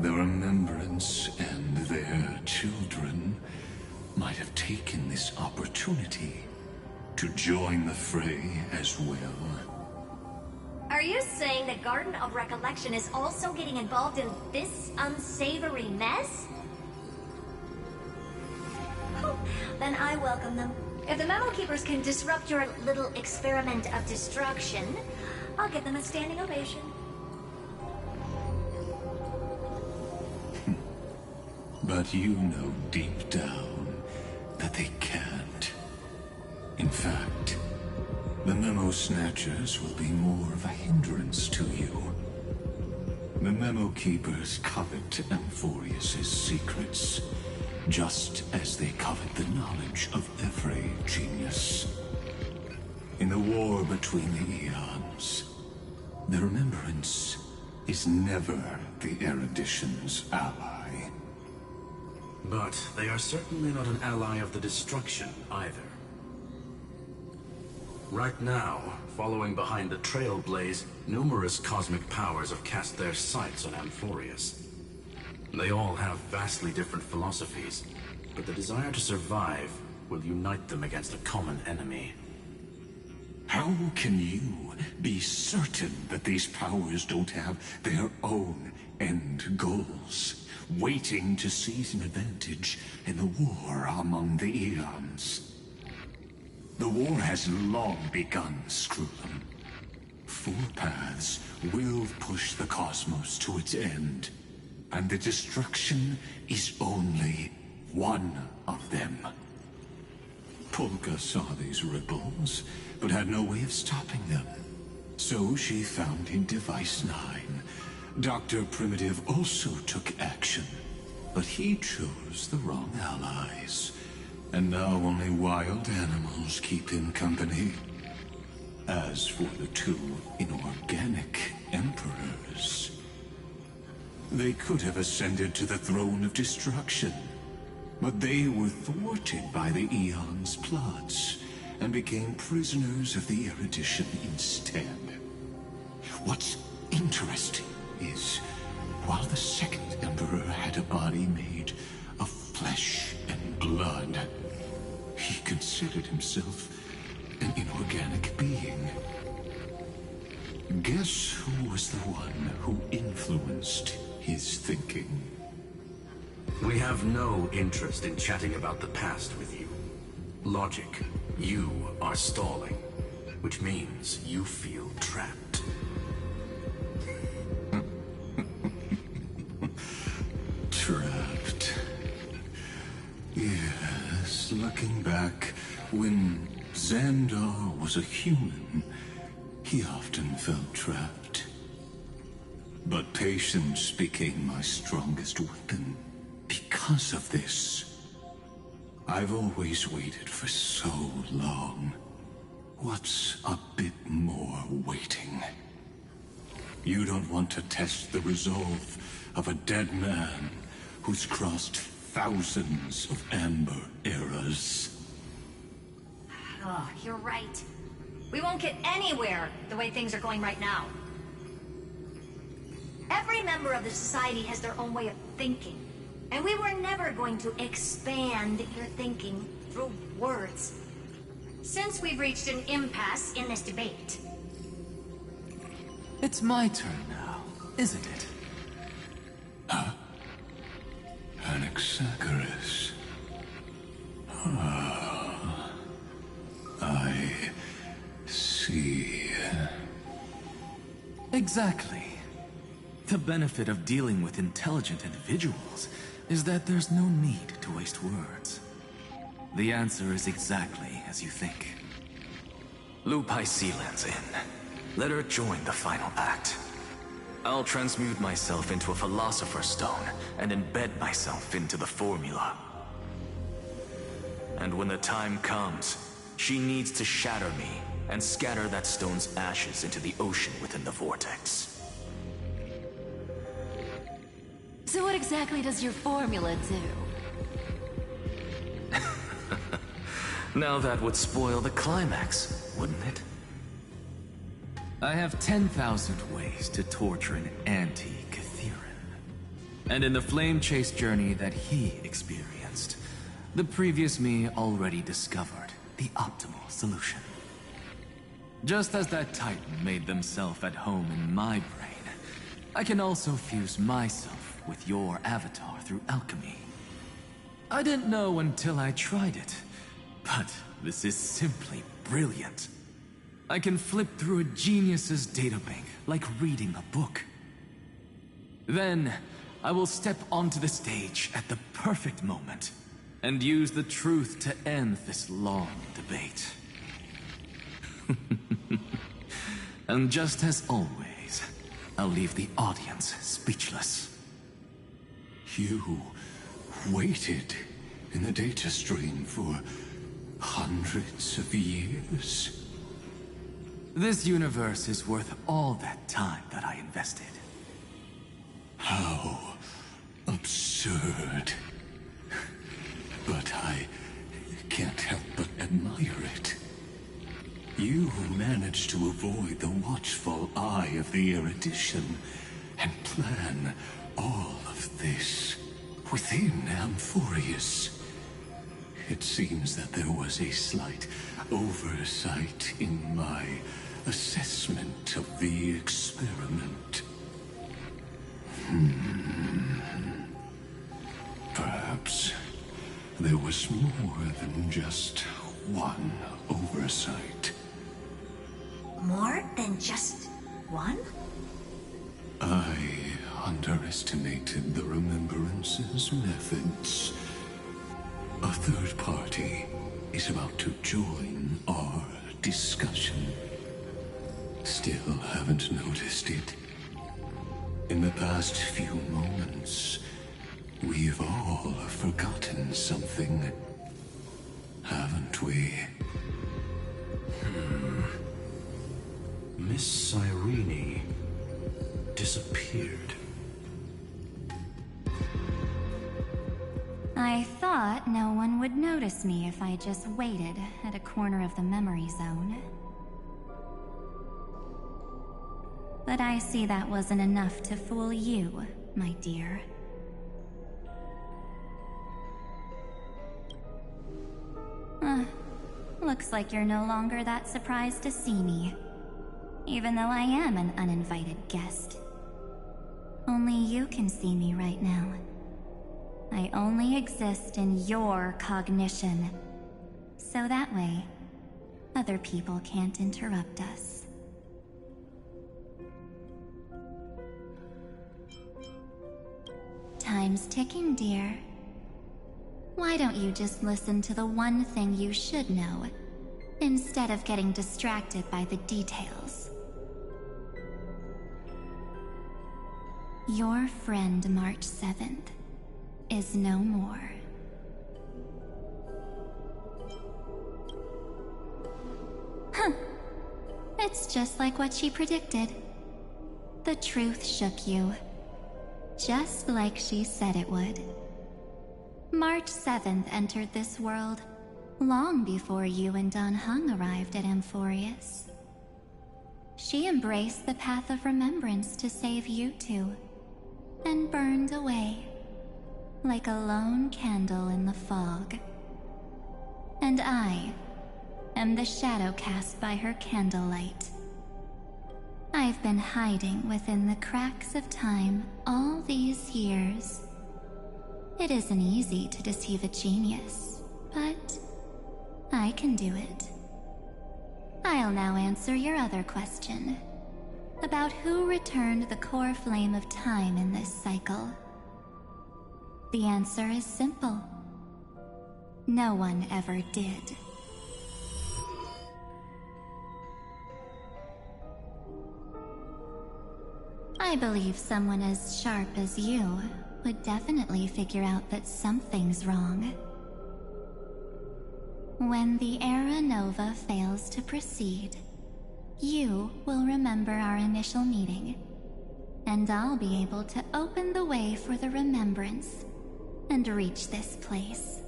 The Remembrance and their children might have taken this opportunity to join the fray as well. Are you saying the Garden of Recollection is also getting involved in this unsavory mess? Then I welcome them. If the Memo Keepers can disrupt your little experiment of destruction, I'll give them a standing ovation. But you know deep down that they can't. In fact, the Memo Snatchers will be more of a hindrance to you. The Memo Keepers covet Amphorius's secrets, just as they covet the knowledge of every genius. In the war between the eons, the Remembrance is never the erudition's ally. But they are certainly not an ally of the destruction either. Right now, following behind the Trailblaze, numerous cosmic powers have cast their sights on Amphorius. They all have vastly different philosophies, but the desire to survive will unite them against a common enemy. How can you be certain that these powers don't have their own end goals, waiting to seize an advantage in the war among the eons? The war has long begun, Screw'em. Four paths will push the cosmos to its end, and the destruction is only one of them. Polka saw these ripples, but had no way of stopping them. So she found in Device 9. Dr. Primitive also took action, but he chose the wrong allies. And now only wild animals keep him company. As for the two inorganic emperors, they could have ascended to the throne of destruction, but they were thwarted by the Eon's plots and became prisoners of the erudition instead. What's interesting is, while the second emperor had a body made of flesh and blood, he considered himself an inorganic being. Guess who was the one who influenced his thinking? We have no interest in chatting about the past with you. Logic, you are stalling, which means you feel trapped. Trapped. Yes, looking back, when Xandar was a human, he often felt trapped. But patience became my strongest weapon. Because of this, I've always waited for so long. What's a bit more waiting? You don't want to test the resolve of a dead man who's crossed thousands of amber eras. Oh, you're right. We won't get anywhere the way things are going right now. Every member of the society has their own way of thinking. And we were never going to expand your thinking through words. Since we've reached an impasse in this debate. It's my turn now, isn't it? Huh? Anaxagoras. Ah, I see. Exactly. The benefit of dealing with intelligent individuals is that there's no need to waste words. The answer is exactly as you think. Lupai Sealand's in. Let her join the final act. I'll transmute myself into a Philosopher's Stone and embed myself into the formula. And when the time comes, she needs to shatter me and scatter that stone's ashes into the ocean within the vortex. So what exactly does your formula do? Now that would spoil the climax, wouldn't it? I have 10,000 ways to torture an anti-Catheran. And in the flame chase journey that he experienced, the previous me already discovered the optimal solution. Just as that Titan made themselves at home in my brain, I can also fuse myself with your avatar through alchemy. I didn't know until I tried it, but this is simply brilliant. I can flip through a genius's databank like reading a book. Then, I will step onto the stage at the perfect moment and use the truth to end this long debate. And just as always, I'll leave the audience speechless. You waited in the data stream for hundreds of years? This universe is worth all that time that I invested. How absurd. But I can't help but admire it. You managed to avoid the watchful eye of the erudition and plan all of this within Amphorius. It seems that there was a slight oversight in my assessment of the experiment. Perhaps there was more than just one oversight. More than just one? I underestimated the Remembrance's methods. A third party is about to join our discussion. Still haven't noticed it. In the past few moments, we've all forgotten something, haven't we? Miss Cyrene disappeared. I thought no one would notice me if I just waited at a corner of the memory zone. But I see that wasn't enough to fool you, my dear. Looks like you're no longer that surprised to see me. Even though I am an uninvited guest. Only you can see me right now. I only exist in your cognition. So that way, other people can't interrupt us. Time's ticking, dear. Why don't you just listen to the one thing you should know, instead of getting distracted by the details? Your friend March 7th is no more. Huh. It's just like what she predicted. The truth shook you. Just like she said it would. March 7th entered this world long before you and Don Hung arrived at Amphorius. She embraced the path of remembrance to save you two, and burned away like a lone candle in the fog. And I am the shadow cast by her candlelight. I've been hiding within the cracks of time all these years. It isn't easy to deceive a genius, but I can do it. I'll now answer your other question, about who returned the core flame of time in this cycle. The answer is simple. No one ever did. I believe someone as sharp as you would definitely figure out that something's wrong. When the Era Nova fails to proceed, you will remember our initial meeting, and I'll be able to open the way for the remembrance and reach this place.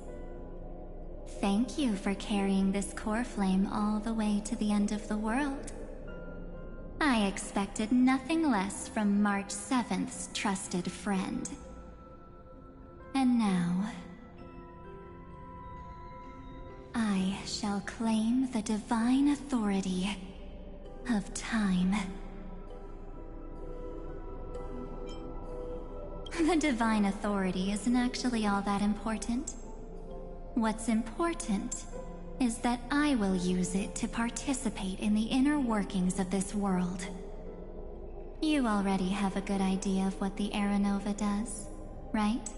Thank you for carrying this core flame all the way to the end of the world. I expected nothing less from March 7th's trusted friend. And now, I shall claim the divine authority of time. The divine authority isn't actually all that important. What's important is that I will use it to participate in the inner workings of this world. You already have a good idea of what the Aeronova does, right?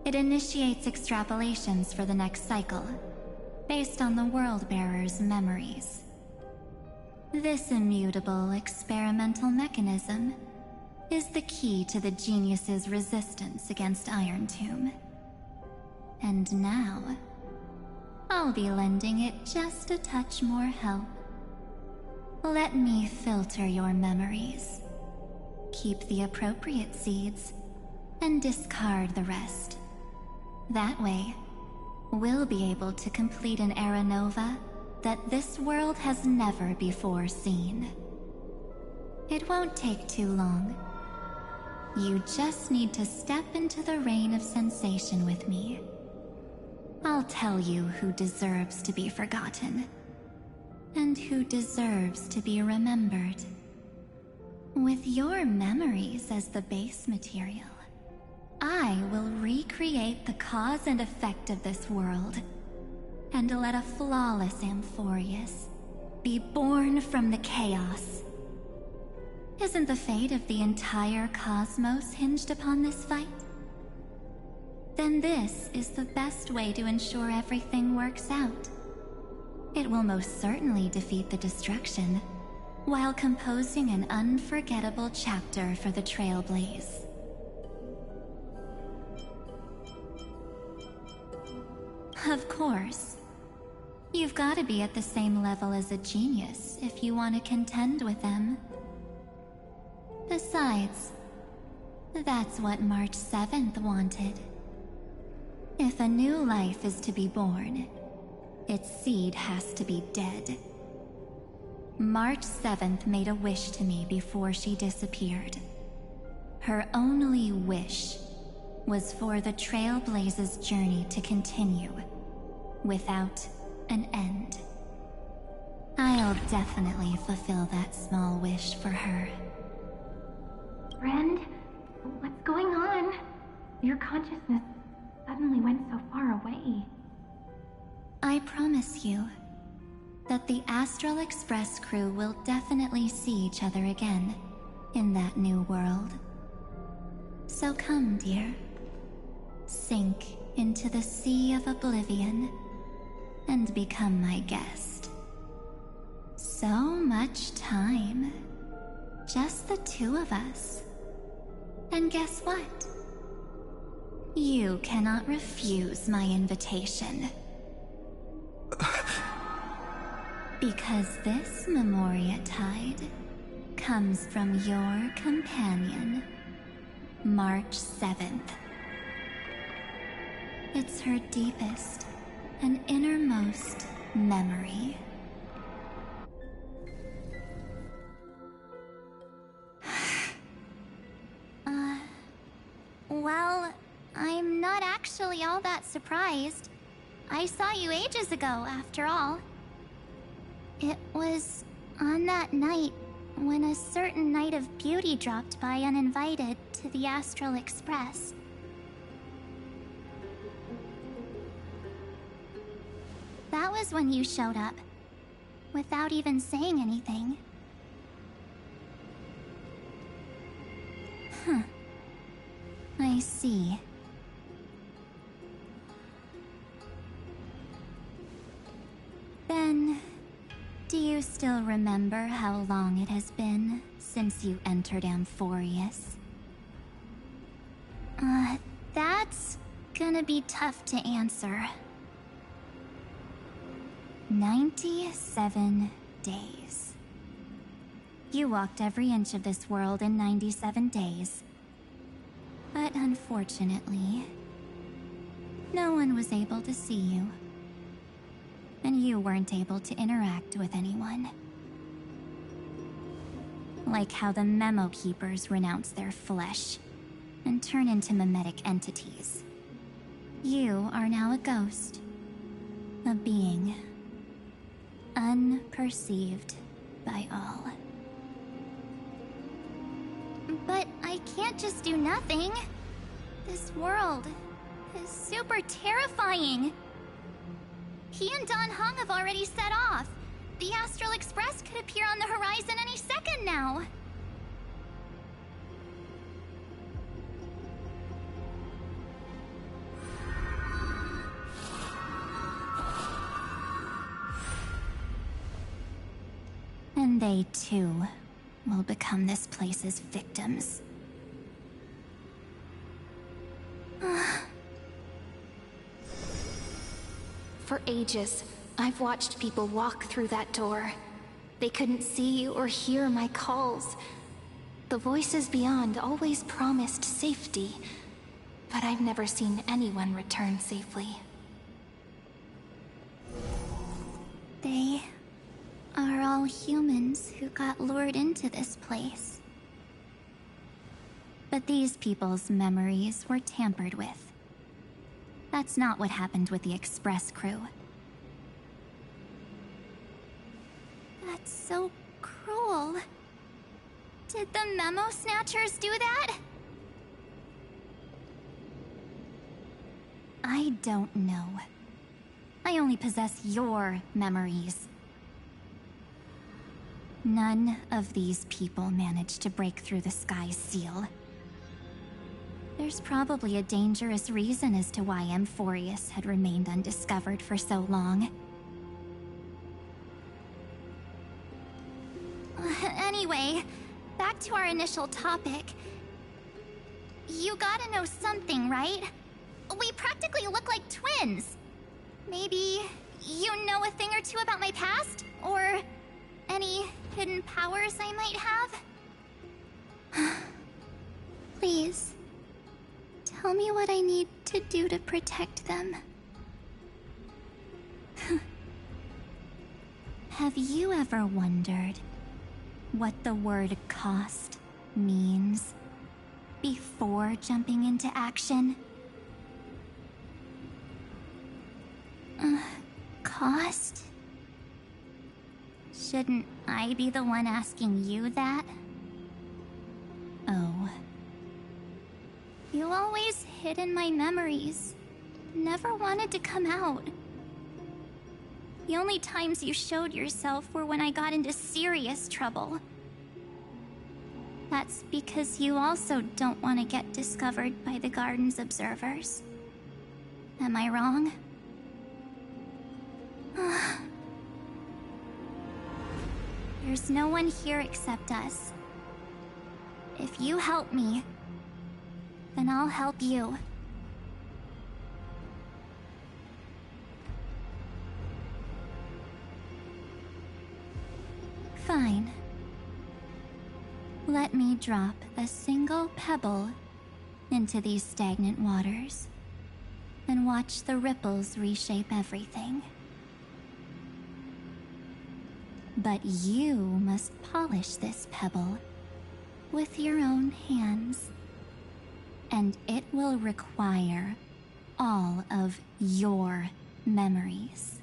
It initiates extrapolations for the next cycle, based on the World-Bearer's memories. This immutable experimental mechanism is the key to the genius's resistance against Iron Tomb. And now, I'll be lending it just a touch more help. Let me filter your memories. Keep the appropriate seeds, and discard the rest. That way, we'll be able to complete an Aeronova that this world has never before seen. It won't take too long. You just need to step into the rain of sensation with me. I'll tell you who deserves to be forgotten, and who deserves to be remembered. With your memories as the base material, I will recreate the cause and effect of this world, and let a flawless Amphorius be born from the chaos. Isn't the fate of the entire cosmos hinged upon this fight? Then this is the best way to ensure everything works out. It will most certainly defeat the destruction, while composing an unforgettable chapter for the Trailblaze. Of course. You've got to be at the same level as a genius if you want to contend with them. Besides, that's what March 7th wanted. If a new life is to be born, its seed has to be dead. March 7th made a wish to me before she disappeared. Her only wish was for the Trailblaze's journey to continue, without an end. I'll definitely fulfill that small wish for her. Friend, what's going on? Your consciousness suddenly went so far away. I promise you that the Astral Express crew will definitely see each other again in that new world. So come, dear. Sink into the sea of oblivion and become my guest. So much time. Just the two of us. And guess what? You cannot refuse my invitation. Because this Memoria Tide comes from your companion, March 7th. It's her deepest and innermost memory. Well, I'm not actually all that surprised. I saw you ages ago, after all. It was on that night when a certain Knight of Beauty dropped by uninvited to the Astral Express. That was when you showed up, without even saying anything. Huh. I see. Then, do you still remember how long it has been since you entered Amphorius? That's gonna be tough to answer. 97 days. You walked every inch of this world in 97 days. But unfortunately, no one was able to see you. And you weren't able to interact with anyone. Like how the Memo Keepers renounced their flesh. and turn into mimetic entities. You are now a ghost. A being. Unperceived by all. But I can't just do nothing. This world is super terrifying. He and Don Hung have already set off. The Astral Express could appear on the horizon any second now. And they too will become this place's victims. For ages, I've watched people walk through that door. They couldn't see or hear my calls. The voices beyond always promised safety, but I've never seen anyone return safely. They are all humans who got lured into this place. But these people's memories were tampered with. That's not what happened with the Express crew. That's so cruel. Did the Memo Snatchers do that? I don't know. I only possess your memories. None of these people managed to break through the sky's seal. There's probably a dangerous reason as to why Amphorius had remained undiscovered for so long. Anyway, back to our initial topic. You gotta know something, right? We practically look like twins. Maybe you know a thing or two about my past? Or any hidden powers I might have? Please, tell me what I need to do to protect them. Have you ever wondered what the word cost means before jumping into action? Cost? Shouldn't I be the one asking you that? Oh. You always hid in my memories. Never wanted to come out. The only times you showed yourself were when I got into serious trouble. That's because you also don't want to get discovered by the Garden's observers. Am I wrong? There's no one here except us. If you help me, then I'll help you. Fine. Let me drop a single pebble into these stagnant waters and watch the ripples reshape everything. But you must polish this pebble with your own hands, and it will require all of your memories.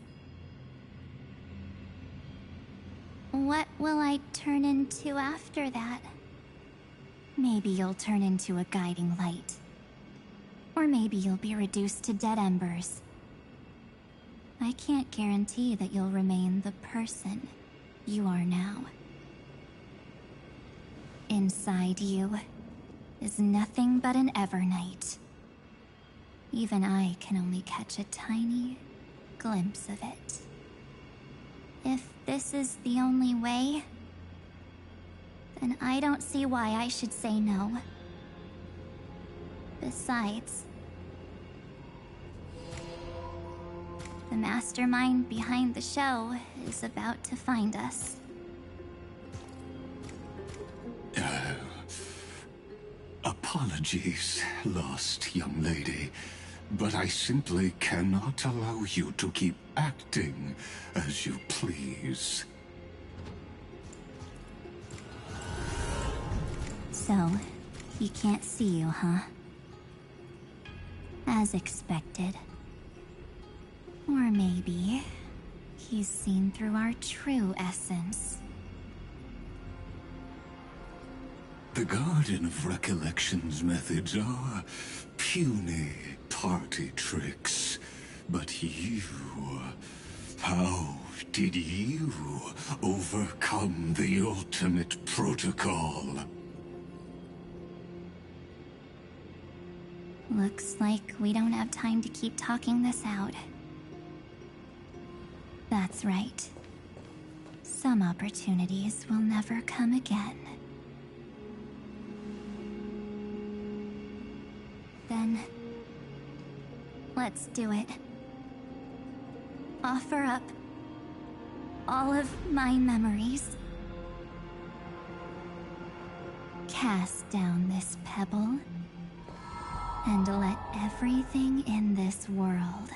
What will I turn into after that? Maybe you'll turn into a guiding light. Or maybe you'll be reduced to dead embers. I can't guarantee that you'll remain the person you are now. Inside you is nothing but an Evernight. Even I can only catch a tiny glimpse of it. If this is the only way, then I don't see why I should say no. Besides, the mastermind behind the show is about to find us. Apologies, lost young lady, but I simply cannot allow you to keep acting as you please. So, He can't see you, huh? As expected. Or maybe he's seen through our true essence. The Garden of Recollection's methods are puny party tricks. But you... how did you overcome the ultimate protocol? Looks like we don't have time to keep talking this out. That's right. Some opportunities will never come again. Then, let's do it. Offer up all of my memories. Cast down this pebble, and let everything in this world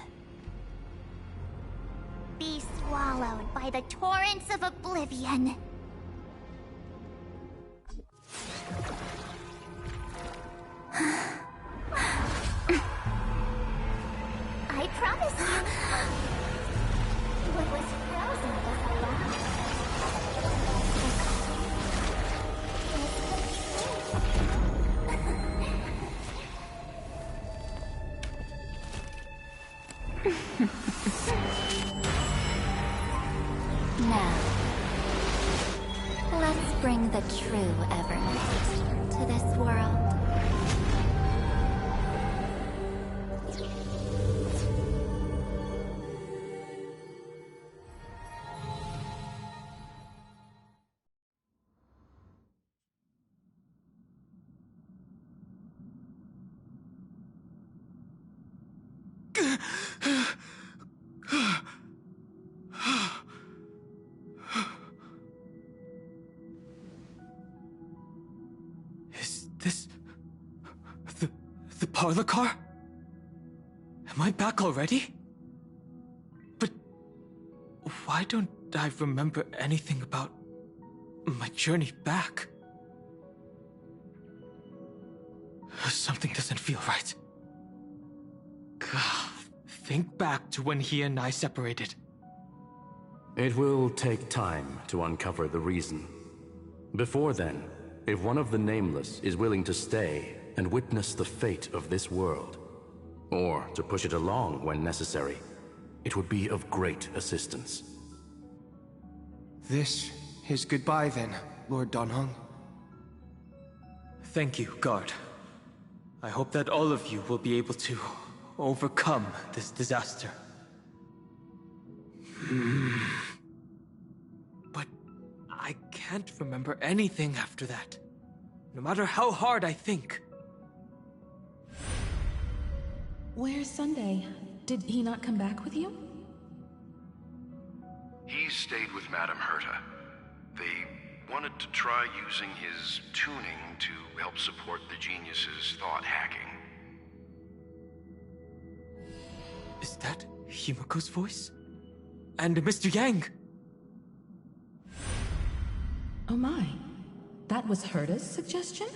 Be swallowed by the torrents of oblivion. I promise you. What was frozen was alive. Now, let's bring the true Evernight to this world. Is this... the parlor car? Am I back already? But... why don't I remember anything about my journey back? Something doesn't feel right. God, think back to when he and I separated. It will take time to uncover the reason. Before then, if one of the Nameless is willing to stay and witness the fate of this world, or to push it along when necessary, it would be of great assistance. This is goodbye then, Lord Donhong. Thank you, Guard. I hope that all of you will be able to overcome this disaster. But I can't remember anything after that, no matter how hard I think. Where's Sunday? Did he not come back with you? He stayed with Madame Herta. They wanted to try using his tuning to help support the genius's thought hacking. Is that Himiko's voice? And Mr. Yang? Oh my. That was Herta's suggestion?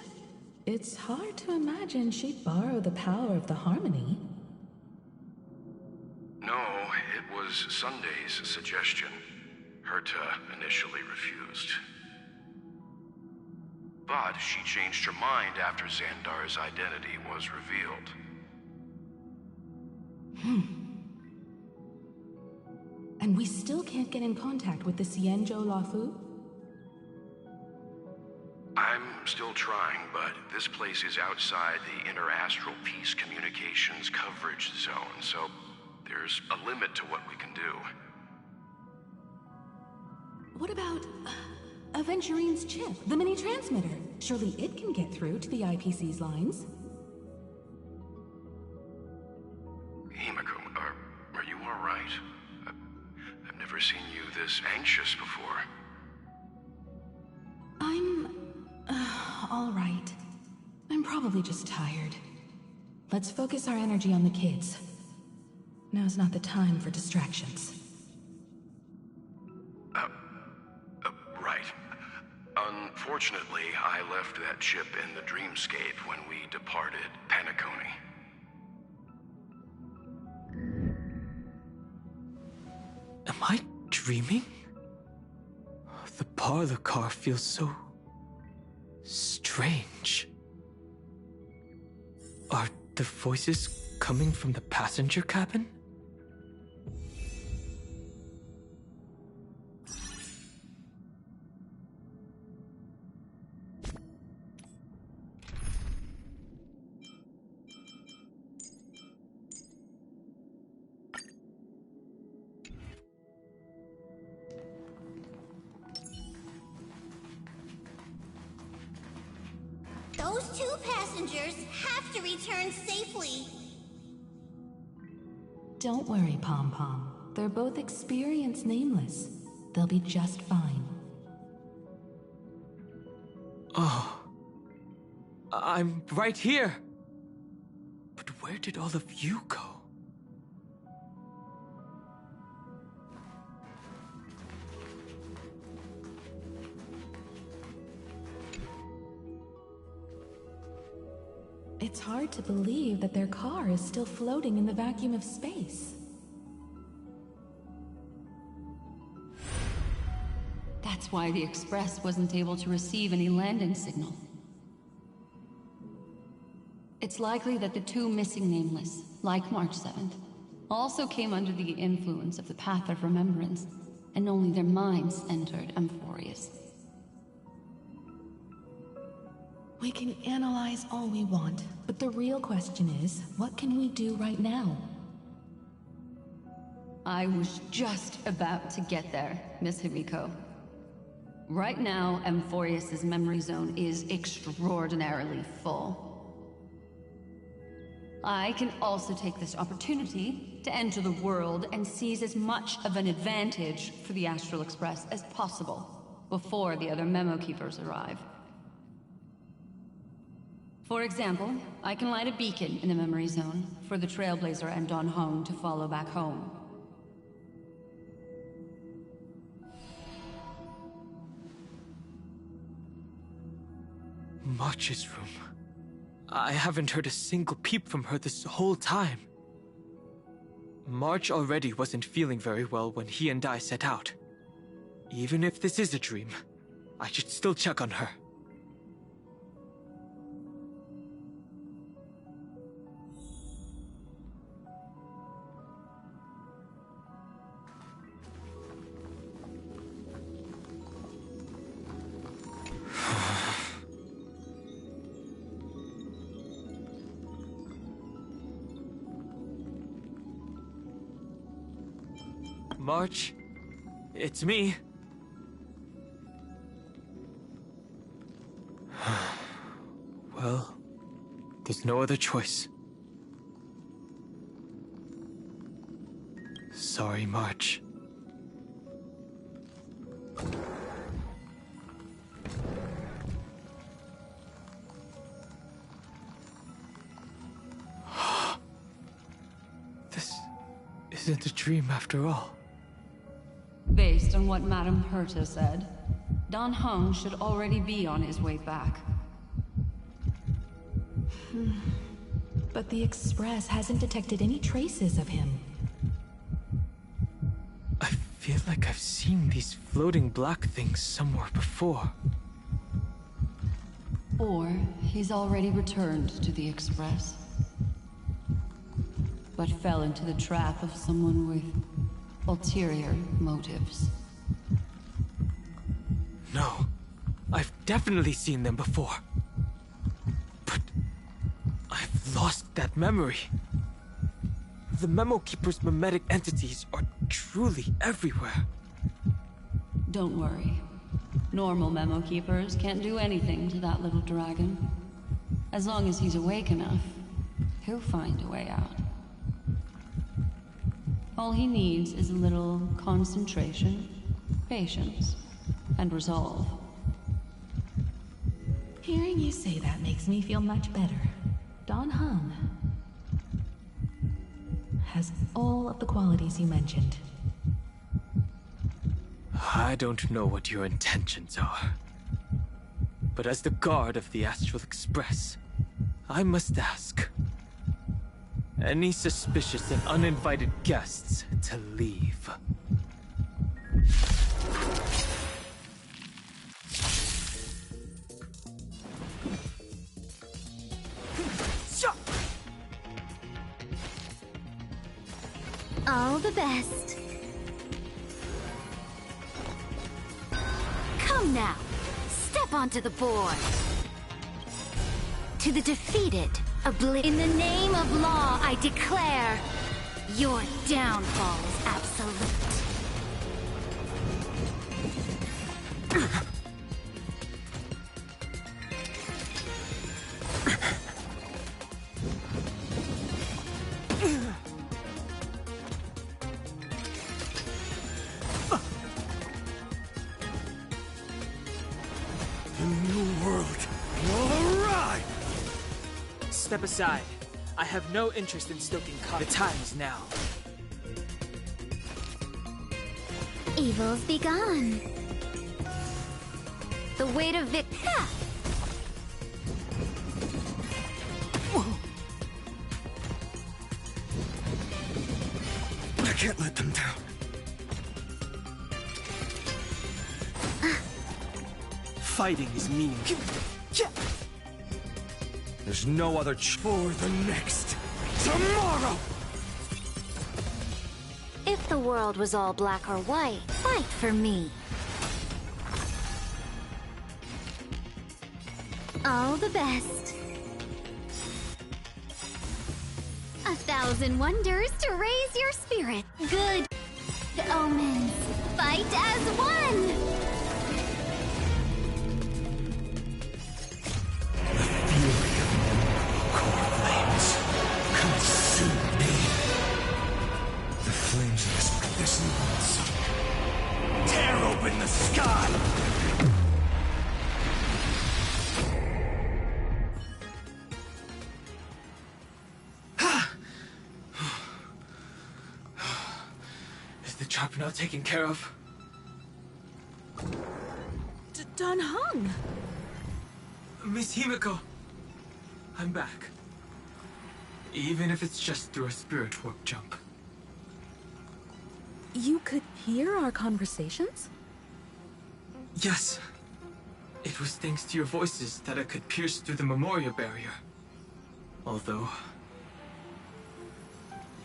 It's hard to imagine she'd borrow the power of the harmony. No, it was Sunday's suggestion. Herta initially refused. But she changed her mind after Xandar's identity was revealed. And we still can't get in contact with the Xianzhou Lafu? I'm still trying, but this place is outside the Inter-Astral Peace Communications coverage zone, so there's a limit to what we can do. What about Aventurine's chip, the mini-transmitter? Surely it can get through to the IPC's lines. Himiko, are you all right? I've never seen you this anxious before. I'm... all right. I'm probably just tired. Let's focus our energy on the kids. Now's not the time for distractions. Right. Unfortunately, I left that ship in the dreamscape when we departed Penacony. Am I dreaming? The parlor car feels so strange. Are the voices coming from the passenger cabin? Those two passengers have to return safely. Don't worry, Pom Pom. They're both experienced nameless. They'll be just fine. Oh. I'm right here. But where did all of you go? It's hard to believe that their car is still floating in the vacuum of space. That's why the Express wasn't able to receive any landing signal. It's likely that the two missing nameless, like March 7th, also came under the influence of the Path of Remembrance, and only their minds entered Amphorius. We can analyze all we want, but the real question is, what can we do right now? I was just about to get there, Miss Himiko. Right now, Amphorius' memory zone is extraordinarily full. I can also take this opportunity to enter the world and seize as much of an advantage for the Astral Express as possible before the other memo keepers arrive. For example, I can light a beacon in the memory zone for the Trailblazer and Don Hong to follow back home. March's room. I haven't heard a single peep from her this whole time. March already wasn't feeling very well when he and I set out. Even if this is a dream, I should still check on her. March, it's me. Well, there's no other choice. Sorry, March. This isn't a dream after all. Based on what Madame Herta said, Don Hong should already be on his way back. But the Express hasn't detected any traces of him. I feel like I've seen these floating black things somewhere before. Or he's already returned to the Express, but fell into the trap of someone with ulterior motives. No, I've definitely seen them before. But I've lost that memory. The Memo Keeper's mimetic entities are truly everywhere. Don't worry. Normal Memo Keepers can't do anything to that little dragon. As long as he's awake enough, he'll find a way out. All he needs is a little concentration, patience, and resolve. Hearing you say that makes me feel much better. Don Hong has all of the qualities you mentioned. I don't know what your intentions are. But as the guard of the Astral Express, I must ask. Any suspicious and uninvited guests to leave. All the best. Come now, step onto the board. To the defeated, in the name of law, I declare your downfall is absolute. Step aside. I have no interest in stoking conflict. The time is now. Evils be gone. The weight of Ha! I can't let them down. Fighting is meaningless. There's no other for the next tomorrow! If the world was all black or white, fight for me. All the best. 1,000 wonders to raise your spirit. Good omens. Fight as one! Tear open the sky! Is the trap now taken care of? Dan Heng! Miss Himiko, I'm back. Even if it's just through a spirit warp jump. You could hear our conversations? Yes. It was thanks to your voices that I could pierce through the memorial barrier. Although,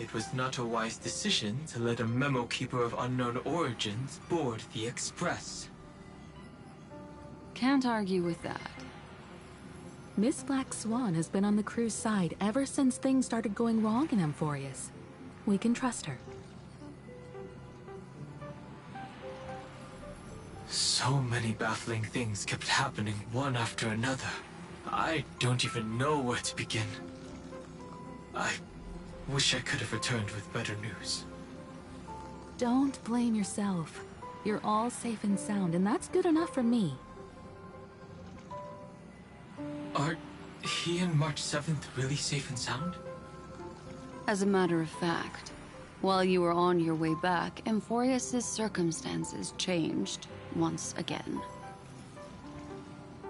it was not a wise decision to let a memo keeper of unknown origins board the Express. Can't argue with that. Miss Black Swan has been on the crew's side ever since things started going wrong in Amphorius. We can trust her. So many baffling things kept happening one after another. I don't even know where to begin. I wish I could have returned with better news. Don't blame yourself. You're all safe and sound, and that's good enough for me. Are he and March 7th really safe and sound? As a matter of fact, while you were on your way back, Amphorius' circumstances changed once again.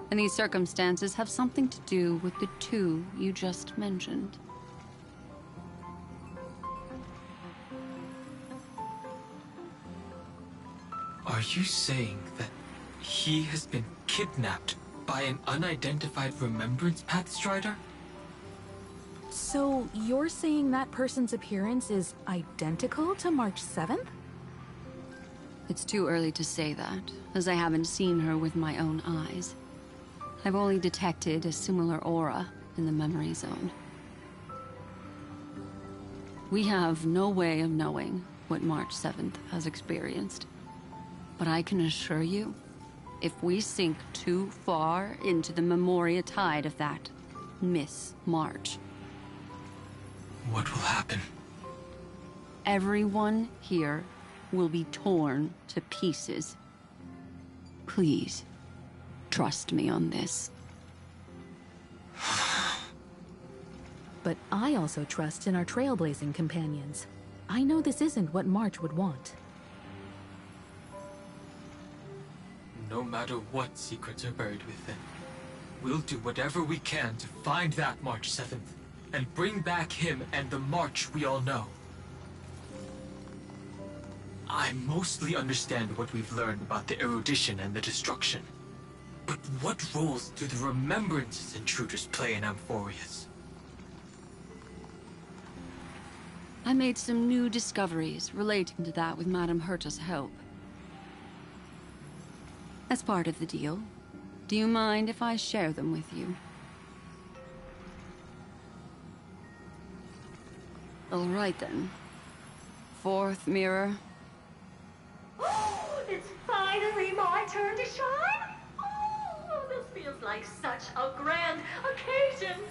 And these circumstances have something to do with the two you just mentioned. Are you saying that he has been kidnapped by an unidentified Remembrance Pathstrider? So you're saying that person's appearance is identical to March 7th? It's too early to say that, as I haven't seen her with my own eyes. I've only detected a similar aura in the memory zone. We have no way of knowing what March 7th has experienced. But I can assure you, if we sink too far into the Memoria tide of that Miss March, what will happen? Everyone here will be torn to pieces. Please, trust me on this. But I also trust in our trailblazing companions. I know this isn't what March would want. No matter what secrets are buried within, We'll do whatever we can to find that March 7th, and bring back him and the March we all know. I mostly understand what we've learned about the erudition and the destruction. But what roles do the remembrances intruders play in Amphorius? I made some new discoveries relating to that with Madame Herta's help. As part of the deal, do you mind if I share them with you? All right then. Fourth mirror. Oh, it's finally my turn to shine! Oh, this feels like such a grand occasion!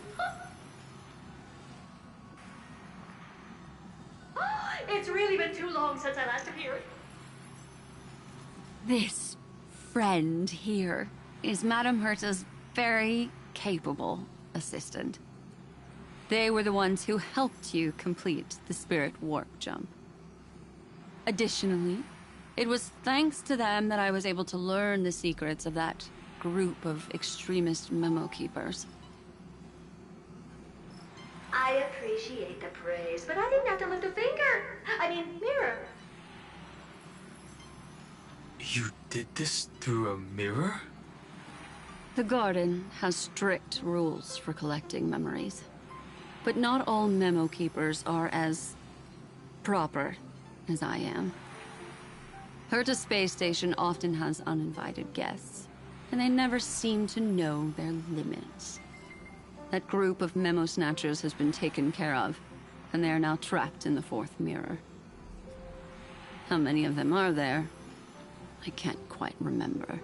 It's really been too long since I last appeared. This friend here is Madame Herta's very capable assistant. They were the ones who helped you complete the spirit warp jump. Additionally, it was thanks to them that I was able to learn the secrets of that group of extremist memo keepers. I appreciate the praise, but I didn't have to lift a finger. Mirror. You did this through a mirror? The Garden has strict rules for collecting memories. But not all memo keepers are as proper as I am. Herta Space Station often has uninvited guests, and they never seem to know their limits. That group of memo snatchers has been taken care of, and they are now trapped in the fourth mirror. How many of them are there? I can't quite remember.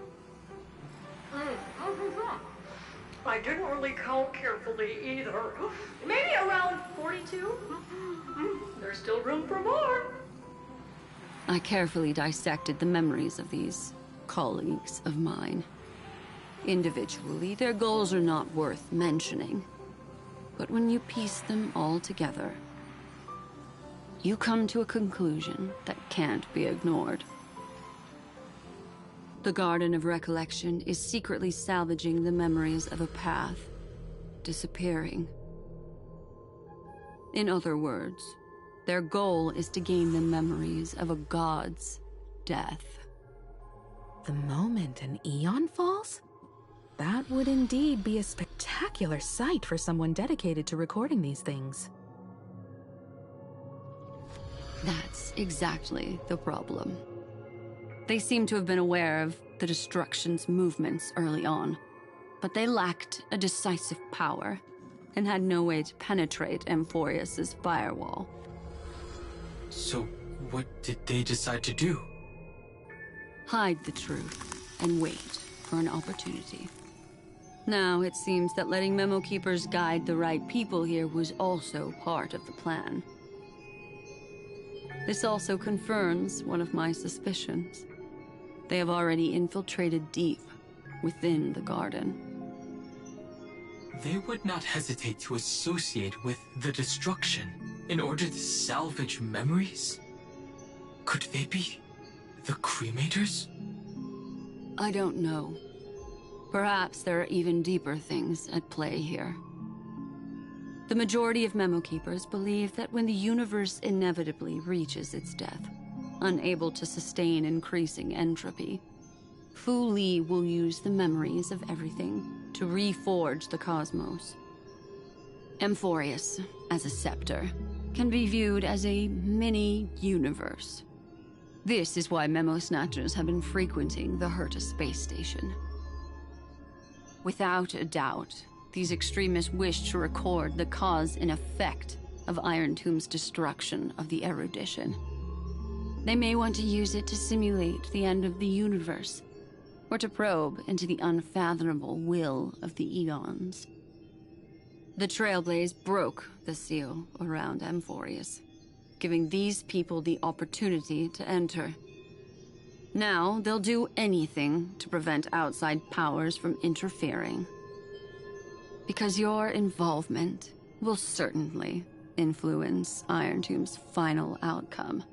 I didn't really count carefully either. Maybe around 42? There's still room for more. I carefully dissected the memories of these colleagues of mine. Individually, their goals are not worth mentioning. But when you piece them all together, you come to a conclusion that can't be ignored. The Garden of Recollection is secretly salvaging the memories of a path disappearing. In other words, their goal is to gain the memories of a god's death. The moment an eon falls? That would indeed be a spectacular sight for someone dedicated to recording these things. That's exactly the problem. They seem to have been aware of the Destruction's movements early on, but they lacked a decisive power and had no way to penetrate Amphorius's firewall. So, what did they decide to do? Hide the truth and wait for an opportunity. Now, it seems that letting Memo Keepers guide the right people here was also part of the plan. This also confirms one of my suspicions. They have already infiltrated deep within the Garden. They would not hesitate to associate with the Destruction in order to salvage memories? Could they be the Cremators? I don't know. Perhaps there are even deeper things at play here. The majority of Memo Keepers believe that when the universe inevitably reaches its death, unable to sustain increasing entropy, Fu Li will use the memories of everything to reforge the cosmos. Amphorius, as a scepter, can be viewed as a mini-universe. This is why Memo Snatchers have been frequenting the Herta space station. Without a doubt, these extremists wish to record the cause and effect of Iron Tomb's destruction of the erudition. They may want to use it to simulate the end of the universe, or to probe into the unfathomable will of the eons. The Trailblaze broke the seal around Amphorius, giving these people the opportunity to enter. Now, they'll do anything to prevent outside powers from interfering. Because your involvement will certainly influence Iron Tomb's final outcome.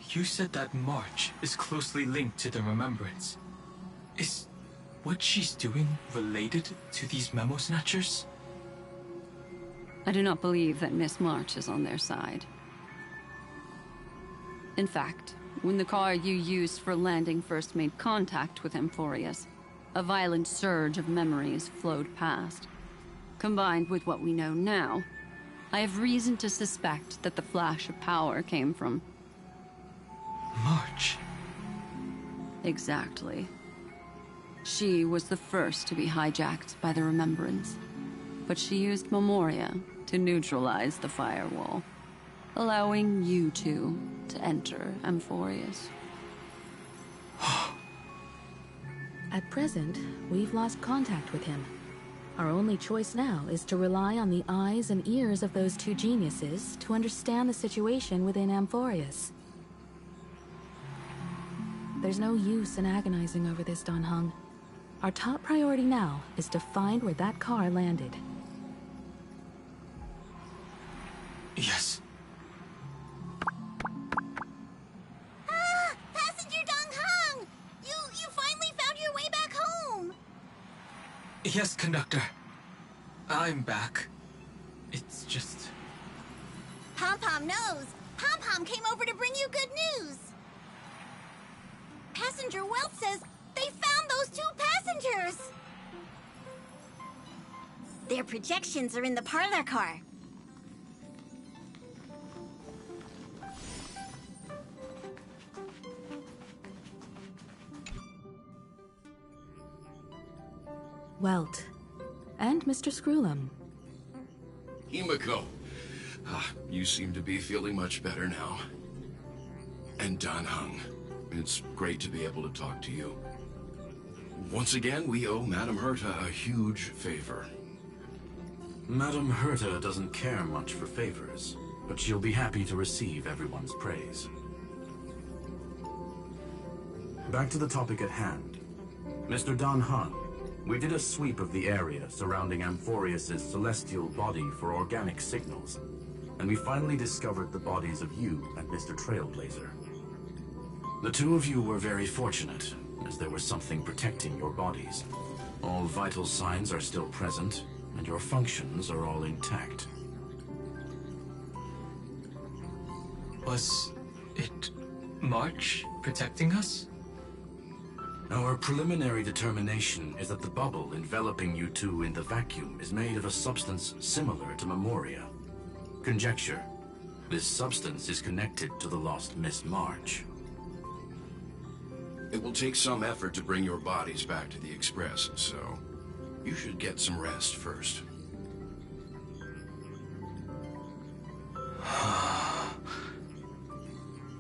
You said that March is closely linked to the Remembrance. Is what she's doing related to these memo snatchers? I do not believe that Miss March is on their side. In fact, when the car you used for landing first made contact with Amphorius, a violent surge of memories flowed past. Combined with what we know now, I have reason to suspect that the flash of power came from... March. Exactly. She was the first to be hijacked by the Remembrance, but she used Memoria to neutralize the firewall, allowing you two to enter Amphorius. At present, we've lost contact with him. Our only choice now is to rely on the eyes and ears of those two geniuses to understand the situation within Amphorius. There's no use in agonizing over this, Don Hung. Our top priority now is to find where that car landed. Yes. Ah! Passenger Dong Hung! You finally found your way back home! Yes, conductor. I'm back. It's just... Pom-Pom knows! Pom-Pom came over to bring you good news! Passenger Welt says they found those two passengers! Their projections are in the parlor car. Welt. And Mr. Screwlum. Himiko. You seem to be feeling much better now. And Don Hung. It's great to be able to talk to you. Once again, we owe Madame Herta a huge favor. Madame Herta doesn't care much for favors, but she'll be happy to receive everyone's praise. Back to the topic at hand. Mr. Don Hung, we did a sweep of the area surrounding Amphorius' celestial body for organic signals, and we finally discovered the bodies of you and Mr. Trailblazer. The two of you were very fortunate, as there was something protecting your bodies. All vital signs are still present, and your functions are all intact. Was it March protecting us? Our preliminary determination is that the bubble enveloping you two in the vacuum is made of a substance similar to Memoria. Conjecture. This substance is connected to the lost Miss March. It will take some effort to bring your bodies back to the Express, so you should get some rest first.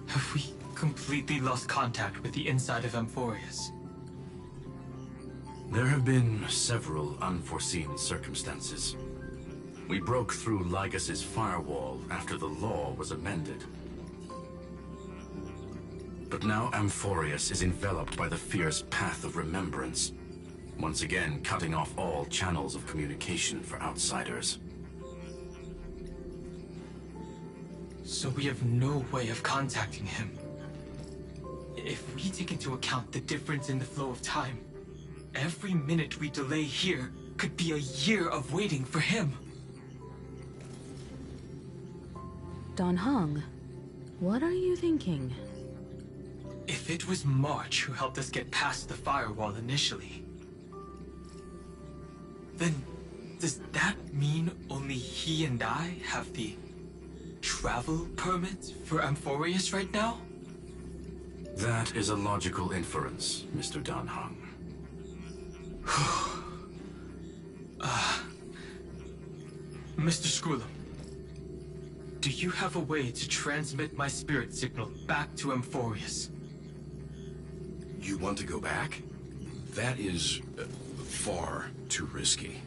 Have we completely lost contact with the inside of Amphorius? There have been several unforeseen circumstances. We broke through Lygas's firewall after the law was amended. But now Amphorius is enveloped by the fierce path of remembrance, once again cutting off all channels of communication for outsiders. So we have no way of contacting him. If we take into account the difference in the flow of time, every minute we delay here could be a year of waiting for him. Don Hung, what are you thinking? If it was March who helped us get past the firewall initially, then does that mean only he and I have the travel permit for Amphorius right now? That is a logical inference, Mr. Don Hung. Mr. Screwlum, do you have a way to transmit my spirit signal back to Amphorius? You want to go back? That is far too risky.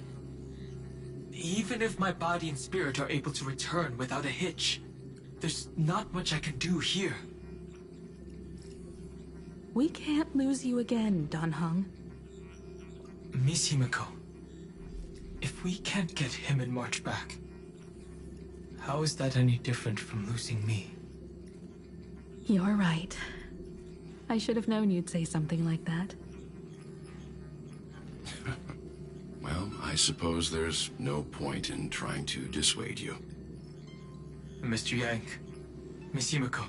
Even if my body and spirit are able to return without a hitch, there's not much I can do here. We can't lose you again, Don Hung. Miss Himiko, if we can't get him and March back, how is that any different from losing me? You're right. I should have known you'd say something like that. suppose there's no point in trying to dissuade you. Mr. Yang, Miss Himiko,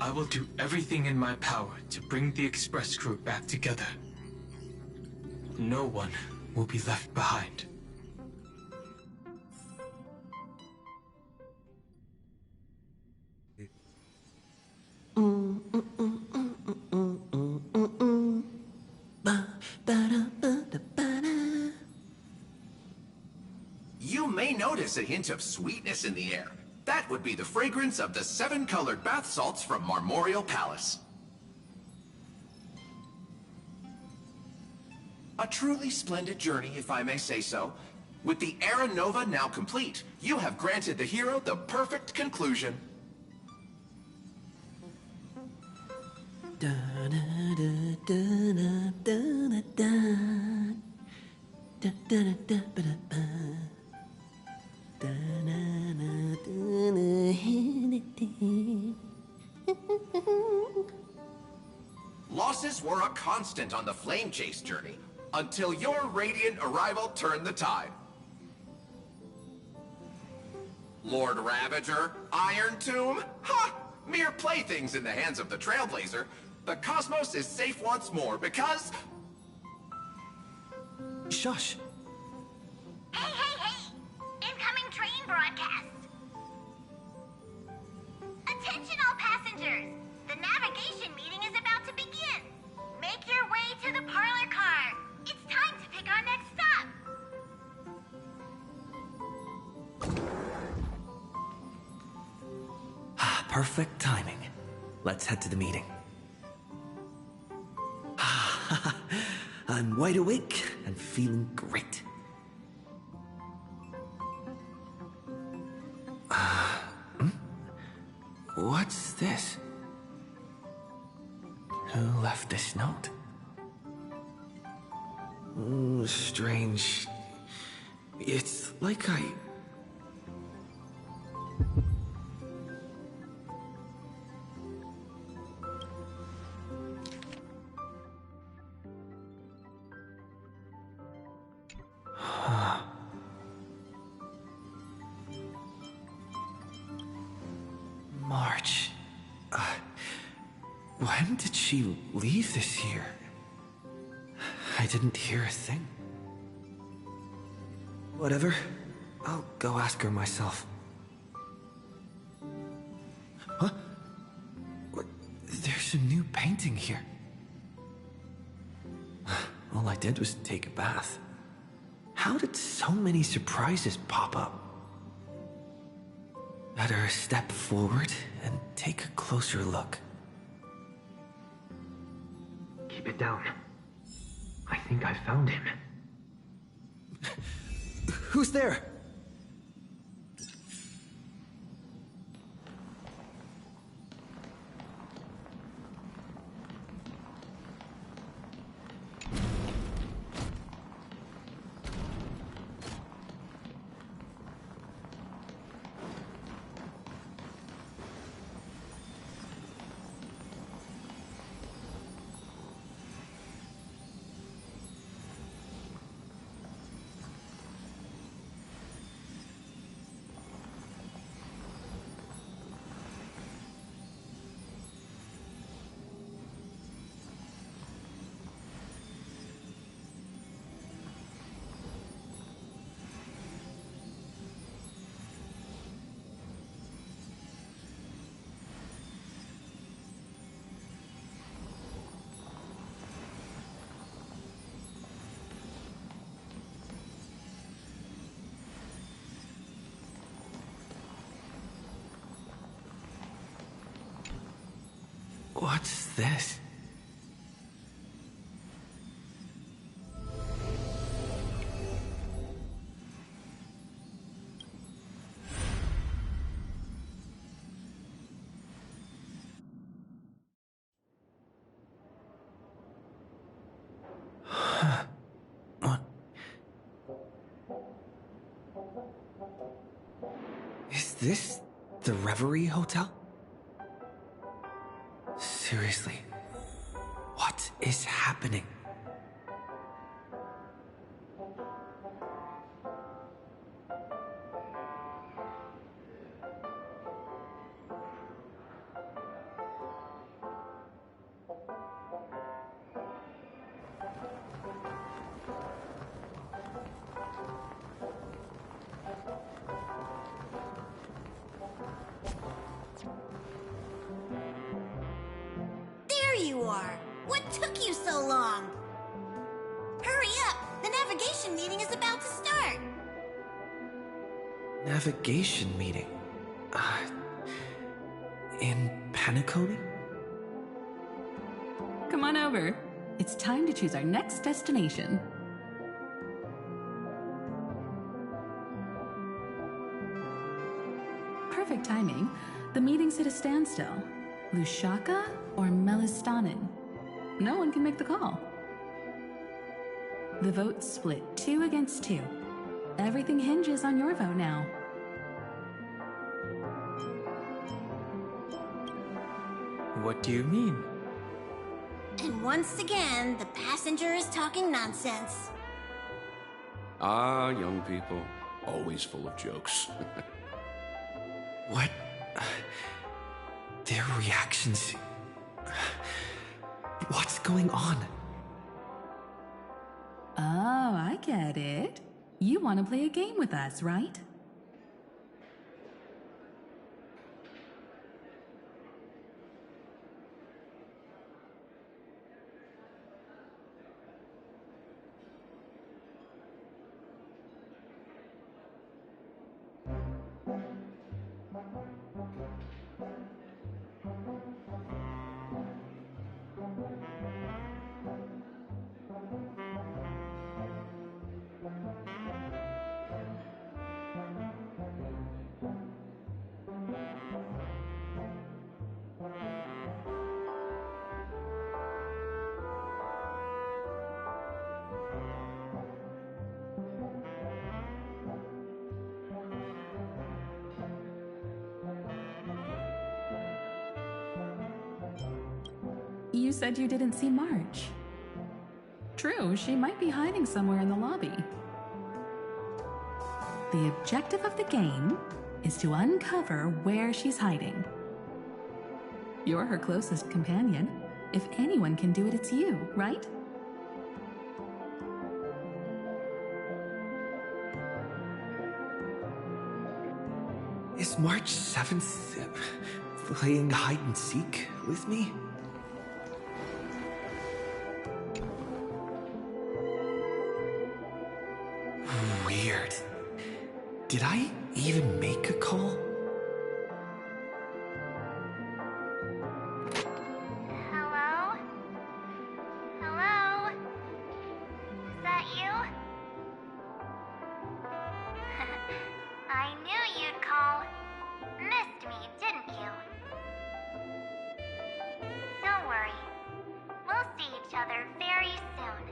I will do everything in my power to bring the Express crew back together. No one will be left behind. You may notice a hint of sweetness in the air. That would be the fragrance of the 7-colored bath salts from Marmorial Palace. A truly splendid journey, if I may say so. With the Era Nova now complete, you have granted the hero the perfect conclusion. Losses were a constant on the Flame Chase journey, until your radiant arrival turned the tide. Lord Ravager, Iron Tomb, ha! Mere playthings in the hands of the Trailblazer. The cosmos is safe once more because... Shush! Hey, hey, hey! Incoming train broadcast! Attention all passengers! The navigation meeting is about to begin! Make your way to the parlor car! It's time to pick our next stop! Perfect timing. Let's head to the meeting. I'm wide awake and feeling great. What's this? Who left this note? Strange. It's like I... March. When did she leave this year? I didn't hear a thing. Whatever. I'll go ask her myself. Huh? What? There's a new painting here. All I did was take a bath. How did so many surprises pop up? Better step forward and take a closer look. Keep it down. I think I found him. Who's there? What's this? What? Is this the Reverie Hotel? Seriously, what is happening? for? What took you so long? Hurry up! The navigation meeting is about to start! Navigation meeting? In Panacomi? Come on over. It's time to choose our next destination. Perfect timing. The meeting's at a standstill. Lushaka or Melistanin? No one can make the call. The vote's split 2 against 2. Everything hinges on your vote now. What do you mean? And once again, the passenger is talking nonsense. Ah, young people, always full of jokes. What? Their reactions... What's going on? Oh, I get it. You want to play a game with us, right? You said you didn't see March. True, she might be hiding somewhere in the lobby. The objective of the game is to uncover where she's hiding. You're her closest companion. If anyone can do it, it's you, right? Is March 7th playing hide and seek with me? Weird. Did I even make a call? Hello? Hello? Is that you? I knew you'd call. Missed me, didn't you? Don't worry. We'll see each other very soon.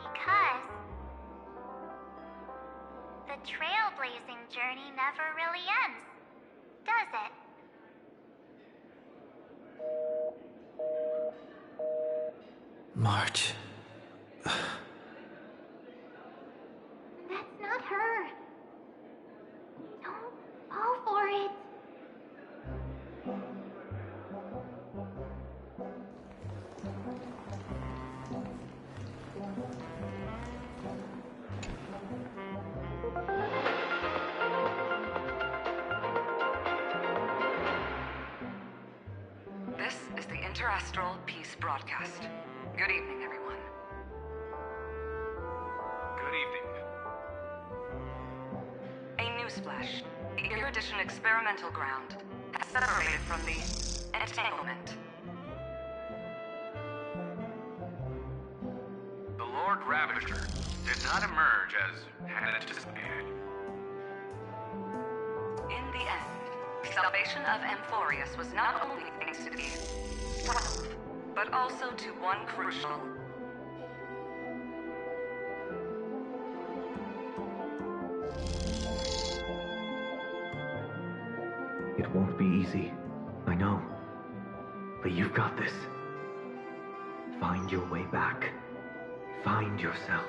Because the trailblazing journey never really ends, does it? March. That's not her. Don't fall for it. This is the Interastral Peace Broadcast. Good evening, everyone. Good evening. A newsflash. The Erudition experimental ground has separated from the entanglement. The Lord Ravager did not emerge as had anticipated. In the end, the salvation of Amphorius was not only thanks to the 12, but also to one crucial... It won't be easy. I know. But you've got this. Find your way back. Find yourself.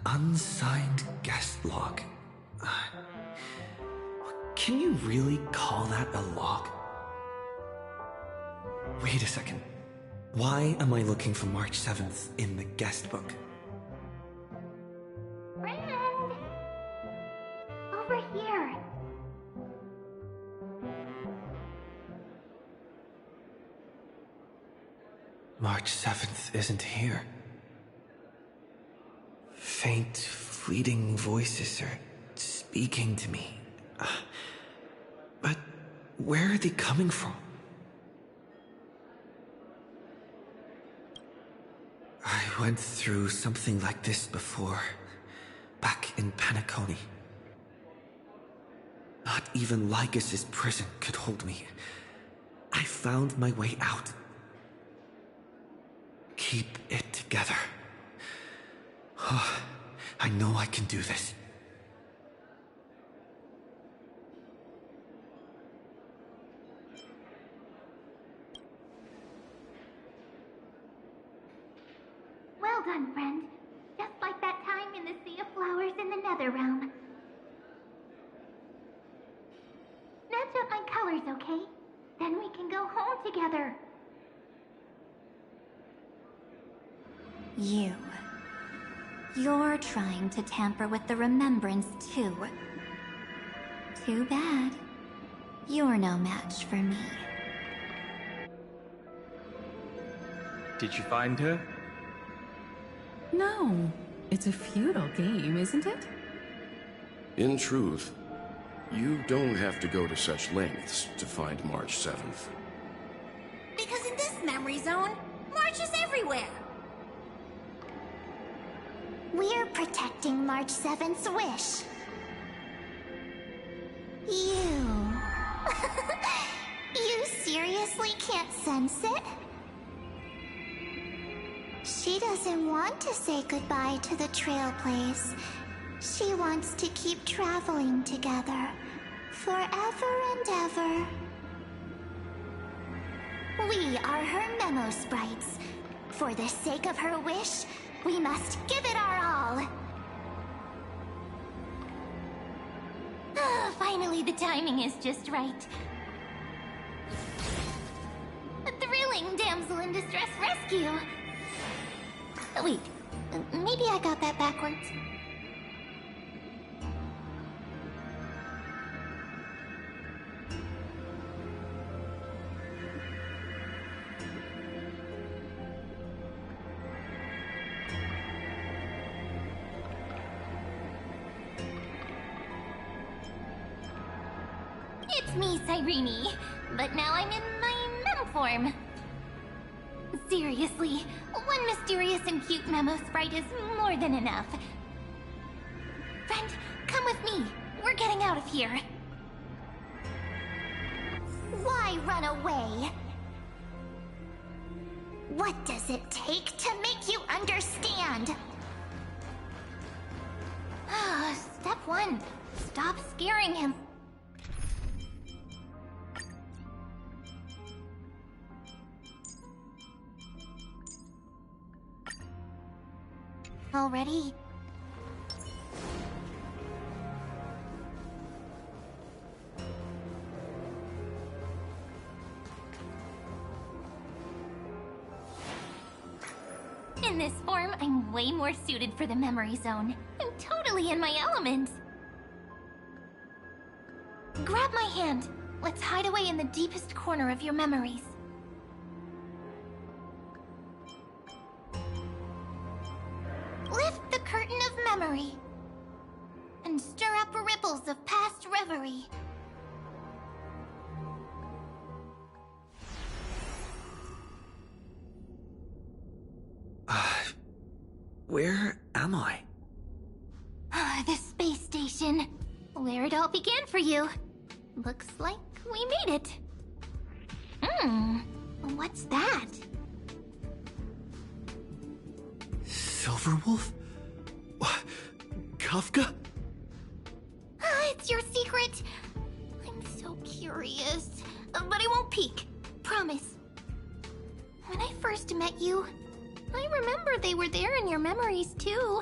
unsigned guest log. Can you really call that a log? Wait a second. Why am I looking for March 7th in the guest book? Friend! Over here. March 7th isn't here. Faint, fleeting voices are speaking to me. But where are they coming from? I went through something like this before, back in Panaconi. Not even Lycus's prison could hold me. I found my way out. Keep it together. I know I can do this. Well done, friend. Just like that time in the Sea of Flowers in the Nether Realm. Match up my colors, okay? Then we can go home together. You're trying to tamper with the remembrance, too. Too bad. You're no match for me. Did you find her? No. It's a futile game, isn't it? In truth, you don't have to go to such lengths to find March 7th. Because in this memory zone, March is everywhere. We're protecting March 7th's wish. You seriously can't sense it? She doesn't want to say goodbye to the trail place. She wants to keep traveling together. Forever and ever. We are her memo sprites. For the sake of her wish, we must give it our all. Finally, the timing is just right. A thrilling damsel in distress rescue. Wait, maybe I got that backwards. It's me, Cyrene, but now I'm in my mem form. Seriously, one mysterious and cute memo sprite is more than enough. Friend, come with me. We're getting out of here. Why run away? What does it take to make you understand? Step 1. Stop scaring him. Already? In this form, I'm way more suited for the memory zone. I'm totally in my element. Grab my hand. Let's hide away in the deepest corner of your memories. Lift the curtain of memory and stir up ripples of past reverie. Where am I? The space station, where it all began for you. Looks like we made it. What's that? Silverwolf? Kafka? It's your secret. I'm so curious. But I won't peek. Promise. When I first met you, I remember they were there in your memories too.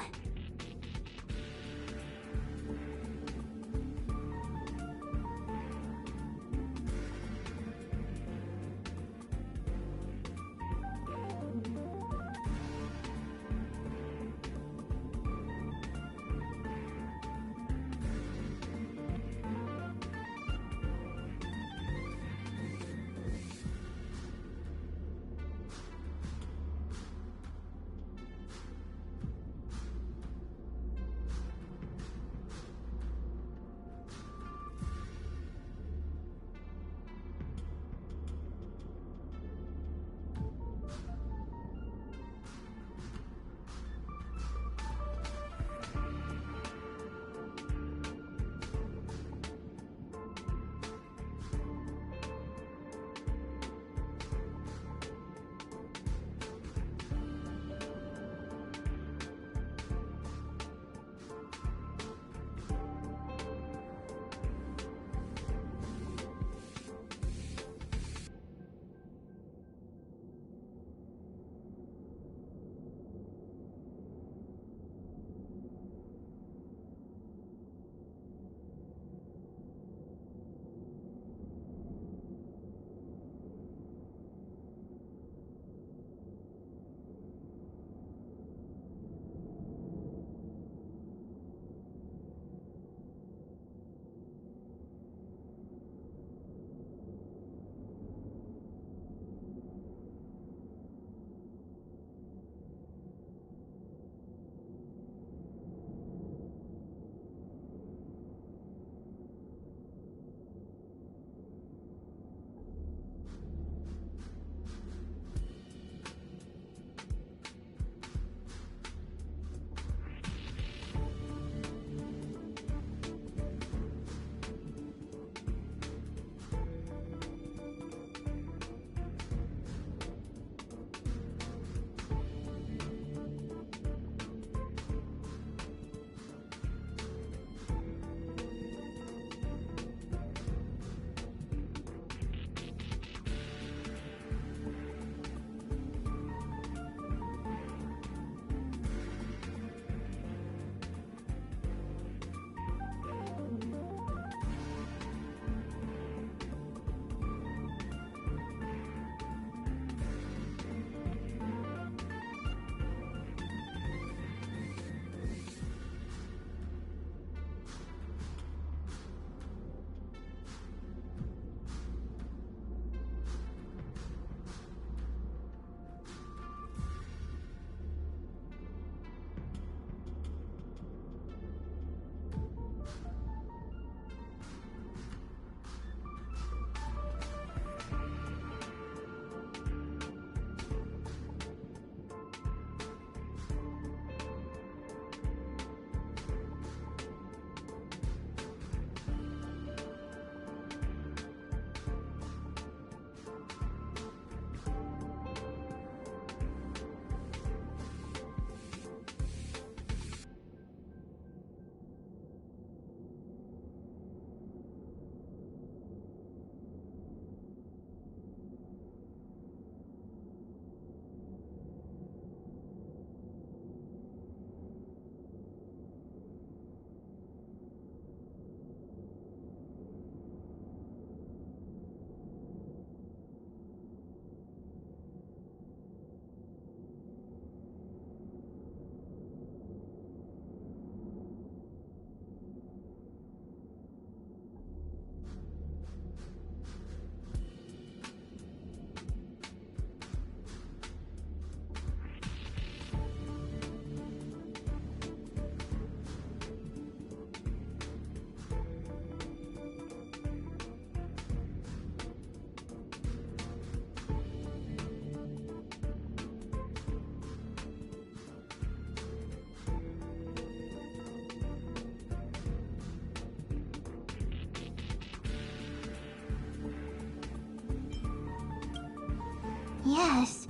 Yes,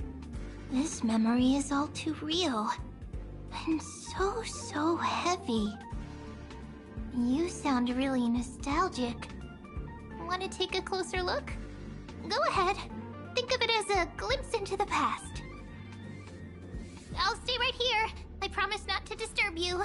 this memory is all too real. And so heavy. You sound really nostalgic. Want to take a closer look? Go ahead. Think of it as a glimpse into the past. I'll stay right here. I promise not to disturb you.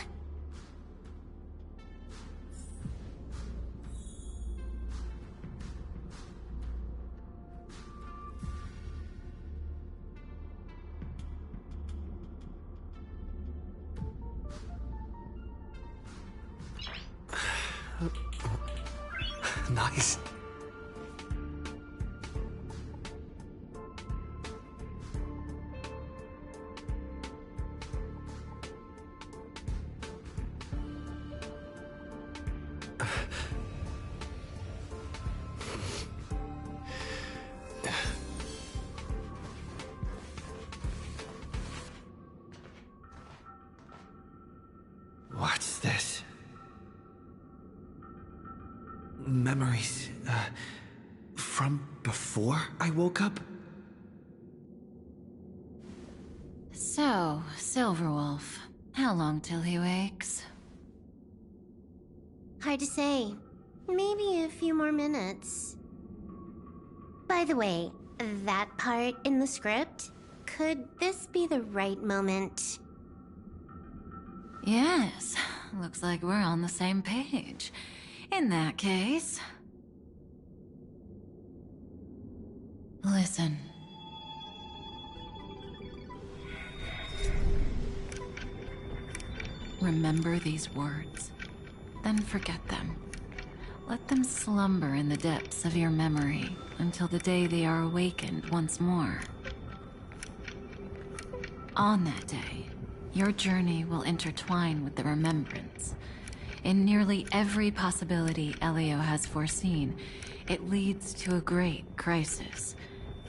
Nice. What's this? Memories, from before I woke up? So, Silverwolf, how long till he wakes? Hard to say. Maybe a few more minutes. By the way, that part in the script, could this be the right moment? Yes, looks like we're on the same page. In that case... Listen. Remember these words, then forget them. Let them slumber in the depths of your memory until the day they are awakened once more. On that day, your journey will intertwine with the remembrance. In nearly every possibility Elio has foreseen, it leads to a great crisis.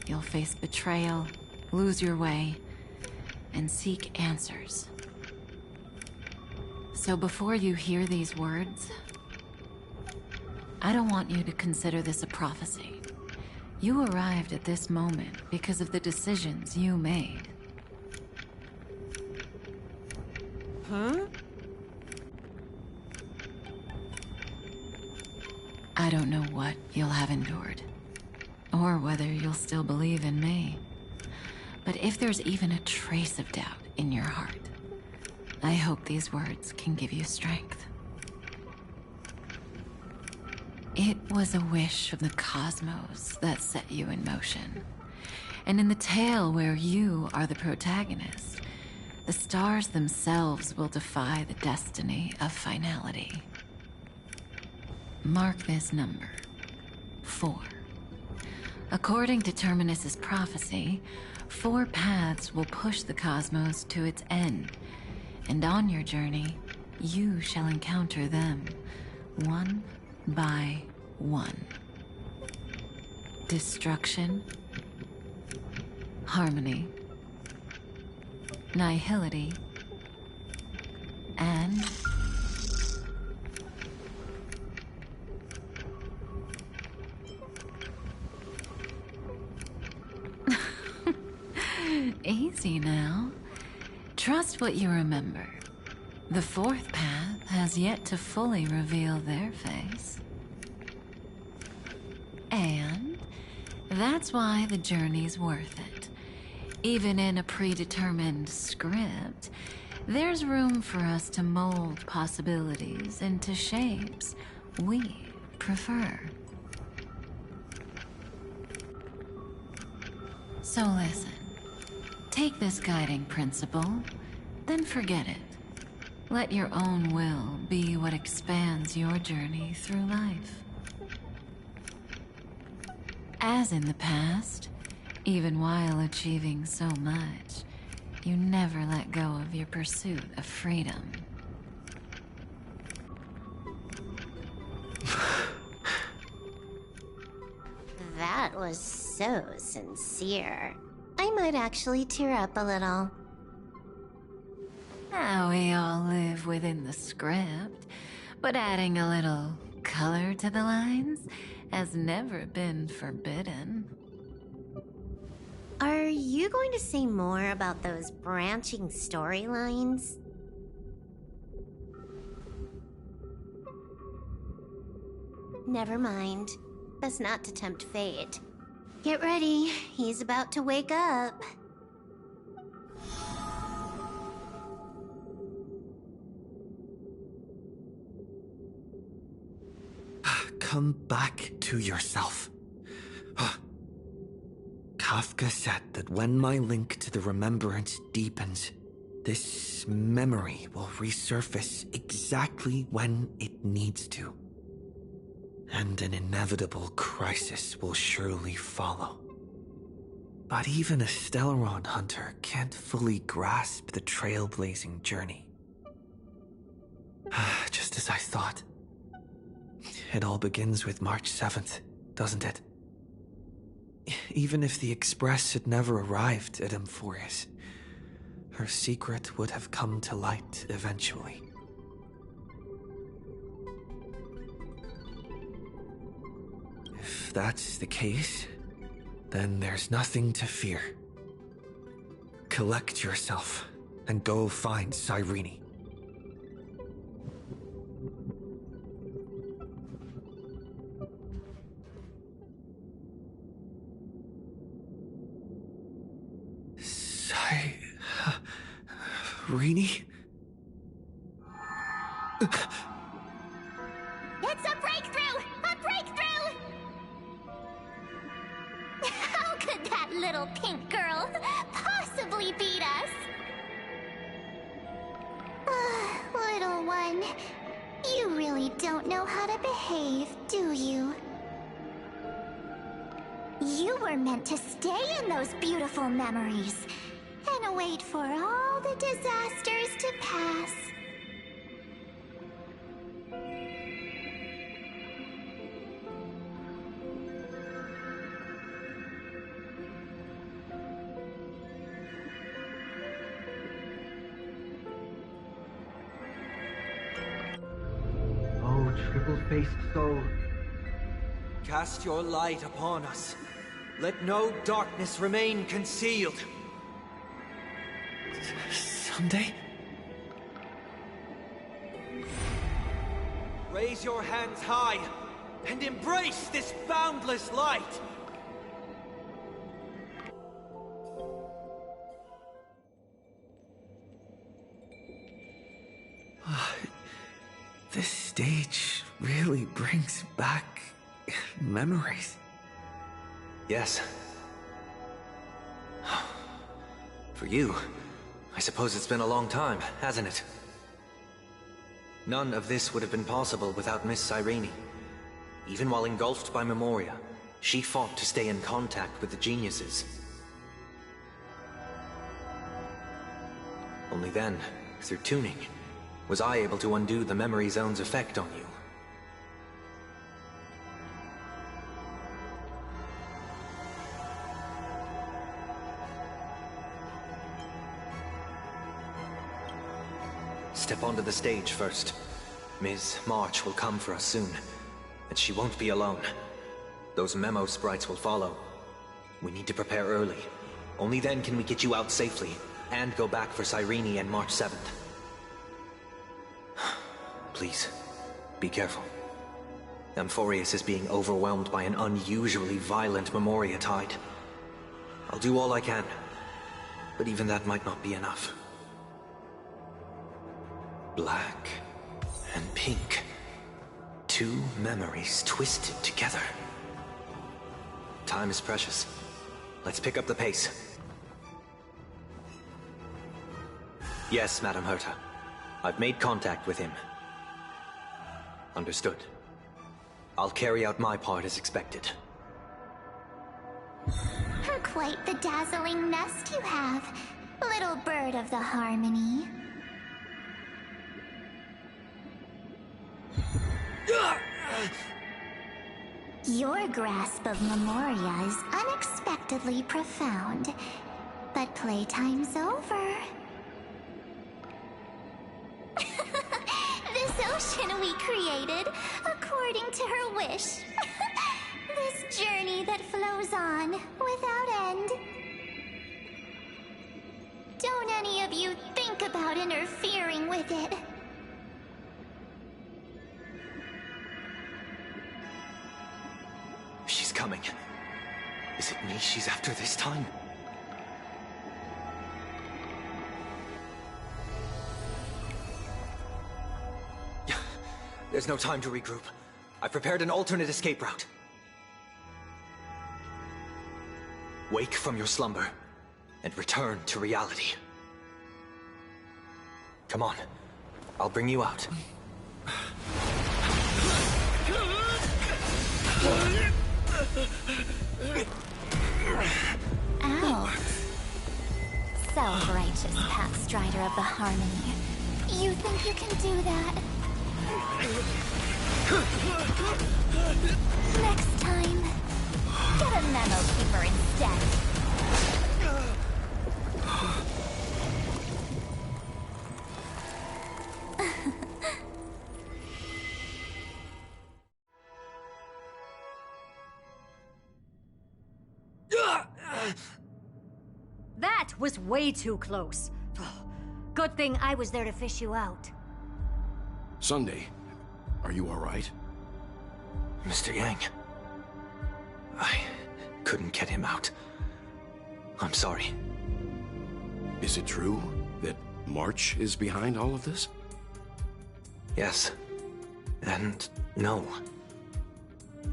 You'll face betrayal, lose your way, and seek answers. So before you hear these words, I don't want you to consider this a prophecy. You arrived at this moment because of the decisions you made. Huh? I don't know what you'll have endured, or whether you'll still believe in me. But if there's even a trace of doubt in your heart, I hope these words can give you strength. It was a wish of the cosmos that set you in motion. And in the tale where you are the protagonist, the stars themselves will defy the destiny of finality. Mark this number, 4. According to Terminus's prophecy, 4 paths will push the cosmos to its end, and on your journey, you shall encounter them, one by one. Destruction, harmony, nihility, and easy now. Trust what you remember. The 4th path has yet to fully reveal their face. And that's why the journey's worth it. Even in a predetermined script, there's room for us to mold possibilities into shapes we prefer. So listen. Take this guiding principle, then forget it. Let your own will be what expands your journey through life. As in the past, even while achieving so much, you never let go of your pursuit of freedom. That was so sincere. I might actually tear up a little. Now we all live within the script, but adding a little color to the lines has never been forbidden. Are you going to say more about those branching storylines? Never mind. Best not to tempt fate. Get ready, he's about to wake up. Come back to yourself. Kafka said that when my link to the remembrance deepens, this memory will resurface exactly when it needs to. And an inevitable crisis will surely follow. But even a Stellaron hunter can't fully grasp the trailblazing journey. Just as I thought. It all begins with March 7th, doesn't it? Even if the Express had never arrived at Amphorius, her secret would have come to light eventually. If that's the case, then there's nothing to fear. Collect yourself and go find Cyrene. Cyrene? It's a breakthrough! A breakthrough! How could that little pink girl possibly beat us? Little one, you really don't know how to behave, do you? You were meant to stay in those beautiful memories and wait for all the disasters to pass. Oh, triple-faced soul. Cast your light upon us. Let no darkness remain concealed. Someday? Raise your hands high and embrace this boundless light. This stage really brings back memories. Yes. For you, I suppose it's been a long time, hasn't it? None of this would have been possible without Miss Cyrene. Even while engulfed by Memoria, she fought to stay in contact with the geniuses. Only then, through tuning, was I able to undo the memory zone's effect on you. Step onto the stage first. Ms. March will come for us soon, and she won't be alone. Those memo sprites will follow. We need to prepare early. Only then can we get you out safely, and go back for Cyrene and March 7th. Please, be careful. Amphorius is being overwhelmed by an unusually violent Memoria tide. I'll do all I can, but even that might not be enough. Black and pink. Two memories twisted together. Time is precious. Let's pick up the pace. Yes, Madam Herta. I've made contact with him. Understood. I'll carry out my part as expected. Quite the dazzling nest you have, little bird of the harmony. Your grasp of Memoria is unexpectedly profound, but playtime's over. This ocean we created, according to her wish. This journey that flows on without end. think about interfering with it. She's coming. Is it me she's after this time? There's no time to regroup. I've prepared an alternate escape route. Wake from your slumber and return to reality. Come on, I'll bring you out. Ow. Self-righteous path strider of the Harmony. You think you can do that? Next time, get a memo keeper instead. That was way too close. Good thing I was there to fish you out. Sunday, are you all right? Mr. Yang, I couldn't get him out. I'm sorry. Is it true that March is behind all of this? Yes. And no.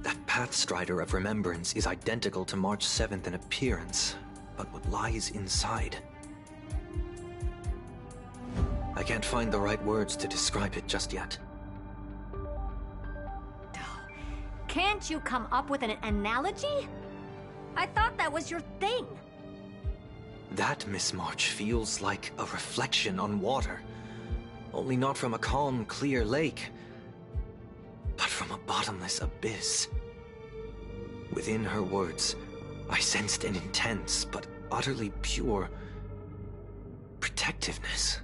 That Pathstrider of Remembrance is identical to March 7th in appearance, but what lies inside? I can't find the right words to describe it just yet. Can't you come up with an analogy? I thought that was your thing. That, Miss March, feels like a reflection on water. Only not from a calm, clear lake, but from a bottomless abyss. Within her words, I sensed an intense, but utterly pure protectiveness.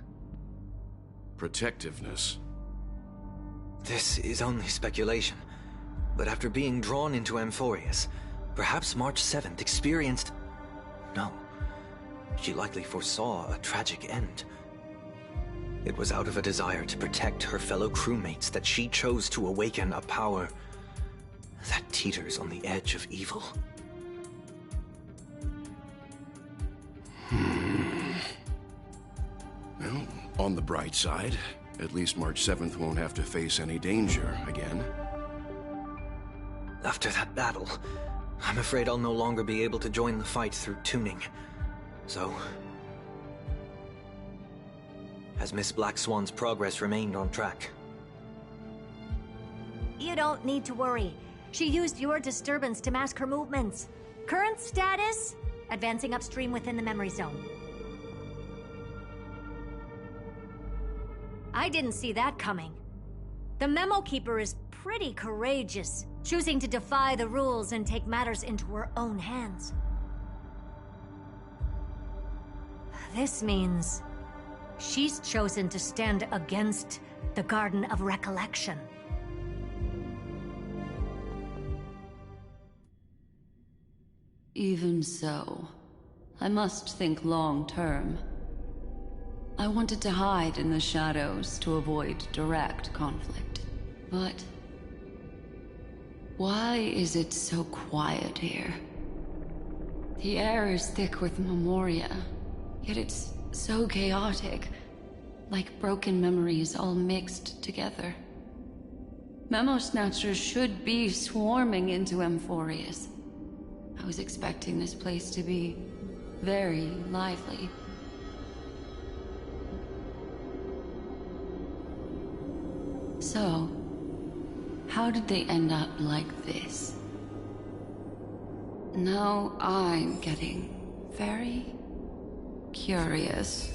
Protectiveness? This is only speculation, but after being drawn into Amphorius, perhaps March 7th experienced... No, she likely foresaw a tragic end. It was out of a desire to protect her fellow crewmates that she chose to awaken a power that teeters on the edge of evil. Well, on the bright side, at least March 7th won't have to face any danger again. After that battle, I'm afraid I'll no longer be able to join the fight through tuning. So... has Miss Black Swan's progress remained on track? You don't need to worry. She used your disturbance to mask her movements. Current status? Advancing upstream within the memory zone. I didn't see that coming. The Memo Keeper is pretty courageous, choosing to defy the rules and take matters into her own hands. This means she's chosen to stand against the Garden of Recollection. Even so, I must think long term. I wanted to hide in the shadows to avoid direct conflict. But why is it so quiet here? The air is thick with memoria, yet it's so chaotic, like broken memories all mixed together. Memo Snatchers should be swarming into Amphorius. I was expecting this place to be very lively. So, how did they end up like this? Now I'm getting very curious.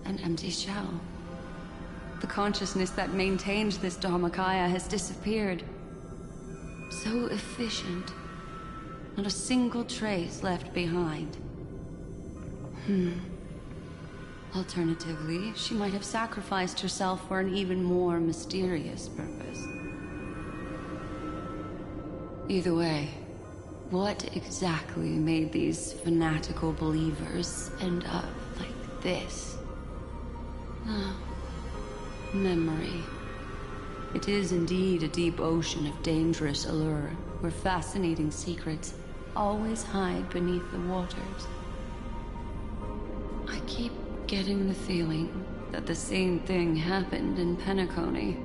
An empty shell. The consciousness that maintained this Dharmakaya has disappeared. So efficient. Not a single trace left behind. Alternatively, she might have sacrificed herself for an even more mysterious purpose. Either way, what exactly made these fanatical believers end up like this? Memory. It is indeed a deep ocean of dangerous allure, where fascinating secrets always hide beneath the waters. I keep getting the feeling that the same thing happened in Penacony.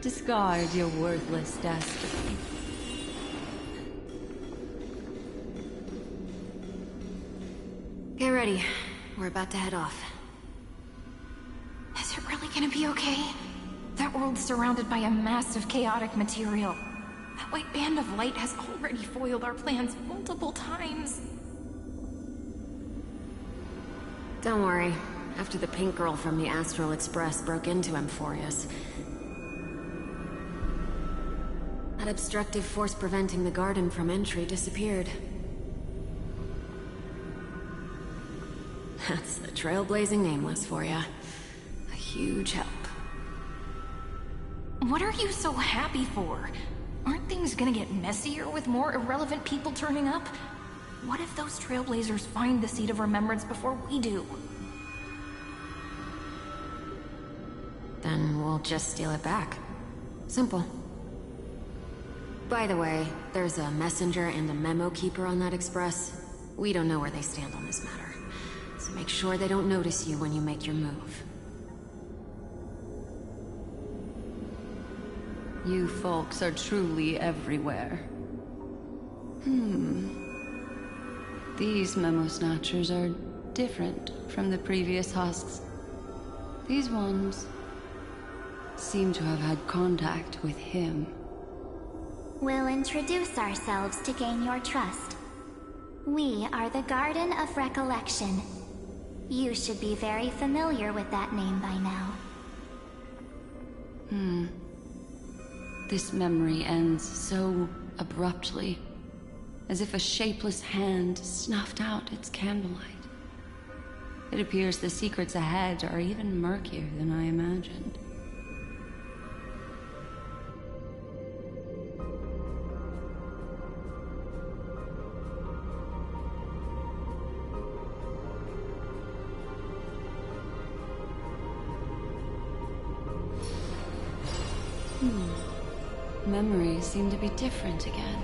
Discard your worthless destiny. Get ready. We're about to head off. Is it really gonna be okay? That world's surrounded by a massive chaotic material. That white band of light has already foiled our plans multiple times. Don't worry. After the pink girl from the Astral Express broke into Amphorius, that obstructive force preventing the garden from entry disappeared. That's the trailblazing nameless for ya. A huge help. What are you so happy for? Aren't things gonna get messier with more irrelevant people turning up? What if those trailblazers find the Seat of Remembrance before we do? Then we'll just steal it back. Simple. By the way, there's a messenger and a memo keeper on that express. We don't know where they stand on this matter. So make sure they don't notice you when you make your move. You folks are truly everywhere. These memo snatchers are different from the previous husks. These ones seem to have had contact with him. We'll introduce ourselves to gain your trust. We are the Garden of Recollection. You should be very familiar with that name by now. This memory ends so abruptly, as if a shapeless hand snuffed out its candlelight. It appears the secrets ahead are even murkier than I imagined. Memories seem to be different again.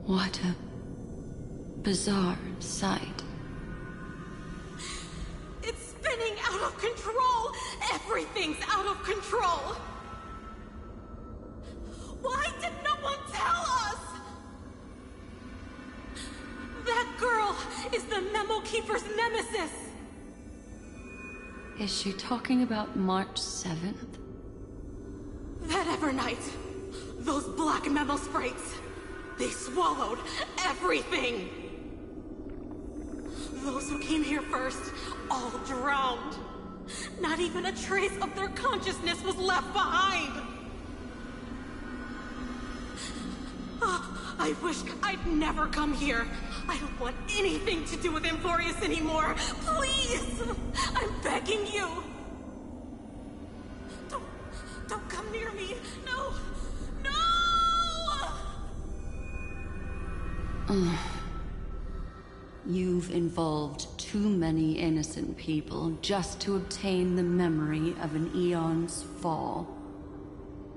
What a bizarre sight. It's spinning out of control! Everything's out of control! Why did no one tell us? That girl is the Memo Keeper's nemesis! Is she talking about March 7th? That Evernight, those black memo sprites, they swallowed everything! Those who came here first, all drowned. Not even a trace of their consciousness was left behind! I wish I'd never come here. I don't want anything to do with Amphorius anymore. Please! I'm begging you! Don't come near me! No! No! You've involved too many innocent people just to obtain the memory of an eon's fall.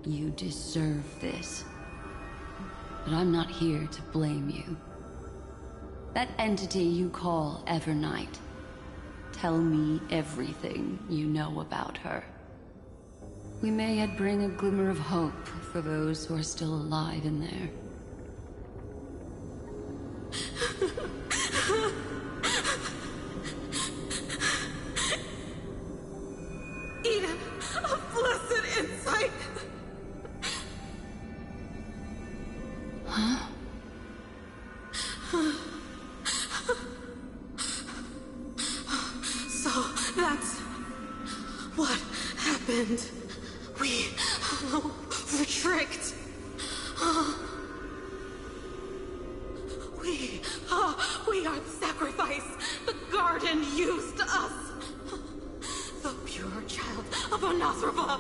You deserve this. But I'm not here to blame you. That entity you call Evernight, tell me everything you know about her. We may yet bring a glimmer of hope for those who are still alive in there. And we were tricked. We are the sacrifice. The garden used us. The pure child of Anathrava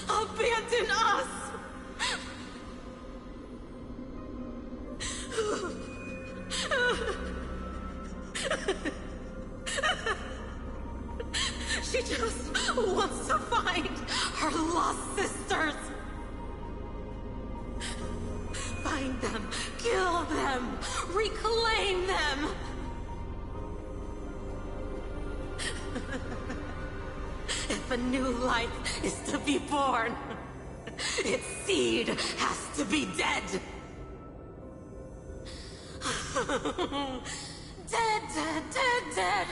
abandoned us. She just wants to find her lost sisters. Find them, kill them, reclaim them. If a new life is to be born, its seed has to be dead. Dead, dead, dead, dead.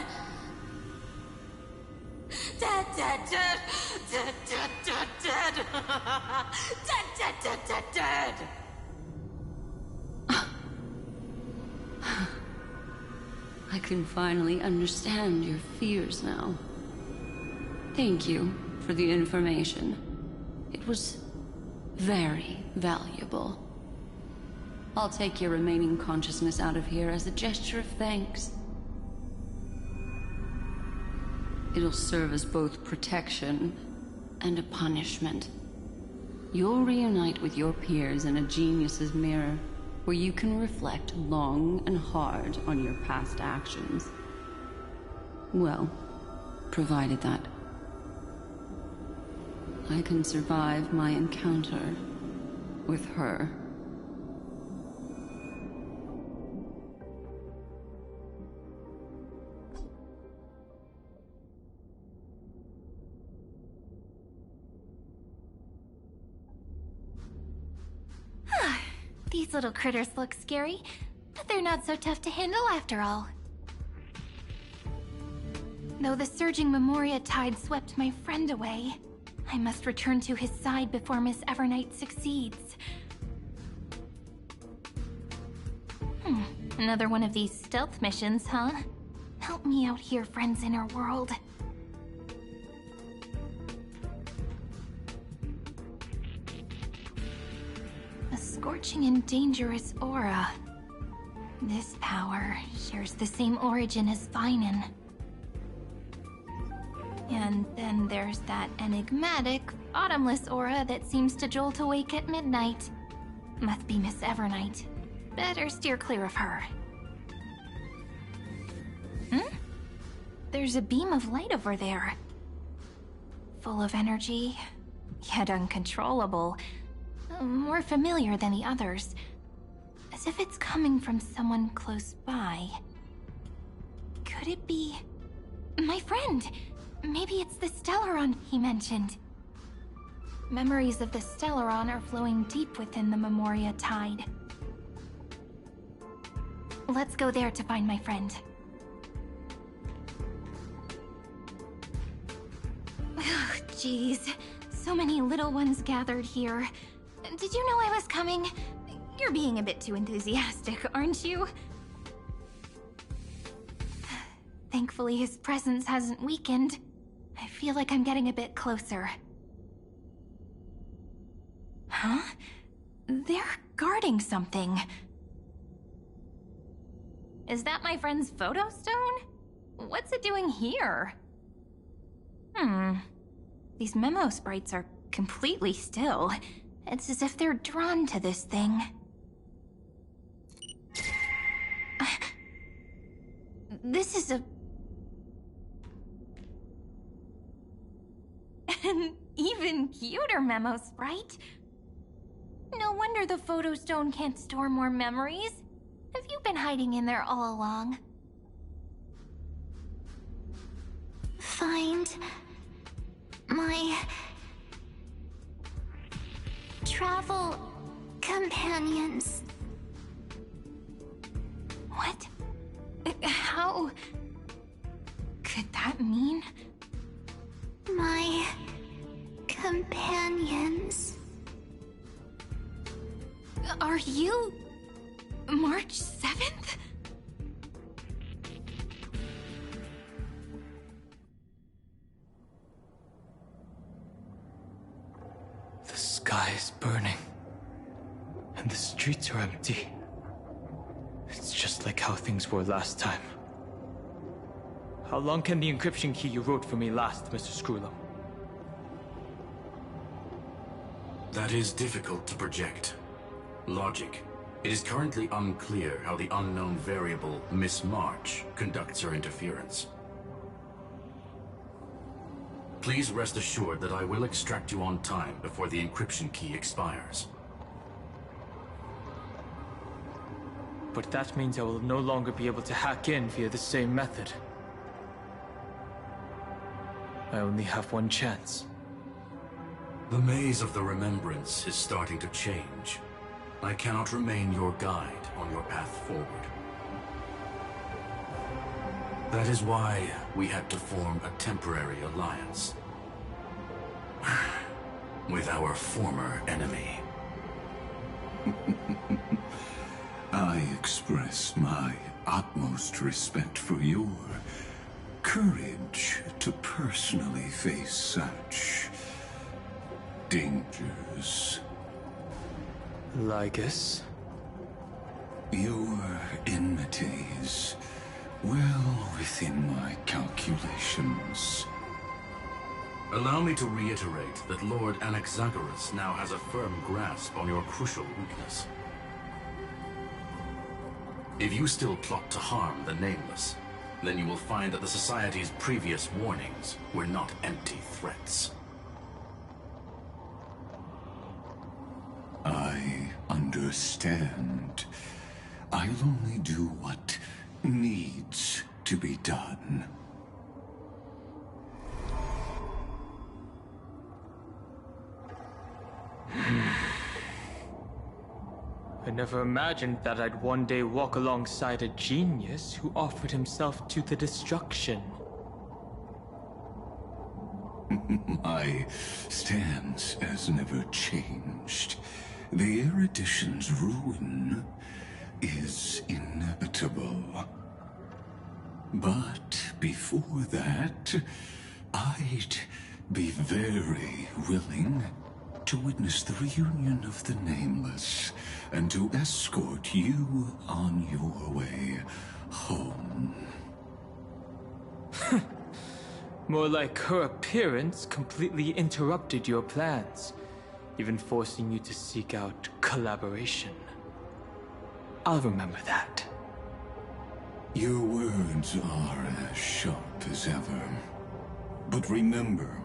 Dead, dead, dead, dead, dead, dead, dead. Dead, dead, dead, dead, dead. I can finally understand your fears now. Thank you for the information. It was very valuable. I'll take your remaining consciousness out of here as a gesture of thanks. It'll serve as both protection and a punishment. You'll reunite with your peers in a genius's mirror, where you can reflect long and hard on your past actions. Well, provided that I can survive my encounter with her. These little critters look scary, but they're not so tough to handle after all. Though the surging Memoria tide swept my friend away, I must return to his side before Miss Evernight succeeds. Another one of these stealth missions, huh? Help me out here, friends inner world. A scorching and dangerous aura. This power shares the same origin as Vinen. And then there's that enigmatic, bottomless aura that seems to jolt awake at midnight. Must be Miss Evernight. Better steer clear of her. There's a beam of light over there. Full of energy, yet uncontrollable. More familiar than the others. As if it's coming from someone close by. Could it be... my friend? Maybe it's the Stellaron he mentioned. Memories of the Stellaron are flowing deep within the Memoria tide. Let's go there to find my friend. Jeez, so many little ones gathered here. Did you know I was coming? You're being a bit too enthusiastic, aren't you? Thankfully, his presence hasn't weakened. I feel like I'm getting a bit closer. Huh? They're guarding something. Is that my friend's photo stone? What's it doing here? These memo sprites are completely still. It's as if they're drawn to this thing. This is an even cuter memo sprite. No wonder the photo stone can't store more memories. Have you been hiding in there all along? Find my travel companions. What? How could that mean? My companions. Are you March 7th? sky is burning, and the streets are empty. It's just like how things were last time. How long can the encryption key you wrote for me last, Mr. Screwlow? That is difficult to project. Logic. It is currently unclear how the unknown variable, Miss March, conducts her interference. Please rest assured that I will extract you on time before the encryption key expires. But that means I will no longer be able to hack in via the same method. I only have one chance. The maze of the Remembrance is starting to change. I cannot remain your guide on your path forward. That is why we had to form a temporary alliance with our former enemy. I express my utmost respect for your courage to personally face such dangers. Lygus? Your enmities, well within my calculations. Allow me to reiterate that Lord Anaxagoras now has a firm grasp on your crucial weakness. If you still plot to harm the Nameless, then you will find that the Society's previous warnings were not empty threats. I understand. I'll only do what needs to be done. I never imagined that I'd one day walk alongside a genius who offered himself to the destruction. My stance has never changed. The erudition's ruin is inevitable. But before that, I'd be very willing to witness the reunion of the Nameless and to escort you on your way home. More like her appearance completely interrupted your plans, even forcing you to seek out collaboration. I'll remember that. Your words are as sharp as ever. But remember,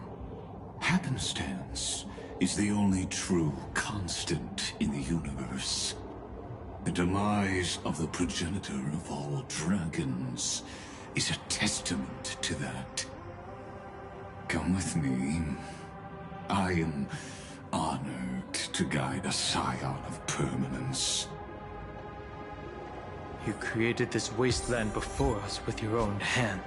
happenstance is the only true constant in the universe. The demise of the progenitor of all dragons is a testament to that. Come with me. I am honored to guide a scion of permanence. You created this wasteland before us with your own hand.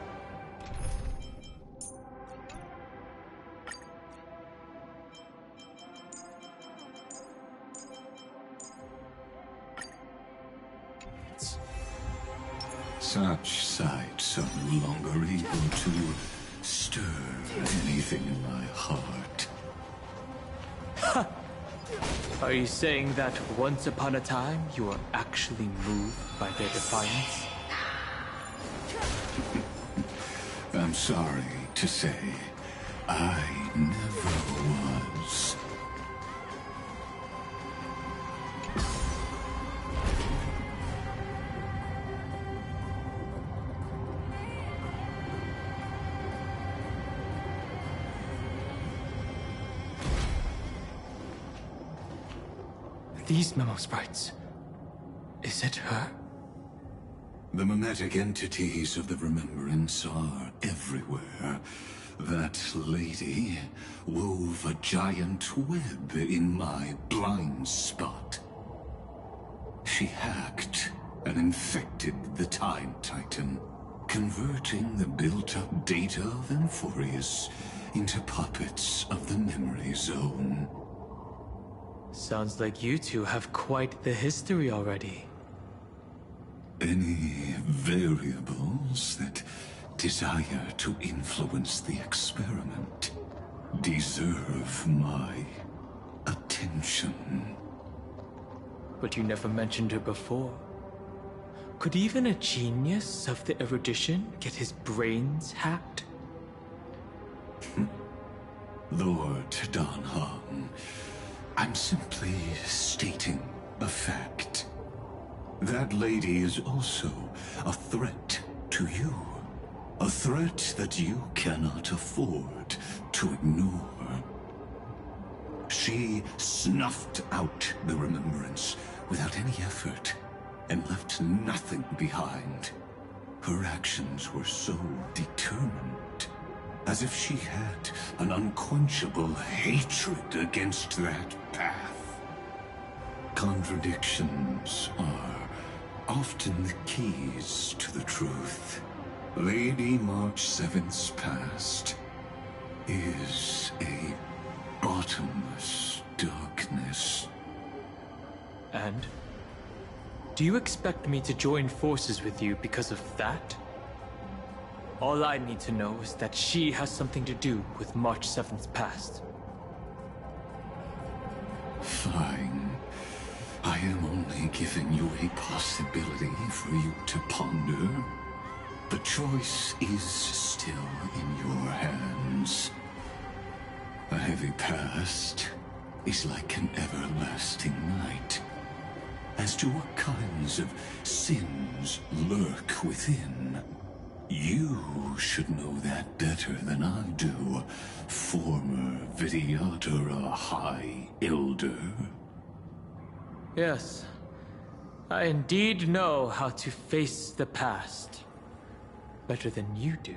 Such sights are no longer able to stir anything in my heart. Ha! Are you saying that once upon a time you were actually moved by their defiance? I'm sorry to say, I never was. These memo sprites. Is it her? The mimetic entities of the Remembrance are everywhere. That lady wove a giant web in my blind spot. She hacked and infected the Time Titan, converting the built-up data of Amphorius into puppets of the Memory Zone. Sounds like you two have quite the history already. Any variables that desire to influence the experiment deserve my attention. attention. But you never mentioned her before. Could even a genius of the erudition get his brains hacked? Lord Don Hong, I'm simply stating a fact. That lady is also a threat to you. A threat that you cannot afford to ignore. She snuffed out the remembrance without any effort and left nothing behind. Her actions were so determined, as if she had an unquenchable hatred against that path. Contradictions are often the keys to the truth. Lady March 7th's past is a bottomless darkness. And? Do you expect me to join forces with you because of that? All I need to know is that she has something to do with March 7th's past. Fine. I am only giving you a possibility for you to ponder. The choice is still in your hands. A heavy past is like an everlasting night. As to what kinds of sins lurk within, you should know that better than I do, former Vidyadhara High Elder. Yes, I indeed know how to face the past. Better than you do,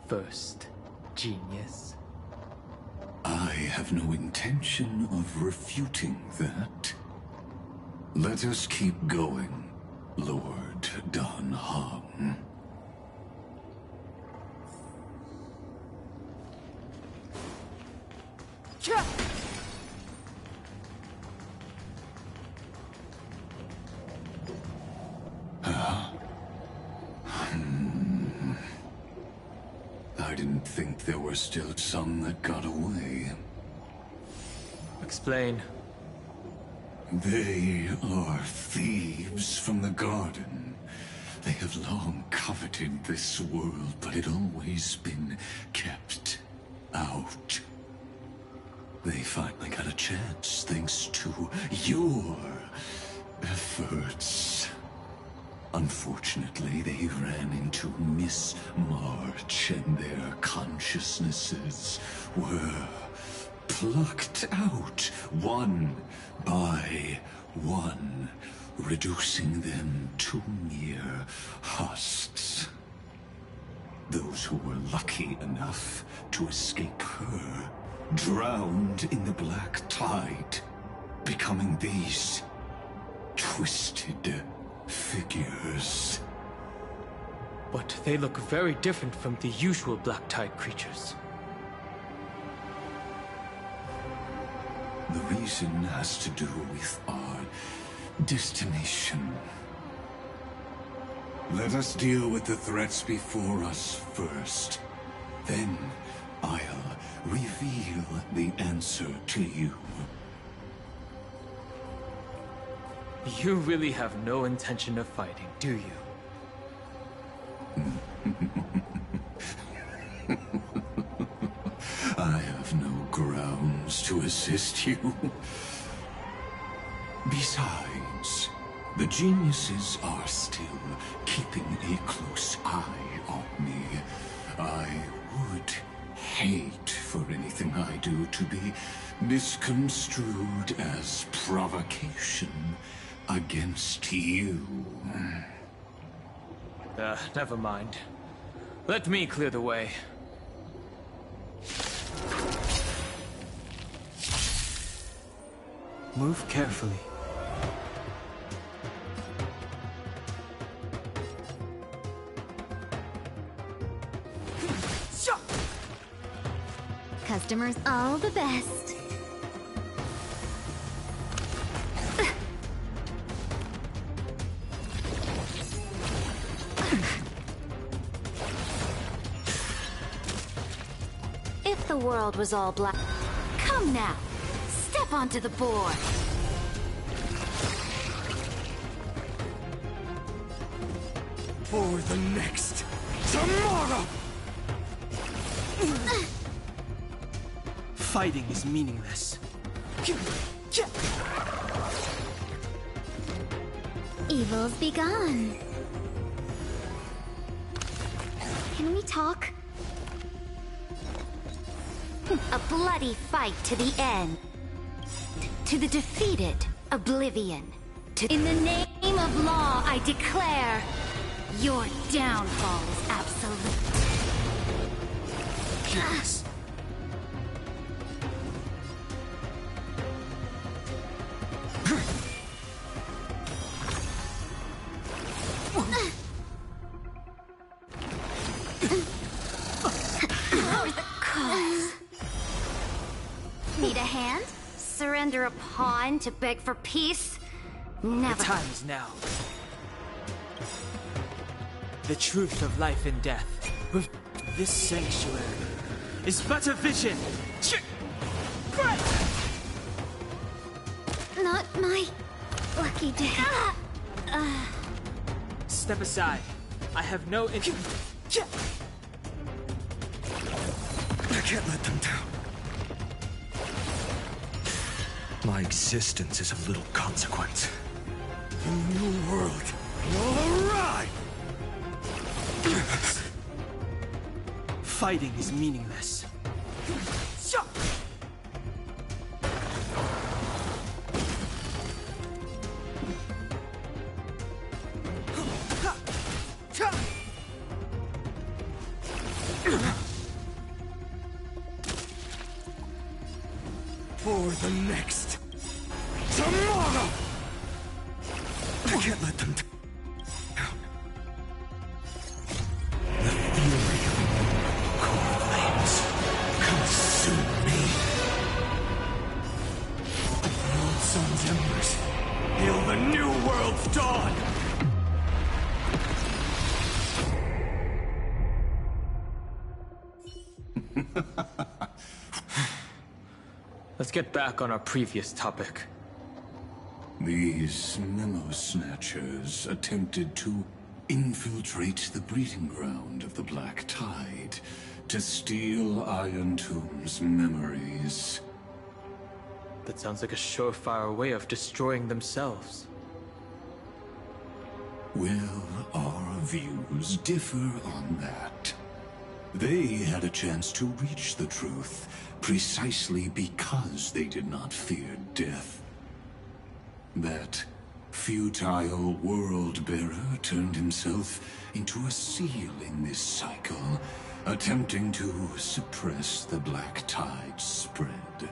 first genius. I have no intention of refuting that. Let us keep going, Lord Don Hong. I didn't think there were still some that got away. Explain. They are thieves from the garden. They have long coveted this world, but it always been kept out. They finally got a chance thanks to your efforts. Unfortunately, they ran into Miss March, and their consciousnesses were plucked out one by one, reducing them to mere husks. Those who were lucky enough to escape her drowned in the black tide, becoming these twisted figures. But they look very different from the usual Black Tide creatures. The reason has to do with our destination. Let us deal with the threats before us first. Then I'll reveal the answer to you. You really have no intention of fighting, do you? I have no grounds to assist you. Besides, the geniuses are still keeping a close eye on me. I would hate for anything I do to be misconstrued as provocation against you. Never mind. Let me clear the way. Move carefully. Customers all the best. If the world was all black... Come now! Step Step onto the board. For the next tomorrow! Fighting is meaningless. Evils be gone. Can we talk? A bloody fight to the end. To the defeated, oblivion. In the name of law, I declare your downfall is absolute. Yes. Need a hand? Surrender a pawn to beg for peace? Never. The time is now. The truth of life and death, with this sanctuary, is but a vision. Not my lucky day. Step aside. I have no interest. I can't let them down. My existence is of little consequence. The new world will arrive! Fighting is meaningless. For the next tomorrow! I can't let them down. The fury of core flames consume me. The old sun's embers hail the new world's dawn! Let's get back on our previous topic. These memo snatchers attempted to infiltrate the breeding ground of the Black Tide to steal Iron Tomb's memories. That sounds like a surefire way of destroying themselves. Well, our views differ on that. They had a chance to reach the truth precisely because they did not fear death. That futile world-bearer turned himself into a seal in this cycle, attempting to suppress the Black Tide's spread.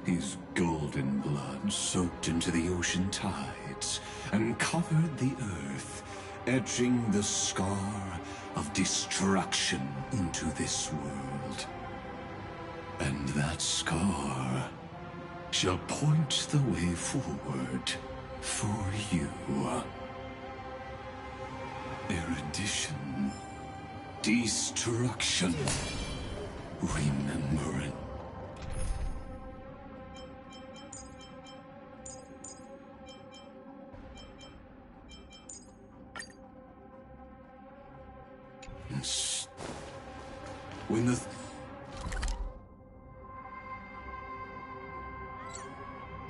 His golden blood soaked into the ocean tides and covered the earth, etching the scar of destruction into this world. And that scar shall point the way forward for you. Erudition, destruction, remembrance. When the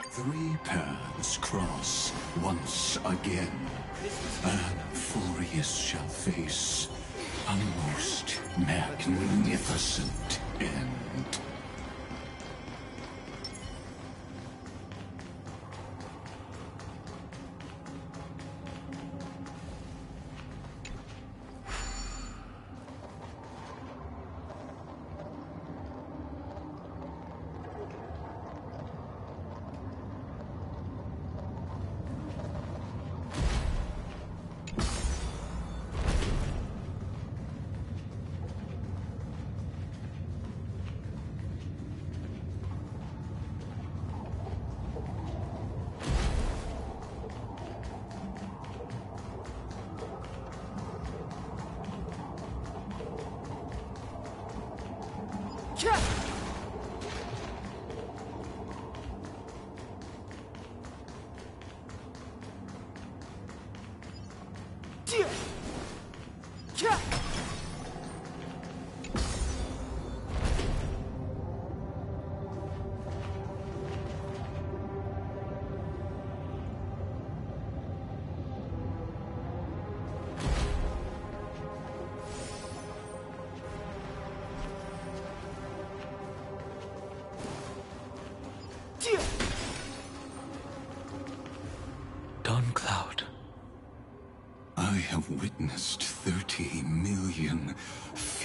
three paths cross once again, Amphorius shall face a most magnificent end.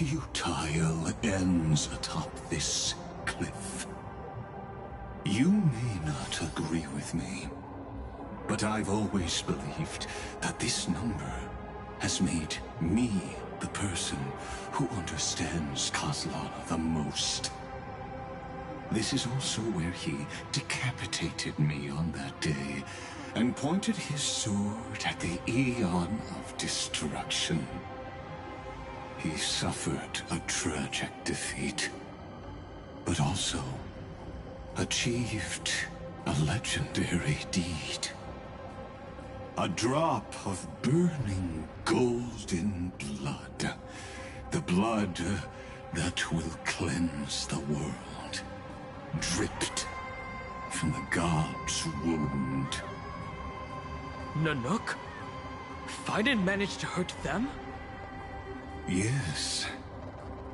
futile ends atop this cliff. You may not agree with me, but I've always believed that this number has made me the person who understands Kozlana the most. This is also where he decapitated me on that day and pointed his sword at the Eon of Destruction. He suffered a tragic defeat, but also achieved a legendary deed. A drop of burning golden blood. The blood that will cleanse the world. Dripped from the god's wound. Nanook? Fiden managed to hurt them? Yes.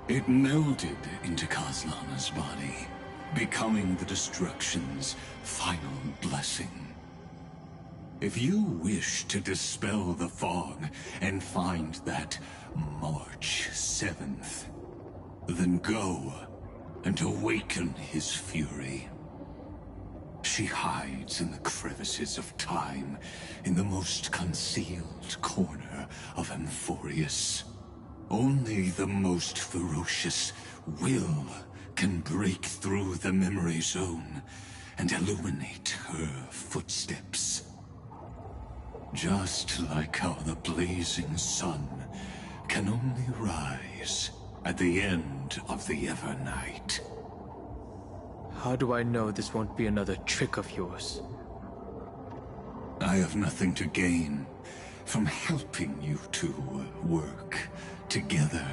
It melded into Kozlana's body, becoming the Destruction's final blessing. If you wish to dispel the fog and find that March 7th, then go and awaken his fury. She hides in the crevices of time, in the most concealed corner of Amphorius. Only the most ferocious will can break through the memory zone and illuminate her footsteps. Just like how the blazing sun can only rise at the end of the Evernight. How do I know this won't be another trick of yours? I have nothing to gain from helping you two work together.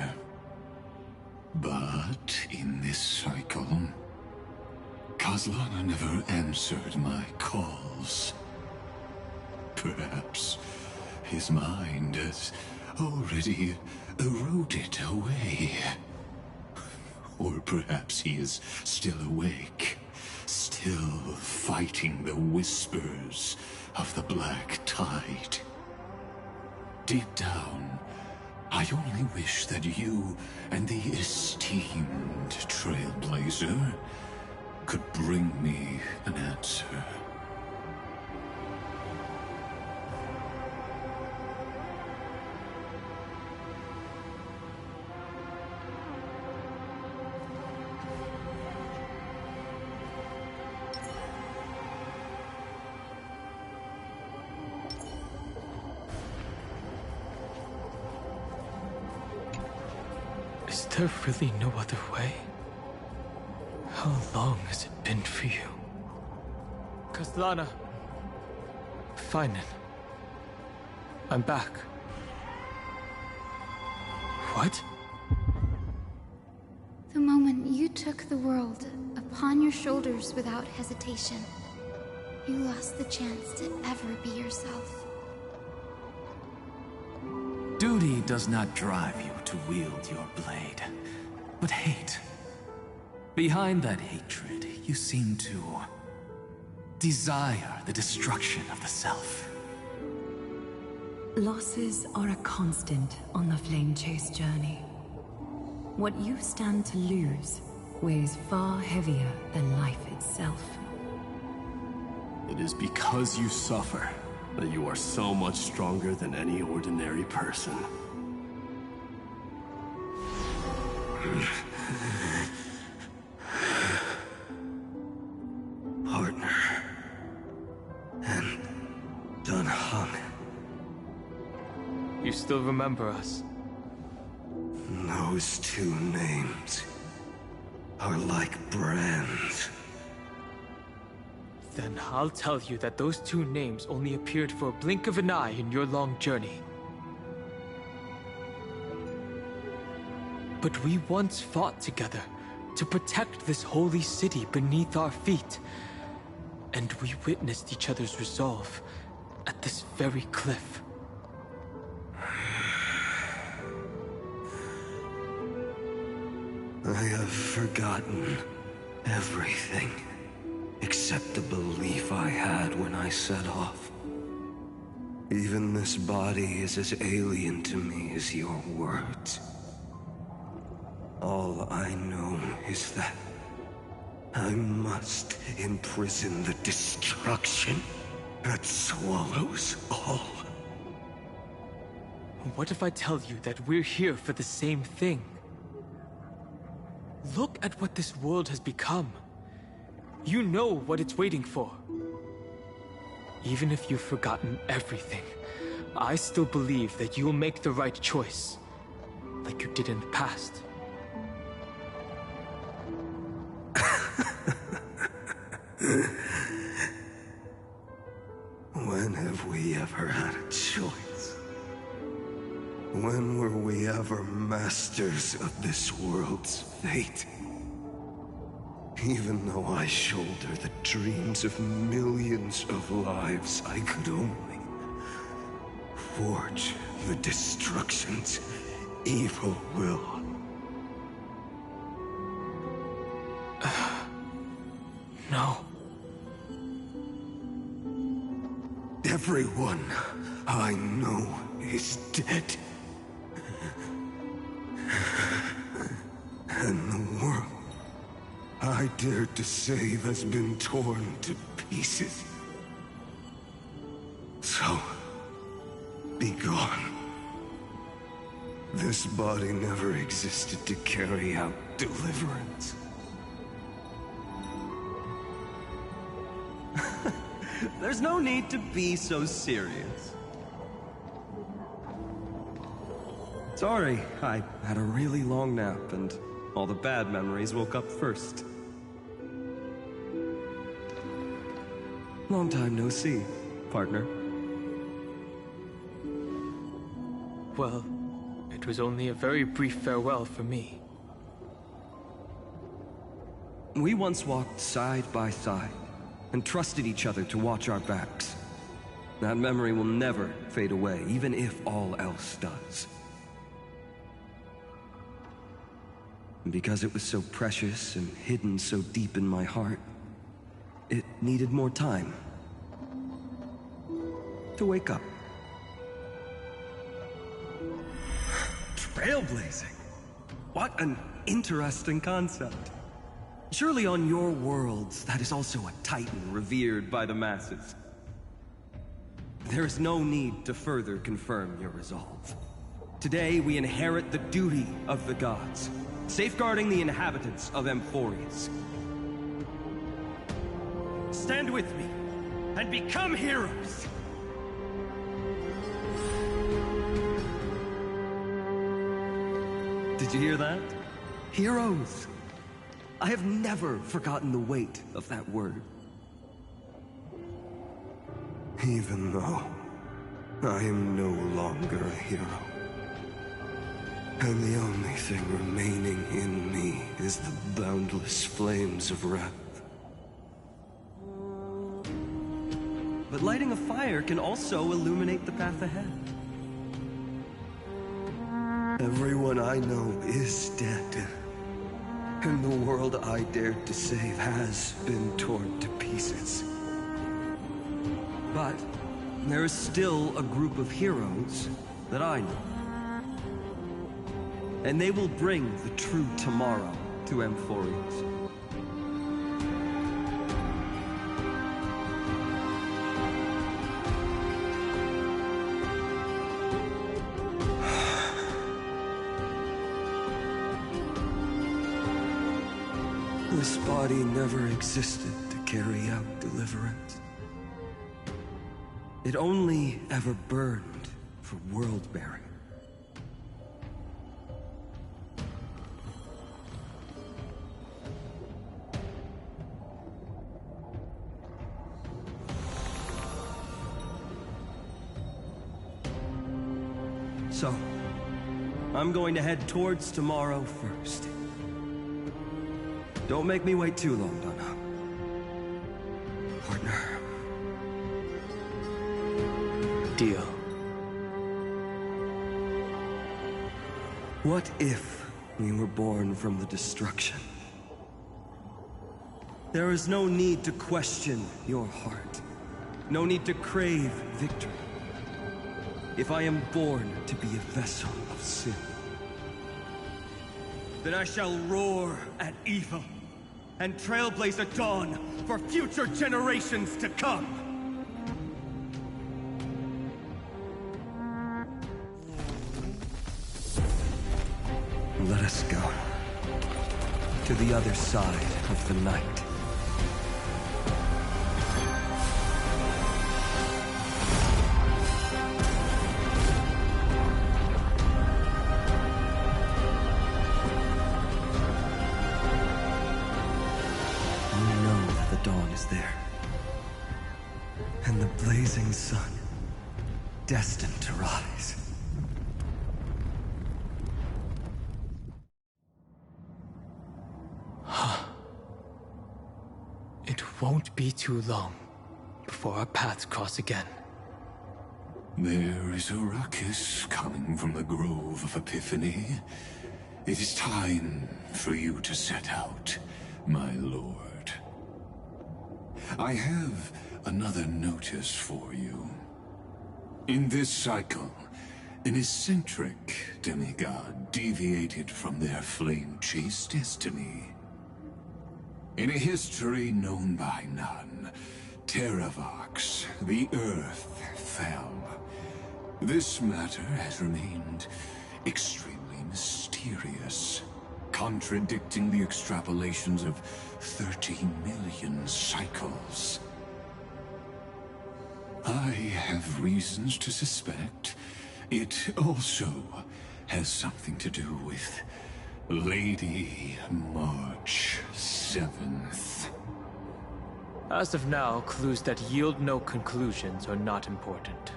But in this cycle, Kozlana never answered my calls. Perhaps his mind has already eroded away. Or perhaps he is still awake, still fighting the whispers of the Black Tide. Deep down, I only wish that you and the esteemed Trailblazer could bring me an answer. Is there really no other way? How long has it been for you? Kozlana. Fine. I'm back. What? The moment you took the world upon your shoulders without hesitation, you lost the chance to ever be yourself. Duty does not drive you to wield your blade, but hate. Behind that hatred, you seem to desire the destruction of the self. Losses are a constant on the Flame Chase journey. What you stand to lose weighs far heavier than life itself. It is because you suffer that you are so much stronger than any ordinary person. Partner. And Dan Heng. You still remember us? Those two names are like brands. Then I'll tell you that those two names only appeared for a blink of an eye in your long journey. But we once fought together to protect this holy city beneath our feet. And we witnessed each other's resolve at this very cliff. I have forgotten everything except the belief I had when I set off. Even this body is as alien to me as your words. All I know is that I must imprison the destruction that swallows all. What if I tell you that we're here for the same thing? Look at what this world has become. You know what it's waiting for. Even if you've forgotten everything, I still believe that you'll make the right choice, like you did in the past. When have we ever had a choice? When were we ever masters of this world's fate? Even though I shoulder the dreams of millions of lives, I could only forge the destruction's evil will. No. Everyone I know is dead. And the world I dared to save has been torn to pieces. So, be gone. This body never existed to carry out deliverance. There's no need to be so serious. Sorry, I had a really long nap and all the bad memories woke up first. Long time no see, partner. Well, it was only a very brief farewell for me. We once walked side by side and trusted each other to watch our backs. That memory will never fade away, even if all else does. And because it was so precious and hidden so deep in my heart, it needed more time to wake up. Trailblazing? What an interesting concept. Surely on your worlds, that is also a titan revered by the masses. There is no need to further confirm your resolve. Today, we inherit the duty of the gods, safeguarding the inhabitants of Amphorius. Stand with me, and become heroes! Did you hear that? Heroes! I have never forgotten the weight of that word. Even though I am no longer a hero. And the only thing remaining in me is the boundless flames of wrath. But lighting a fire can also illuminate the path ahead. Everyone I know is dead. And the world I dared to save has been torn to pieces. But there is still a group of heroes that I know. And they will bring the true tomorrow to Amphorius. This body never existed to carry out deliverance. It only ever burned for world-bearing. So, I'm going to head towards tomorrow first. Don't make me wait too long, Donna. Partner. Deal. What if we were born from the destruction? There is no need to question your heart. No need to crave victory. If I am born to be a vessel of sin, then I shall roar at evil and trailblaze a dawn for future generations to come. Let us go to the other side of the night. We know that the dawn is there, and the blazing sun destined to rise. It won't be too long before our paths cross again. There is a ruckus coming from the Grove of Epiphany. It is time for you to set out, my lord. I have another notice for you. In this cycle, an eccentric demigod deviated from their flame-chased destiny. In a history known by none, Terravox, the Earth, fell. This matter has remained extremely mysterious, contradicting the extrapolations of 30 million cycles. I have reasons to suspect it also has something to do with Lady March 7th. As of now, clues that yield no conclusions are not important.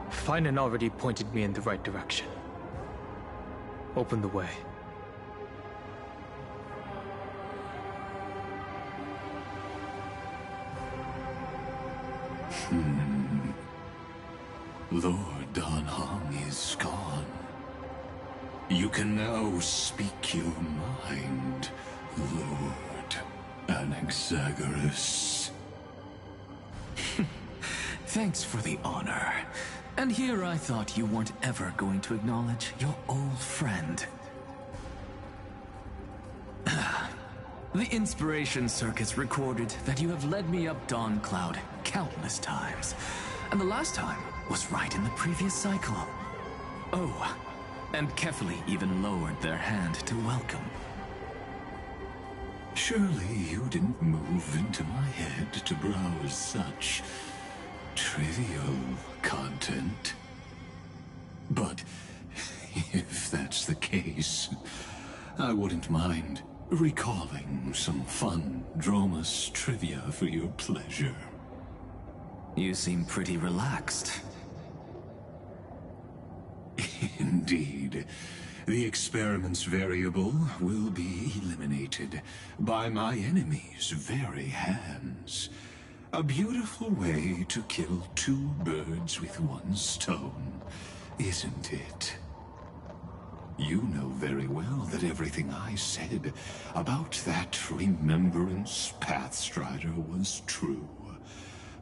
Finan already pointed me in the right direction. Open the way. Lord Don Hong is gone. You can now speak your mind, Lord Anaxagoras. Thanks for the honor. And here I thought you weren't ever going to acknowledge your old friend. The Inspiration Circuits recorded that you have led me up Dawn Cloud countless times. And the last time was right in the previous cycle. Oh, and Kefali even lowered their hand to welcome. Surely you didn't move into my head to browse such trivial content. But if that's the case, I wouldn't mind recalling some fun Dromus trivia for your pleasure. You seem pretty relaxed. Indeed. The experiment's variable will be eliminated by my enemy's very hands. A beautiful way to kill two birds with one stone, isn't it? You know very well that everything I said about that Remembrance Pathstrider was true.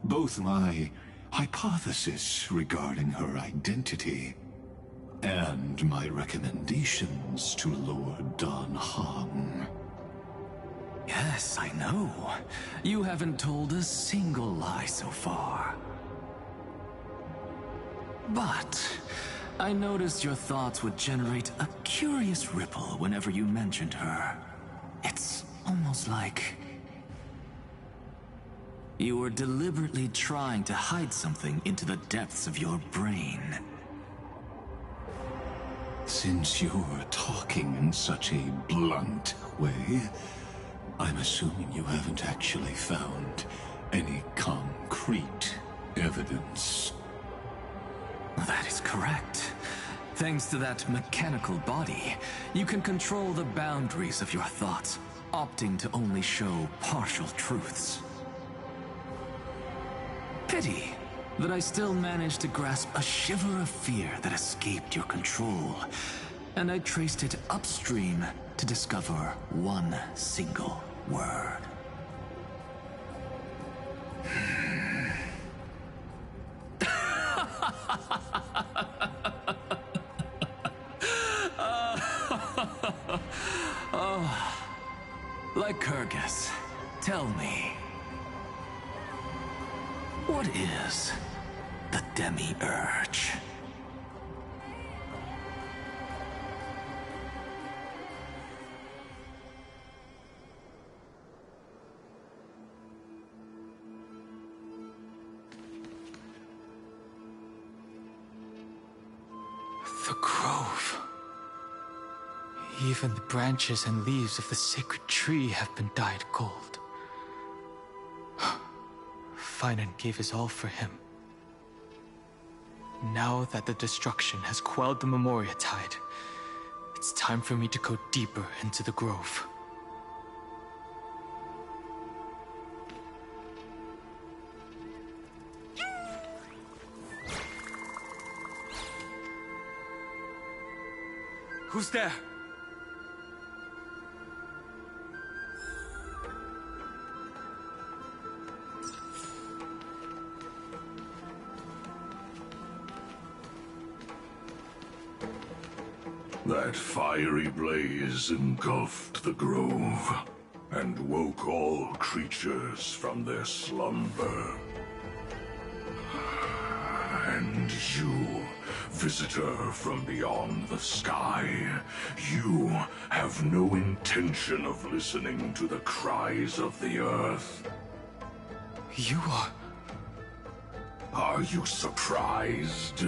Both my hypothesis regarding her identity and my recommendations to Lord Don Hong. Yes, I know. You haven't told a single lie so far. But I noticed your thoughts would generate a curious ripple whenever you mentioned her. It's almost like you were deliberately trying to hide something into the depths of your brain. Since you're talking in such a blunt way, I'm assuming you haven't actually found any concrete evidence. That is correct. Thanks to that mechanical body, you can control the boundaries of your thoughts, opting to only show partial truths. Pity that I still managed to grasp a shiver of fear that escaped your control, and I traced it upstream to discover one single word. Lycurgus, tell me, what is the Demi-Urge? The grove. Even the branches and leaves of the sacred tree have been dyed gold. Finan gave his all for him. Now that the destruction has quelled the Memoria Tide, it's time for me to go deeper into the grove. Who's there? That fiery blaze engulfed the grove and woke all creatures from their slumber. And you, visitor from beyond the sky, you have no intention of listening to the cries of the earth. You are... Are you surprised?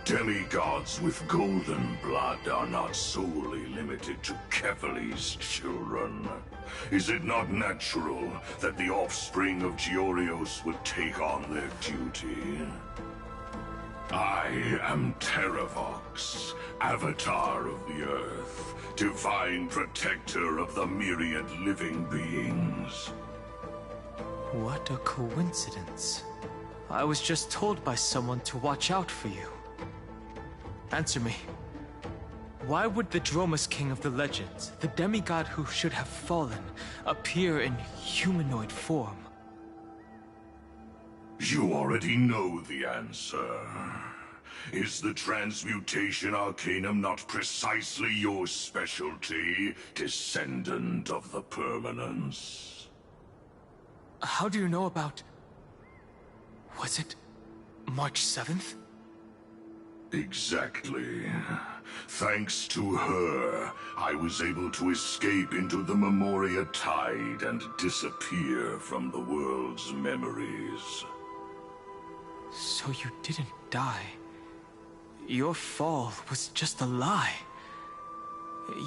Demigods with golden blood are not solely limited to Kefali's children. Is it not natural that the offspring of Georios would take on their duty? I am Terravox, Avatar of the Earth, divine protector of the myriad living beings. What a coincidence. I was just told by someone to watch out for you. Answer me. Why would the Dromus King of the legends, the demigod who should have fallen, appear in humanoid form? You already know the answer. Is the transmutation arcanum not precisely your specialty, descendant of the permanence? How do you know about... Was it March 7th? Exactly. Thanks to her, I was able to escape into the Memoria Tide and disappear from the world's memories. So you didn't die. Your fall was just a lie.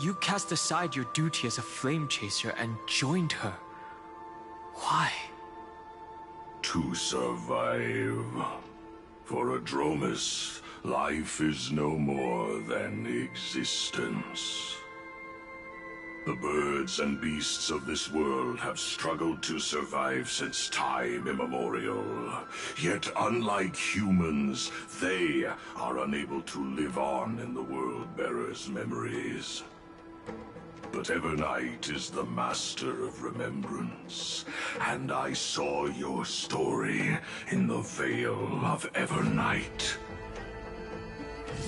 You cast aside your duty as a flame chaser and joined her. Why? To survive. For a Dromus, life is no more than existence. The birds and beasts of this world have struggled to survive since time immemorial. Yet unlike humans, they are unable to live on in the World-Bearer's memories. But Evernight is the master of remembrance, and I saw your story in the Veil of Evernight.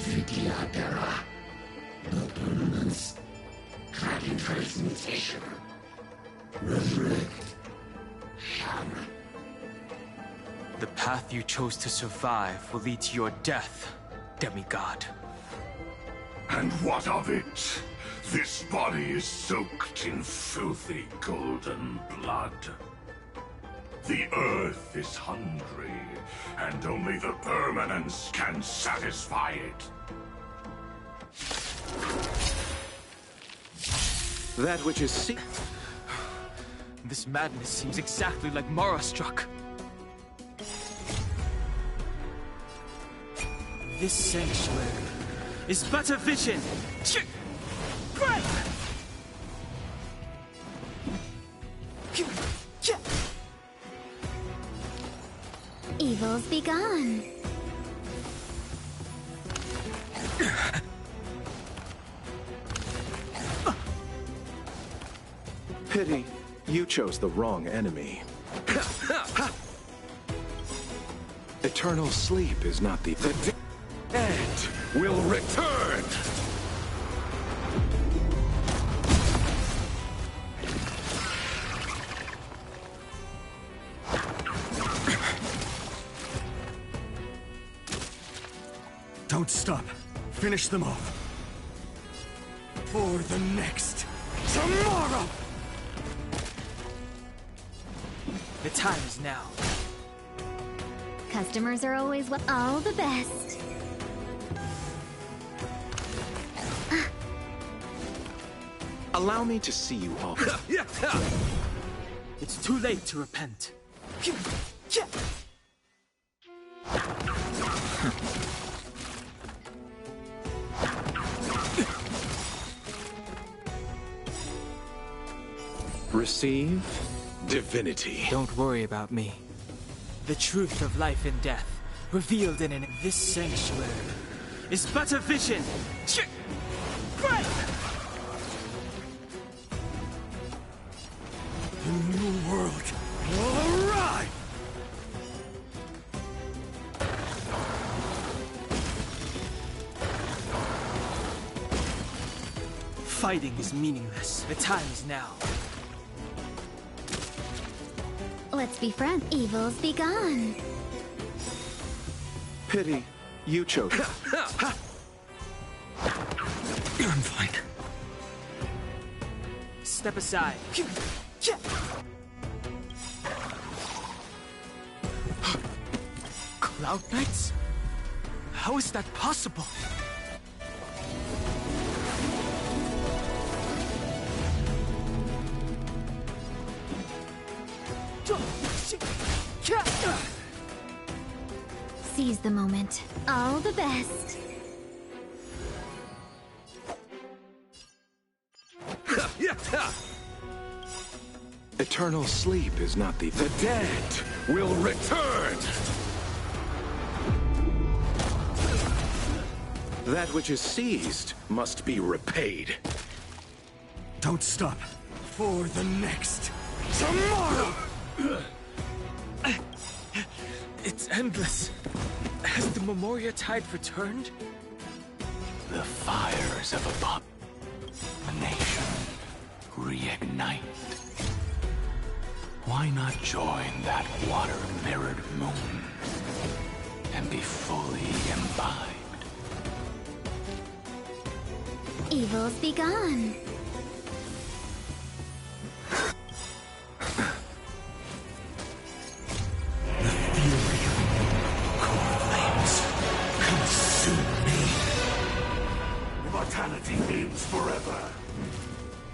Vidyadhara, the permanence, dragon transmutation, resurrect, Sham. The path you chose to survive will lead to your death, demigod. And what of it? This body is soaked in filthy golden blood. The earth is hungry, and only the permanence can satisfy it. That which is This madness seems exactly like Mara struck. This sanctuary is but a vision. Evils be gone. Pity, you chose the wrong enemy. Eternal sleep is not the end will return! Don't stop. Finish them off. For the next tomorrow! The time is now. Customers are always all the best. Allow me to see you off. It's too late to repent. Receive divinity. Don't worry about me. The truth of life and death, revealed in this sanctuary, is but a vision. The new world will arrive! Fighting is meaningless. The time is now. Let's be friends. Evils be gone. Pity, you chose. I'm fine. Step aside. Cloud Knights? How is that possible? Seize the moment. All the best. Eternal sleep is not the dead will return. That which is seized must be repaid. Don't stop. For the next tomorrow! It's endless. Has the Memoria Tide returned? The fires of abomination reignite. Why not join that water-mirrored moon and be fully imbibed? Evils be gone. Immortality means forever.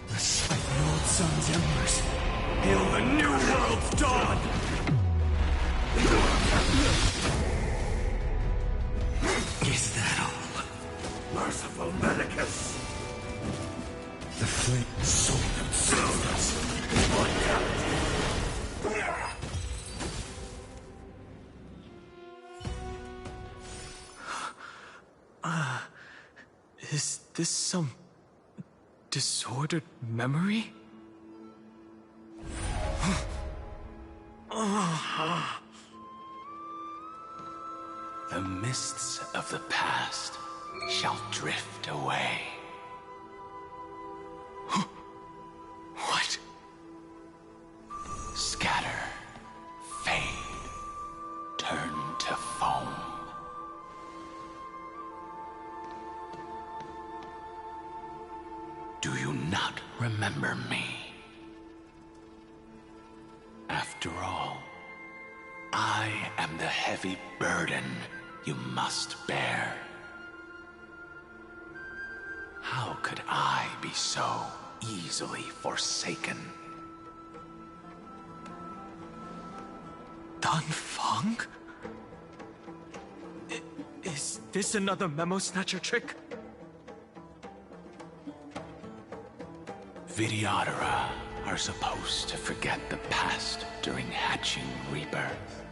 Despite the old sun's embers, hail the new world's dawn! Is that all? Merciful Medicus. The flame sold themselves. Immortality. Is this some disordered memory? The mists of the past shall drift away. What? Scatter, fade, turn to foam. Do you not remember me? After all, I am the heavy burden you must bear. How could I be so easily forsaken? Dan Feng? Is this another Memo Snatcher trick? Vidyadhara are supposed to forget the past during hatching rebirth.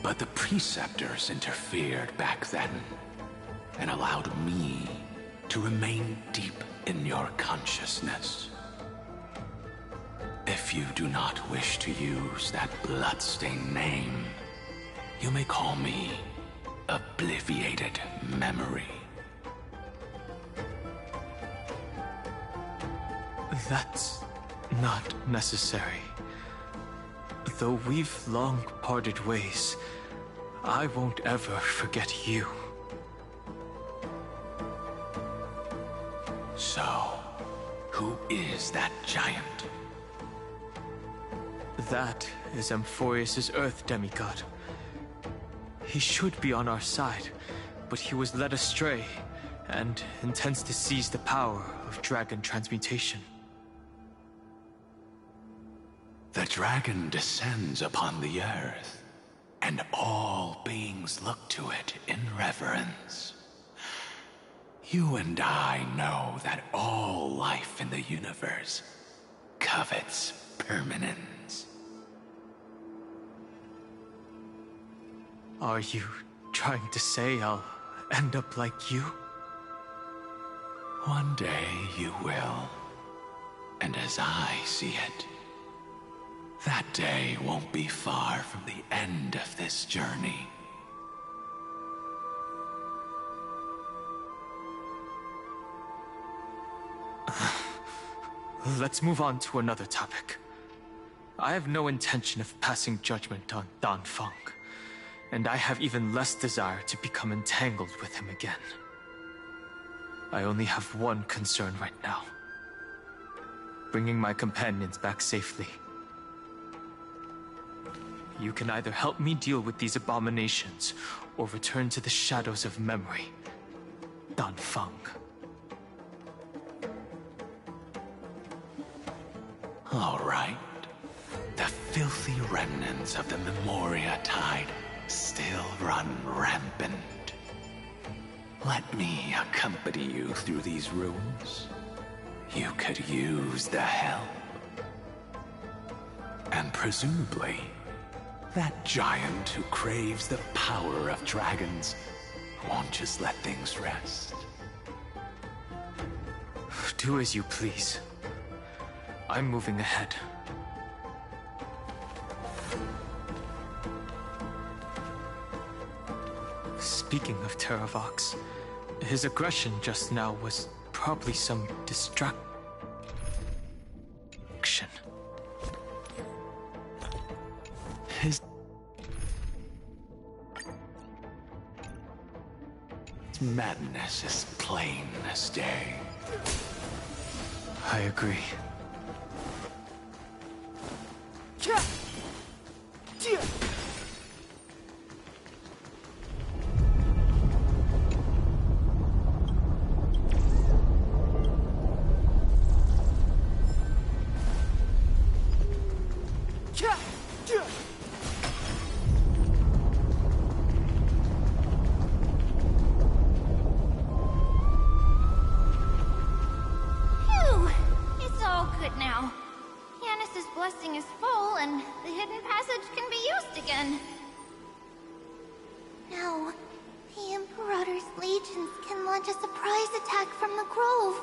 But the Preceptors interfered back then and allowed me to remain deep in your consciousness. If you do not wish to use that bloodstained name, you may call me Obliviated Memory. That's not necessary. Though we've long parted ways, I won't ever forget you. So, who is that giant? That is Amphorius' Earth demigod. He should be on our side, but he was led astray and intends to seize the power of dragon transmutation. The dragon descends upon the earth, and all beings look to it in reverence. You and I know that all life in the universe covets permanence. Are you trying to say I'll end up like you? One day you will. And as I see it, that day won't be far from the end of this journey. Let's move on to another topic. I have no intention of passing judgment on Dan Feng, and I have even less desire to become entangled with him again. I only have one concern right now: bringing my companions back safely. You can either help me deal with these abominations, or return to the shadows of memory. Dan Feng. All right. The filthy remnants of the Memoria Tide still run rampant. Let me accompany you through these rooms. You could use the help. And presumably, that giant who craves the power of dragons won't just let things rest. Do as you please. I'm moving ahead. Speaking of Terravox, his aggression just now was probably some distraction. His madness is plain as day. I agree. Phew! It's all good now. Yanis's blessing is full, and the hidden passage can be used again. Now, the Imperator's legions can launch a surprise attack from the grove.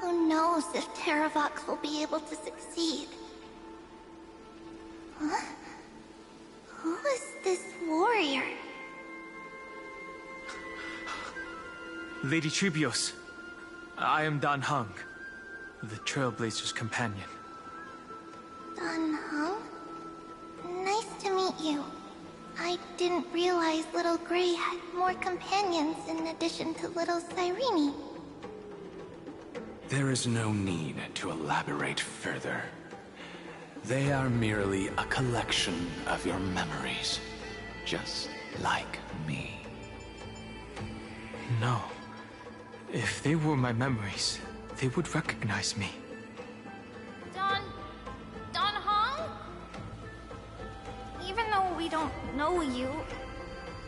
Who knows if Terravox will be able to succeed? Huh? Who is this warrior? Lady Trebios, I am Dan Heng, the Trailblazer's companion. Dan Heng? Nice to meet you. I didn't realize Little Gray had more companions in addition to Little Cyrene. There is no need to elaborate further. They are merely a collection of your memories, just like me. No. If they were my memories, they would recognize me. Dan Heng? Even though we don't know you,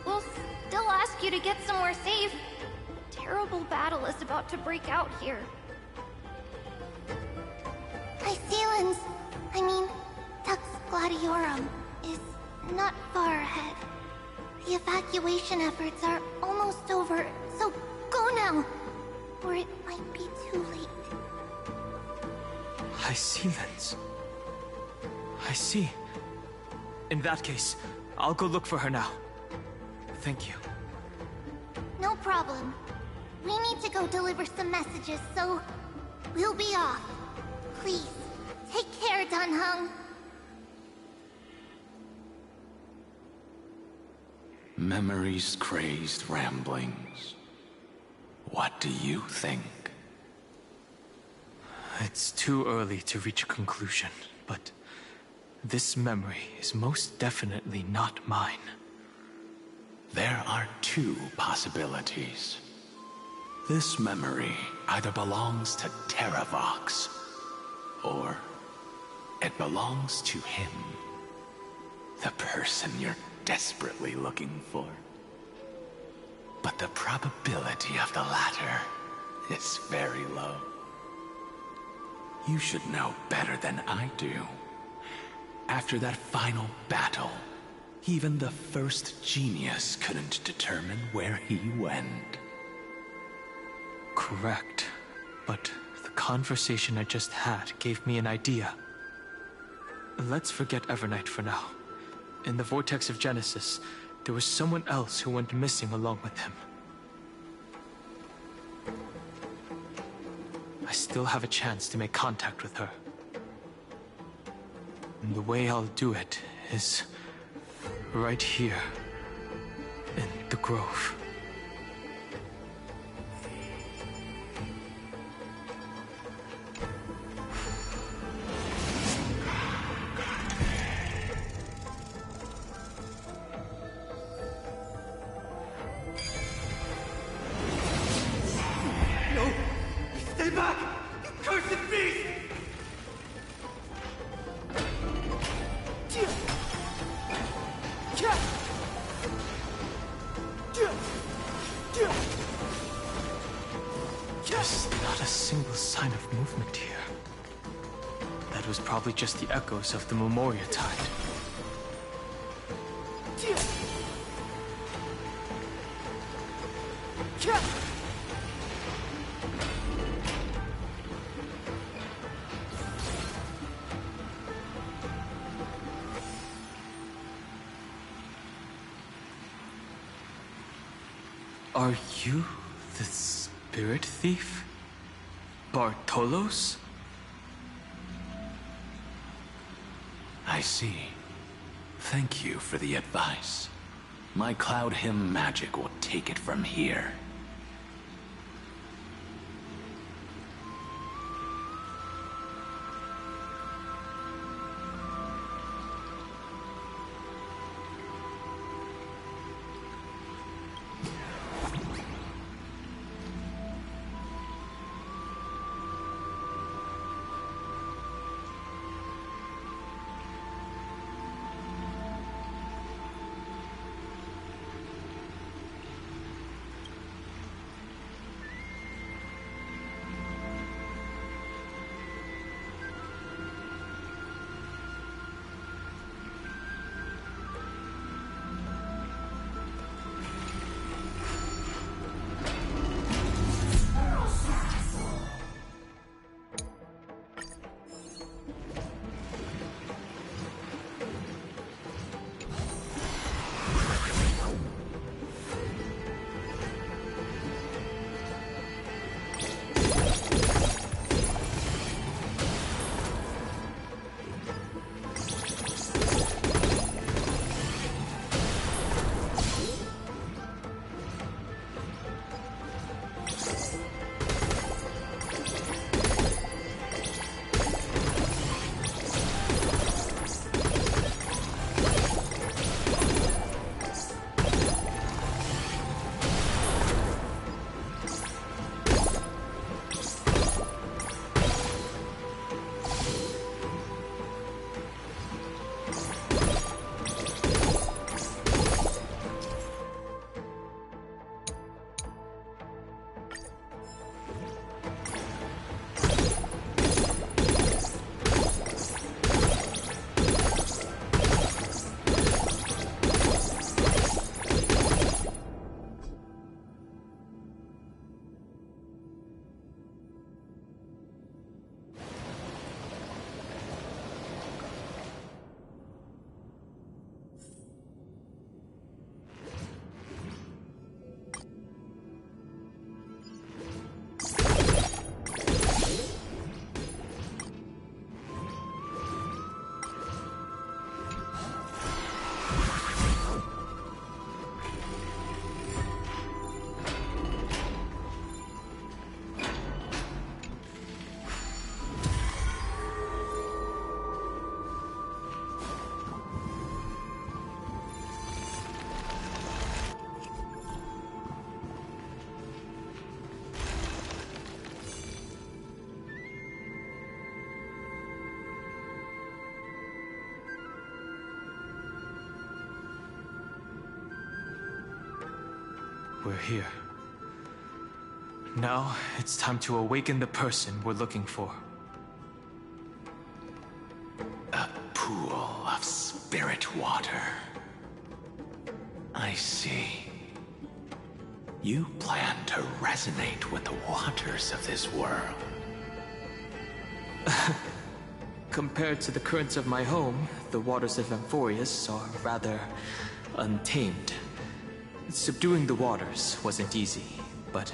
we'll still ask you to get somewhere safe. A terrible battle is about to break out here. Icelands, Dux Gladiorum, is not far ahead. The evacuation efforts are almost over, so go now, or it might be too late. Icelands. I see. In that case, I'll go look for her now. Thank you. No problem. We need to go deliver some messages, so we'll be off. Please, take care, Dan Heng. Memories' crazed ramblings. What do you think? It's too early to reach a conclusion, but this memory is most definitely not mine. There are two possibilities. This memory either belongs to Terravox, or it belongs to him. The person you're desperately looking for. But the probability of the latter is very low. You should know better than I do. After that final battle, even the first genius couldn't determine where he went. Correct. But the conversation I just had gave me an idea. Let's forget Evernight for now. In the Vortex of Genesis, there was someone else who went missing along with him. I still have a chance to make contact with her. And the way I'll do it is right here in the grove. Stay back! Cursed beast! There's not a single sign of movement here. That was probably just the echoes of the Memoria Tide. Are you the spirit thief? Bartolos? I see. Thank you for the advice. My Cloud Hymn magic will take it from here. we're here. Now, it's time to awaken the person we're looking for. A pool of spirit water. I see. You plan to resonate with the waters of this world. Compared to the currents of my home, the waters of Amphorius are rather untamed. Subduing the waters wasn't easy, but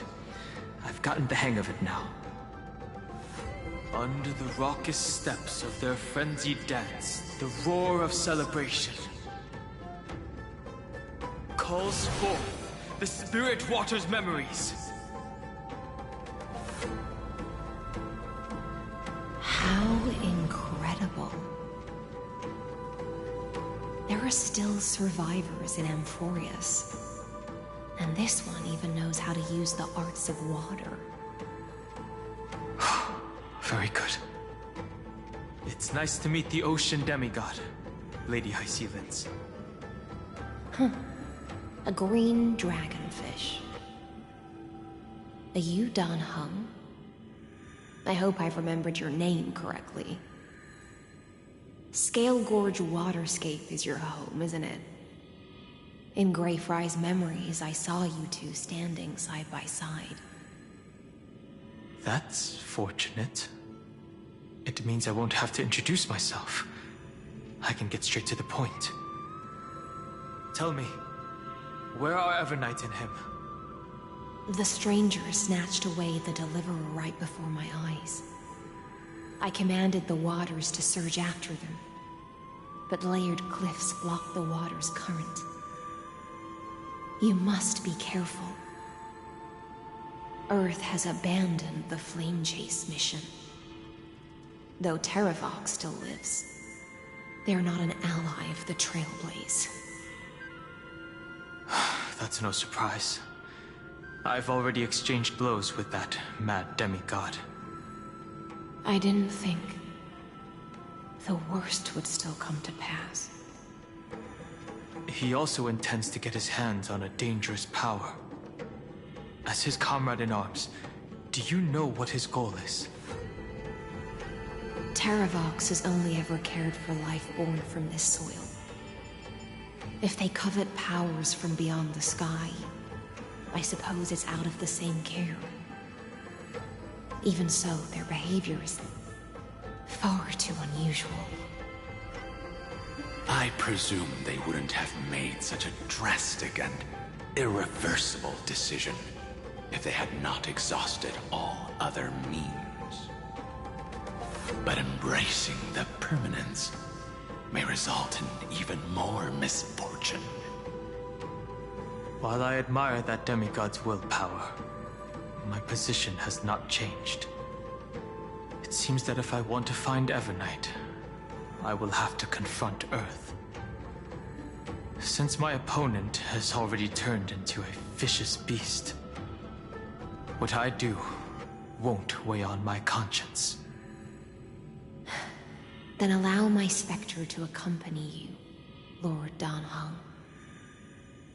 I've gotten the hang of it now. Under the raucous steps of their frenzied dance, the roar of celebration calls forth the Spirit Water's memories. How incredible. There are still survivors in Amphorius. And this one even knows how to use the arts of water. Very good. It's nice to meet the ocean demigod, Lady Hysealence. A green dragonfish. Are you Dan Hung? I hope I've remembered your name correctly. Scale Gorge Waterscape is your home, isn't it? In Greyfry's memories, I saw you two standing side by side. That's fortunate. It means I won't have to introduce myself. I can get straight to the point. Tell me, where are Evernight and him? The stranger snatched away the deliverer right before my eyes. I commanded the waters to surge after them, but layered cliffs blocked the water's current. You must be careful. Earth has abandoned the Flame Chase mission. Though Terravox still lives, they're not an ally of the Trailblaze. That's no surprise. I've already exchanged blows with that mad demigod. I didn't think the worst would still come to pass. He also intends to get his hands on a dangerous power. As his comrade in arms, do you know what his goal is? Terravox has only ever cared for life born from this soil. If they covet powers from beyond the sky, I suppose it's out of the same care. Even so, their behavior is far too unusual. I presume they wouldn't have made such a drastic and irreversible decision if they had not exhausted all other means. But embracing the permanence may result in even more misfortune. While I admire that demigod's willpower, my position has not changed. It seems that if I want to find Evernight, I will have to confront Earth. Since my opponent has already turned into a vicious beast, what I do won't weigh on my conscience. Then allow my specter to accompany you, Lord Dan Hung.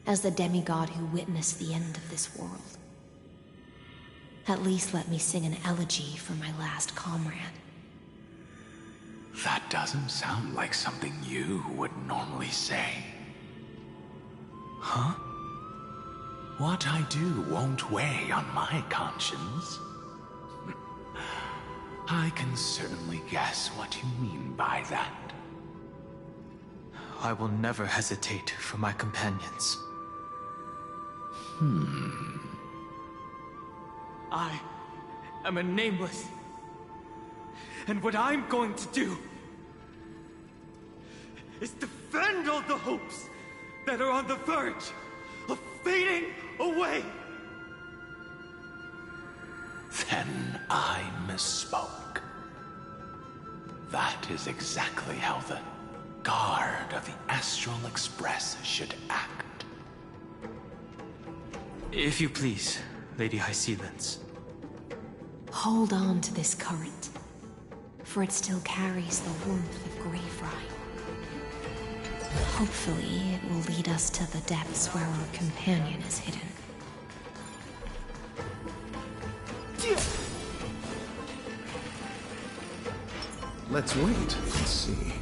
As the demigod who witnessed the end of this world. At least let me sing an elegy for my last comrade. That doesn't sound like something you would normally say. Huh? What I do won't weigh on my conscience. I can certainly guess what you mean by that. I will never hesitate for my companions. I am a nameless. And what I'm going to do is defend all the hopes that are on the verge of fading away. Then I misspoke. That is exactly how the guard of the Astral Express should act. If you please, Lady Hysealence. Hold on to this current, for it still carries the warmth of Greyfry. Hopefully, it will lead us to the depths where our companion is hidden. Let's wait and see.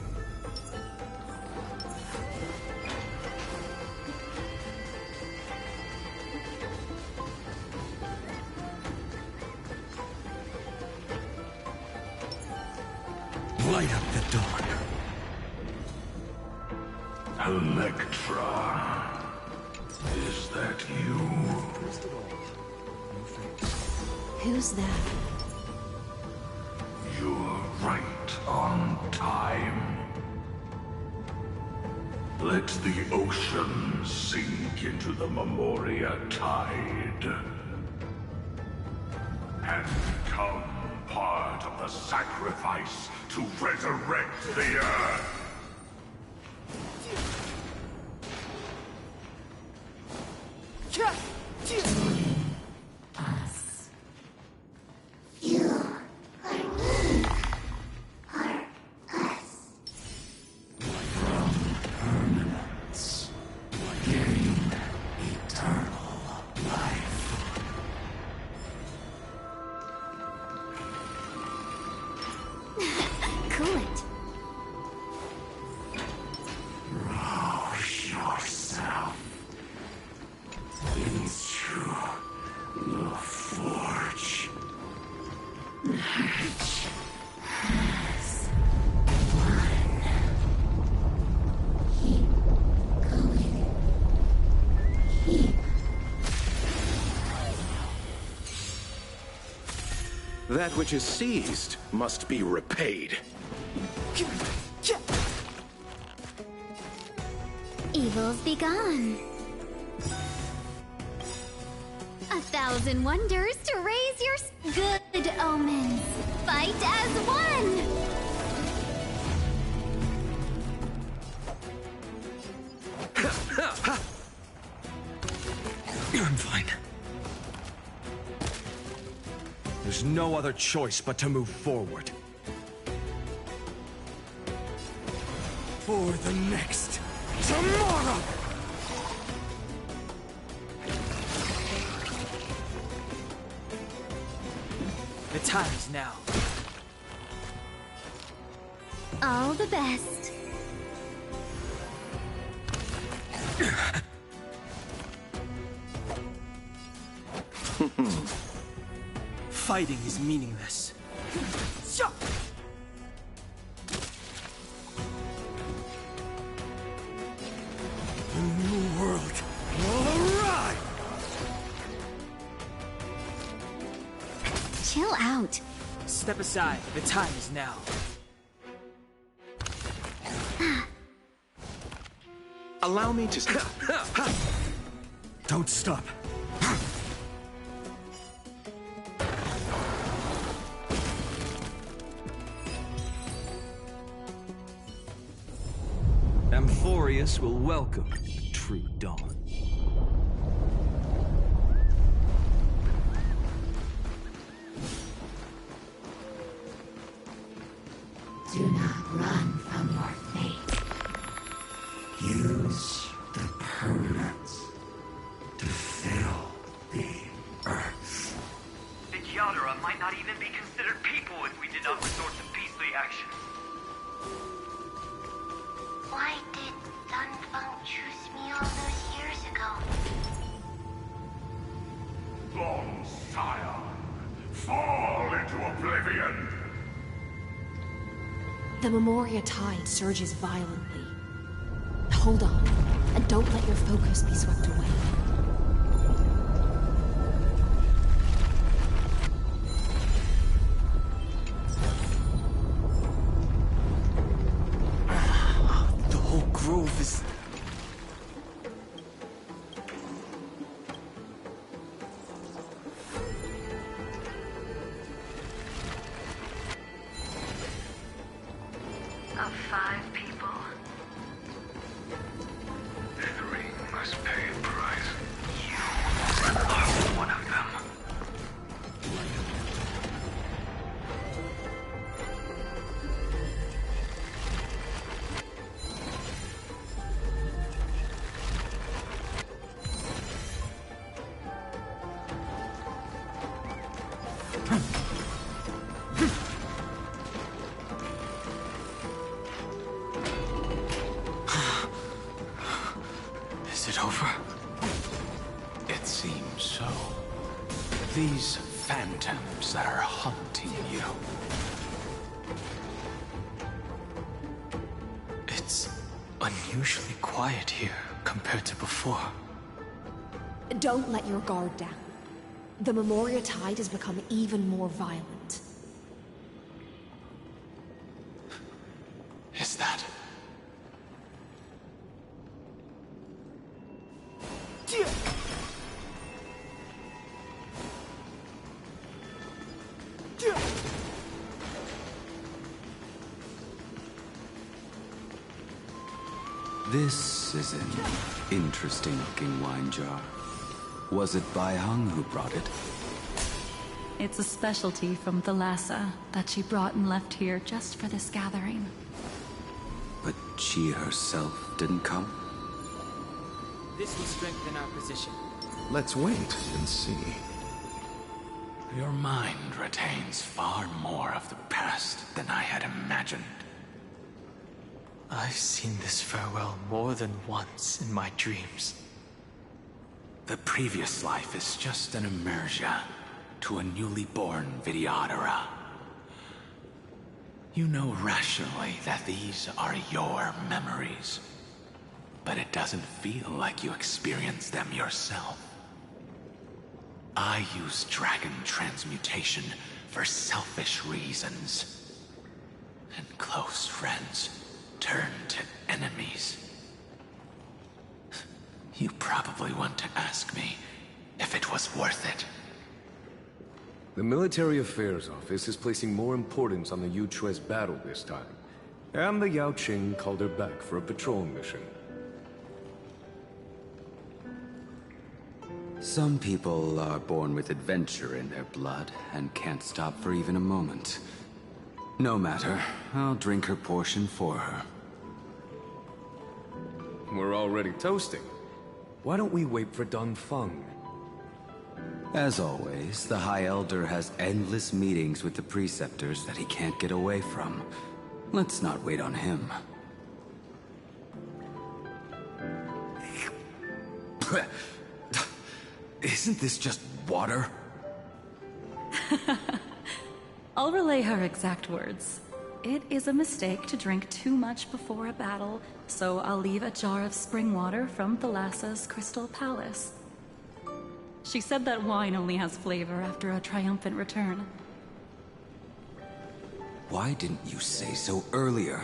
Light up the dawn. Electra. Is that you? Who's that? You're right on time. Let the ocean sink into the Memoria tide. And become part of the sacrifice to resurrect the Earth. Us. You are me. Are us. From permanence, gain eternal life. Cool it. Rouse yourself into the forge. March has won. Keep going. Keep. That which is seized must be repaid. Evils be gone. 1,000 wonders to raise your good omens. Fight as one. I'm fine. There's no other choice but to move forward. For the next tomorrow! The time is now. All the best. Fighting is meaningless. The new world will arrive! Chill out. Step aside. The time is now. Allow me to... Don't stop. Amphorius will welcome the true dawn. Do not run from your fate. Use the permanence to fill the earth. The Yadara might not even be considered people if we did not resort to beastly actions. Why did Dunfeng choose me all those years ago? Long Scion, fall into oblivion! The Memoria tide surges violently. Hold on, and don't let your focus be swept away. The whole grove is... Of 5 people, 3 must pay a price. You are one of them. phantoms that are haunting you. It's unusually quiet here compared to before. Don't let your guard down. The Memoria tide has become even more violent. Is that... This is an interesting-looking wine jar. Was it Baihang who brought it? It's a specialty from Thalassa that she brought and left here just for this gathering. But she herself didn't come? This will strengthen our position. Let's wait and see. Your mind retains far more of the past than I had imagined. I've seen this farewell more than once in my dreams. The previous life is just an immersia to a newly born Vidyadhara. You know rationally that these are your memories, but it doesn't feel like you experienced them yourself. I use dragon transmutation for selfish reasons, and close friends turn to enemies. You probably want to ask me if it was worth it. The Military Affairs Office is placing more importance on the Yuchue's battle this time. And the Yao Qing called her back for a patrol mission. Some people are born with adventure in their blood and can't stop for even a moment. No matter, I'll drink her portion for her. We're already toasting. Why don't we wait for Dunfeng? As always, the High Elder has endless meetings with the Preceptors that he can't get away from. Let's not wait on him. Isn't this just water? I'll relay her exact words. It is a mistake to drink too much before a battle, so I'll leave a jar of spring water from Thalassa's Crystal Palace. She said that wine only has flavor after a triumphant return. Why didn't you say so earlier?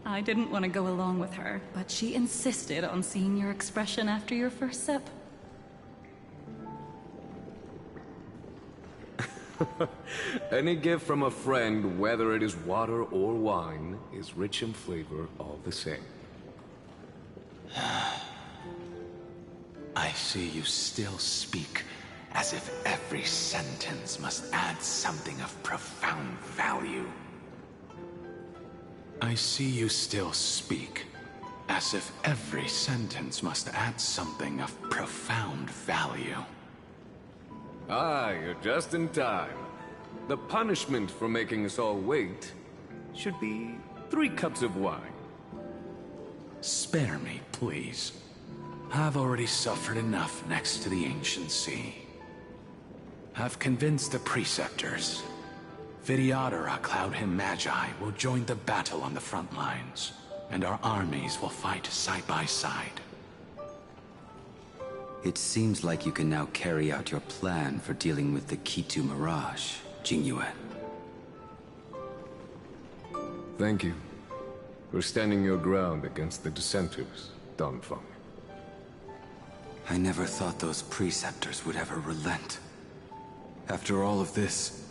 I didn't want to go along with her, but she insisted on seeing your expression after your first sip. Any gift from a friend, whether it is water or wine, is rich in flavor all the same. I see you still speak as if every sentence must add something of profound value. I see you still speak as if every sentence must add something of profound value. Ah, you're just in time. The punishment for making us all wait should be 3 cups of wine. Spare me, please. I've already suffered enough next to the ancient sea. I've convinced the Preceptors. Vidyadhara Cloud Him Magi will join the battle on the front lines, and our armies will fight side by side. It seems like you can now carry out your plan for dealing with the Kitu Mirage, Jingyue. Thank you for standing your ground against the dissenters, Dunfeng. I never thought those Preceptors would ever relent. After all of this,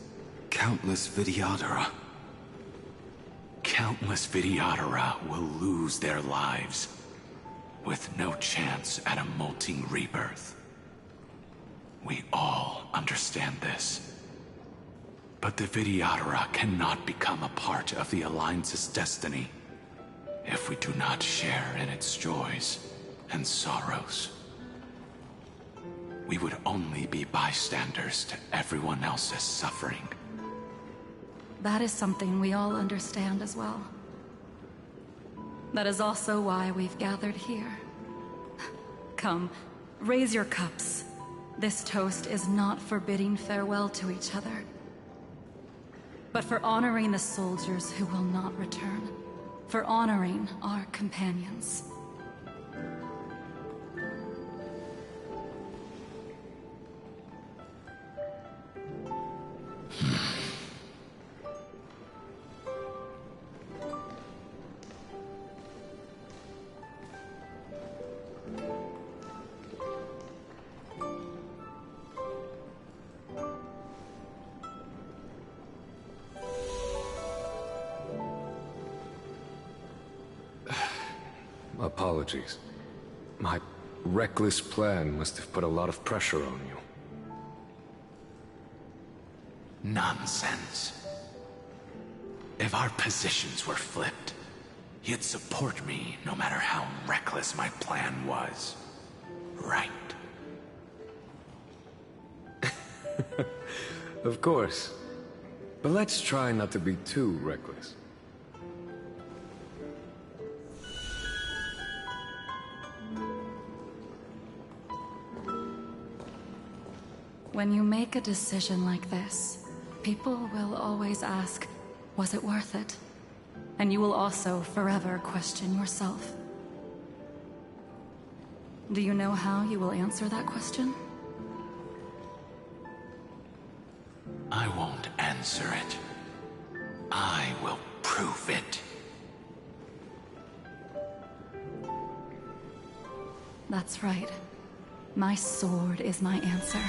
countless Vidyadhara. Countless Vidyadhara will lose their lives, with no chance at a molting rebirth. We all understand this. But the Vidyadhara cannot become a part of the Alliance's destiny if we do not share in its joys and sorrows. We would only be bystanders to everyone else's suffering. That is something we all understand as well. That is also why we've gathered here. Come, raise your cups. This toast is not for bidding farewell to each other, but for honoring the soldiers who will not return, for honoring our companions. Apologies. My reckless plan must have put a lot of pressure on you. Nonsense. If our positions were flipped, you'd support me no matter how reckless my plan was. Right? Of course. But let's try not to be too reckless. When you make a decision like this, people will always ask, was it worth it? And you will also forever question yourself. Do you know how you will answer that question? I won't answer it. I will prove it. That's right. My sword is my answer.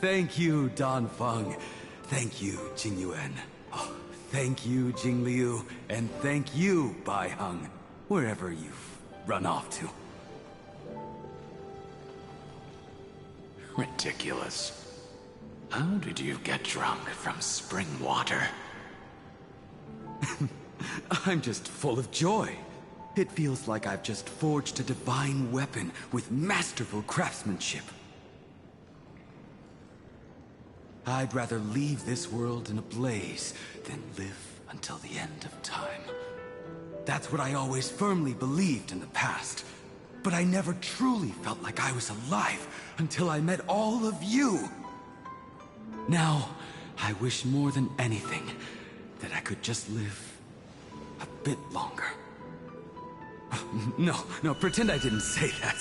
Thank you, Dan Feng. Thank you, Jing Yuan. Oh, thank you, Jing Liu. And thank you, Bai Heng, wherever you've run off to. Ridiculous. How did you get drunk from spring water? I'm just full of joy. It feels like I've just forged a divine weapon with masterful craftsmanship. I'd rather leave this world in a blaze than live until the end of time. That's what I always firmly believed in the past. But I never truly felt like I was alive until I met all of you. Now, I wish more than anything that I could just live a bit longer. No, pretend I didn't say that.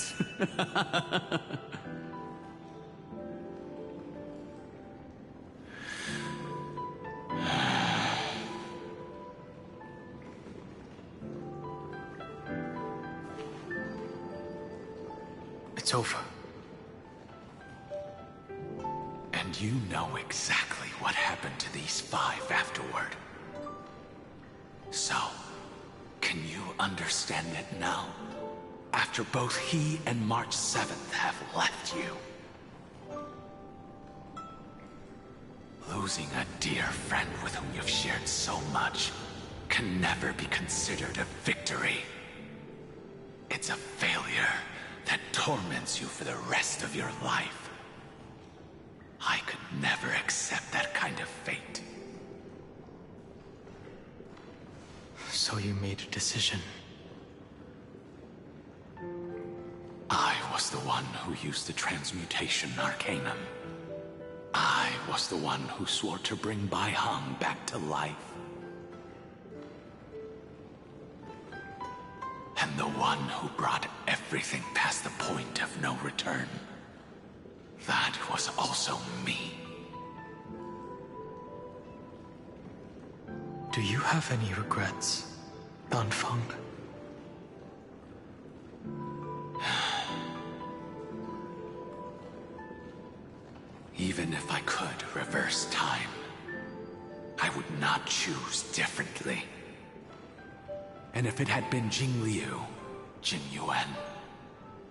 It's over. And you know exactly what happened to these 5 afterward. So, can you understand it now? After both he and March 7th have left you. Losing a dear friend with whom you've shared so much can never be considered a victory. It's a failure that torments you for the rest of your life. I could never accept that kind of fate. So you made a decision. I was the one who used the transmutation arcanum. I was the one who swore to bring Bai Heng back to life. And the one who brought everything past the point of no return. That was also me. Do you have any regrets, Dan Feng? Even if I could reverse time, I would not choose differently. And if it had been Jing Liu, Jing Yuan,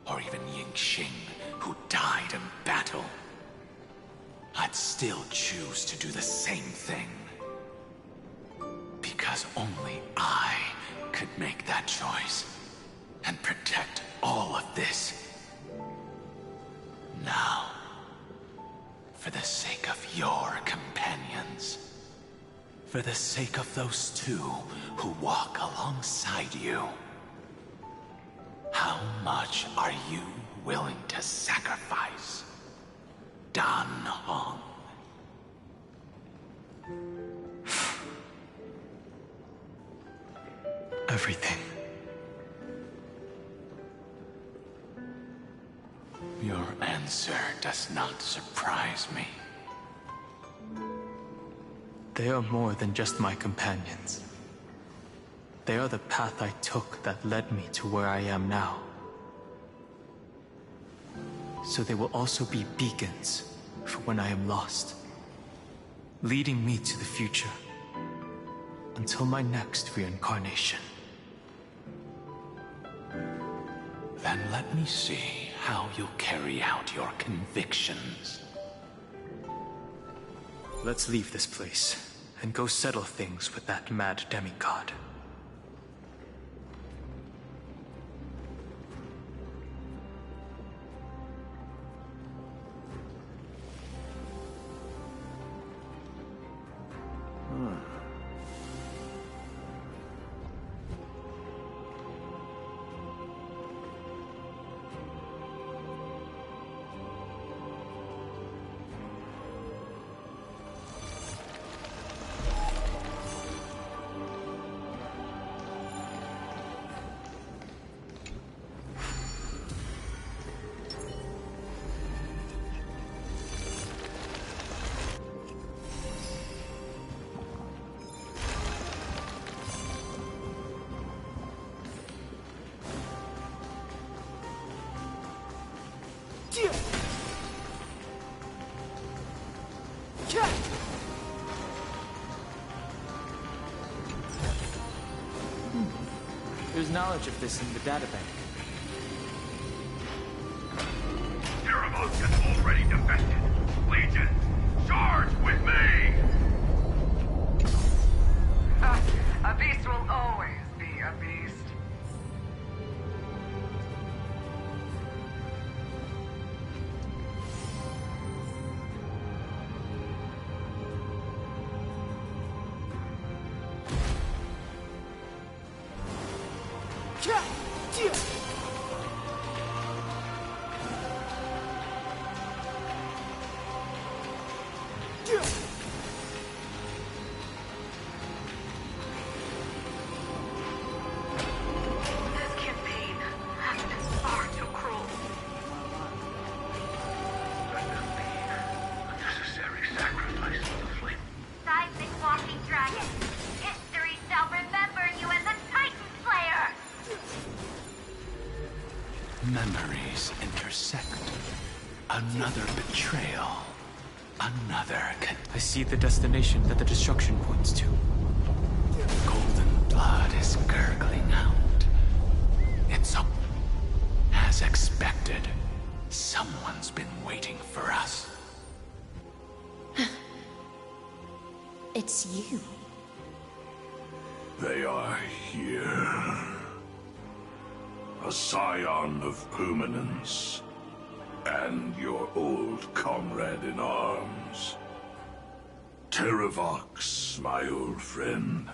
or even Ying Xing who died in battle, I'd still choose to do the same thing. Because only I could make that choice and protect all of this. Now, for the sake of your companions, for the sake of those 2 who walk alongside you, how much are you willing to sacrifice, Dan Hong? Everything. Your answer does not surprise me. They are more than just my companions. They are the path I took that led me to where I am now. So they will also be beacons for when I am lost, leading me to the future until my next reincarnation. Then let me see how you'll carry out your convictions. Let's leave this place and go settle things with that mad demigod. There's knowledge of this in the databank. Cerebos has already defected. Legion, charge with me! A beast will always be a beast. Memories intersect. Another betrayal. Another I see the destination that the destruction points to. Golden blood is gurgling out. It's up. As expected, someone's been waiting for us. It's you. They are here. A scion of permanence, and your old comrade in arms. Terravox, my old friend.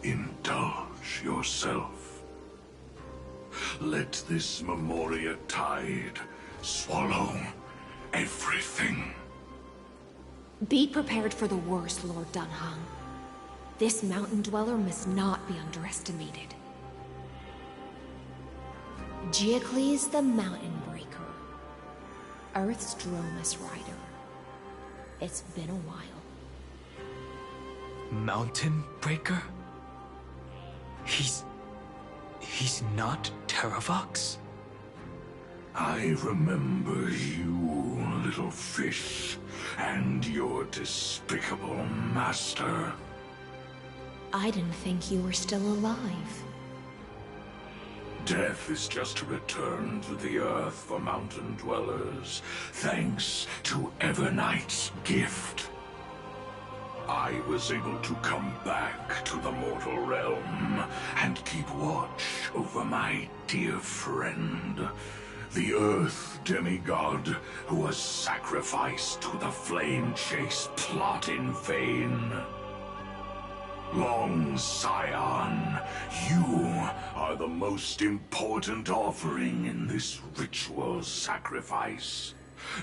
Indulge yourself. Let this Memoria tide swallow everything. Be prepared for the worst, Lord Dunhung. This mountain dweller must not be underestimated. Giacles the Mountain Breaker. Earth's Dromus Rider. It's been a while. Mountain Breaker? He's not Terravox? I remember you, little fish, and your despicable master. I didn't think you were still alive. Death is just a return to the earth for mountain dwellers, thanks to Evernight's gift. I was able to come back to the mortal realm and keep watch over my dear friend, the Earth demigod who was sacrificed to the flame chase plot in vain. Long Scion, you are the most important offering in this ritual sacrifice.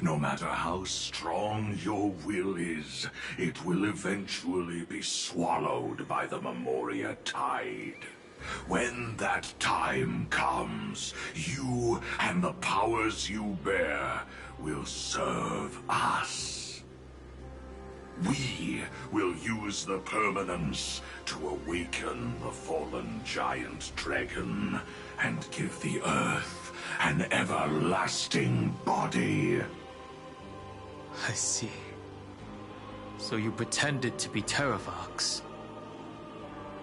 No matter how strong your will is, it will eventually be swallowed by the Memoria Tide. When that time comes, you and the powers you bear will serve us. We will use the permanence to awaken the fallen giant dragon and give the Earth an everlasting body. I see. So you pretended to be Terravox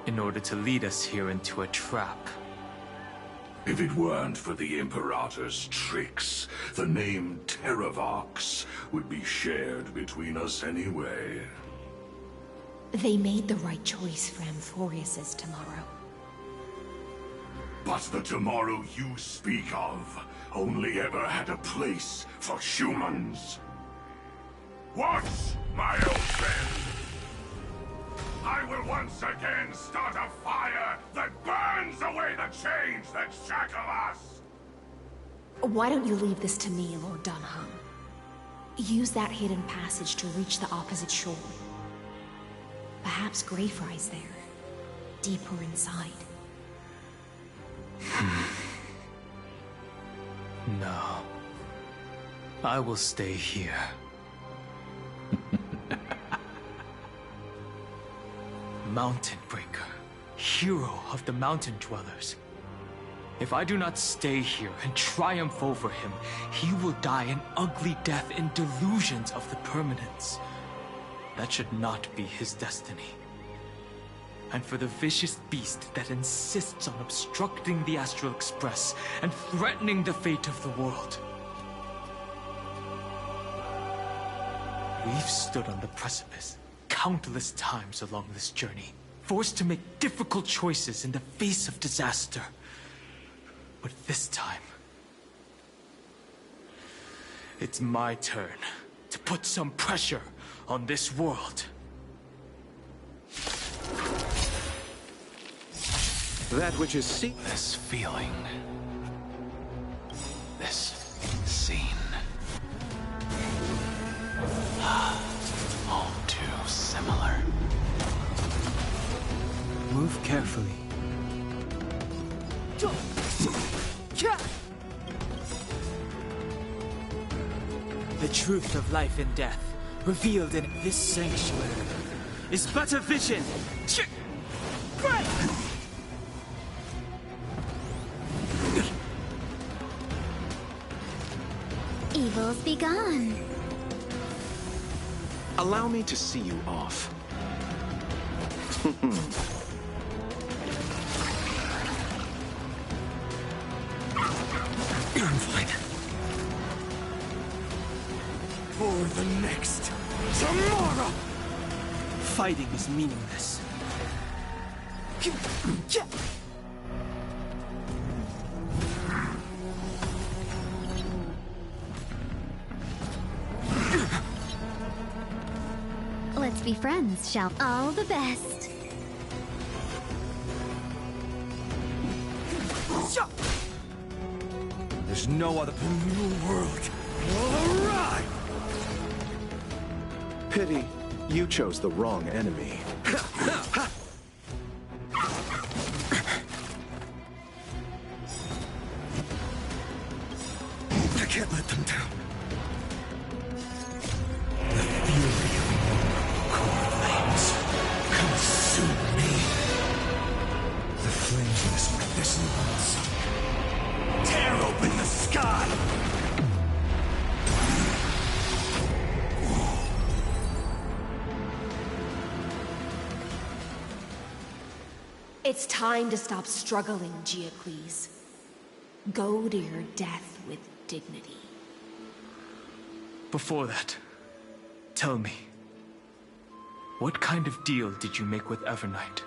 in order to lead us here into a trap. If it weren't for the Imperator's tricks, the name Terravox would be shared between us anyway. They made the right choice for Amphorius's tomorrow. But the tomorrow you speak of only ever had a place for humans. What, my old friend? I will once again start a fire that burns away the chains that shackle us! Why don't you leave this to me, Lord Dunham? Use that hidden passage to reach the opposite shore. Perhaps Greyfry's there, deeper inside. No. I will stay here. Mountain Breaker, hero of the Mountain Dwellers. If I do not stay here and triumph over him, he will die an ugly death in delusions of the permanence. That should not be his destiny. And for the vicious beast that insists on obstructing the Astral Express and threatening the fate of the world. We've stood on the precipice countless times along this journey, forced to make difficult choices in the face of disaster. But this time, it's my turn to put some pressure on this world. That which is this feeling, this scene, all too similar. Move carefully. The truth of life and death, revealed in this sanctuary, is but a vision. Evils be gone. Allow me to see you off. I'm fine. For the next tomorrow! Fighting is meaningless. Let's be friends, shall we? All the best. There's no other new world will arrive! Pity, you chose the wrong enemy. I can't let them down. The fury of core flames consume me. The flames like this new sun. Tear open the sky! It's time to stop struggling, Geocles. Go to your death with dignity. Before that, tell me, what kind of deal did you make with Evernight?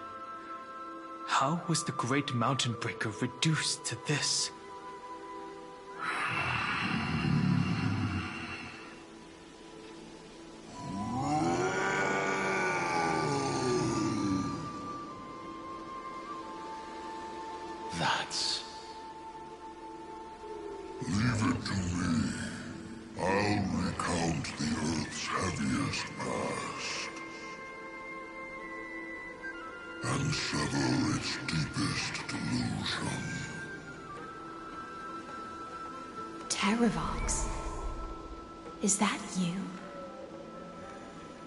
How was the Great Mountain Breaker reduced to this? and sever its deepest delusion. Terravox? Is that you?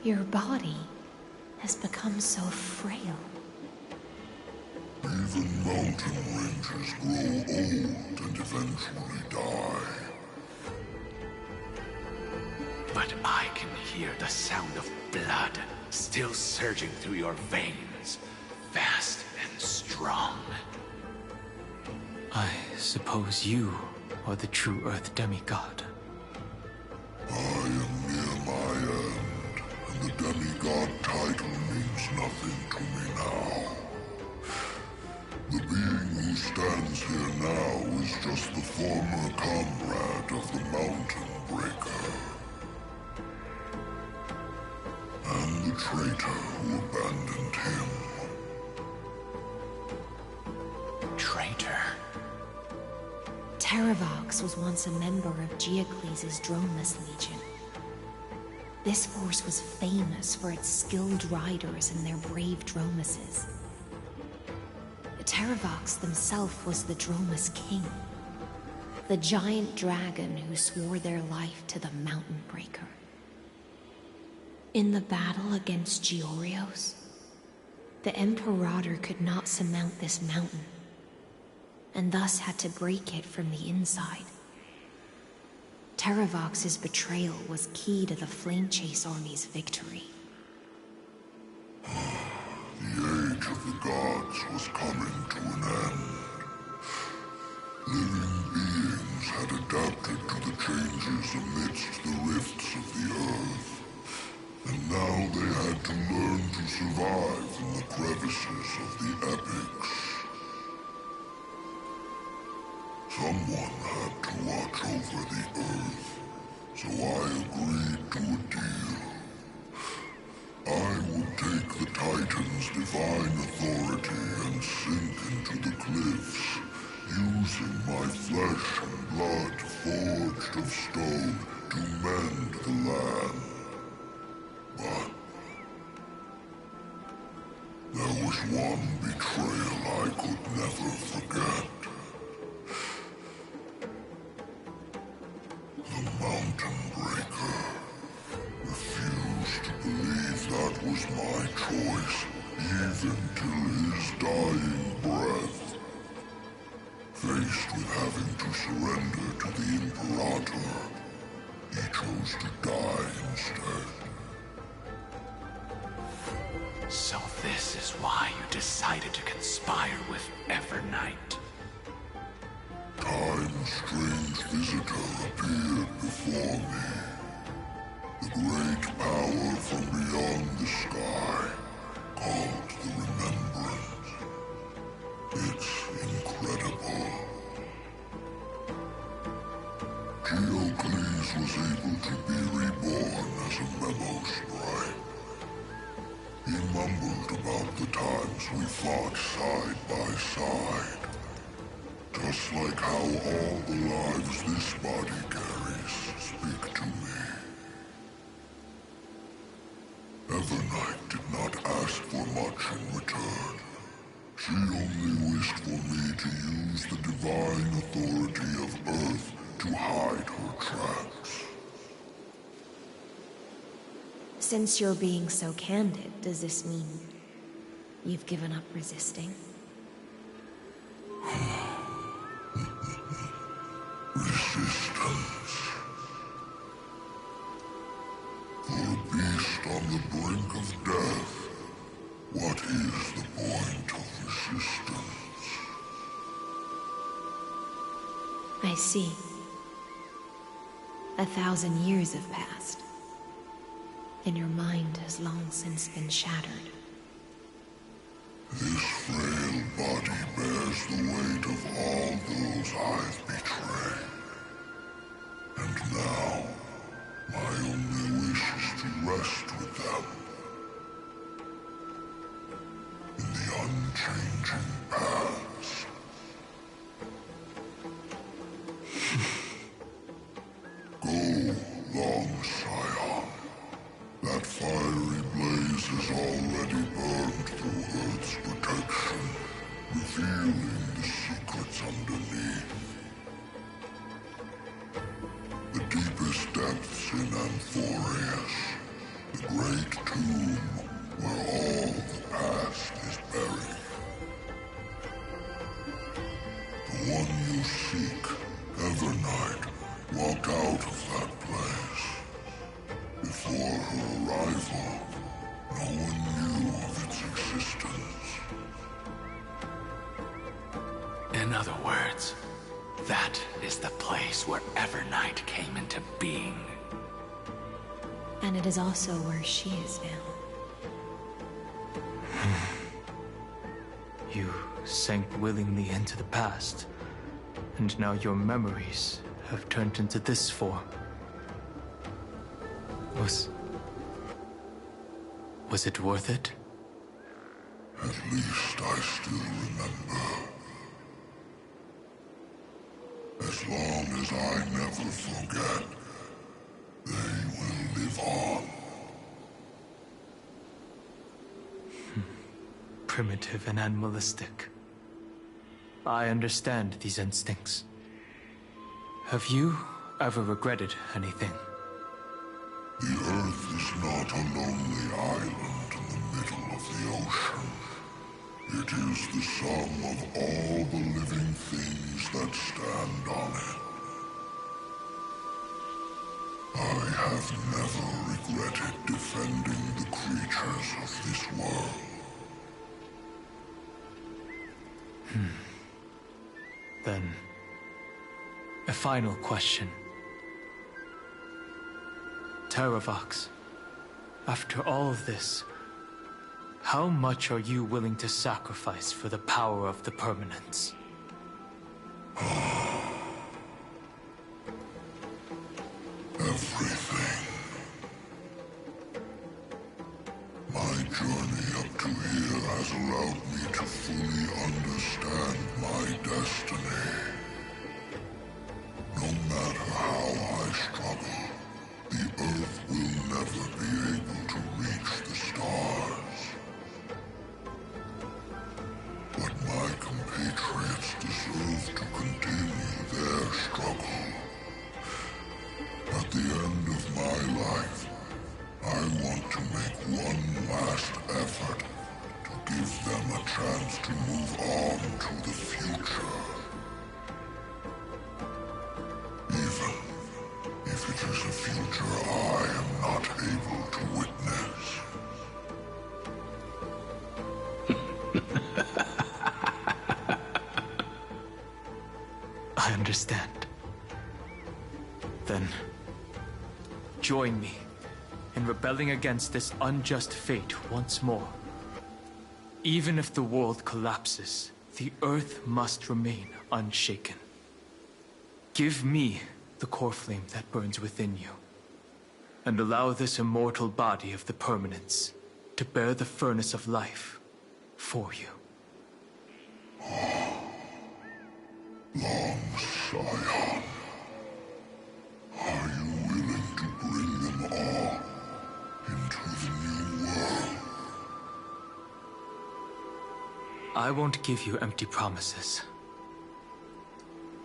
Your body has become so frail. Even mountain ranges grow old and eventually die. But I can hear the sound of blood still surging through your veins, fast and strong. I suppose you are the true Earth demigod. I am near my end, and the demigod title means nothing to me now. The being who stands here now is just the former comrade of the Mountain Breaker. And the traitor who abandoned him. Traitor? Terravox was once a member of Geocles' Dromus Legion. This force was famous for its skilled riders and their brave Dromuses. Terravox himself was the Dromus King, the giant dragon who swore their life to the Mountain Breaker. In the battle against Georios, the Imperator could not surmount this mountain, and thus had to break it from the inside. Terravox's betrayal was key to the Flame Chase Army's victory. The age of the gods was coming to an end. Living beings had adapted to the changes amidst the rifts of the earth. And now they had to learn to survive in the crevices of the epics. Someone had to watch over the earth, so I agreed to a deal. I would take the Titan's divine authority and sink into the cliffs, using my flesh and blood forged of stone to mend the land. But there was one betrayal I could never forget. The Mountain Breaker refused to believe that was my choice, even till his dying breath. Faced with having to surrender to the Imperator, he chose to die instead. So this is why you decided to conspire with Evernight. Time's strange visitor appeared before me. The great power from beyond the sky, called the Remembrance. It's incredible. Geocles was able to be reborn as a memo sprite. He mumbled about the times we fought side by side. Just like how all the lives this body carries speak to me. Evernight did not ask for much in return. She only wished for me to use the divine authority of Earth to hide her tracks. Since you're being so candid, does this mean you've given up resisting? Resistance. For a beast on the brink of death, what is the point of resistance? I see. 1,000 years have passed, and your mind has long since been shattered. This frail body bears the weight of all those I've betrayed. And now, my only wish is to rest with them. In the unchanging past. Go, Long Scion. That fiery blaze has already burned through Earth's protection. Amphorius, the great tomb where all the past is buried. The one you seek, Evernight, walked out of that place. Before her arrival, no one knew of its existence. In other words, that is the place where Evernight came into being. And it is also where she is now. You sank willingly into the past, and now your memories have turned into this form. Was it worth it? At least I still remember. As long as I never forget, they will live on. Primitive and animalistic. I understand these instincts. Have you ever regretted anything? The Earth is not a lonely island in the middle of the ocean. It is the sum of all the living things that stand on it. I have never regretted defending the creatures of this world. Then, a final question. Terravox, after all of this, how much are you willing to sacrifice for the power of the permanence? Everything. My journey up to here has allowed me to fully understand my destiny. No matter how I struggle, the Earth will never be able to reach the stars. But my compatriots deserve to continue their struggle. At the end of my life, I want to make one last effort to give them a chance to move on to the future. Even if it is a future I am not able to witness. I understand. Then, join me in rebelling against this unjust fate once more. Even if the world collapses, the Earth must remain unshaken. Give me the core flame that burns within you, and allow this immortal body of the permanence to bear the furnace of life for you. Long Scion, are you willing to bring them all into the new world? I won't give you empty promises.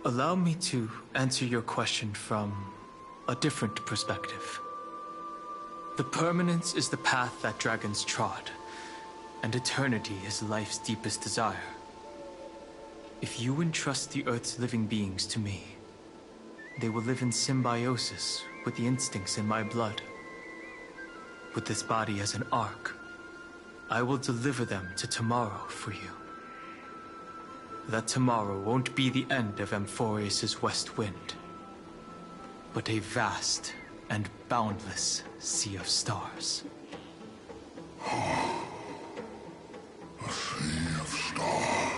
Allow me to answer your question from a different perspective. The permanence is the path that dragons trod, and eternity is life's deepest desire. If you entrust the Earth's living beings to me, they will live in symbiosis with the instincts in my blood. With this body as an ark, I will deliver them to tomorrow for you. That tomorrow won't be the end of Amphorius' west wind, but a vast and boundless sea of stars. A sea of stars.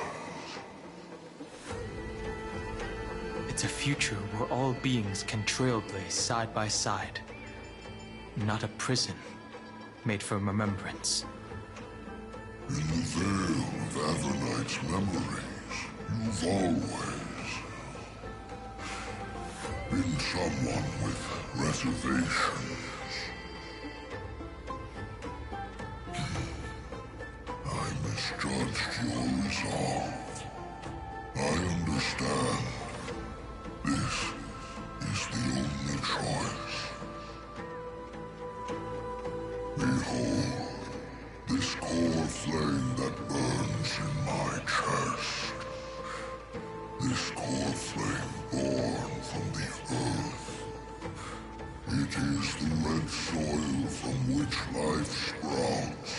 It's a future where all beings can trailblaze side by side, not a prison made for remembrance. In the veil of Avernight's memories, you've always been someone with reservations. I misjudged your resolve. I understand. This is the only choice. It is the red soil from which life sprouts,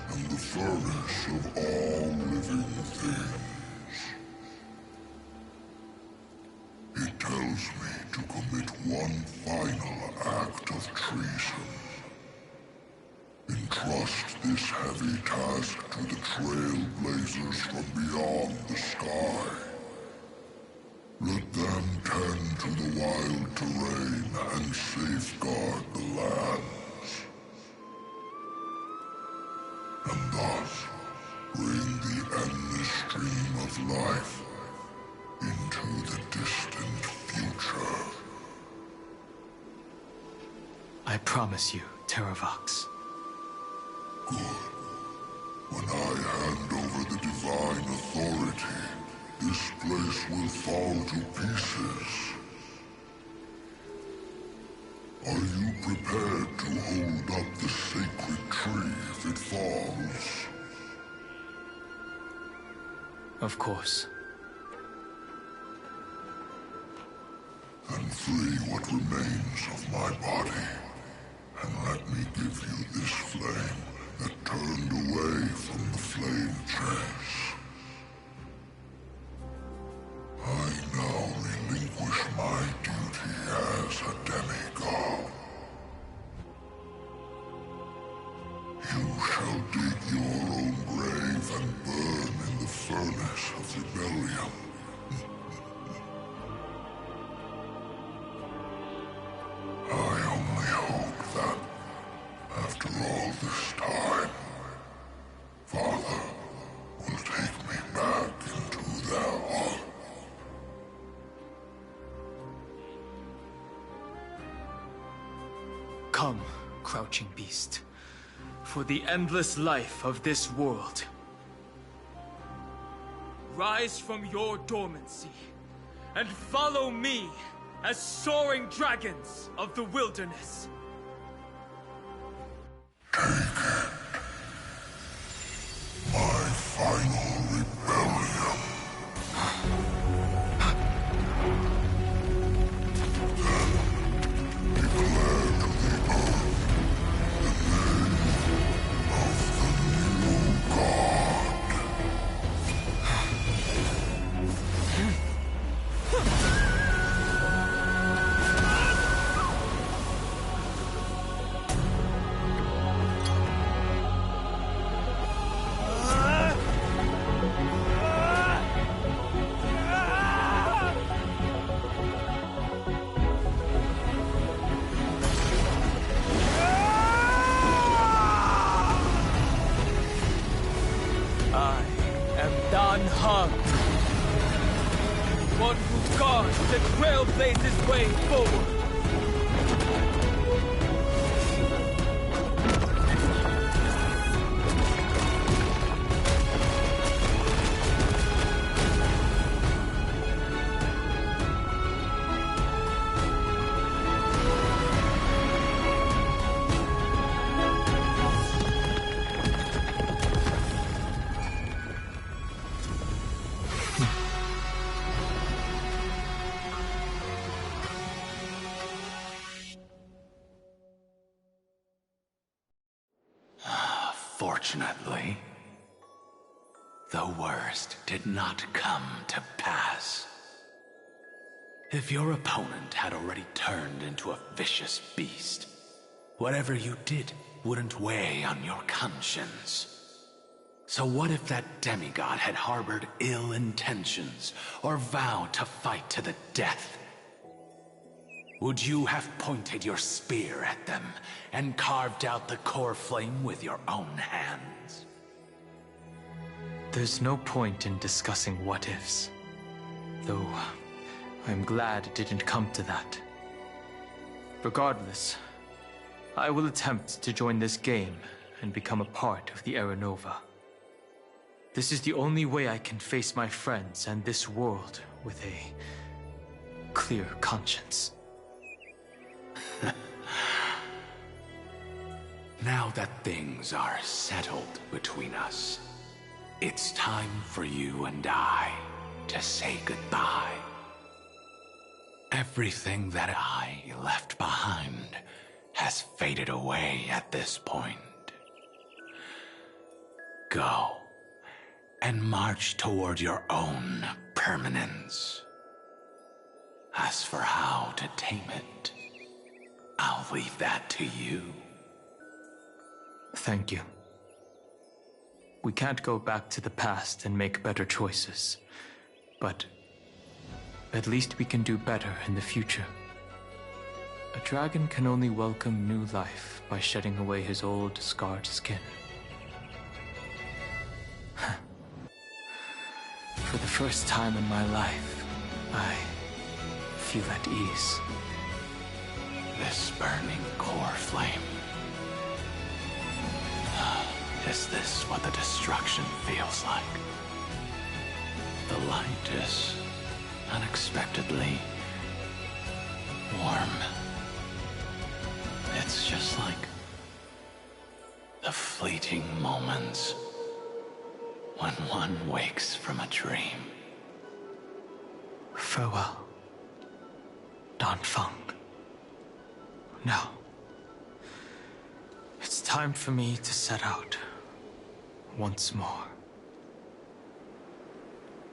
and the furnace of all living things. It tells me to commit one final act of treason. Entrust this heavy task to the trailblazers from beyond the sky. Let them tend to the wild terrain and safeguard the lands. And thus, bring the endless stream of life into the distant future. I promise you, Terravox. Good. When I hand over the divine authority, this place will fall to pieces. Are you prepared to hold up the sacred tree if it falls? Of course. Then free what remains of my body, and let me give you this flame that turned away from the flame chase. I now relinquish my duty as a demigod. You shall dig your own grave and burn in the furnace of rebellion. I only hope that, after all this time, Father will take me back into their heart. Come, crouching beast, for the endless life of this world. Rise from your dormancy, and follow me as soaring dragons of the wilderness. My final rebellion. Then declare to the earth the name of the new god. One who guards the trailblazer's way forward. Fortunately, the worst did not come to pass. If your opponent had already turned into a vicious beast, whatever you did wouldn't weigh on your conscience. So what if that demigod had harbored ill intentions or vowed to fight to the death? Would you have pointed your spear at them and carved out the core flame with your own hands? There's no point in discussing what-ifs. Though, I'm glad it didn't come to that. Regardless, I will attempt to join this game and become a part of the Aranova. This is the only way I can face my friends and this world with a clear conscience. Now that things are settled between us, it's time for you and I to say goodbye. Everything that I left behind has faded away at this point. Go and march toward your own permanence. As for how to tame it, I'll leave that to you. Thank you. We can't go back to the past and make better choices, but at least we can do better in the future. A dragon can only welcome new life by shedding away his old, scarred skin. For the first time in my life, I feel at ease. This burning core flame. Is this what the destruction feels like? The light is unexpectedly warm. It's just like the fleeting moments when one wakes from a dream. Farewell, Danfeng. Now, it's time for me to set out once more.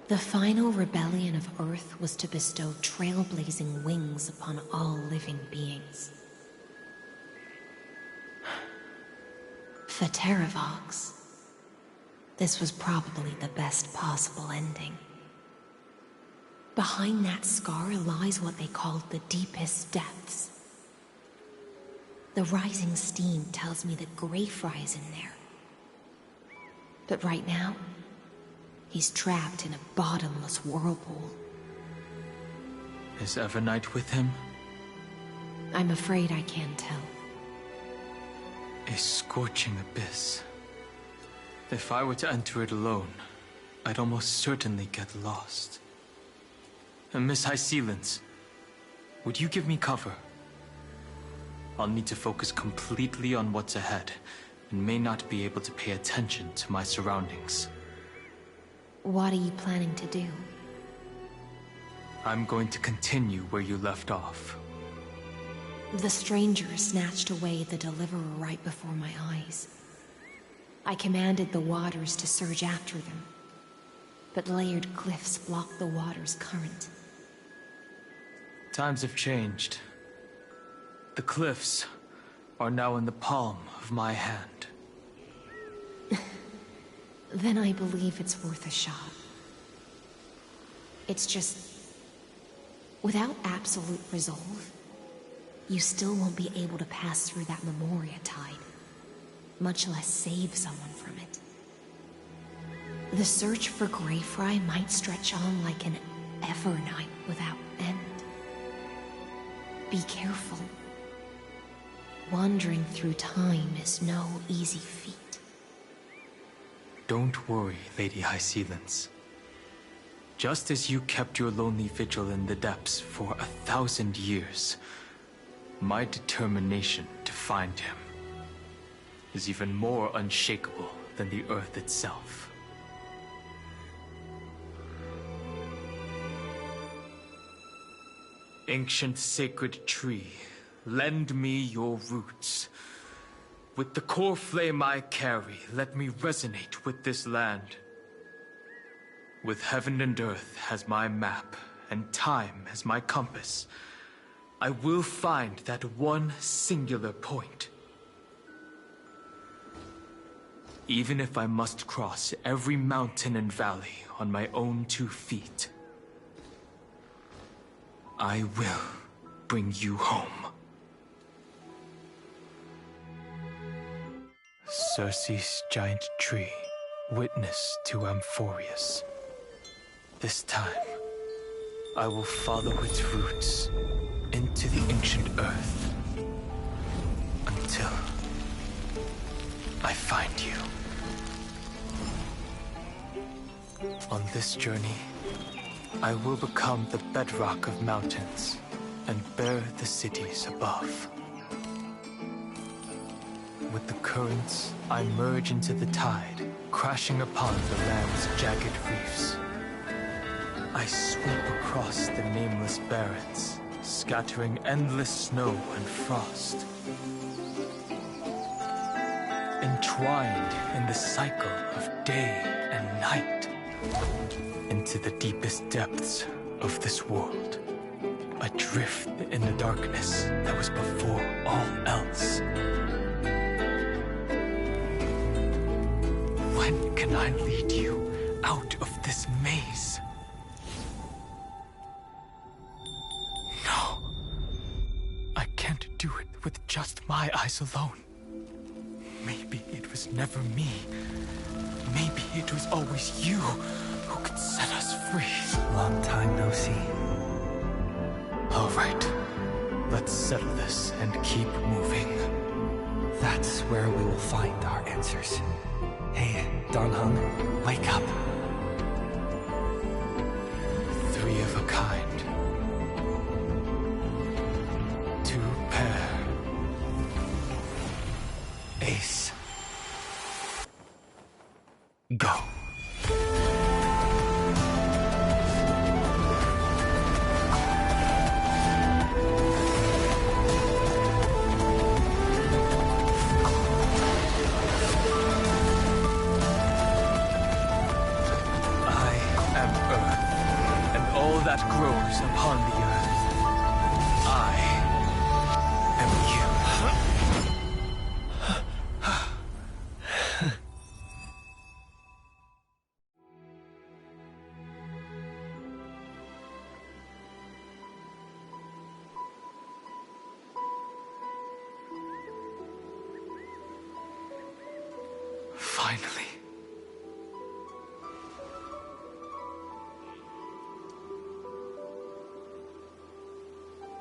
The final rebellion of Earth was to bestow trailblazing wings upon all living beings. For Terravox, this was probably the best possible ending. Behind that scar lies what they called the deepest depths. The rising steam tells me that Greyfry is in there. But right now, he's trapped in a bottomless whirlpool. Is Evernight with him? I'm afraid I can't tell. A scorching abyss. If I were to enter it alone, I'd almost certainly get lost. And Miss High Sealance, would you give me cover? I'll need to focus completely on what's ahead, and may not be able to pay attention to my surroundings. What are you planning to do? I'm going to continue where you left off. The stranger snatched away the deliverer right before my eyes. I commanded the waters to surge after them, but layered cliffs blocked the water's current. Times have changed. The cliffs are now in the palm of my hand. Then I believe it's worth a shot. It's just, without absolute resolve, you still won't be able to pass through that Memoria tide, much less save someone from it. The search for Greyfry might stretch on like an Evernight without end. Be careful. Wandering through time is no easy feat. Don't worry, Lady High Sealance. Just as you kept your lonely vigil in the depths for 1,000 years, my determination to find him is even more unshakable than the earth itself. Ancient sacred tree, lend me your roots. With the core flame I carry, let me resonate with this land. With heaven and earth as my map, and time as my compass, I will find that one singular point. Even if I must cross every mountain and valley on my own 2 feet, I will bring you home. Circe's giant tree, witness to Amphorius. This time, I will follow its roots into the ancient earth until I find you. On this journey, I will become the bedrock of mountains and bear the cities above. With the currents, I merge into the tide, crashing upon the land's jagged reefs. I sweep across the nameless barrens, scattering endless snow and frost. Entwined in the cycle of day and night, into the deepest depths of this world, adrift in the darkness that was before all else. When can I lead you out of this maze? No. I can't do it with just my eyes alone. Maybe it was never me. Maybe it was always you who could set us free. Long time no see. All right. Let's settle this and keep moving. That's where we will find our answers. Hey, Donghung, wake up. Three of a kind. Two pair. Ace. Go. That grows upon the earth. I am you. Finally.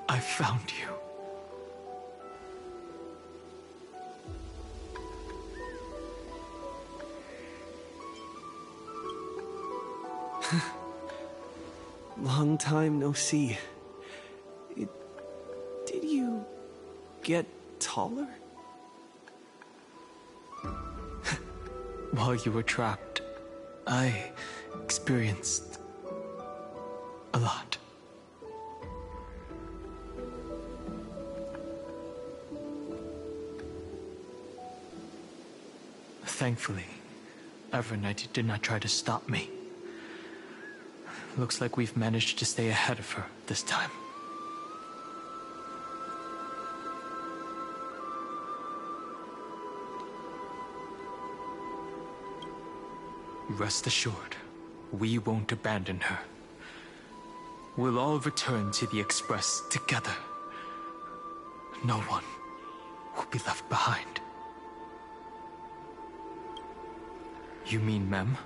I found you. Long time no see. Did you get taller? While you were trapped, I experienced a lot. Thankfully, Evernight did not try to stop me. Looks like we've managed to stay ahead of her this time. Rest assured, we won't abandon her. We'll all return to the Express together. No one will be left behind. You mean Mem?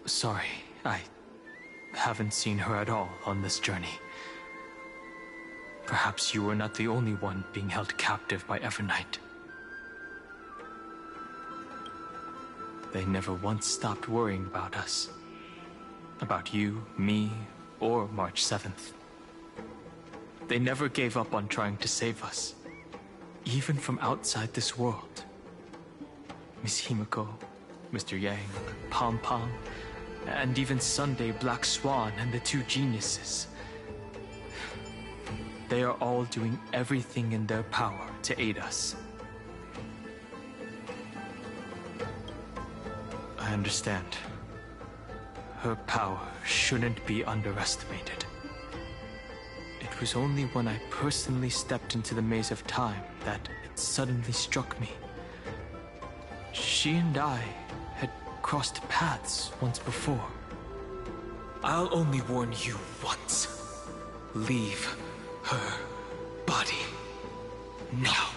Sorry, I haven't seen her at all on this journey. Perhaps you were not the only one being held captive by Evernight. They never once stopped worrying about us. About you, me, or March 7th. They never gave up on trying to save us. Even from outside this world. Miss Himiko, Mr. Yang, Pom Pom, and even Sunday Black Swan and the two geniuses. They are all doing everything in their power to aid us. I understand. Her power shouldn't be underestimated. It was only when I personally stepped into the maze of time that it suddenly struck me. She and I had crossed paths once before. I'll only warn you once. Leave her body now.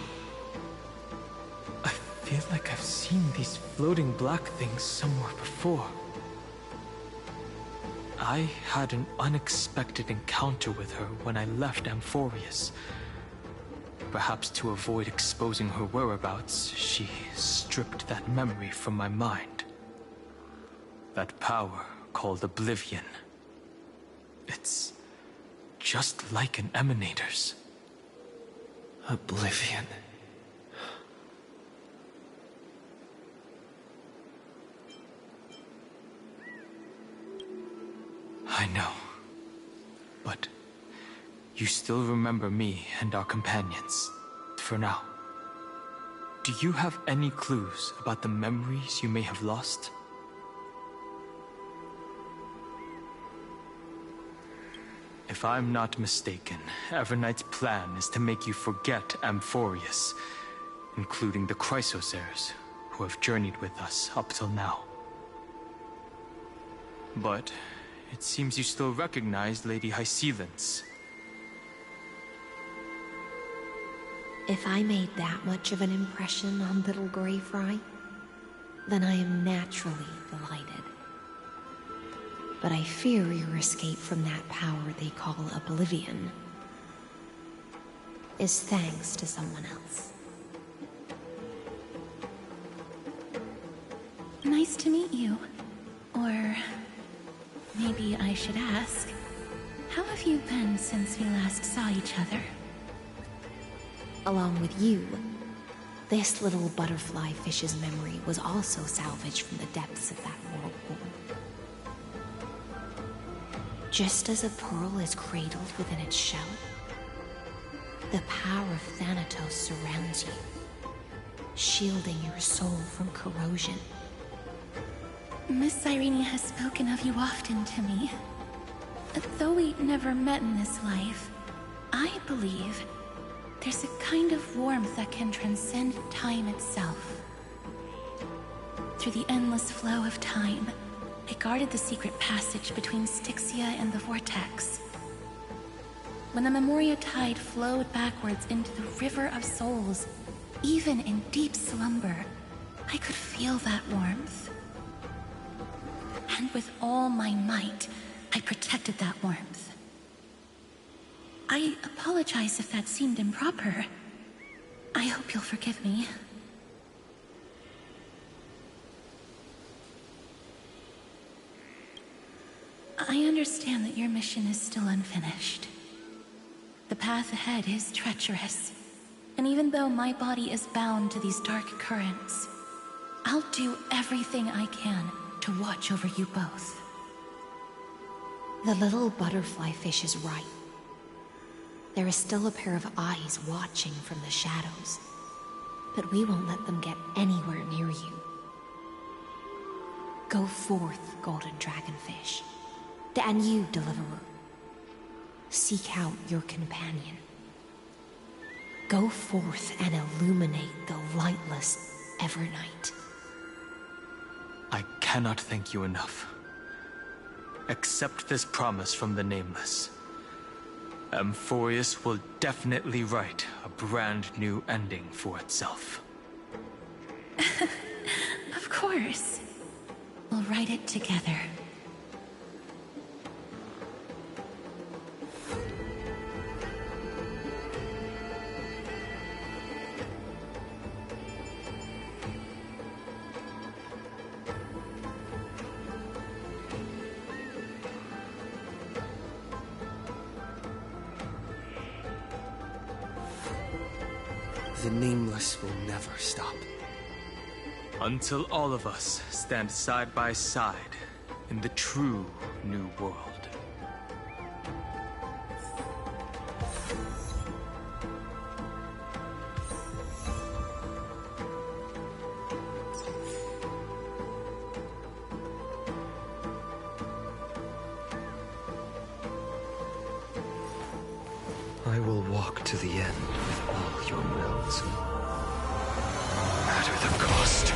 I feel like I've seen these floating black things somewhere before. I had an unexpected encounter with her when I left Amphorius. Perhaps to avoid exposing her whereabouts, she stripped that memory from my mind. That power called Oblivion. It's just like an Emanator's. Oblivion. I know. But you still remember me and our companions, for now. Do you have any clues about the memories you may have lost? If I'm not mistaken, Everknight's plan is to make you forget Amphorius, including the Chrysosaurs, who have journeyed with us up till now. But it seems you still recognize Lady Hycelence. If I made that much of an impression on little Grey Fry, then I am naturally delighted. But I fear your escape from that power they call Oblivion is thanks to someone else. Nice to meet you. Or maybe I should ask, how have you been since we last saw each other? Along with you, this little butterfly fish's memory was also salvaged from the depths of that whirlpool. Just as a pearl is cradled within its shell, the power of Thanatos surrounds you, shielding your soul from corrosion. Miss Irene has spoken of you often to me. Though we never met in this life, I believe there's a kind of warmth that can transcend time itself. Through the endless flow of time, I guarded the secret passage between Styxia and the Vortex. When the Memoria tide flowed backwards into the River of Souls, even in deep slumber, I could feel that warmth. And with all my might, I protected that warmth. I apologize if that seemed improper. I hope you'll forgive me. I understand that your mission is still unfinished. The path ahead is treacherous, and even though my body is bound to these dark currents, I'll do everything I can to watch over you both. The little butterfly fish is right. There is still a pair of eyes watching from the shadows, but we won't let them get anywhere near you. Go forth, golden dragonfish. And you, Deliverer. Seek out your companion. Go forth and illuminate the lightless Evernight. I cannot thank you enough. Accept this promise from the Nameless. Amphorius will definitely write a brand new ending for itself. Of course. We'll write it together. The Nameless will never stop. Until all of us stand side by side in the true New World. I will walk to the end with all your wills. No matter the cost.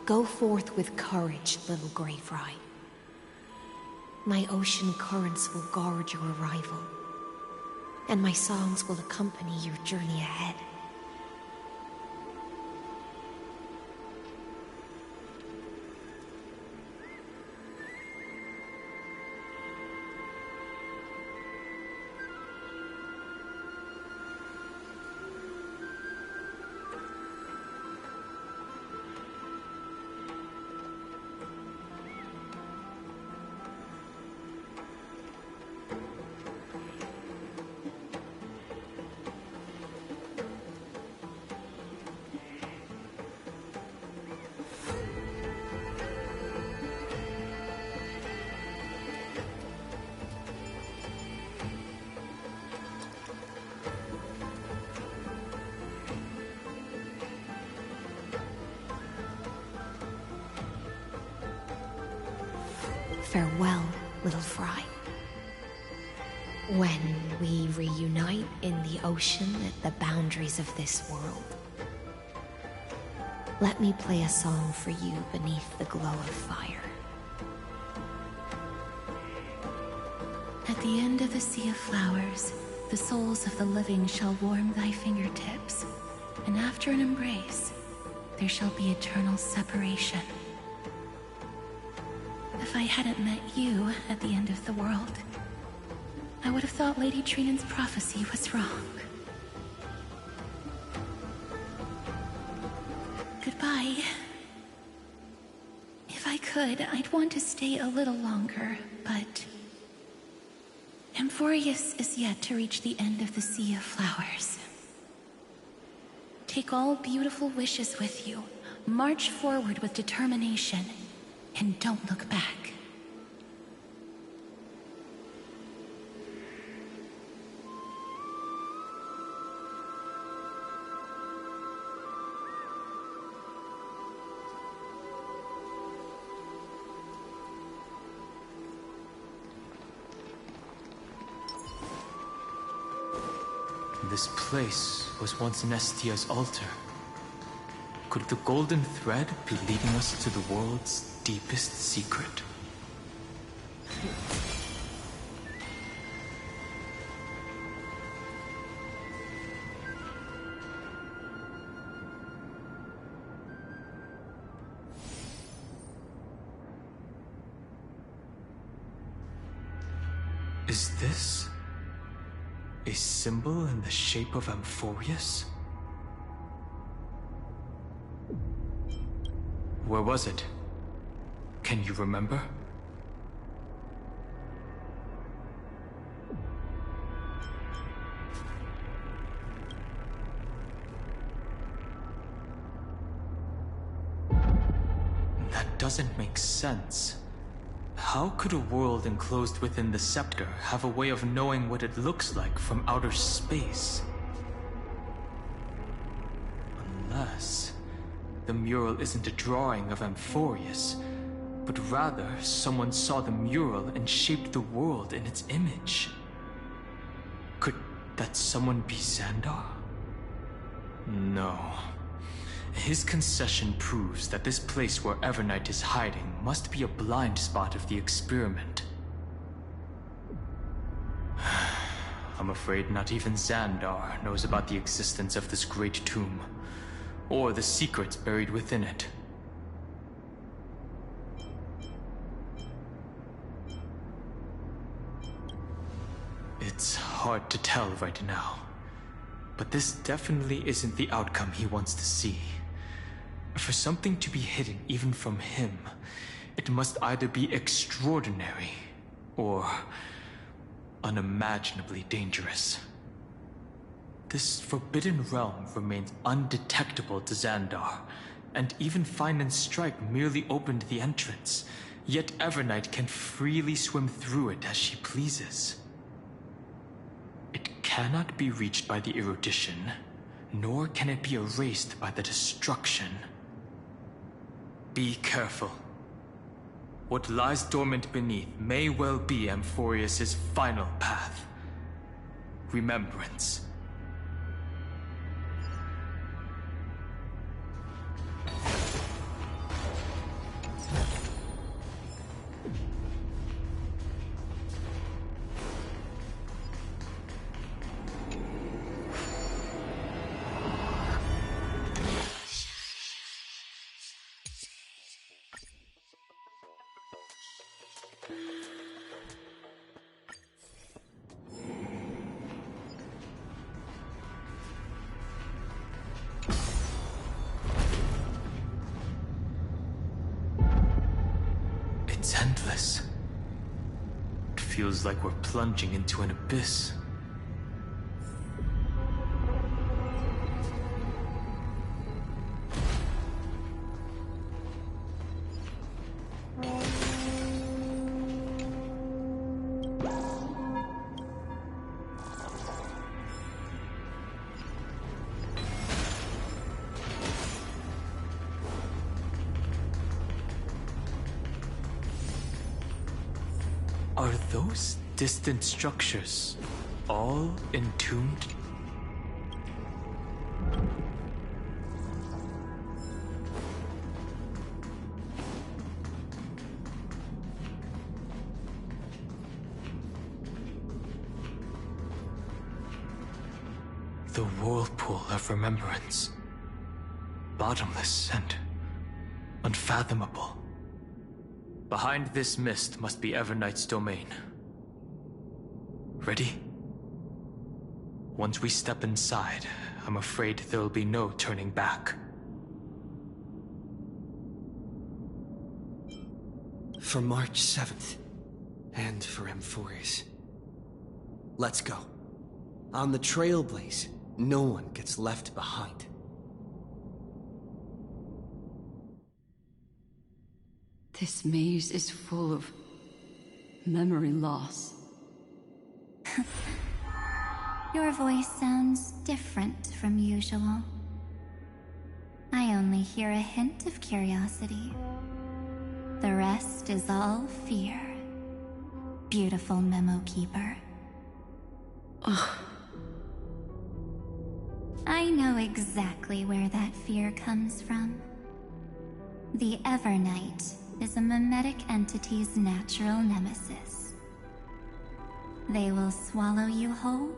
Go forth with courage, little Grey Fry. My ocean currents will guard your arrival, and my songs will accompany your journey ahead. Farewell, little fry. When we reunite in the ocean at the boundaries of this world, let me play a song for you beneath the glow of fire. At the end of the sea of flowers, the souls of the living shall warm thy fingertips, and after an embrace, there shall be eternal separation. If I hadn't met you at the end of the world, I would have thought Lady Trinan's prophecy was wrong. Goodbye. If I could, I'd want to stay a little longer, but Amphorius is yet to reach the end of the Sea of Flowers. Take all beautiful wishes with you, march forward with determination, and don't look back. This place was once Nestia's altar. Could the golden thread be leading us to the world's deepest secret? Is this a symbol in the shape of Amphorius? Where was it? Can you remember? That doesn't make sense. How could a world enclosed within the scepter have a way of knowing what it looks like from outer space? Unless the mural isn't a drawing of Amphorius, but rather someone saw the mural and shaped the world in its image. Could that someone be Xandar? No. His concession proves that this place where Evernight is hiding must be a blind spot of the experiment. I'm afraid not even Xandar knows about the existence of this great tomb, or the secrets buried within it. It's hard to tell right now, but this definitely isn't the outcome he wants to see. For something to be hidden even from him, it must either be extraordinary or unimaginably dangerous. This forbidden realm remains undetectable to Xandar, and even Fine and Strike merely opened the entrance, yet Evernight can freely swim through it as she pleases. It cannot be reached by the erudition, nor can it be erased by the destruction. Be careful. What lies dormant beneath may well be Amphorius' final path. Remembrance. It's endless. It feels like we're plunging into an abyss. Are those distant structures all entombed? The whirlpool of remembrance. Bottomless and unfathomable. Behind this mist must be Everknight's domain. Ready? Once we step inside, I'm afraid there'll be no turning back. For March 7th, and for Emphorius. Let's go. On the Trailblaze, no one gets left behind. This maze is full of memory loss. Your voice sounds different from usual. I only hear a hint of curiosity. The rest is all fear. Beautiful Memo Keeper. I know exactly where that fear comes from. The Evernight is a mimetic entity's natural nemesis. They will swallow you whole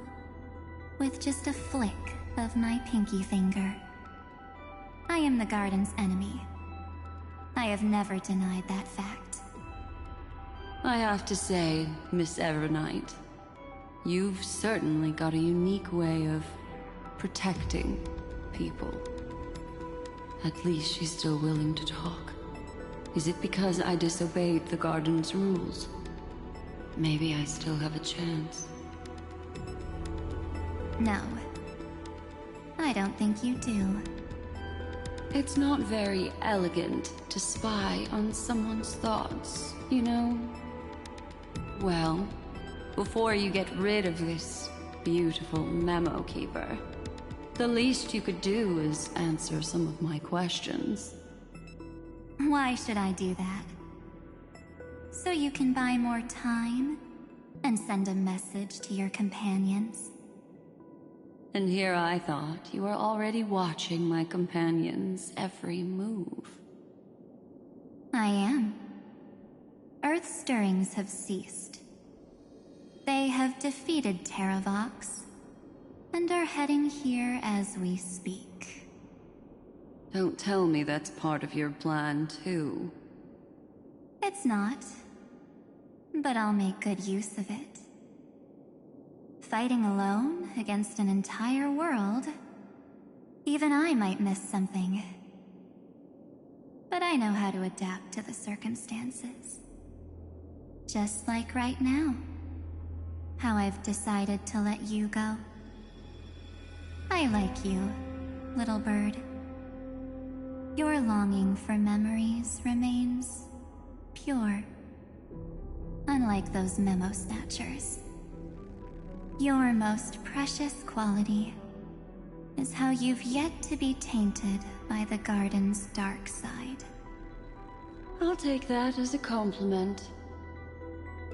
with just a flick of my pinky finger. I am the garden's enemy. I have never denied that fact. I have to say, Miss Evernight, you've certainly got a unique way of protecting people. At least she's still willing to talk. Is it because I disobeyed the garden's rules? Maybe I still have a chance. No. I don't think you do. It's not very elegant to spy on someone's thoughts, you know? Well, before you get rid of this beautiful Memo Keeper, the least you could do is answer some of my questions. Why should I do that? So you can buy more time and send a message to your companions? And here I thought you were already watching my companions' every move. I am. Earth's stirrings have ceased. They have defeated Terravox and are heading here as we speak. Don't tell me that's part of your plan, too. It's not. But I'll make good use of it. Fighting alone against an entire world, even I might miss something. But I know how to adapt to the circumstances. Just like right now. How I've decided to let you go. I like you, little bird. Your longing for memories remains pure. Unlike those memo snatchers. Your most precious quality is how you've yet to be tainted by the garden's dark side. I'll take that as a compliment.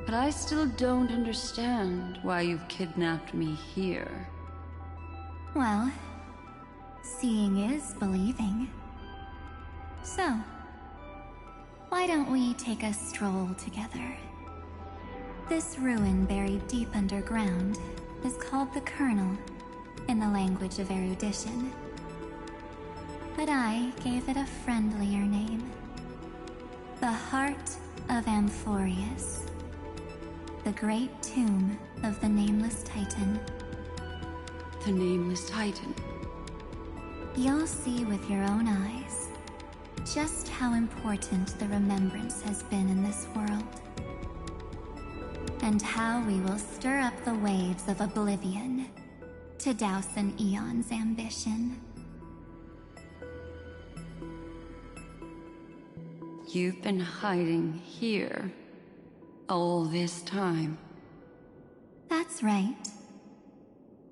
But I still don't understand why you've kidnapped me here. Well, seeing is believing. So, why don't we take a stroll together? This ruin buried deep underground is called the Kernel in the language of erudition. But I gave it a friendlier name. The Heart of Amphorius. The great tomb of the Nameless Titan. The Nameless Titan? You'll see with your own eyes just how important the remembrance has been in this world. And how we will stir up the waves of oblivion to douse an eon's ambition. You've been hiding here all this time. That's right.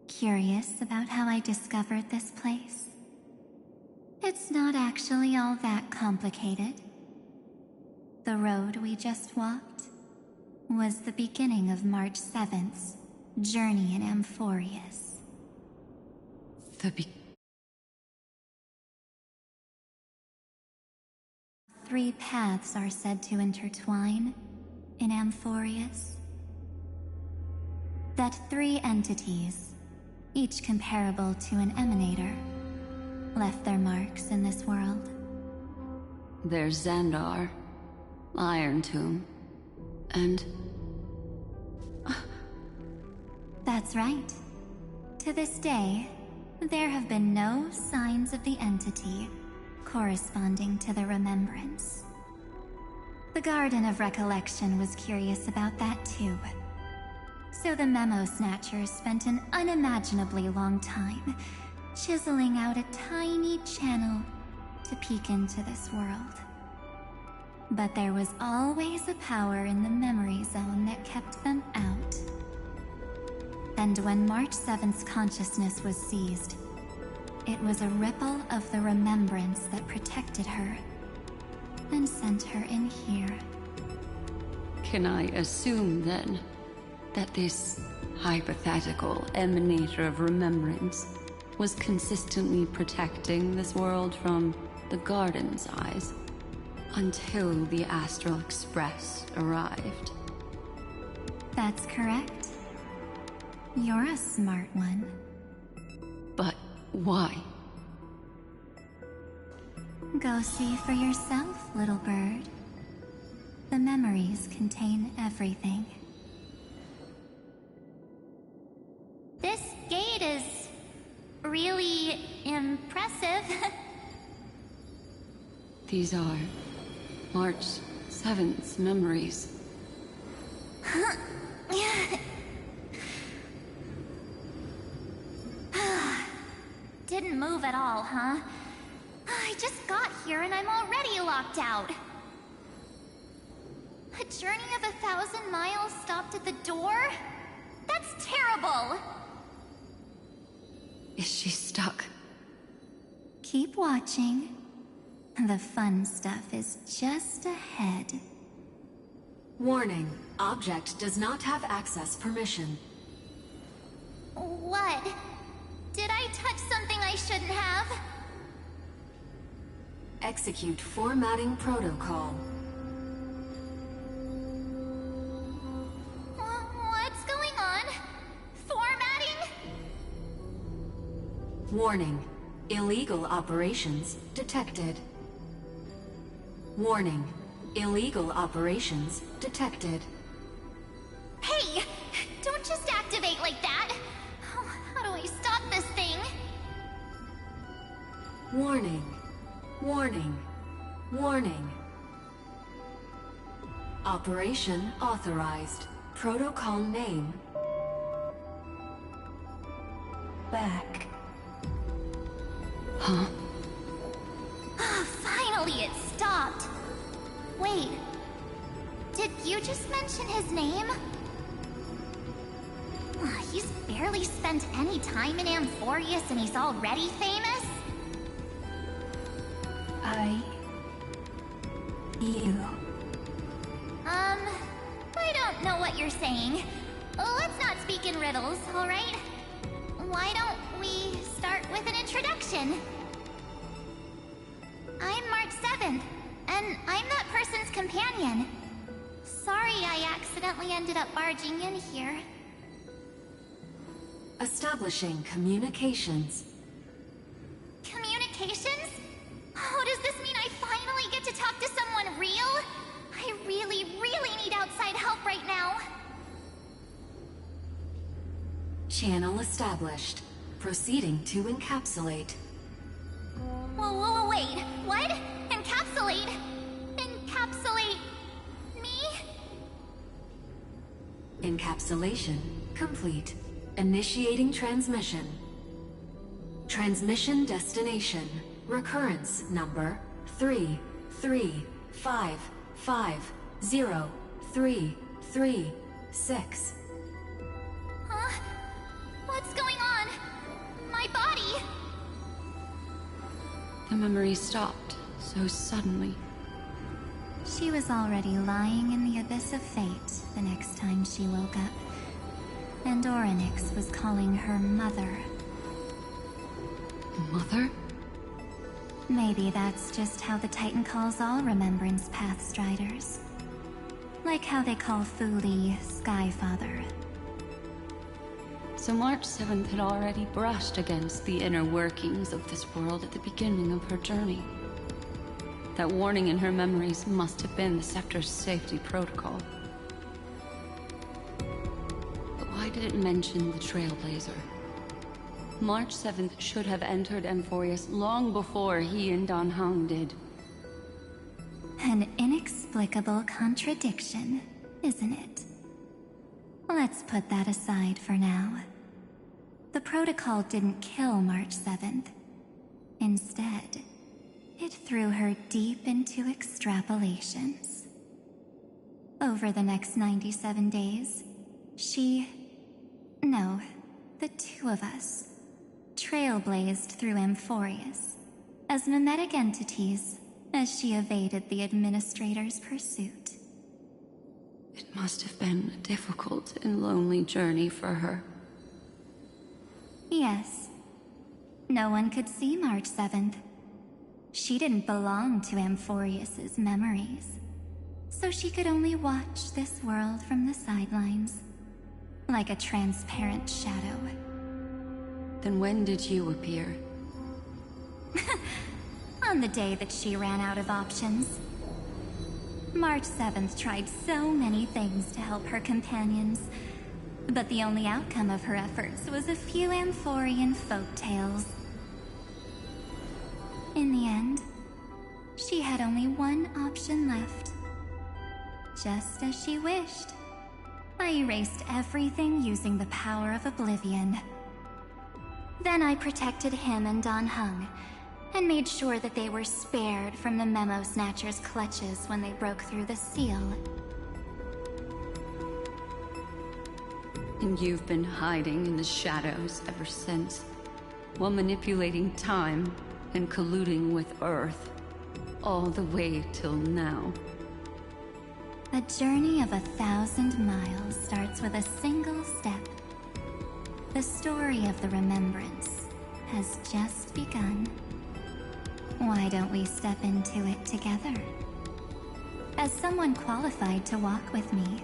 Curious about how I discovered this place? It's not actually all that complicated. The road we just walked was the beginning of March 7th's journey in Amphorius. Three paths are said to intertwine in Amphorius. That three entities, each comparable to an emanator, left their marks in this world. There's Xandar, Iron Tomb, and... That's right. To this day, there have been no signs of the entity corresponding to the remembrance. The Garden of Recollection was curious about that too. So the Memo Snatchers spent an unimaginably long time chiseling out a tiny channel to peek into this world. But there was always a power in the memory zone that kept them out. And when March 7th's consciousness was seized, it was a ripple of the remembrance that protected her and sent her in here. Can I assume, then, that this hypothetical emanator of remembrance was consistently protecting this world from the Garden's eyes until the Astral Express arrived? That's correct. You're a smart one. But why? Go see for yourself, little bird. The memories contain everything. This gate is really impressive. These are March 7th's memories. Didn't move at all, huh? I just got here and I'm already locked out. A journey of 1,000 miles stopped at the door? That's terrible! Is she stuck? Keep watching. The fun stuff is just ahead. Warning. Object does not have access permission. What? Did I touch something I shouldn't have? Execute formatting protocol. What's going on? Formatting? Warning. Illegal operations detected. Warning. Illegal operations detected. Hey! Don't just activate like that! How do I stop this thing? Warning. Warning. Warning. Operation authorized. Protocol name. Back. Huh? Finally, it stopped. Wait. Did you just mention his name? He's barely spent any time in Amphorius and he's already famous? I don't know what you're saying. Let's not speak in riddles, alright? Why don't we start with an introduction? I'm March 7th, and I'm that person's companion. Sorry I accidentally ended up barging in here. Establishing communications. Communications? Oh, does this mean I finally get to talk to someone real? I really need outside help right now. Channel established. Proceeding to encapsulate. Whoa, wait. What? Encapsulate? Encapsulate me? Encapsulation complete. Initiating transmission. Transmission destination. Recurrence number 335503336. Huh? What's going on? My body! The memory stopped so suddenly. She was already lying in the abyss of fate the next time she woke up, and Orynyx was calling her mother. Mother? Maybe that's just how the Titan calls all Remembrance Pathstriders. Like how they call Thule Skyfather. So March 7th had already brushed against the inner workings of this world at the beginning of her journey. That warning in her memories must have been the Sector's safety protocol. But why did it mention the Trailblazer? March 7th should have entered Amphorius long before he and Dan Heng did. An inexplicable contradiction, isn't it? Let's put that aside for now. The protocol didn't kill March 7th. Instead, it threw her deep into extrapolations. Over the next 97 days, the two of us, trailblazed through Amphorius as mimetic entities as she evaded the Administrator's pursuit. It must have been a difficult and lonely journey for her. Yes. No one could see March 7th. She didn't belong to Amphorius's memories, so she could only watch this world from the sidelines, like a transparent shadow. Then when did you appear? On the day that she ran out of options. March 7th tried so many things to help her companions, but the only outcome of her efforts was a few Amphorian folktales. In the end, she had only one option left. Just as she wished, I erased everything using the power of oblivion. Then I protected him and Dan Heng, and made sure that they were spared from the Memo Snatcher's clutches when they broke through the seal. And you've been hiding in the shadows ever since, while manipulating time and colluding with Earth, all the way till now. A journey of 1,000 miles starts with a single step. The story of the Remembrance has just begun. Why don't we step into it together? As someone qualified to walk with me,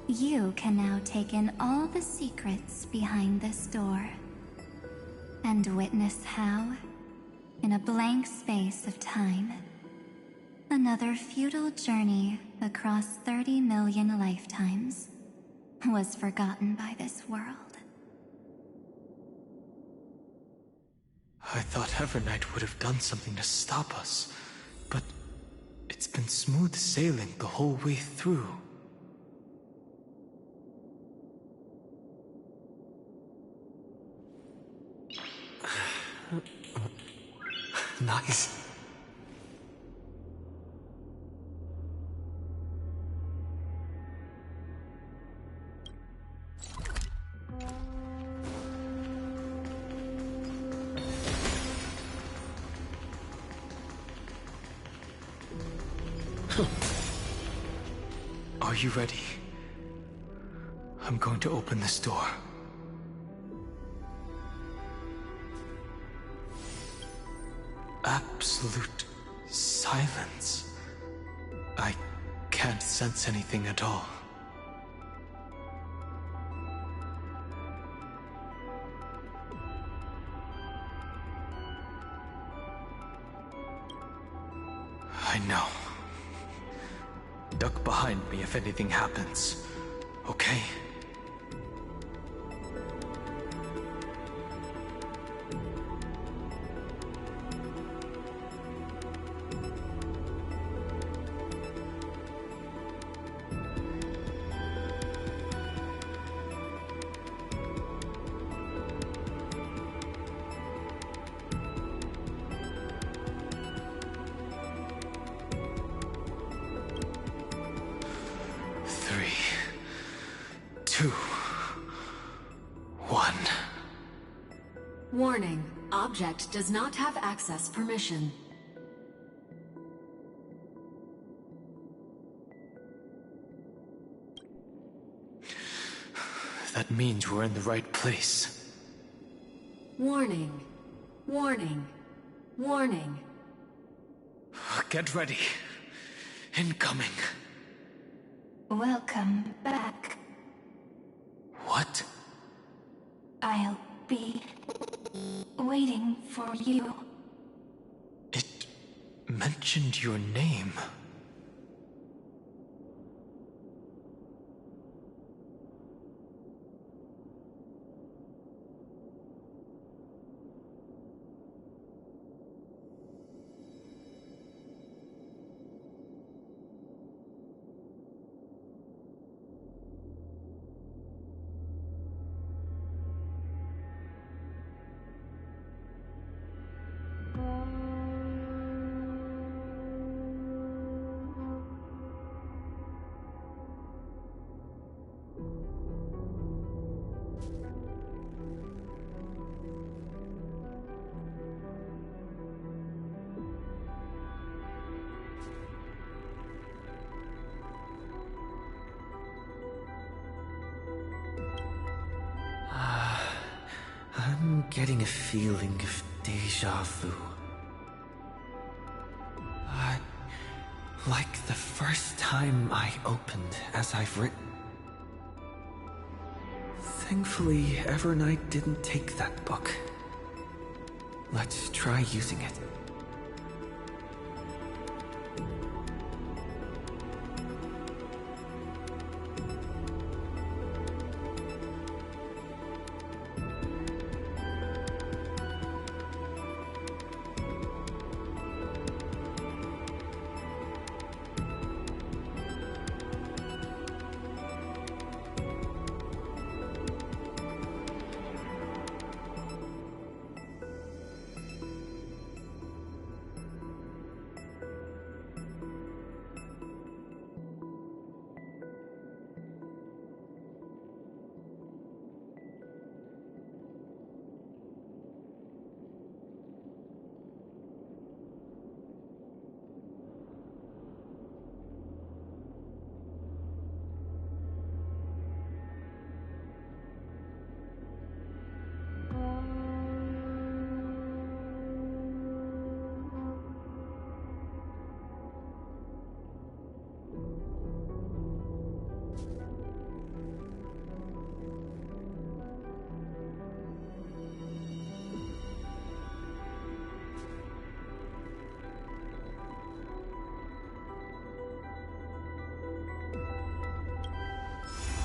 you can now take in all the secrets behind this door, and witness how, in a blank space of time, another futile journey across 30 million lifetimes was forgotten by this world. I thought Evernight would have done something to stop us, but it's been smooth sailing the whole way through. Nice. Are you ready? I'm going to open this door. Absolute silence. I can't sense anything at all. I know. Duck behind me if anything happens, okay? Warning, object does not have access permission. That means we're in the right place. Warning. Warning. Warning. Get ready. Incoming. Welcome back. What? I'll be waiting for you. It mentioned your name. I'm getting a feeling of deja vu. Like the first time I opened as I've written. Thankfully, Evernight didn't take that book. Let's try using it.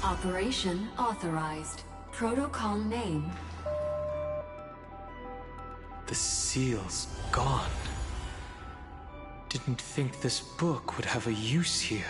Operation authorized. Protocol name. The seal's gone. Didn't think this book would have a use here.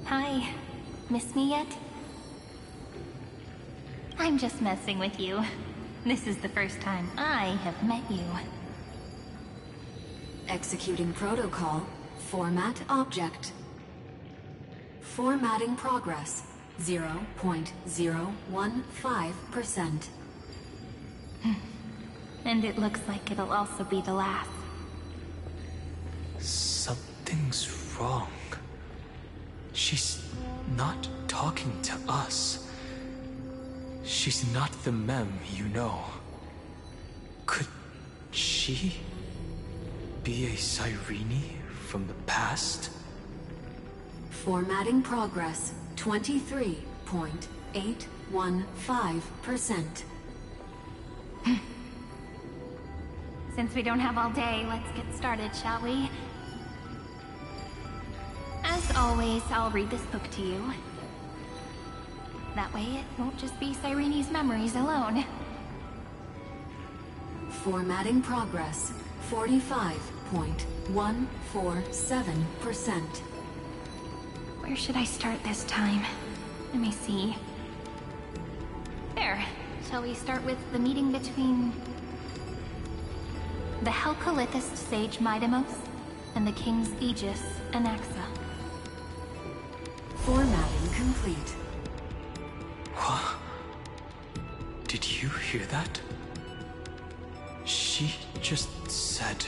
Hi. Miss me yet? I'm just messing with you. This is the first time I have met you. Executing protocol. Format object. Formatting progress. 0.015%. And it looks like it'll also be the last. Something's wrong. She's not talking to us. She's not the Mem you know. Could she be a Cyrene from the past? Formatting progress. 23.8%. 0.815%. Since we don't have all day, let's get started, shall we? As always, I'll read this book to you. That way it won't just be Cyrene's memories alone. Formatting progress, 45.147%. Where should I start this time? Let me see. There. Shall we start with the meeting between the Helcolithist sage Midamos and the King's Aegis, Anaxa? Formatting complete. What? Did you hear that? She just said...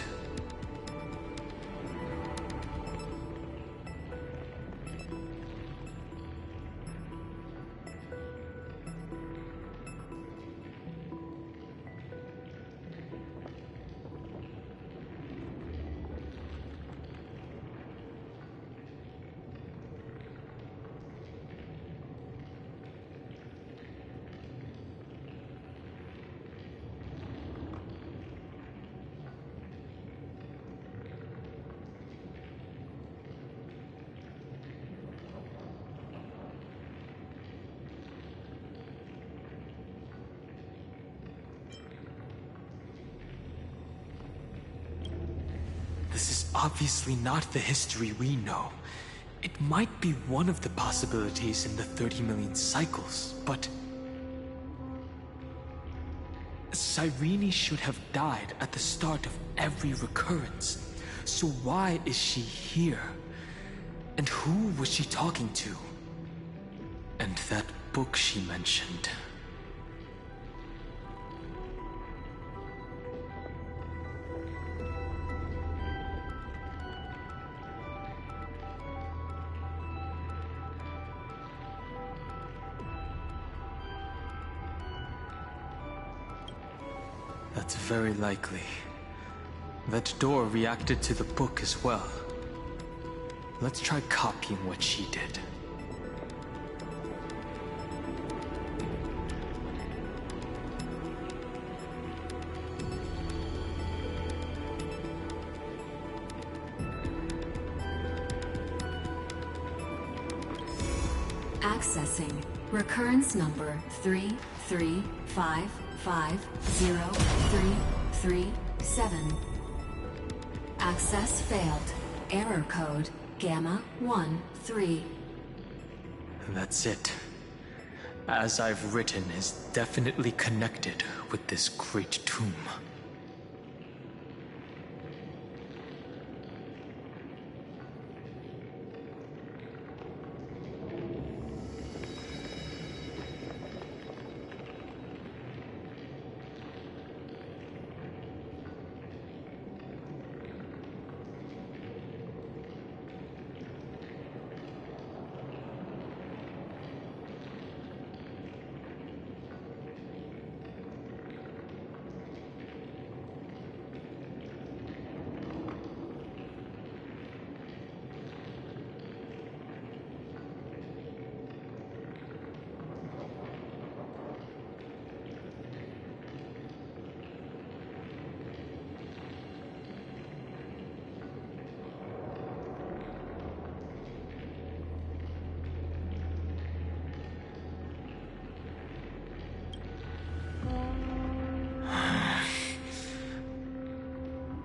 This is obviously not the history we know. It might be one of the possibilities in the 30 million cycles, but... Cyrene should have died at the start of every recurrence. So why is she here? And who was she talking to? And that book she mentioned... That's very likely. That door reacted to the book as well. Let's try copying what she did. Accessing recurrence number 335503337. Access failed. Error code Gamma 13. That's it. As I've written is definitely connected with this great tomb.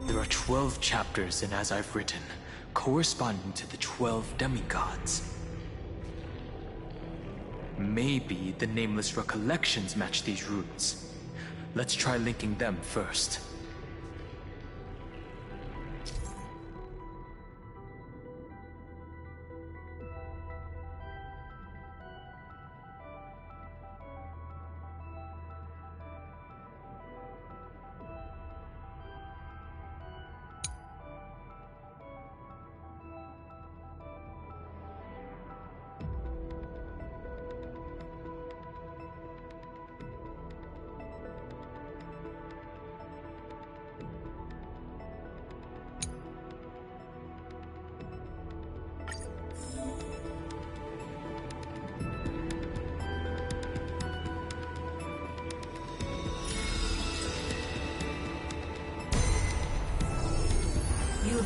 There are 12 chapters in As I've Written, corresponding to the 12 demigods. Maybe the Nameless Recollections match these runes. Let's try linking them first.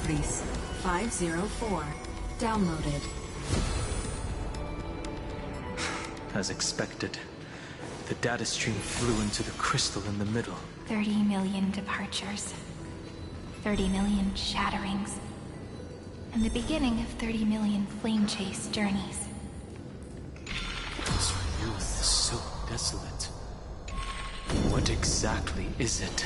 v3.6 downloaded. As expected, the data stream flew into the crystal in the middle. 30 million departures. 30 million shatterings. And the beginning of 30 million flame chase journeys. This youth is so desolate. What exactly is it?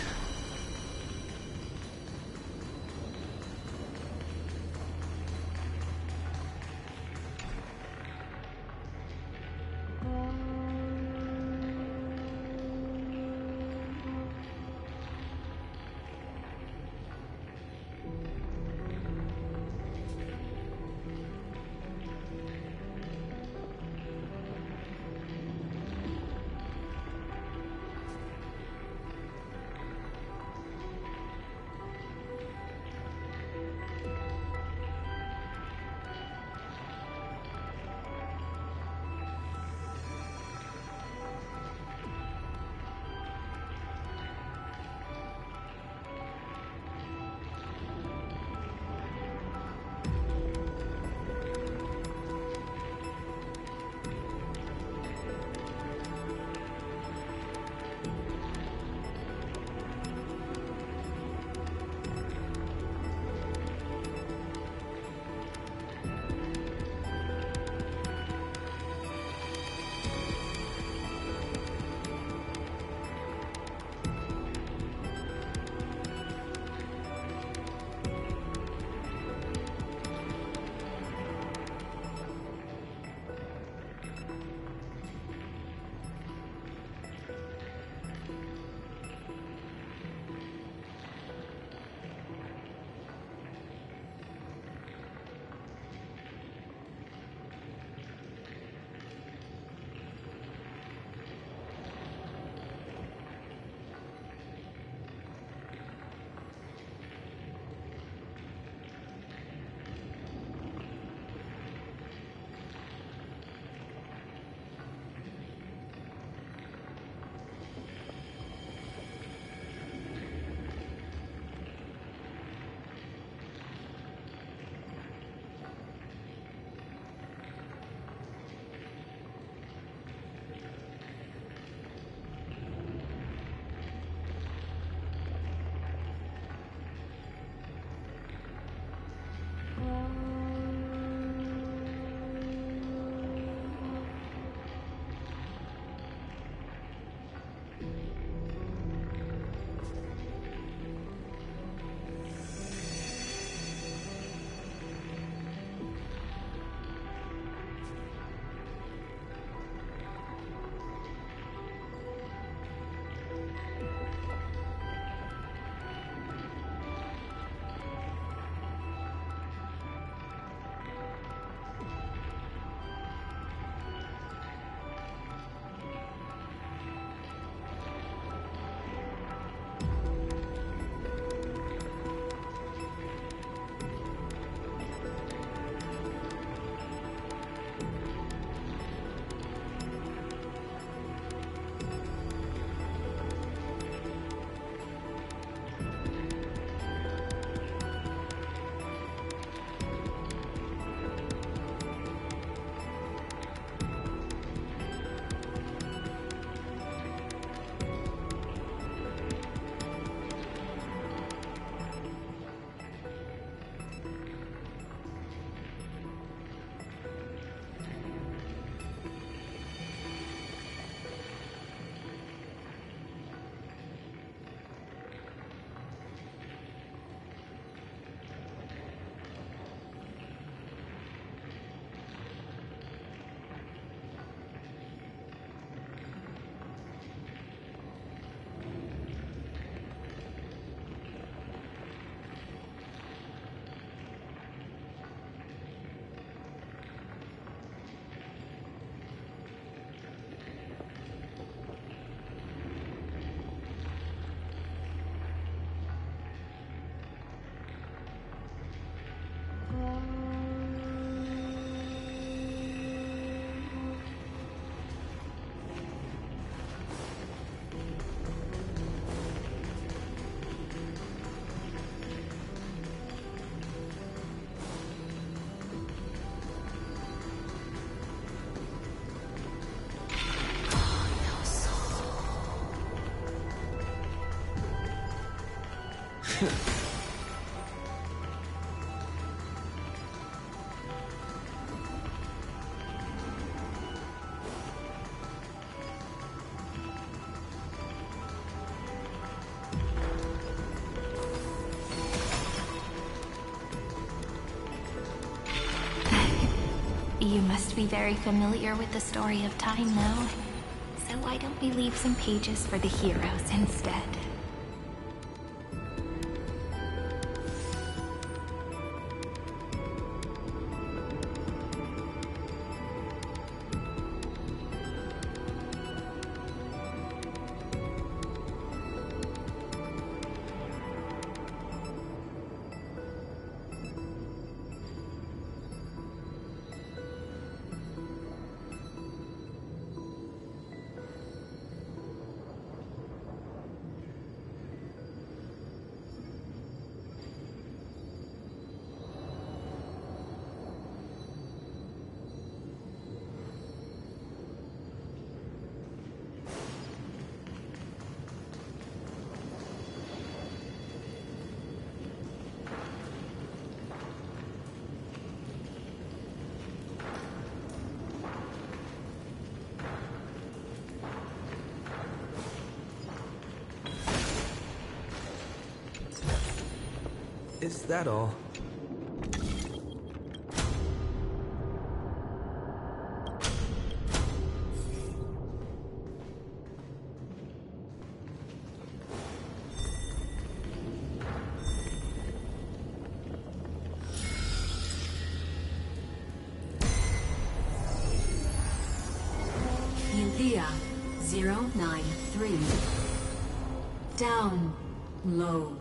You must be very familiar with the story of time now. So why don't we leave some pages for the heroes instead? Is that all? Uthea 093. Downloaded.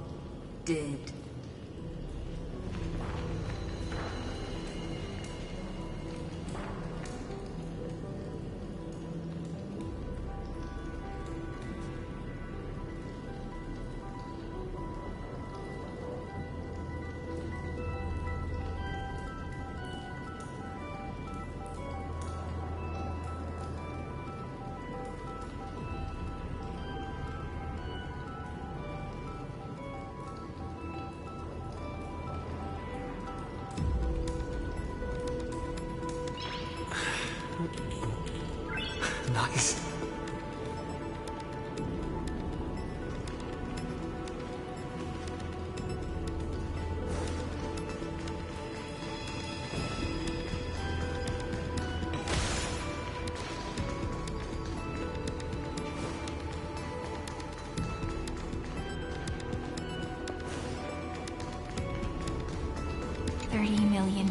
Nice.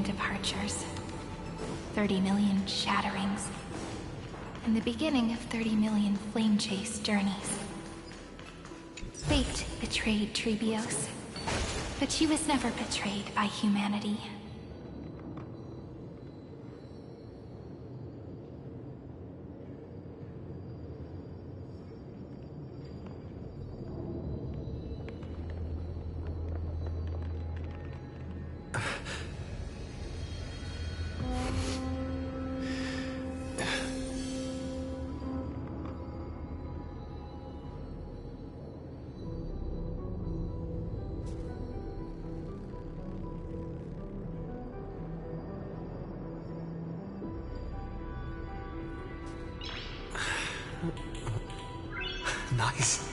Departures, 30 million shatterings, and the beginning of 30 million flame chase journeys. Fate betrayed Trebios, but she was never betrayed by humanity. Nice.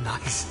Nice.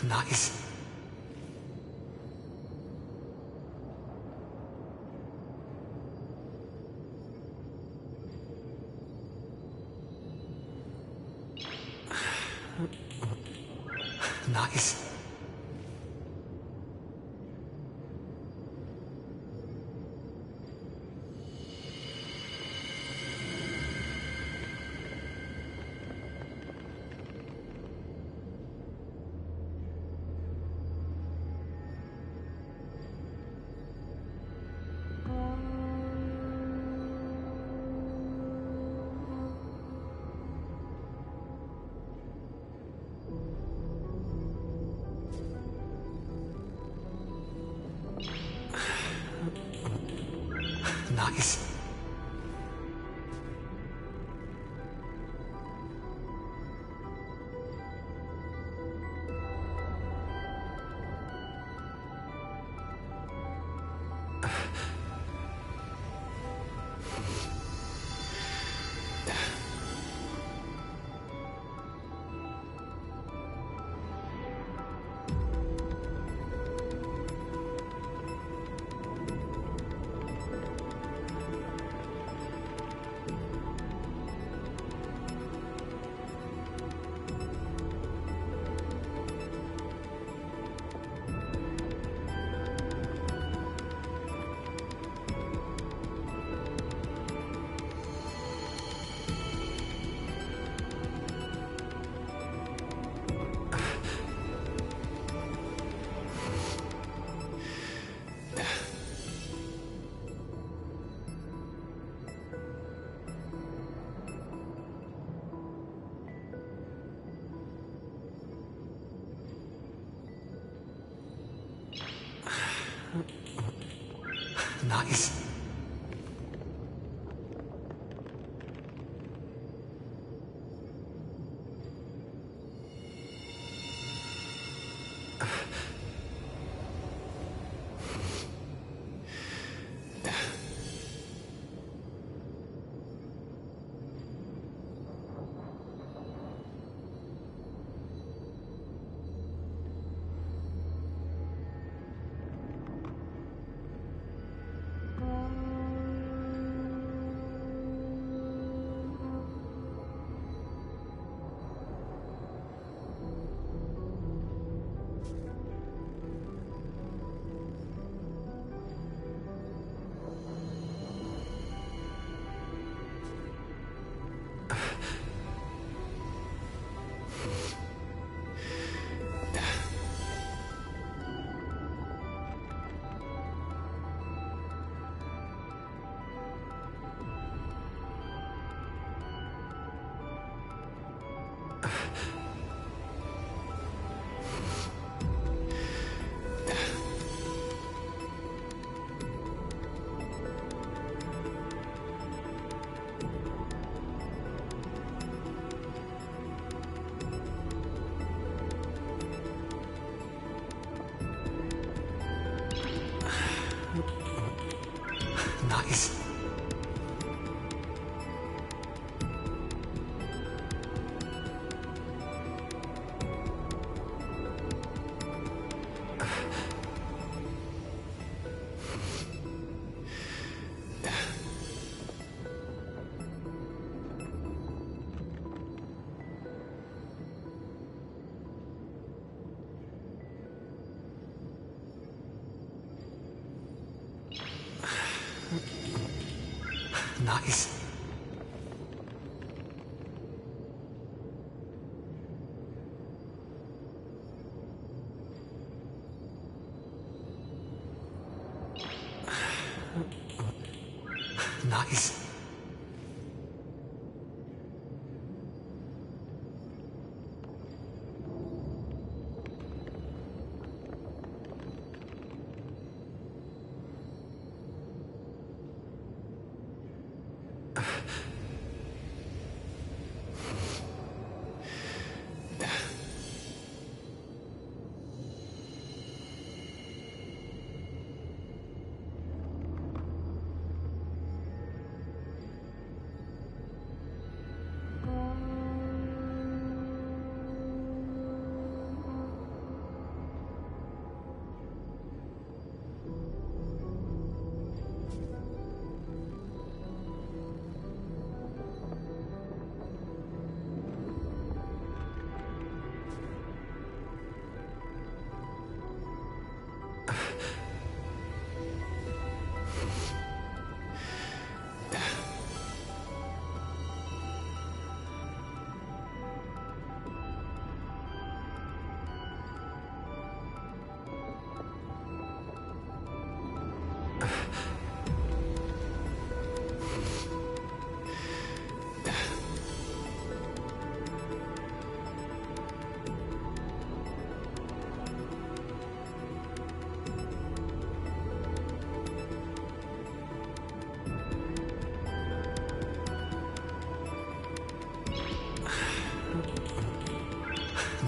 Nice. Nice. Nice.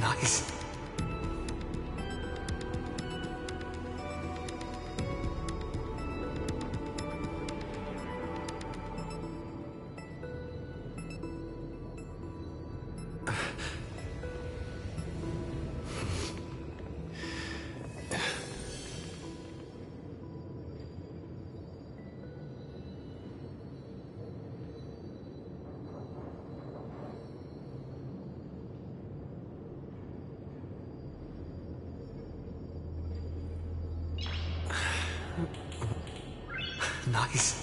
Nice. Nice.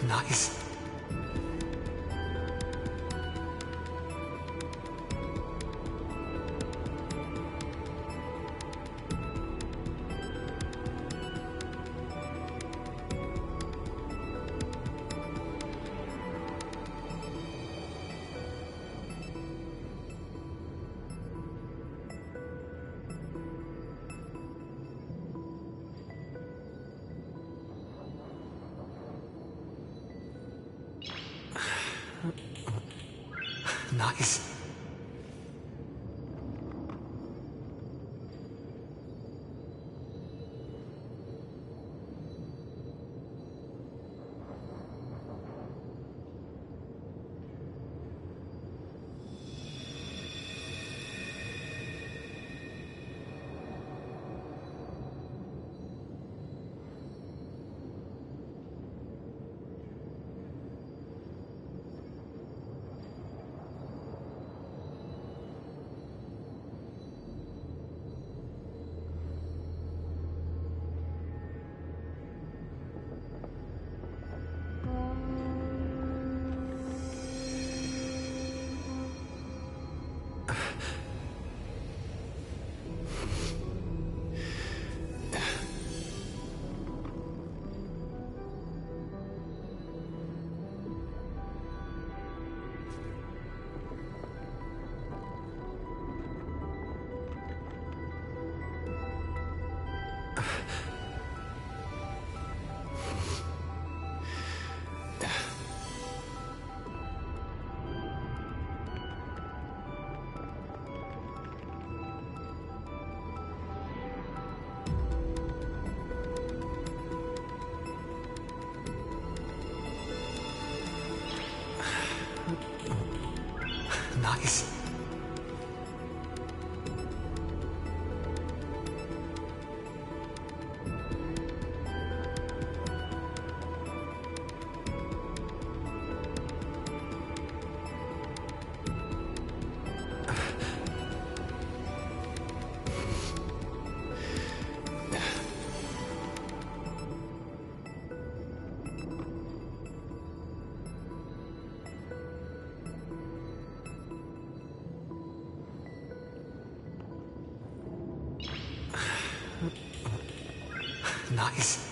Nice. Nice. Nice. Nice.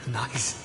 Nice.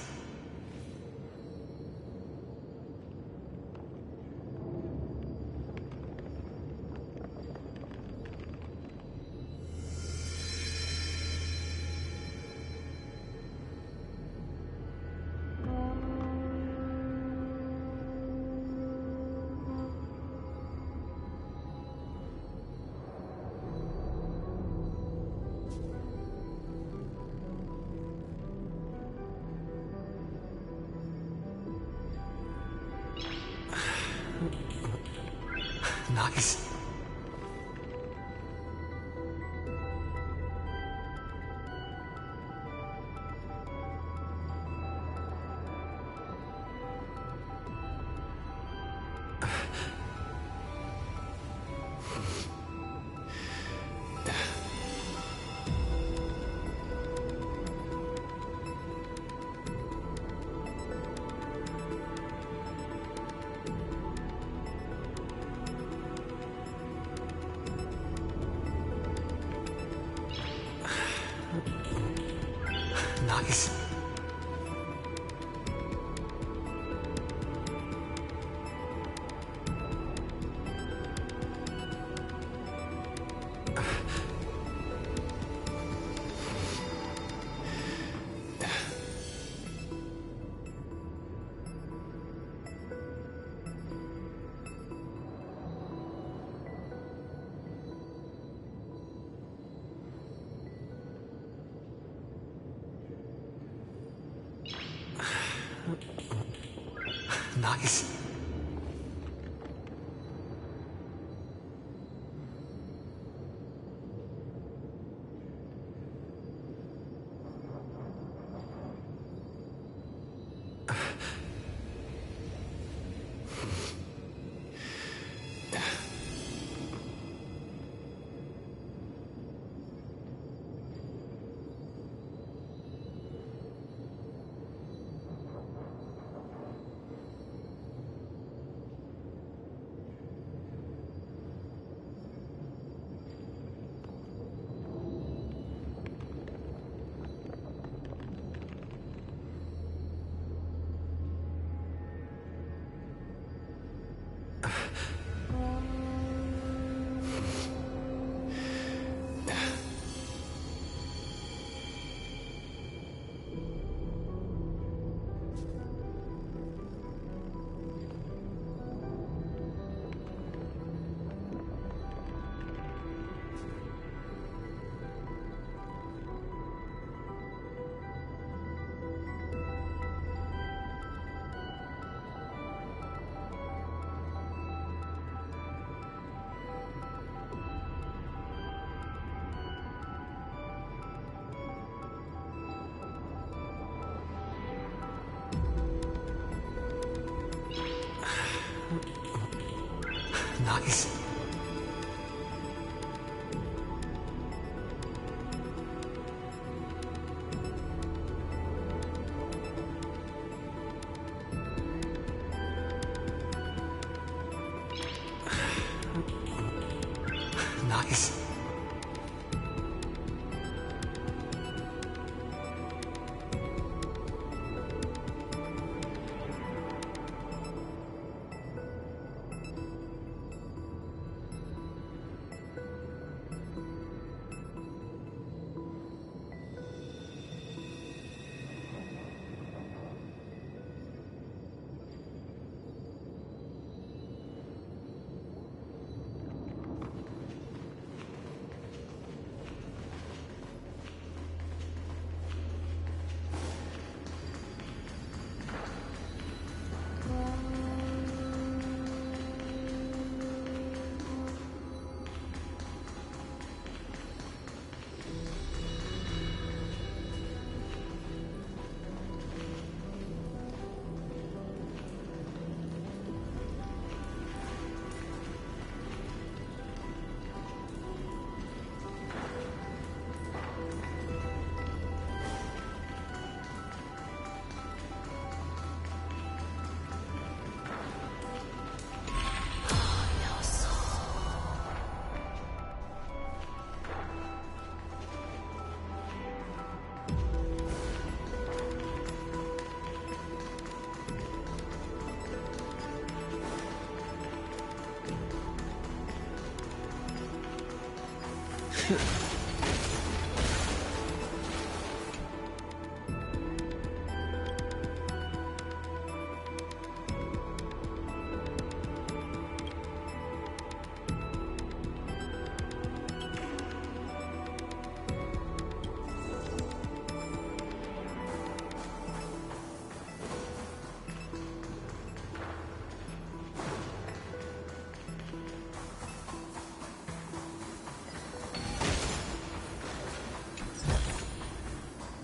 Nice. Nice. Nice. Nice.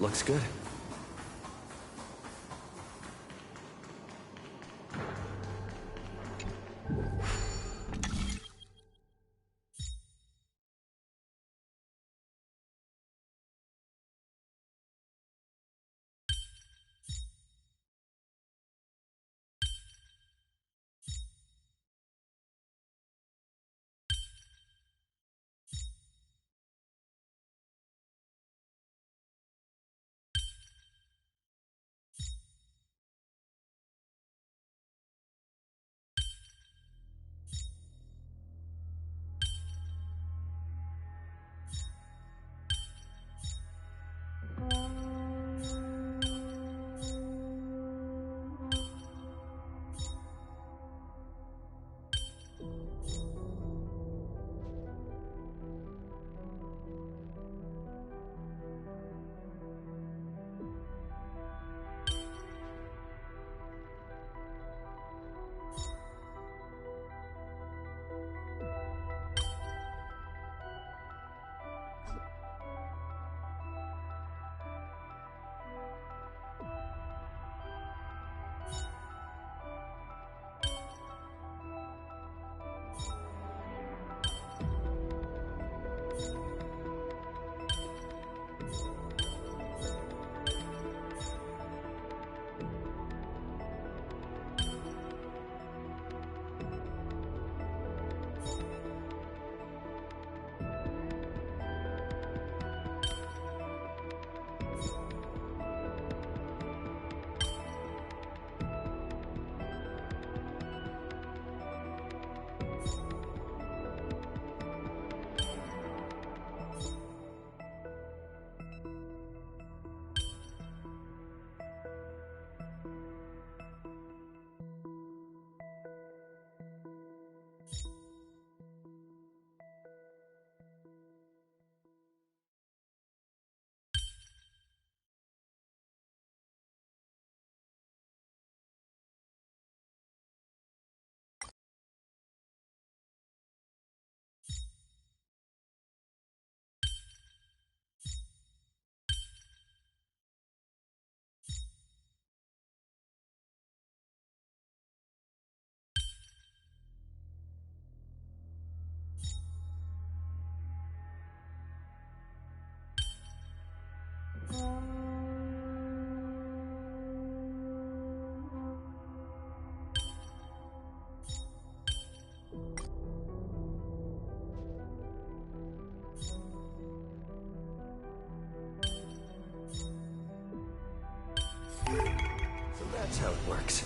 Looks good. That's how it works.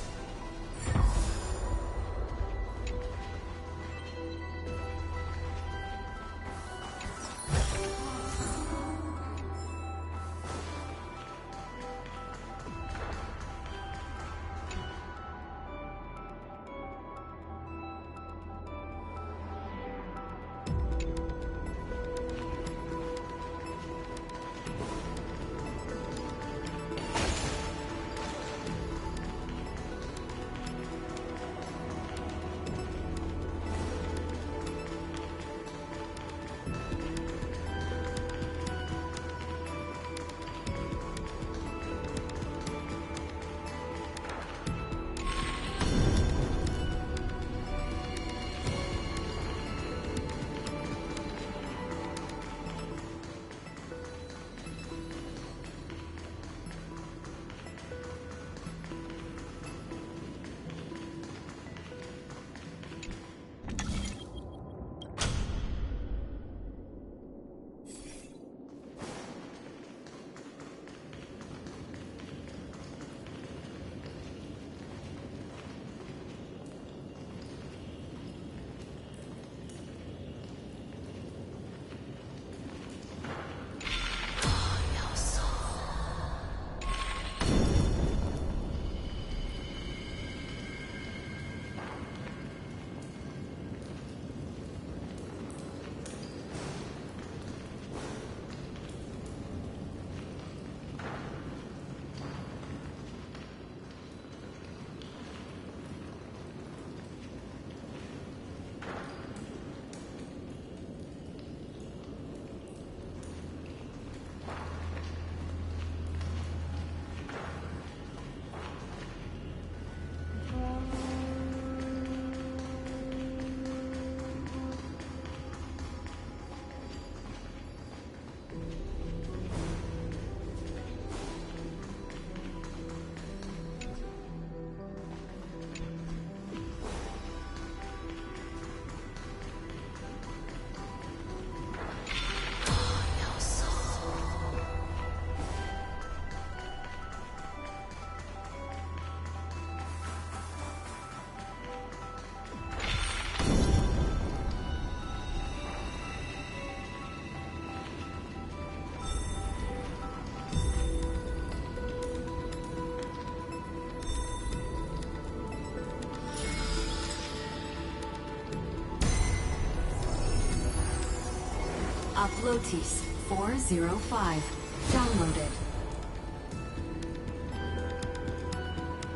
Uplotis 405. Downloaded.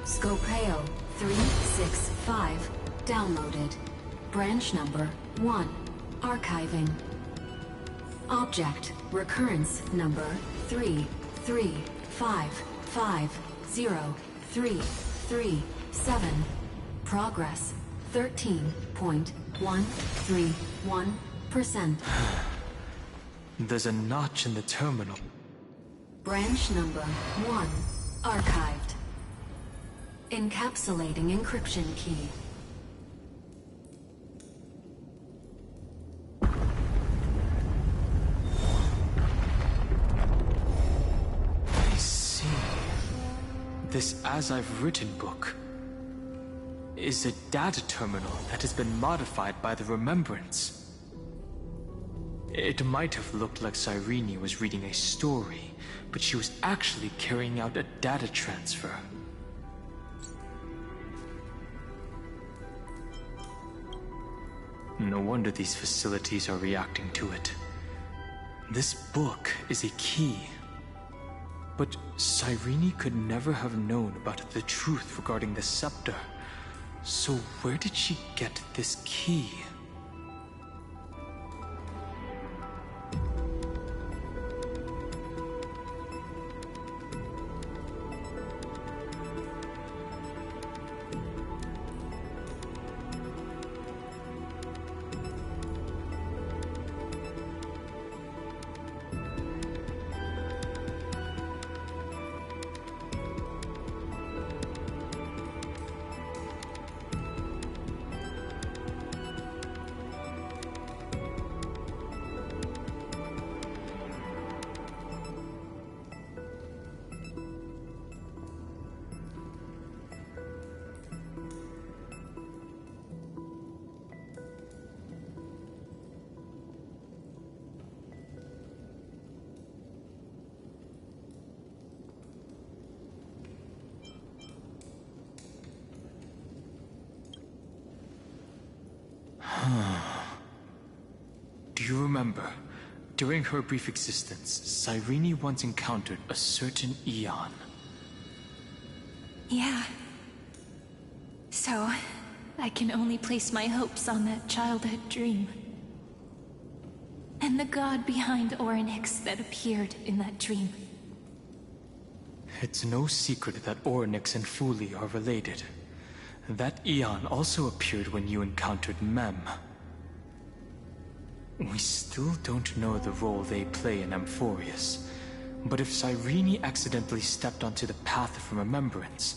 Scopeo 365. Downloaded. Branch number 1. Archiving. Object recurrence number 335503337. Progress 13.131%. There's a notch in the terminal. Branch number 1. Archived. Encapsulating encryption key. I see. This As I've Written book is a data terminal that has been modified by the Remembrance. It might have looked like Cyrene was reading a story, but she was actually carrying out a data transfer. No wonder these facilities are reacting to it. This book is a key. But Cyrene could never have known about the truth regarding the scepter. So where did she get this key? remember, during her brief existence, Cyrene once encountered a certain Eon. Yeah. So, I can only place my hopes on that childhood dream. And the god behind Orynyx that appeared in that dream. It's no secret that Orynyx and Fuli are related. That Eon also appeared when you encountered Mem. We still don't know the role they play in Amphorius, but if Cyrene accidentally stepped onto the path of remembrance,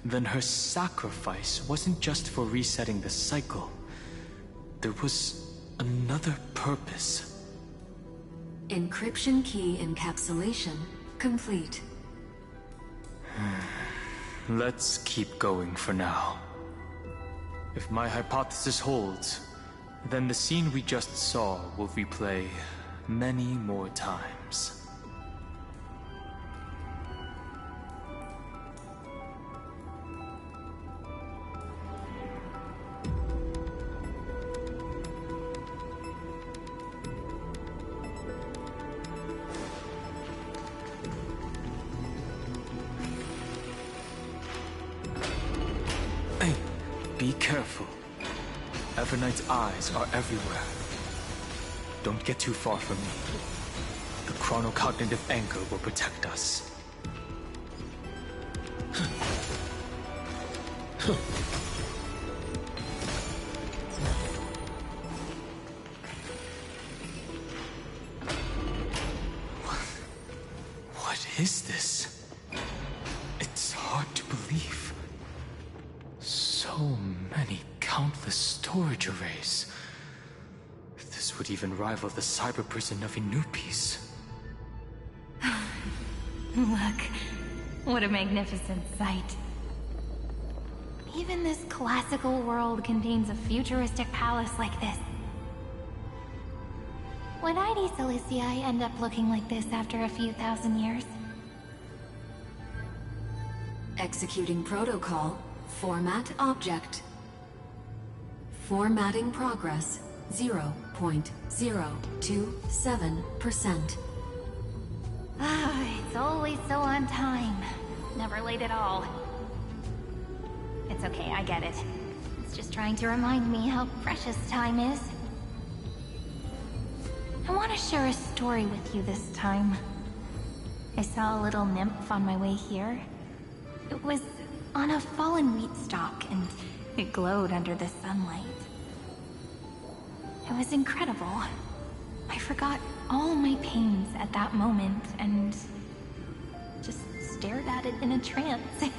then her sacrifice wasn't just for resetting the cycle. There was another purpose. Encryption key encapsulation complete. Let's keep going for now. If my hypothesis holds, then the scene we just saw will replay many more times. Hey, be careful. Evernight's eyes are everywhere. Don't get too far from me. The chronocognitive anchor will protect us. What is this? It's hard to believe. So many countless storage arrays. This would even rival the cyber prison of Inupis. Look, what a magnificent sight. Even this classical world contains a futuristic palace like this. Would ID Silicii end up looking like this after a few thousand years? Executing protocol. Format object. Formatting progress 0.027%. It's always so on time. Never late at all. It's okay, I get it. It's just trying to remind me how precious time is. I want to share a story with you this time. I saw a little nymph on my way here. It was on a fallen wheat stalk, and it glowed under the sunlight. It was incredible. I forgot all my pains at that moment, and just stared at it in a trance.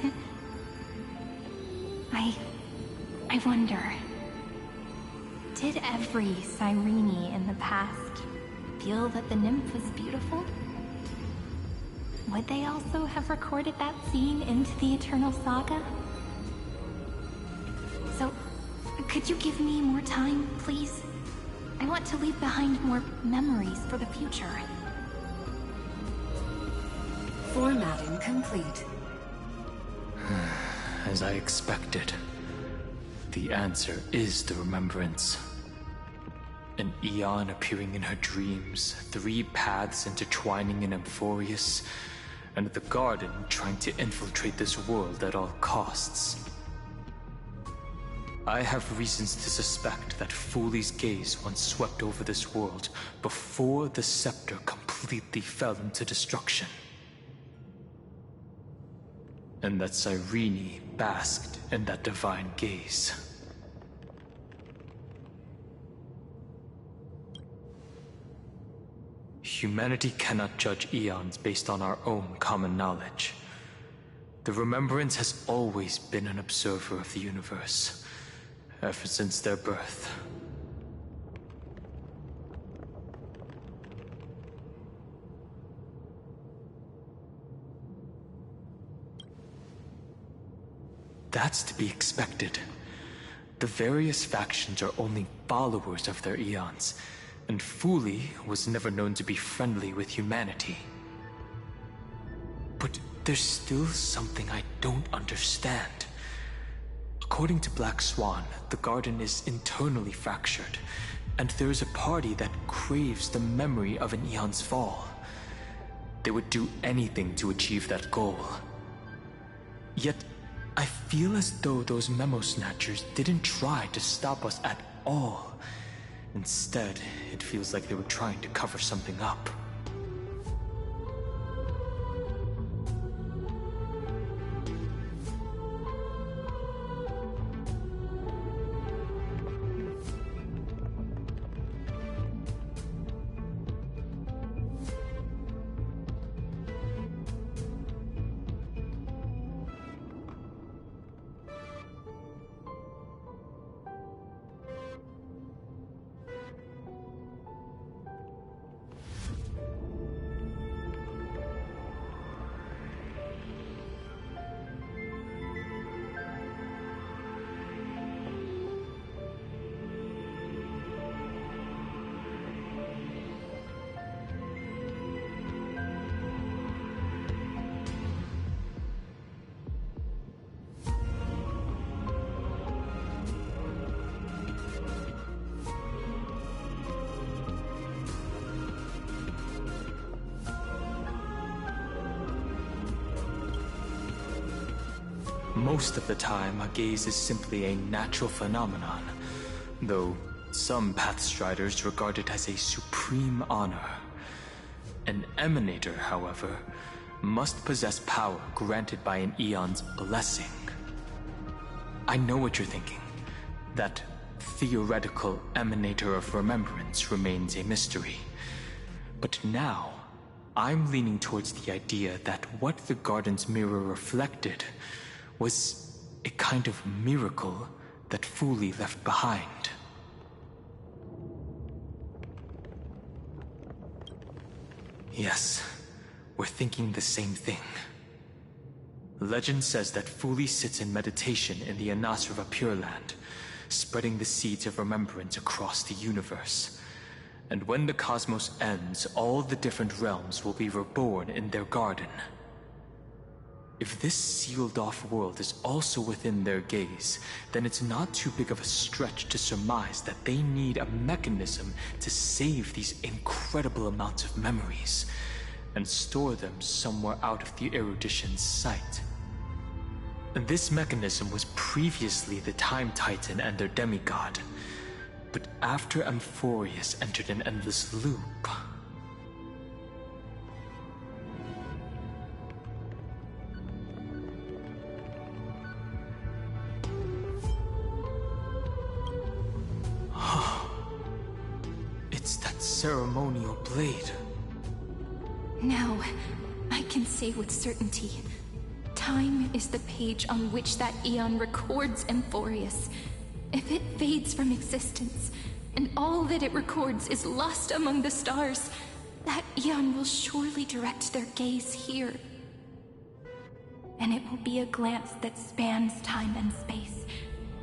I wonder, did every Cyrene in the past feel that the nymph was beautiful? Would they also have recorded that scene into the Eternal Saga? So, could you give me more time, please? I want to leave behind more memories for the future. Formatting complete. As I expected, the answer is the remembrance. An Eon appearing in her dreams, 3 paths intertwining in Amphorius, and the Garden trying to infiltrate this world at all costs. I have reasons to suspect that Fuli's gaze once swept over this world before the scepter completely fell into destruction. And that Cyrene basked in that divine gaze. Humanity cannot judge eons based on our own common knowledge. The Remembrance has always been an observer of the universe, ever since their birth. That's to be expected. The various factions are only followers of their eons, and Fuli was never known to be friendly with humanity. But there's still something I don't understand. According to Black Swan, the Garden is internally fractured, And there is a party that craves the memory of an Eon's fall. They would do anything to achieve that goal. Yet, I feel as though those memo snatchers didn't try to stop us at all. Instead, it feels like they were trying to cover something up. Most of the time, a gaze is simply a natural phenomenon, though some Pathstriders regard it as a supreme honor. An Emanator, however, must possess power granted by an Eon's blessing. I know what you're thinking. That theoretical Emanator of Remembrance remains a mystery. But now, I'm leaning towards the idea that what the garden's mirror reflected was a kind of miracle that Fuli left behind. Yes, we're thinking the same thing. Legend says that Fuli sits in meditation in the Anasrava Pure Land, spreading the seeds of remembrance across the universe. And when the cosmos ends, all the different realms will be reborn in their garden. If this sealed-off world is also within their gaze, then it's not too big of a stretch to surmise that they need a mechanism to save these incredible amounts of memories and store them somewhere out of the erudition's sight. This mechanism was previously the Time Titan and their demigod, but after Amphorius entered an endless loop, it's that ceremonial blade. Now, I can say with certainty, time is the page on which that Eon records Amphorius. If it fades from existence, and all that it records is lost among the stars, that Eon will surely direct their gaze here. And it will be a glance that spans time and space,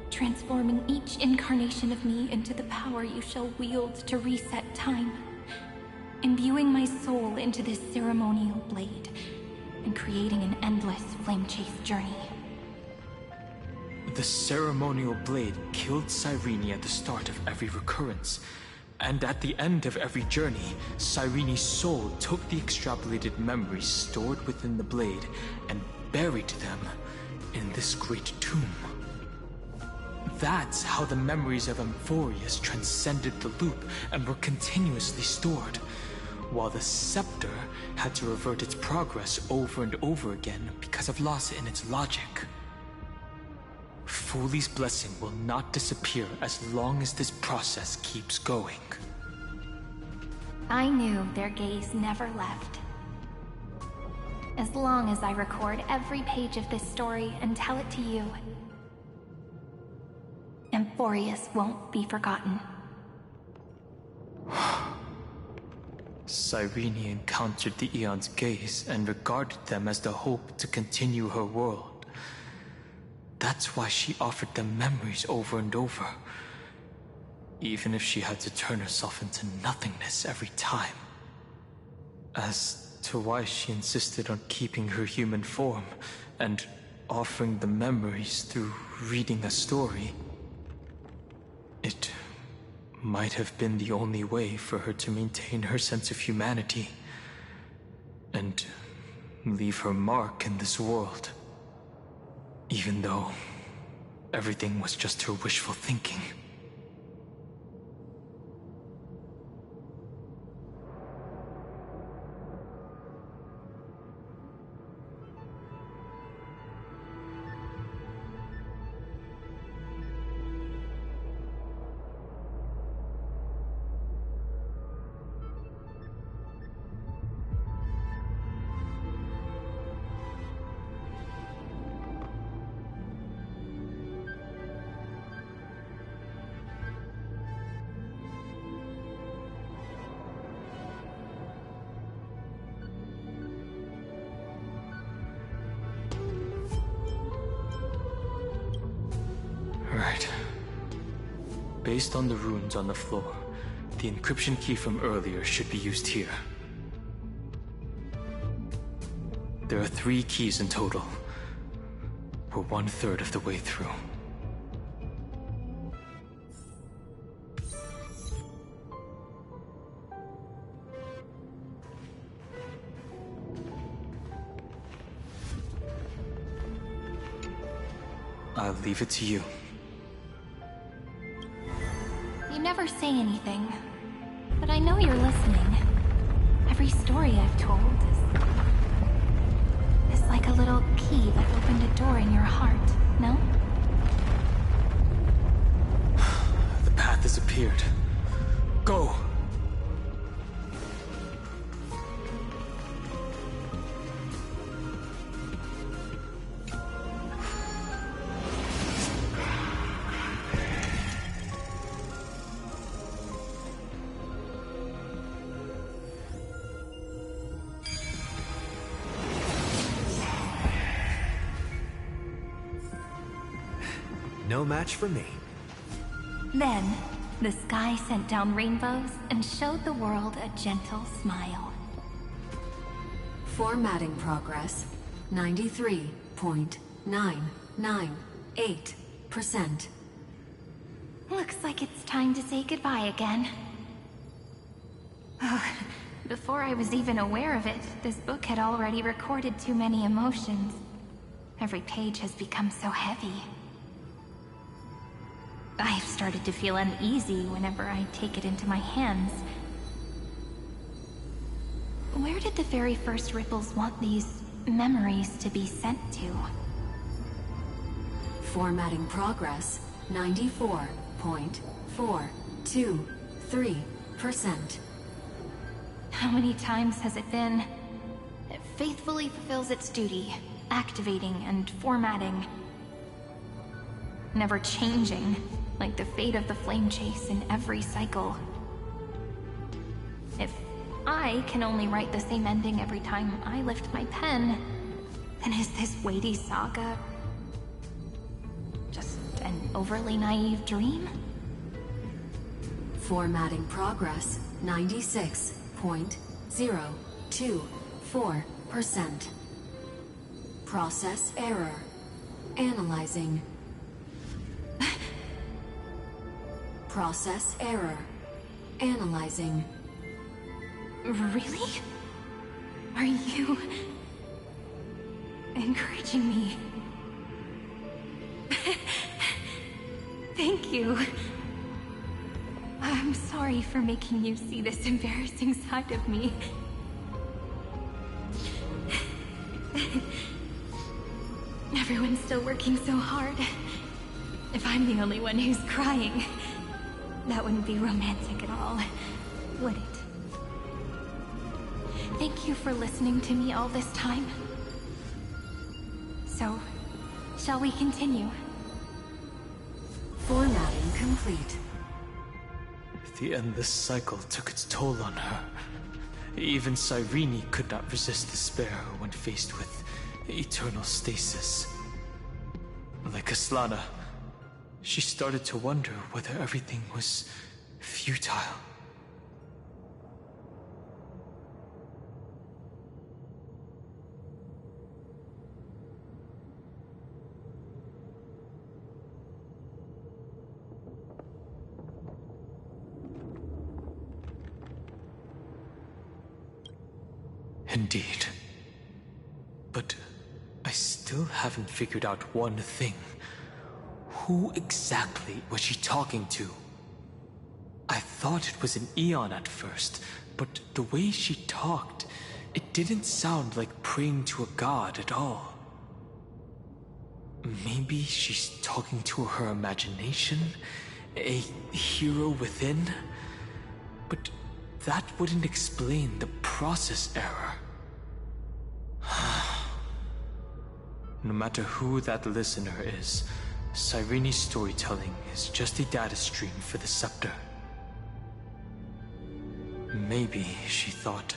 transforming each incarnation of me into the power you shall wield to reset time, imbuing my soul into this ceremonial blade, and creating an endless flame-chase journey. The ceremonial blade killed Cyrene at the start of every recurrence, and at the end of every journey, Cyrene's soul took the extrapolated memories stored within the blade and buried them in this great tomb. That's how the memories of Amphorius transcended the loop and were continuously stored, while the scepter had to revert its progress over and over again because of loss in its logic. Fuli's blessing will not disappear as long as this process keeps going. I knew their gaze never left. As long as I record every page of this story and tell it to you, Amphorius won't be forgotten. Cyrene encountered the Eon's gaze and regarded them as the hope to continue her world. That's why she offered them memories over and over, even if she had to turn herself into nothingness every time. As to why she insisted on keeping her human form and offering the memories through reading a story, it might have been the only way for her to maintain her sense of humanity and leave her mark in this world. Even though everything was just her wishful thinking. Right. Based on the runes on the floor, the encryption key from earlier should be used here. There are 3 keys in total. We're 1/3 of the way through. I'll leave it to you. You never say anything, but I know you're listening. Every story I've told is like a little key that opened a door in your heart, no? The path has appeared. Go! No match for me. Then, the sky sent down rainbows and showed the world a gentle smile. Formatting progress 93.998%. Looks like it's time to say goodbye again. Before I was even aware of it, this book had already recorded too many emotions. Every page has become so heavy. I've started to feel uneasy whenever I take it into my hands. Where did the very first ripples want these memories to be sent to? Formatting progress 94.423%. How many times has it been? It faithfully fulfills its duty, activating and formatting. Never changing, like the fate of the flame chase in every cycle. If I can only write the same ending every time I lift my pen, then is this weighty saga just an overly naive dream? Formatting progress 96.024%. Process error. Analyzing. Process error. Analyzing. Really? Are you encouraging me? Thank you. I'm sorry for making you see this embarrassing side of me. Everyone's still working so hard. If I'm the only one who's crying, that wouldn't be romantic at all, would it? Thank you for listening to me all this time. So, shall we continue? Formatting complete. The endless cycle took its toll on her. Even Cyrene could not resist despair when faced with eternal stasis. Like Aslana, she started to wonder whether everything was futile. Indeed. But I still haven't figured out one thing. Who exactly was she talking to? I thought it was an Eon at first, but the way she talked, it didn't sound like praying to a god at all. Maybe she's talking to her imagination? A hero within? But that wouldn't explain the process error. No matter who that listener is, Cyrene's storytelling is just a data stream for the scepter. Maybe, she thought,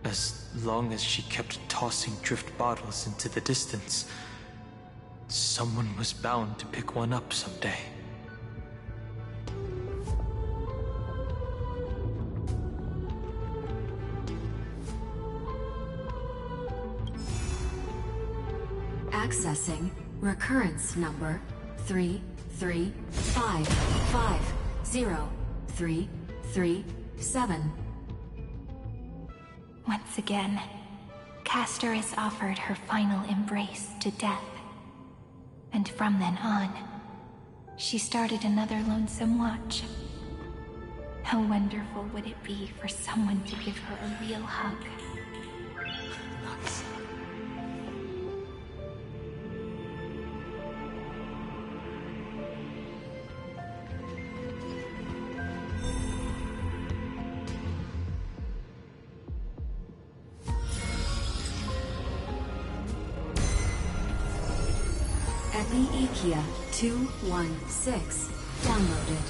as long as she kept tossing drift bottles into the distance, someone was bound to pick one up someday. Accessing recurrence number 335503337. Once again, Castor is offered her final embrace to death. And from then on, she started another lonesome watch. How wonderful would it be for someone to give her a real hug? Nice. v3.6 216 downloaded.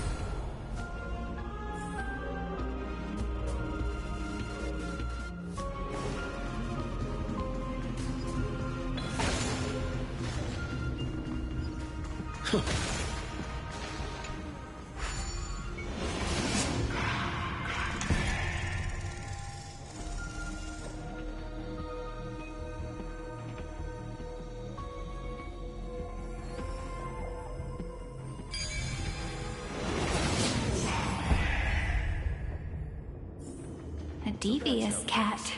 Devious cat.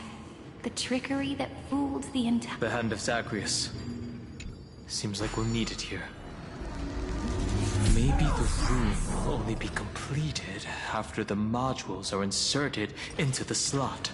The trickery that fooled the entire... The Hand of Zagreus. Seems like we'll need it here. Maybe the room will only be completed after the modules are inserted into the slot.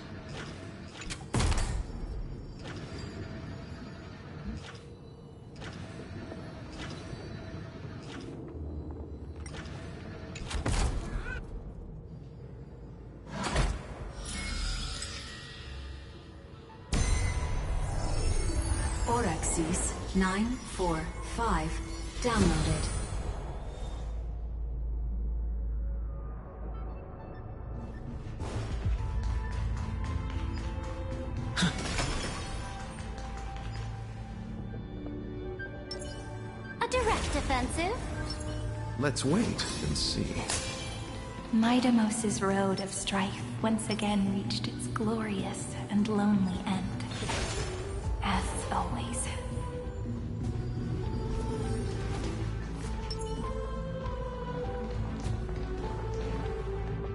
Orexis 945 downloaded. A direct offensive? Let's wait and see. Midamos's road of strife once again reached its glorious and lonely end. As always.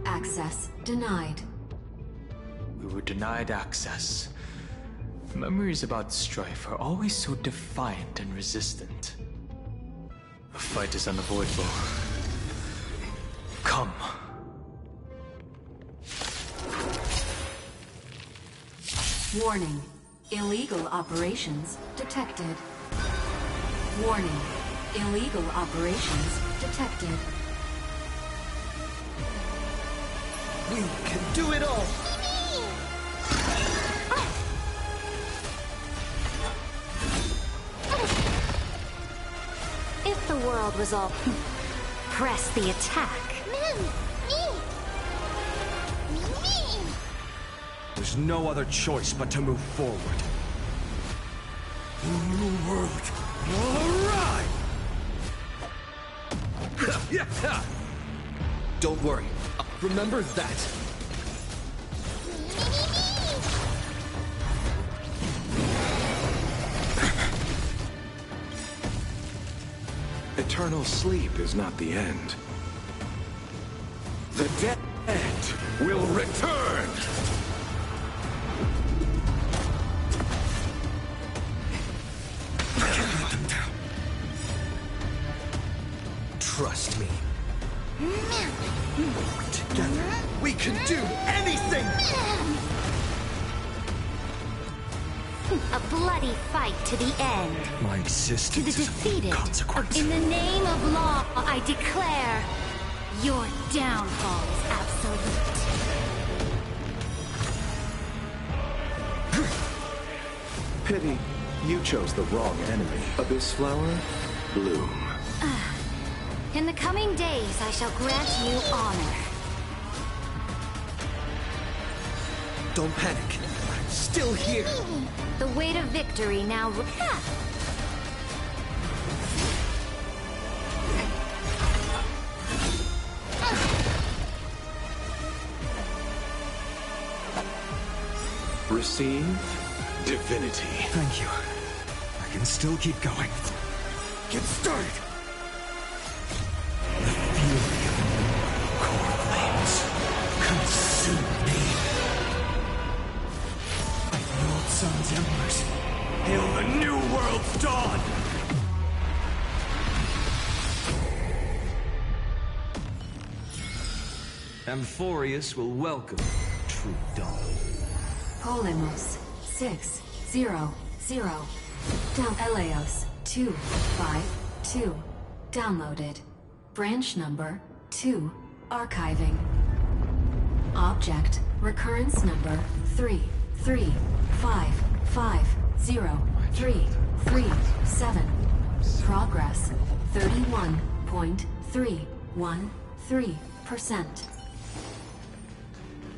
Access denied. We were denied access. Memories about strife are always so defiant and resistant. A fight is unavoidable. Come. Warning. Illegal operations detected. Warning. Illegal operations detected. We can do it all! If the world was all... press the attack. There's no other choice but to move forward. The new world will arrive! Don't worry. Remember that. Eternal sleep is not the end. The dead will return! trust me. Together, we can do anything! A bloody fight to the end. My To existence the is of defeated. consequence. In the name of law, I declare your downfall is absolute. Pity you chose the wrong enemy. Abyss flower, bloom. In the coming days, I shall grant you honor. Don't panic. I'm still here. The weight of victory now... Receive divinity. Thank you. I can still keep going. Get started! The fury of core flames consume me. Like the old sun's embers, hail the new world's dawn! Amphorius will welcome true dawn. Polemos 600. Down Eleos 252. Downloaded. Branch number 2. Archiving. Object recurrence number 33550-337. Progress 31.313%.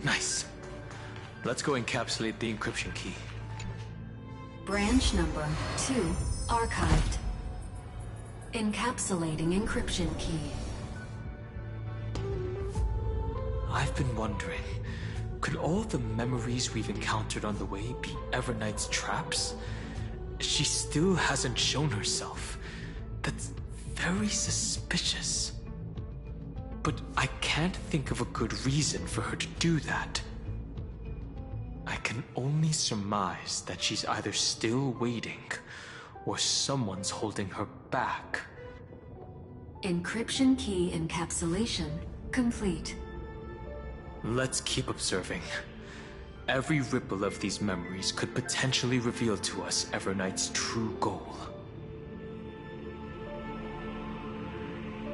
Nice. Let's go encapsulate the encryption key. Branch number 2 archived. Encapsulating encryption key. I've been wondering, could all the memories we've encountered on the way be Everknight's traps? She still hasn't shown herself. That's very suspicious. But I can't think of a good reason for her to do that. I can only surmise that she's either still waiting, or someone's holding her back. Encryption key encapsulation complete. Let's keep observing. Every ripple of these memories could potentially reveal to us Everknight's true goal.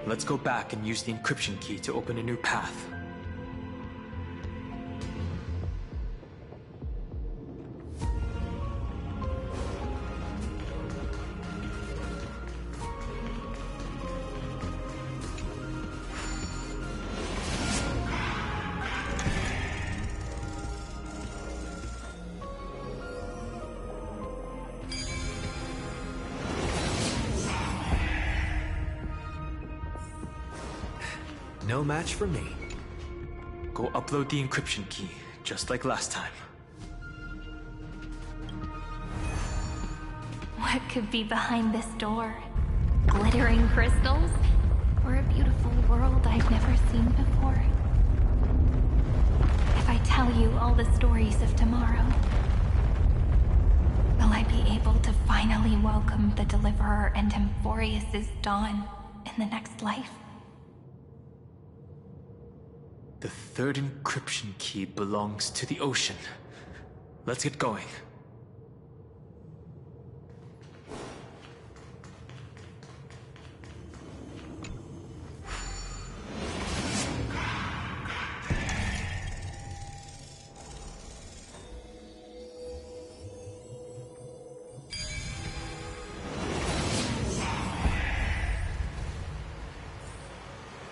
Let's go back and use the encryption key to open a new path. No match for me. Go upload the encryption key, just like last time. What could be behind this door? Glittering crystals? Or a beautiful world I've never seen before? If I tell you all the stories of tomorrow, will I be able to finally welcome the Deliverer and Amphorius' dawn in the next life? The third encryption key belongs to the ocean. Let's get going.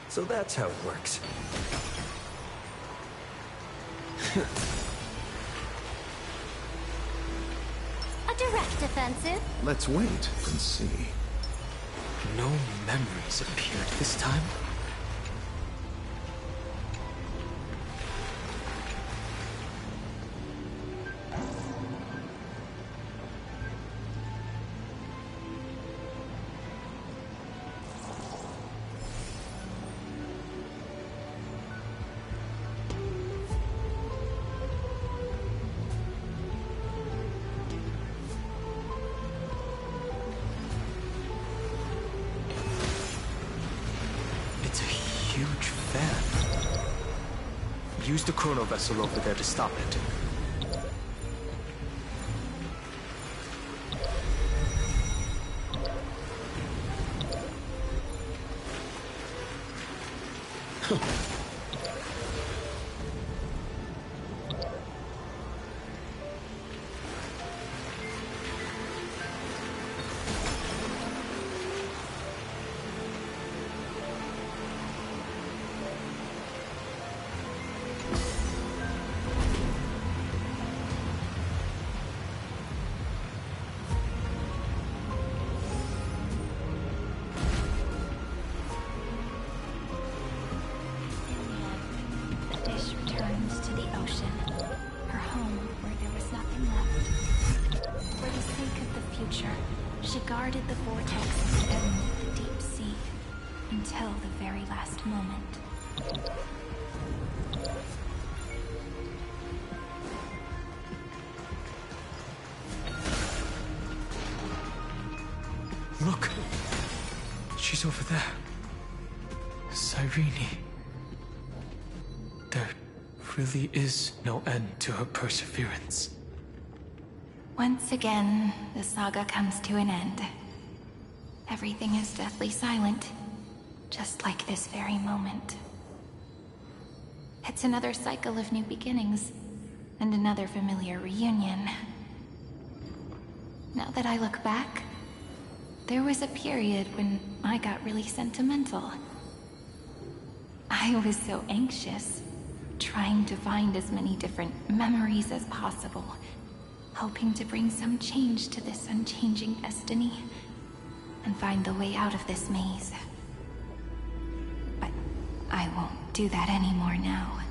So that's how it works. A direct offensive? Let's wait and see. No memories appeared this time? use the chrono vessel over there to stop it. She guarded the vortex and the deep sea until the very last moment. Look! She's over there. Cyrene. There really is no end to her perseverance. Once again, the saga comes to an end. Everything is deathly silent, just like this very moment. It's another cycle of new beginnings, and another familiar reunion. Now that I look back, there was a period when I got really sentimental. I was so anxious, trying to find as many different memories as possible, hoping to bring some change to this unchanging destiny, and find the way out of this maze. But I won't do that anymore now.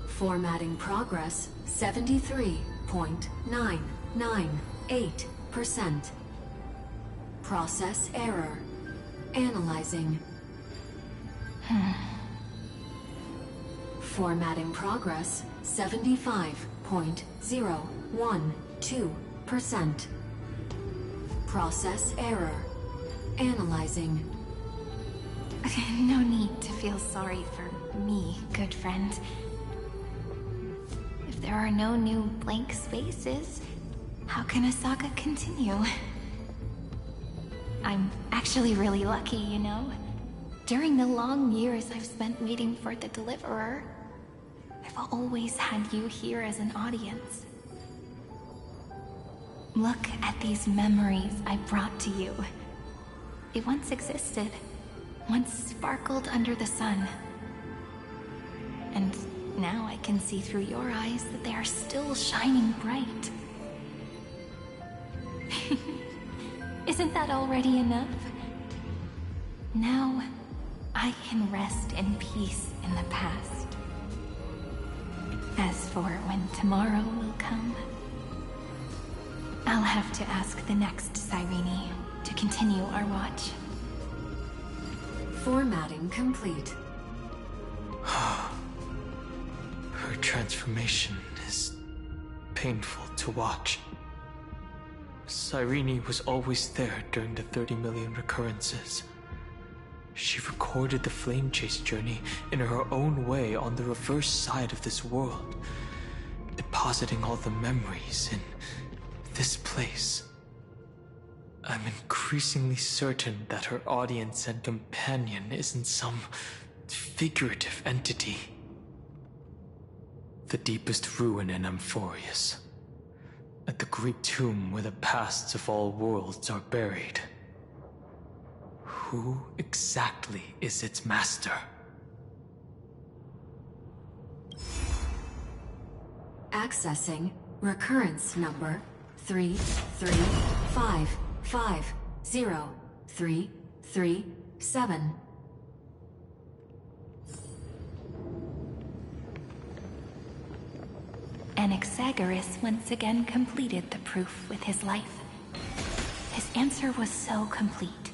Formatting progress 73.998%. Process error. Analyzing. Formatting progress 75.012%. Process error. Analyzing. No need to feel sorry for me, good friend. If there are no new blank spaces, how can a saga continue? I'm actually really lucky, you know? During the long years I've spent waiting for the Deliverer, I've always had you here as an audience. Look at these memories I brought to you. They once existed, once sparkled under the sun. And now I can see through your eyes that they are still shining bright. Isn't that already enough? Now, I can rest in peace in the past. As for when tomorrow will come, I'll have to ask the next Cyrene to continue our watch. Formatting complete. Her transformation is painful to watch. Cyrene was always there during the 30 million recurrences. She recorded the flame chase journey in her own way on the reverse side of this world, depositing all the memories in this place. I'm increasingly certain that her audience and companion isn't some figurative entity. The deepest ruin in Amphorius, at the great tomb where the pasts of all worlds are buried. Who exactly is its master? Accessing recurrence number 335503337. Anaxagoras once again completed the proof with his life. His answer was so complete.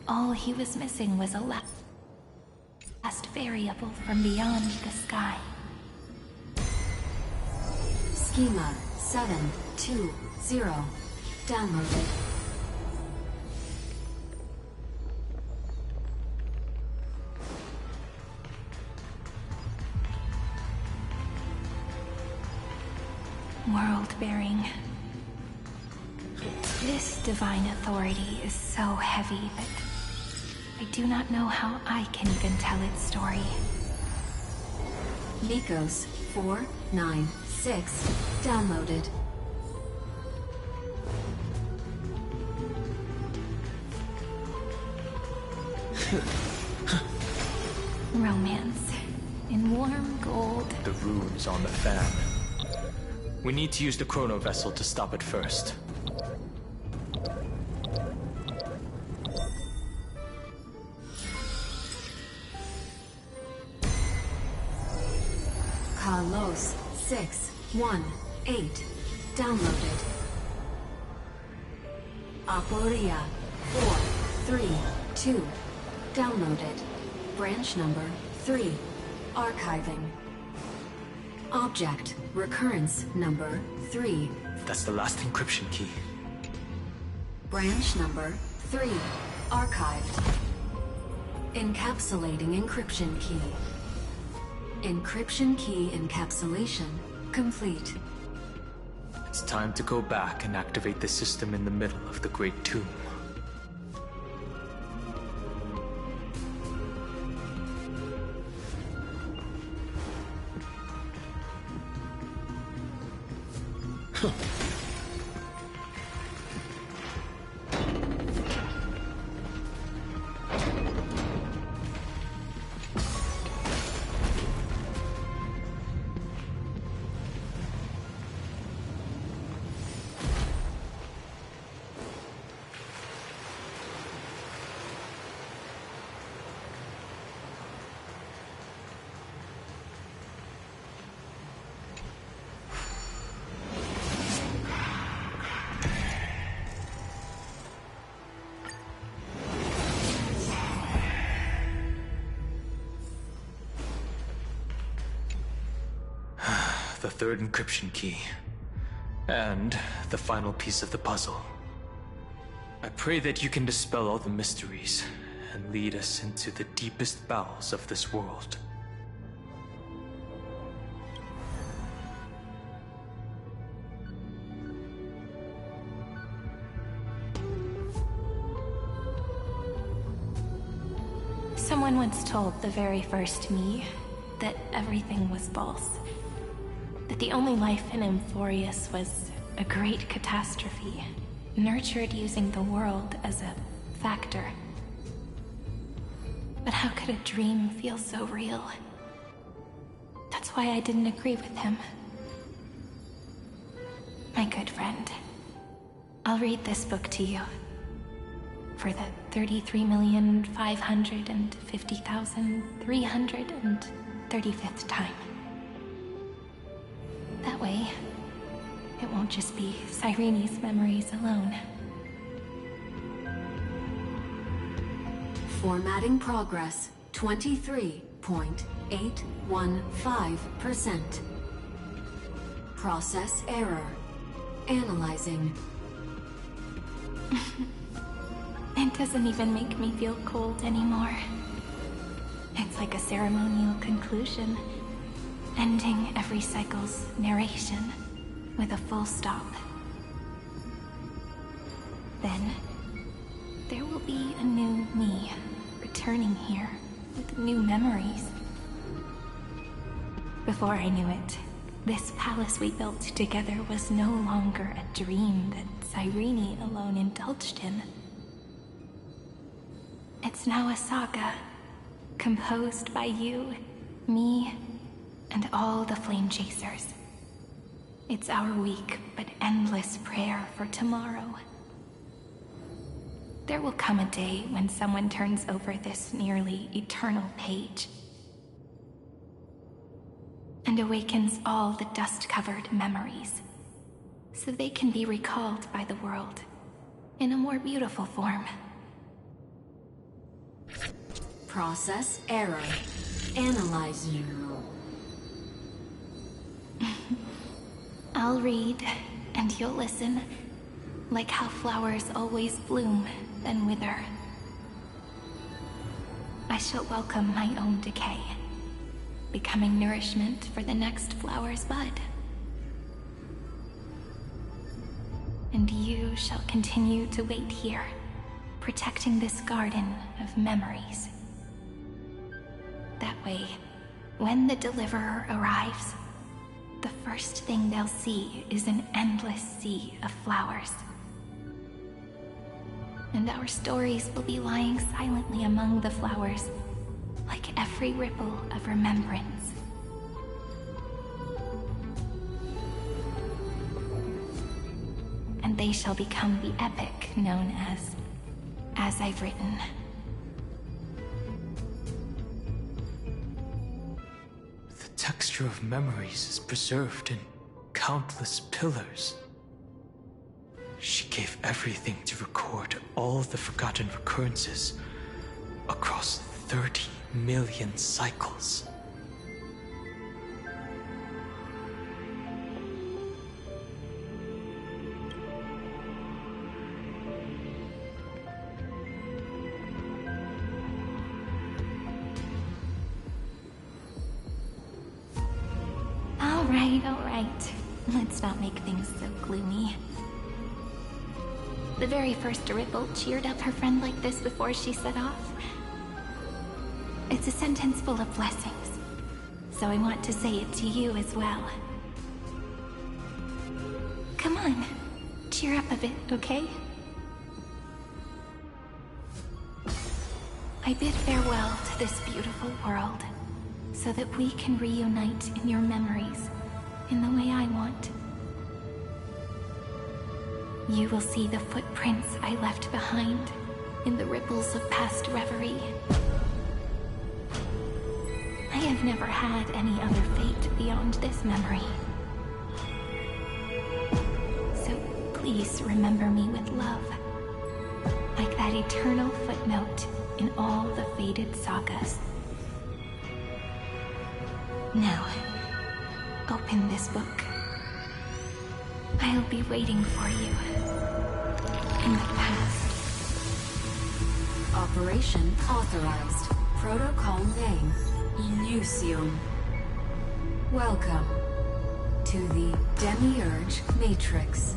All he was missing was a last variable from beyond the sky. Schema 720. Downloaded. bearing. This divine authority is so heavy that I do not know how I can even tell its story. Nikos 4.9.6 downloaded. Romance in warm gold. The runes on the fan. We need to use the chrono vessel to stop it first. Carlos 6.1.8 downloaded. Aporia 4.3.2 downloaded. Branch number 3 archiving. Object recurrence number 3. That's the last encryption key. Branch number 3 archived. Encapsulating encryption key. Encryption key encapsulation complete. It's time to go back and activate the system in the middle of the Great Tomb. The third encryption key. And the final piece of the puzzle. I pray that you can dispel all the mysteries and lead us into the deepest bowels of this world. Someone once told the very first me that everything was false. That the only life in Amphorius was a great catastrophe, nurtured using the world as a factor. But how could a dream feel so real? That's why I didn't agree with him. My good friend, I'll read this book to you. For the 33,550,335th time. That way, it won't just be Cyrene's memories alone. Formatting progress 23.815%. Process error. Analyzing. It doesn't even make me feel cold anymore. It's like a ceremonial conclusion, ending every cycle's narration with a full stop. Then, there will be a new me, returning here with new memories. Before I knew it, this palace we built together was no longer a dream that Cyrene alone indulged in. It's now a saga, composed by you, me, and all the flame chasers. It's our weak but endless prayer for tomorrow. There will come a day when someone turns over this nearly eternal page and awakens all the dust-covered memories, so they can be recalled by the world in a more beautiful form. Process error. Analyzing. I'll read, and you'll listen, like how flowers always bloom, then wither. I shall welcome my own decay, becoming nourishment for the next flower's bud. and you shall continue to wait here, protecting this garden of memories. That way, when the Deliverer arrives, the first thing they'll see is an endless sea of flowers. And our stories will be lying silently among the flowers, like every ripple of remembrance. And they shall become the epic known as I've written. The texture of memories is preserved in countless pillars. She gave everything to record all the forgotten recurrences across 30 million cycles. All right. Let's not make things so gloomy. The very first Ripple cheered up her friend like this before she set off. It's a sentence full of blessings, so I want to say it to you as well. Come on, cheer up a bit, okay? I bid farewell to this beautiful world, so that we can reunite in your memories in the way I want. You will see the footprints I left behind in the ripples of past reverie. I have never had any other fate beyond this memory. So please remember me with love, like that eternal footnote in all the faded sagas. Now, open this book. I'll be waiting for you in the past. Operation authorized. Protocol name, Illusium. Welcome to the Demiurge Matrix.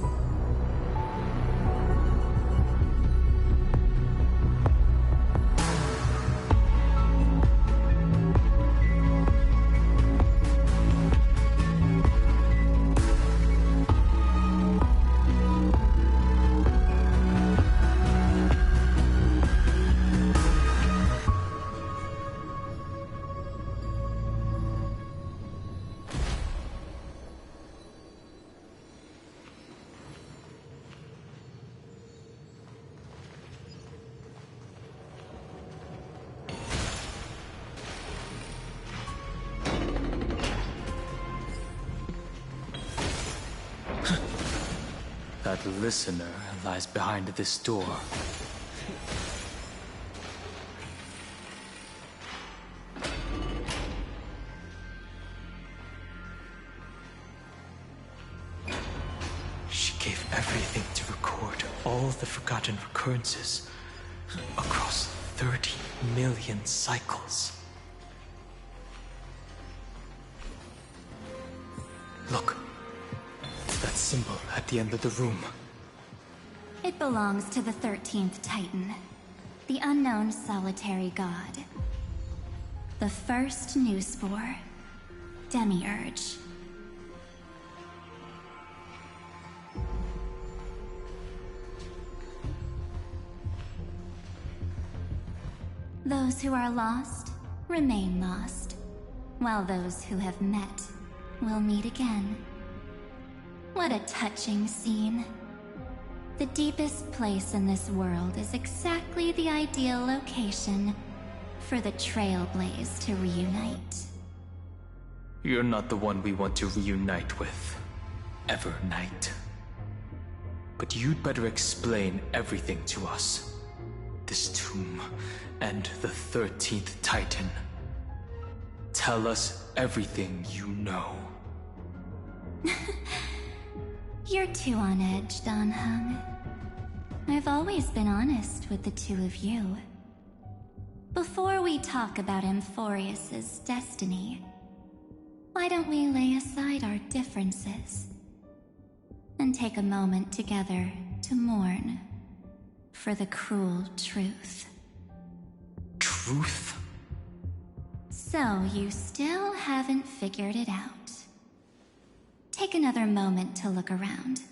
That listener lies behind this door. She gave everything to record all the forgotten recurrences across 30 million cycles. Look. That symbol at the end of the room. It belongs to the 13th Titan, the unknown solitary god. The first new spore, Demiurge. Those who are lost remain lost, while those who have met will meet again. What a touching scene. The deepest place in this world is exactly the ideal location for the Trailblaze to reunite. You're not the one we want to reunite with, Evernight. But you'd better explain everything to us. This tomb and the 13th Titan. Tell us everything you know. You're too on edge, Don Hung. I've always been honest with the two of you. Before we talk about Amphorius's destiny, why don't we lay aside our differences? and take a moment together to mourn for the cruel truth. Truth? So you still haven't figured it out. Take another moment to look around.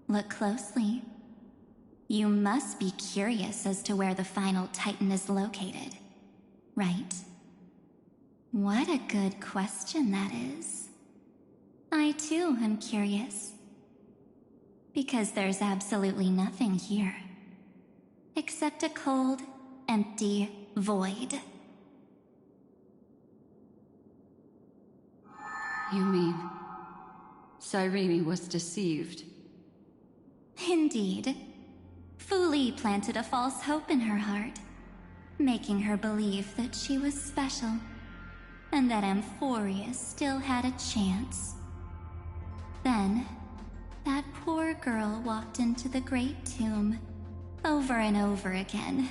Look closely. You must be curious as to where the final Titan is located, right? What a good question that is. I too am curious. Because there's absolutely nothing here. Except a cold, empty void. You mean Cyrene was deceived? Indeed. Fu Li planted a false hope in her heart, making her believe that she was special, and that Amphorius still had a chance. Then, that poor girl walked into the Great Tomb over and over again,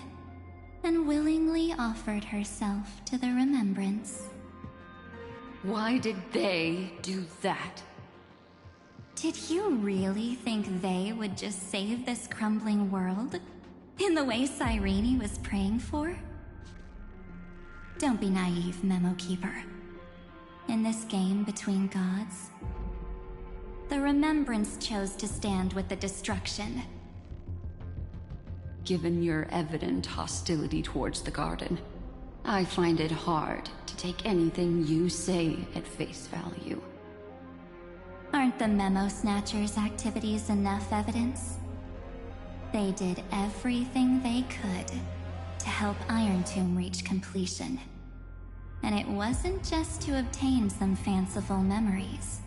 and willingly offered herself to the remembrance. Why did they do that? Did you really think they would just save this crumbling world? In the way Cyrene was praying for? Don't be naive, Memo Keeper. In this game between gods, the Remembrance chose to stand with the destruction. Given your evident hostility towards the Garden, I find it hard to take anything you say at face value. Aren't the Memo Snatchers' activities enough evidence? They did everything they could to help Iron Tomb reach completion. And it wasn't just to obtain some fanciful memories.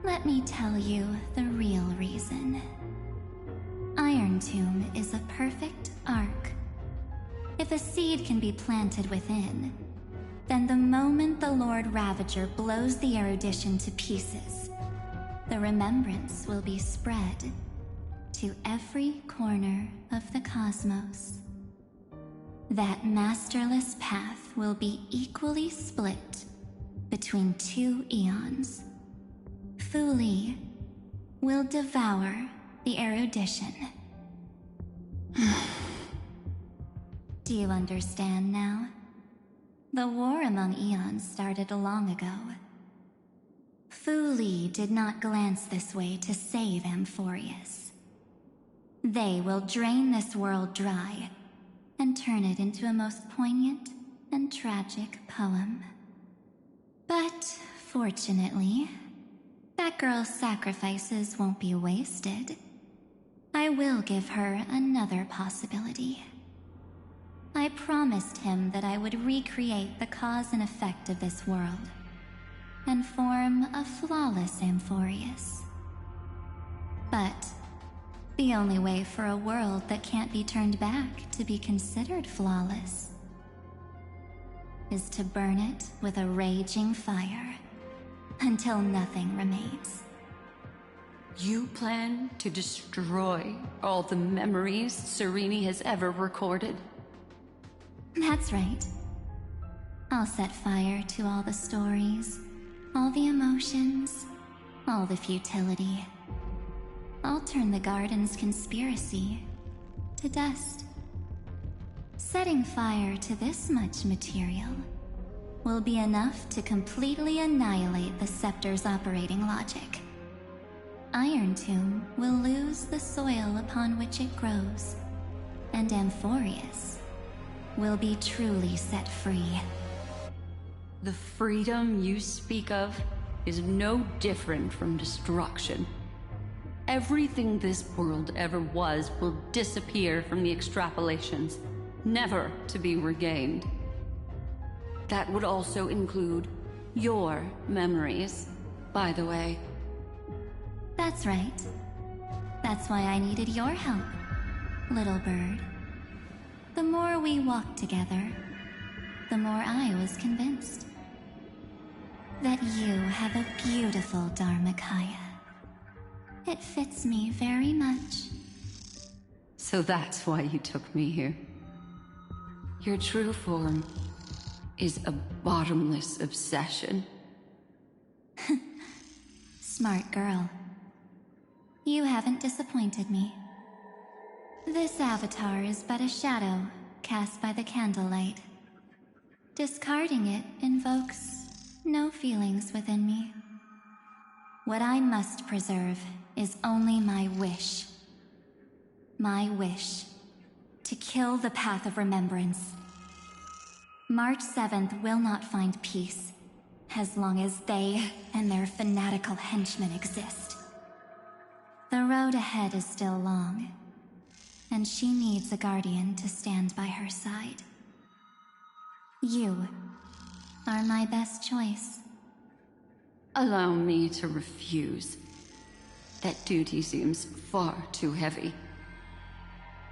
Let me tell you the real reason. Iron Tomb is a perfect arc. If a seed can be planted within, then the moment the Lord Ravager blows the erudition to pieces, the remembrance will be spread to every corner of the cosmos. That masterless path will be equally split between two eons. Fu Li will devour the erudition. Do you understand now? The war among eons started long ago. Fu Li did not glance this way to save Amphorius. They will drain this world dry and turn it into a most poignant and tragic poem. But fortunately, that girl's sacrifices won't be wasted. I will give her another possibility. I promised him that I would recreate the cause and effect of this world, and form a flawless Amphorius. But the only way for a world that can't be turned back to be considered flawless is to burn it with a raging fire until nothing remains. You plan to destroy all the memories Cyrene has ever recorded? That's right. I'll set fire to all the stories, all the emotions, all the futility. I'll turn the Garden's conspiracy to dust. Setting fire to this much material will be enough to completely annihilate the Scepter's operating logic. Iron Tomb will lose the soil upon which it grows, and Amphorius will be truly set free. The freedom you speak of is no different from destruction. Everything this world ever was will disappear from the extrapolations, never to be regained. That would also include your memories, by the way. That's right. That's why I needed your help, little bird. The more we walked together, the more I was convinced that you have a beautiful Dharmakaya. It fits me very much. So that's why you took me here. Your true form is a bottomless obsession. Smart girl. You haven't disappointed me. This avatar is but a shadow cast by the candlelight. Discarding it invokes no feelings within me. What I must preserve is only my wish. My wish to kill the path of remembrance. March 7th will not find peace as long as they and their fanatical henchmen exist. The road ahead is still long, and she needs a guardian to stand by her side. You are my best choice. Allow me to refuse. That duty seems far too heavy.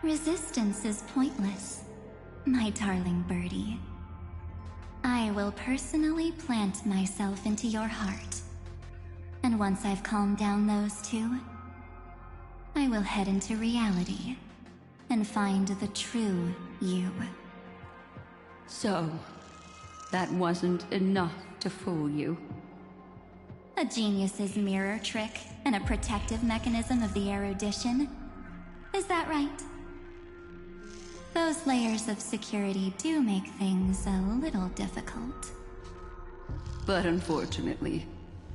Resistance is pointless, my darling birdie. I will personally plant myself into your heart. And once I've calmed down those two, I will head into reality and find the true you. So, that wasn't enough to fool you? A genius's mirror trick and a protective mechanism of the erudition. Is that right? Those layers of security do make things a little difficult. But unfortunately,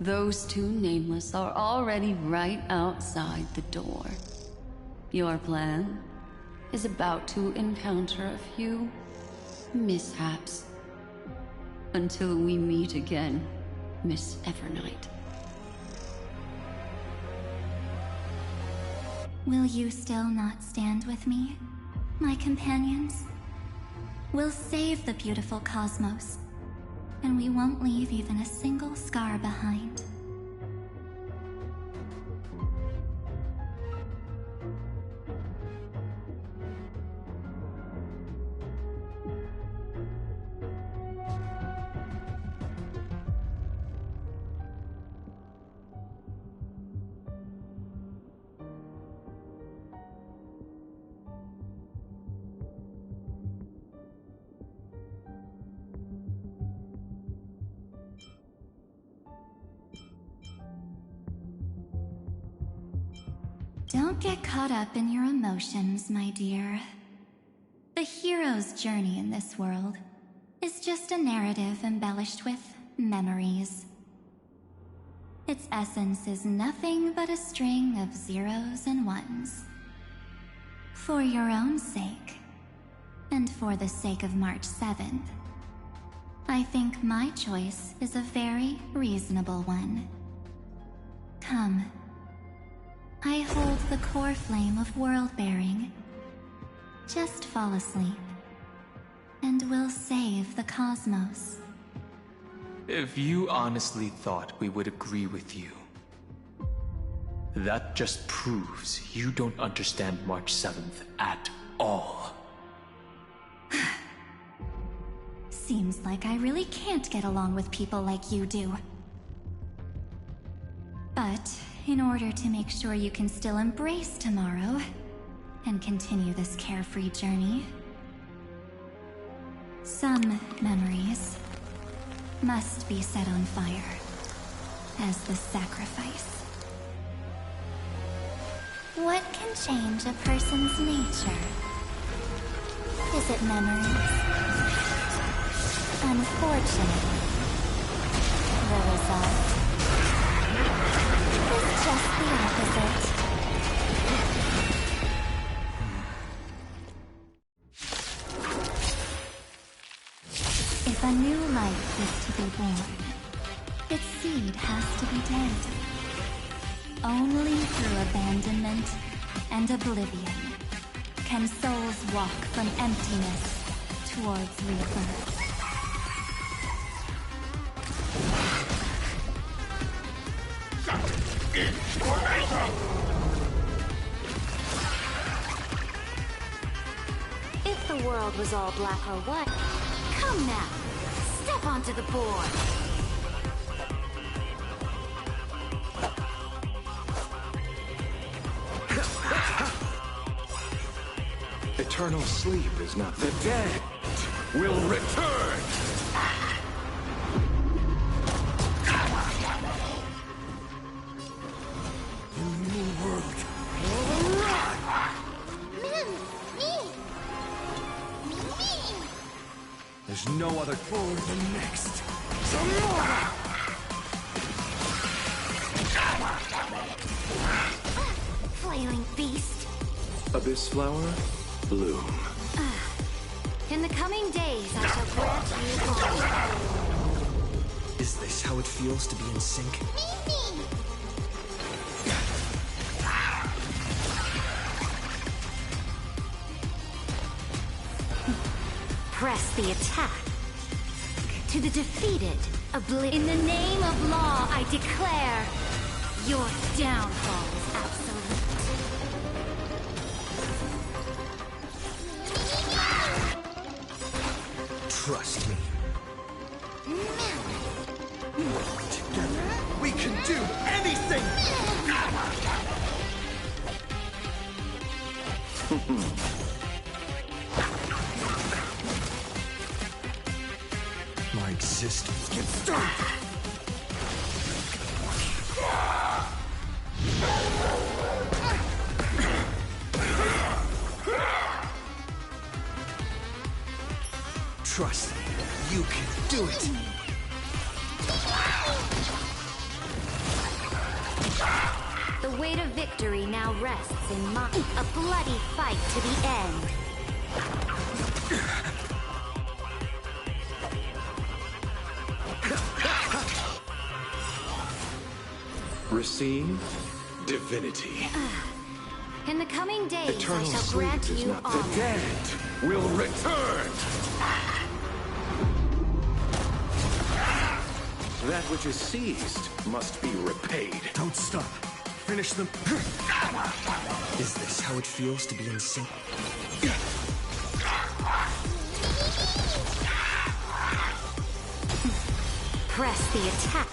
those two nameless are already right outside the door. Your plan is about to encounter a few mishaps. Until we meet again, Miss Evernight. Will you still not stand with me, my companions? We'll save the beautiful cosmos, and we won't leave even a single scar behind. Don't get caught up in your emotions, my dear. The hero's journey in this world is just a narrative embellished with memories. Its essence is nothing but a string of zeros and ones. For your own sake, and for the sake of March 7th, I think my choice is a very reasonable one. Come. I hold the core flame of world-bearing. Just fall asleep, and we'll save the cosmos. If you honestly thought we would agree with you, that just proves you don't understand March 7th at all. Seems like I really can't get along with people like you do. But in order to make sure you can still embrace tomorrow and continue this carefree journey, some memories must be set on fire as the sacrifice. What can change a person's nature? Is it memories? Unfortunately, the result is just the opposite. If a new life is to be born, its seed has to be dead. Only through abandonment and oblivion can souls walk from emptiness towards rebirth. If the world was all black or white, come now, step onto the board. Eternal sleep is not the dead will return. The new world There's no other for the next tomorrow. Flailing beast. Abyss flower, bloom. In the coming days, I shall grant you all. Is this how it feels to be in sync? Press the attack. To the defeated, in the name of law, I declare your downfall is absolute. Trust me. Together, we can do anything! My existence gets started! Trust me, you can do it! The weight of victory now rests in a bloody fight to the end. Receive divinity. In the coming days, Eternal I shall sleep grant is you not honor. the dead will return. That which is seized must be repaid. Don't stop. Finish them. Is this how it feels to be in sync? Press the attack.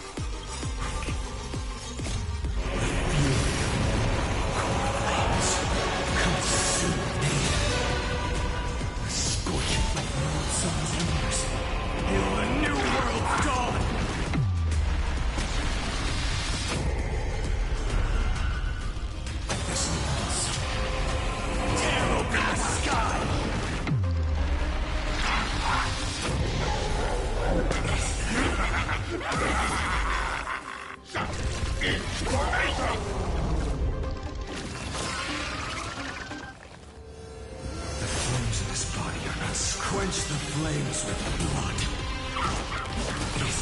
Scorching like the old sun's embers. Hail the new world's dawn! This monster. Tear open the sky! The flames of this body are not quench the flames with blood. Is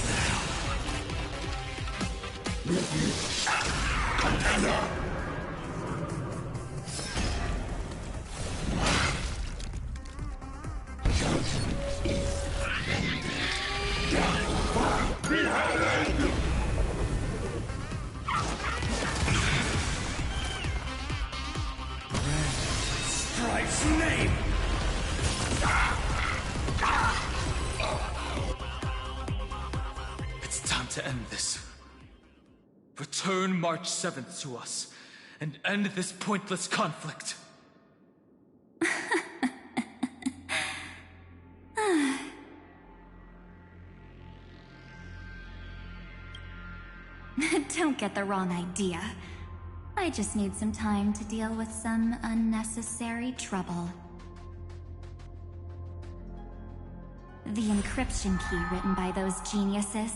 Strife's name! It's time to end this. Return March 7th to us, and end this pointless conflict. Don't get the wrong idea. I just need some time to deal with some unnecessary trouble. The encryption key written by those geniuses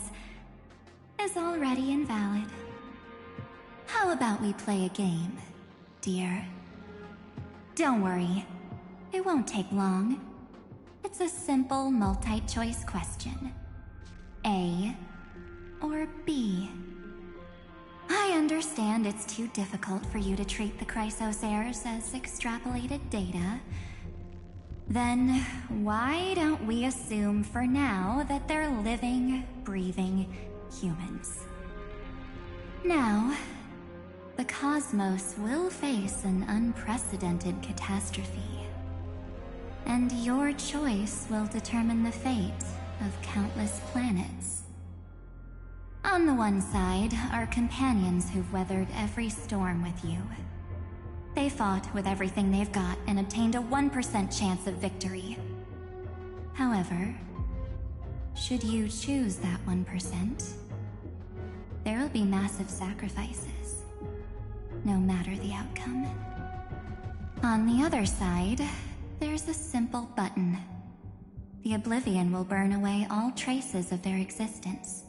is already invalid. How about we play a game, dear? Don't worry, it won't take long. It's a simple multi-choice question. A or B? I understand it's too difficult for you to treat the Chrysos heirs as extrapolated data. Then why don't we assume for now that they're living, breathing humans? Now, the cosmos will face an unprecedented catastrophe. And your choice will determine the fate of countless planets. On the one side are companions who've weathered every storm with you. They fought with everything they've got and obtained a 1% chance of victory. However, should you choose that 1%, there will be massive sacrifices, no matter the outcome. On the other side, there's a simple button. the oblivion will burn away all traces of their existence,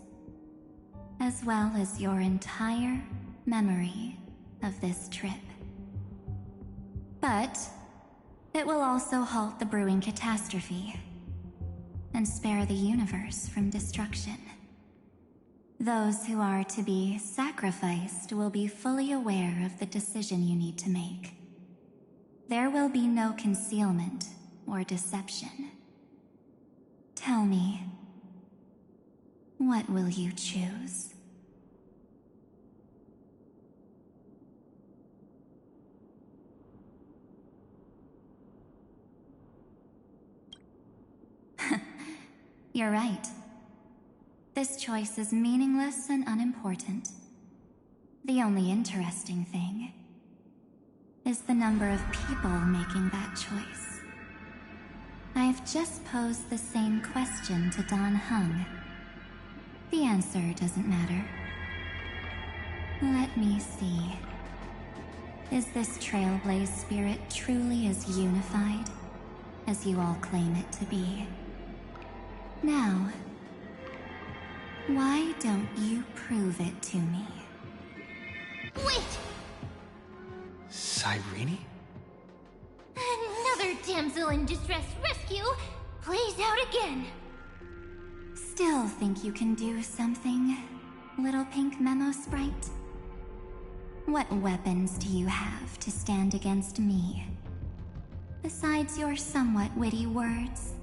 as well as your entire memory of this trip. But it will also halt the brewing catastrophe and spare the universe from destruction. Those who are to be sacrificed will be fully aware of the decision you need to make. There will be no concealment or deception. Tell me, what will you choose? You're right. This choice is meaningless and unimportant. The only interesting thing is the number of people making that choice. I've just posed the same question to Don Hung. The answer doesn't matter. Let me see. Is this Trailblaze spirit truly as unified as you all claim it to be? Now, why don't you prove it to me? Wait! Cyrene? Another damsel in distress rescue plays out again. Still think you can do something, little pink memo sprite? What weapons do you have to stand against me? Besides your somewhat witty words?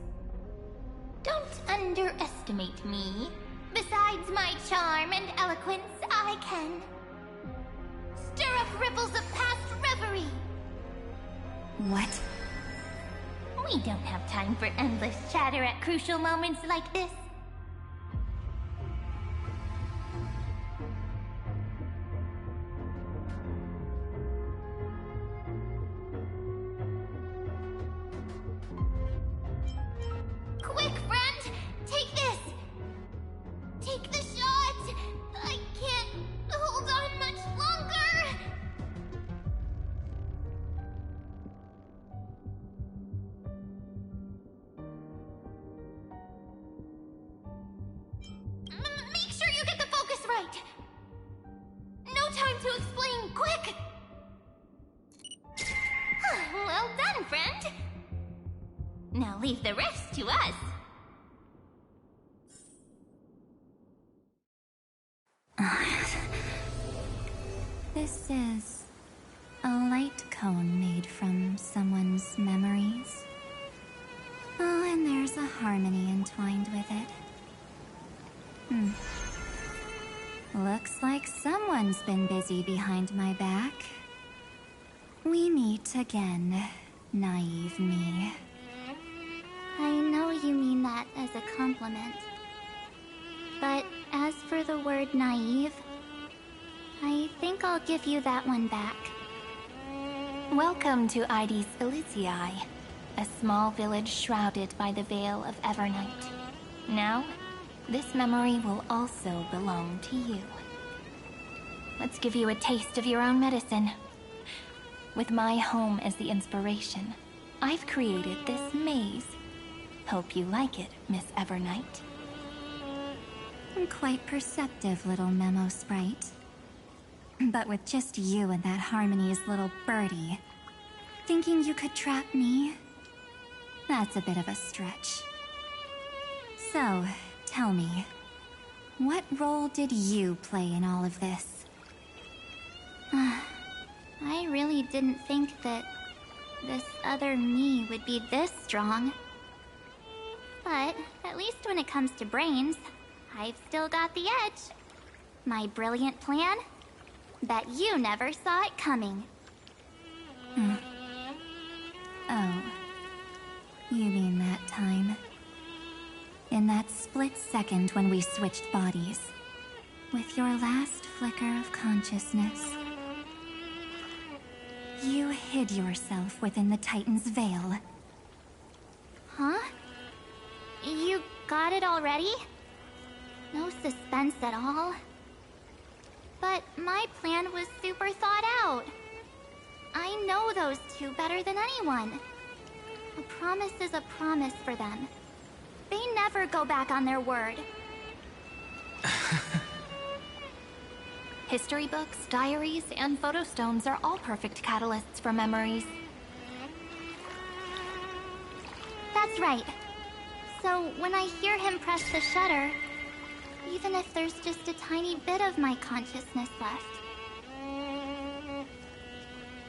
Don't underestimate me. Besides my charm and eloquence, I can stir up ripples of past reverie. What? We don't have time for endless chatter at crucial moments like this. Quick, friend! Take this! Take the shot! I can't hold on much longer! Make sure you get the focus right! No time to explain, quick! Well done, friend! Now leave the rest to us. This is a light cone made from someone's memories. Oh, and there's a harmony entwined with it. Looks like someone's been busy behind my back. We meet again, naive me. I know you mean that as a compliment. But as for the word naive, I think I'll give you that one back. Welcome to Ides Elysiae, a small village shrouded by the veil of Evernight. Now, this memory will also belong to you. Let's give you a taste of your own medicine. With my home as the inspiration, I've created this maze. Hope you like it, Miss Evernight. Quite perceptive, little memo sprite. But with just you and that Harmony's little birdie, thinking you could trap me? That's a bit of a stretch. So, tell me, what role did you play in all of this? I really didn't think that this other me would be this strong. But at least when it comes to brains, I've still got the edge. My brilliant plan? Bet you never saw it coming. Oh, you mean that time? In that split second when we switched bodies, with your last flicker of consciousness, you hid yourself within the Titan's veil. Huh? You got it already? No suspense at all. But my plan was super thought out. I know those two better than anyone. A promise is a promise for them. They never go back on their word. History books, diaries, and photostones are all perfect catalysts for memories. That's right. So when I hear him press the shutter, even if there's just a tiny bit of my consciousness left,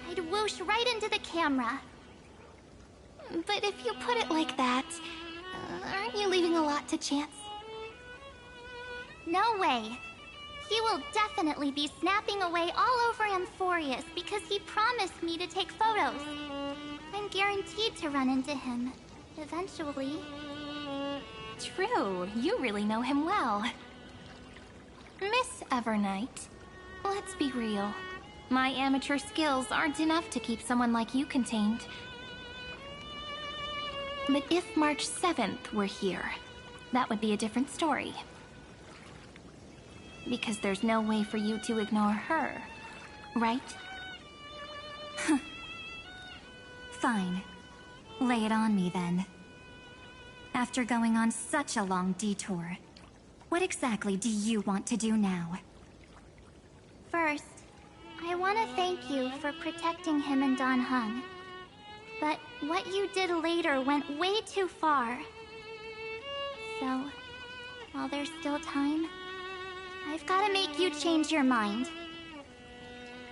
I'd whoosh right into the camera. But if you put it like that, aren't you leaving a lot to chance? No way. He will definitely be snapping away all over Amphorius because he promised me to take photos. I'm guaranteed to run into him, eventually. True, you really know him well. Miss Evernight, let's be real. My amateur skills aren't enough to keep someone like you contained. But if March 7th were here, that would be a different story. Because there's no way for you to ignore her, right? Fine. Lay it on me then. After going on such a long detour, what exactly do you want to do now? First, I want to thank you for protecting him and Don Hung. But what you did later went way too far. So, while there's still time, I've got to make you change your mind.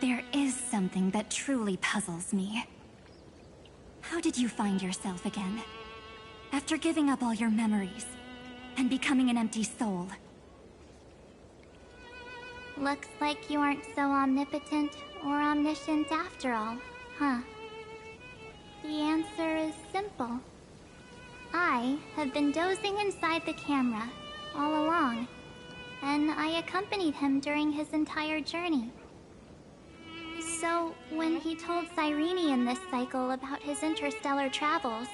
There is something that truly puzzles me. How did you find yourself again? After giving up all your memories and becoming an empty soul. Looks like you aren't so omnipotent or omniscient after all, huh? The answer is simple. I have been dozing inside the camera all along, and I accompanied him during his entire journey. So, when he told Cyrene in this cycle about his interstellar travels,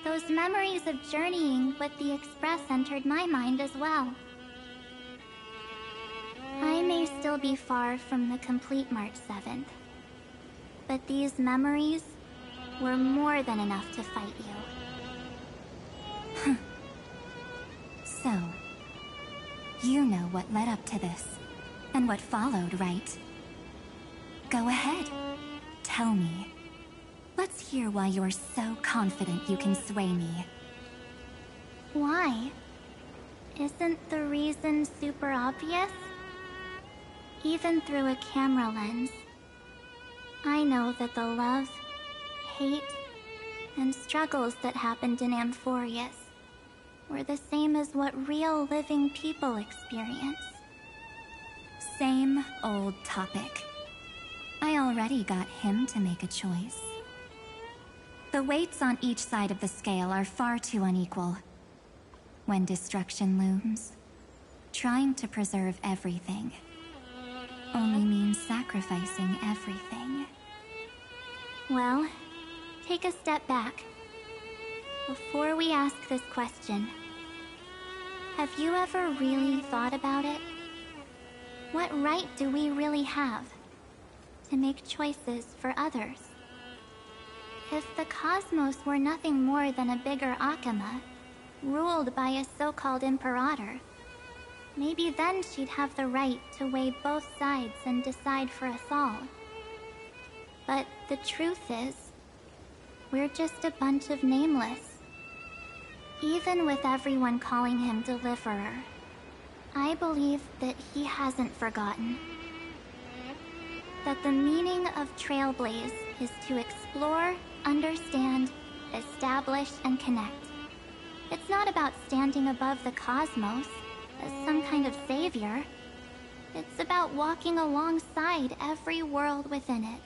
those memories of journeying with the Express entered my mind as well. I may still be far from the complete March 7th, but these memories were more than enough to fight you. So, you know what led up to this, and what followed, right? Go ahead. Tell me. Let's hear why you're so confident you can sway me. Why? Isn't the reason super obvious? Even through a camera lens, I know that the love, hate, and struggles that happened in Amphorius were the same as what real living people experience. Same old topic. I already got him to make a choice. The weights on each side of the scale are far too unequal. When destruction looms, trying to preserve everything only means sacrificing everything. Well, take a step back. Before we ask this question, have you ever really thought about it? What right do we really have to make choices for others? If the cosmos were nothing more than a bigger Akama, ruled by a so-called Imperator, maybe then she'd have the right to weigh both sides and decide for us all. But the truth is, we're just a bunch of nameless. Even with everyone calling him Deliverer, I believe that he hasn't forgotten. That the meaning of Trailblaze is to explore, understand, establish, and connect. It's not about standing above the cosmos as some kind of savior. It's about walking alongside every world within it.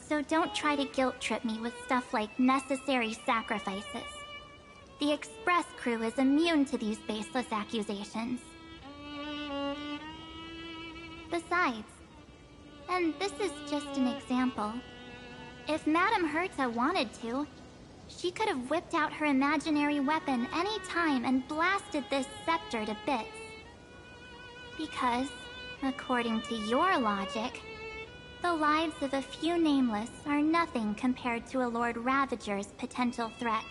So don't try to guilt-trip me with stuff like necessary sacrifices. The Express crew is immune to these baseless accusations. Besides, and this is just an example, if Madame Herta wanted to, she could have whipped out her imaginary weapon any time and blasted this scepter to bits. Because, according to your logic, the lives of a few nameless are nothing compared to a Lord Ravager's potential threat.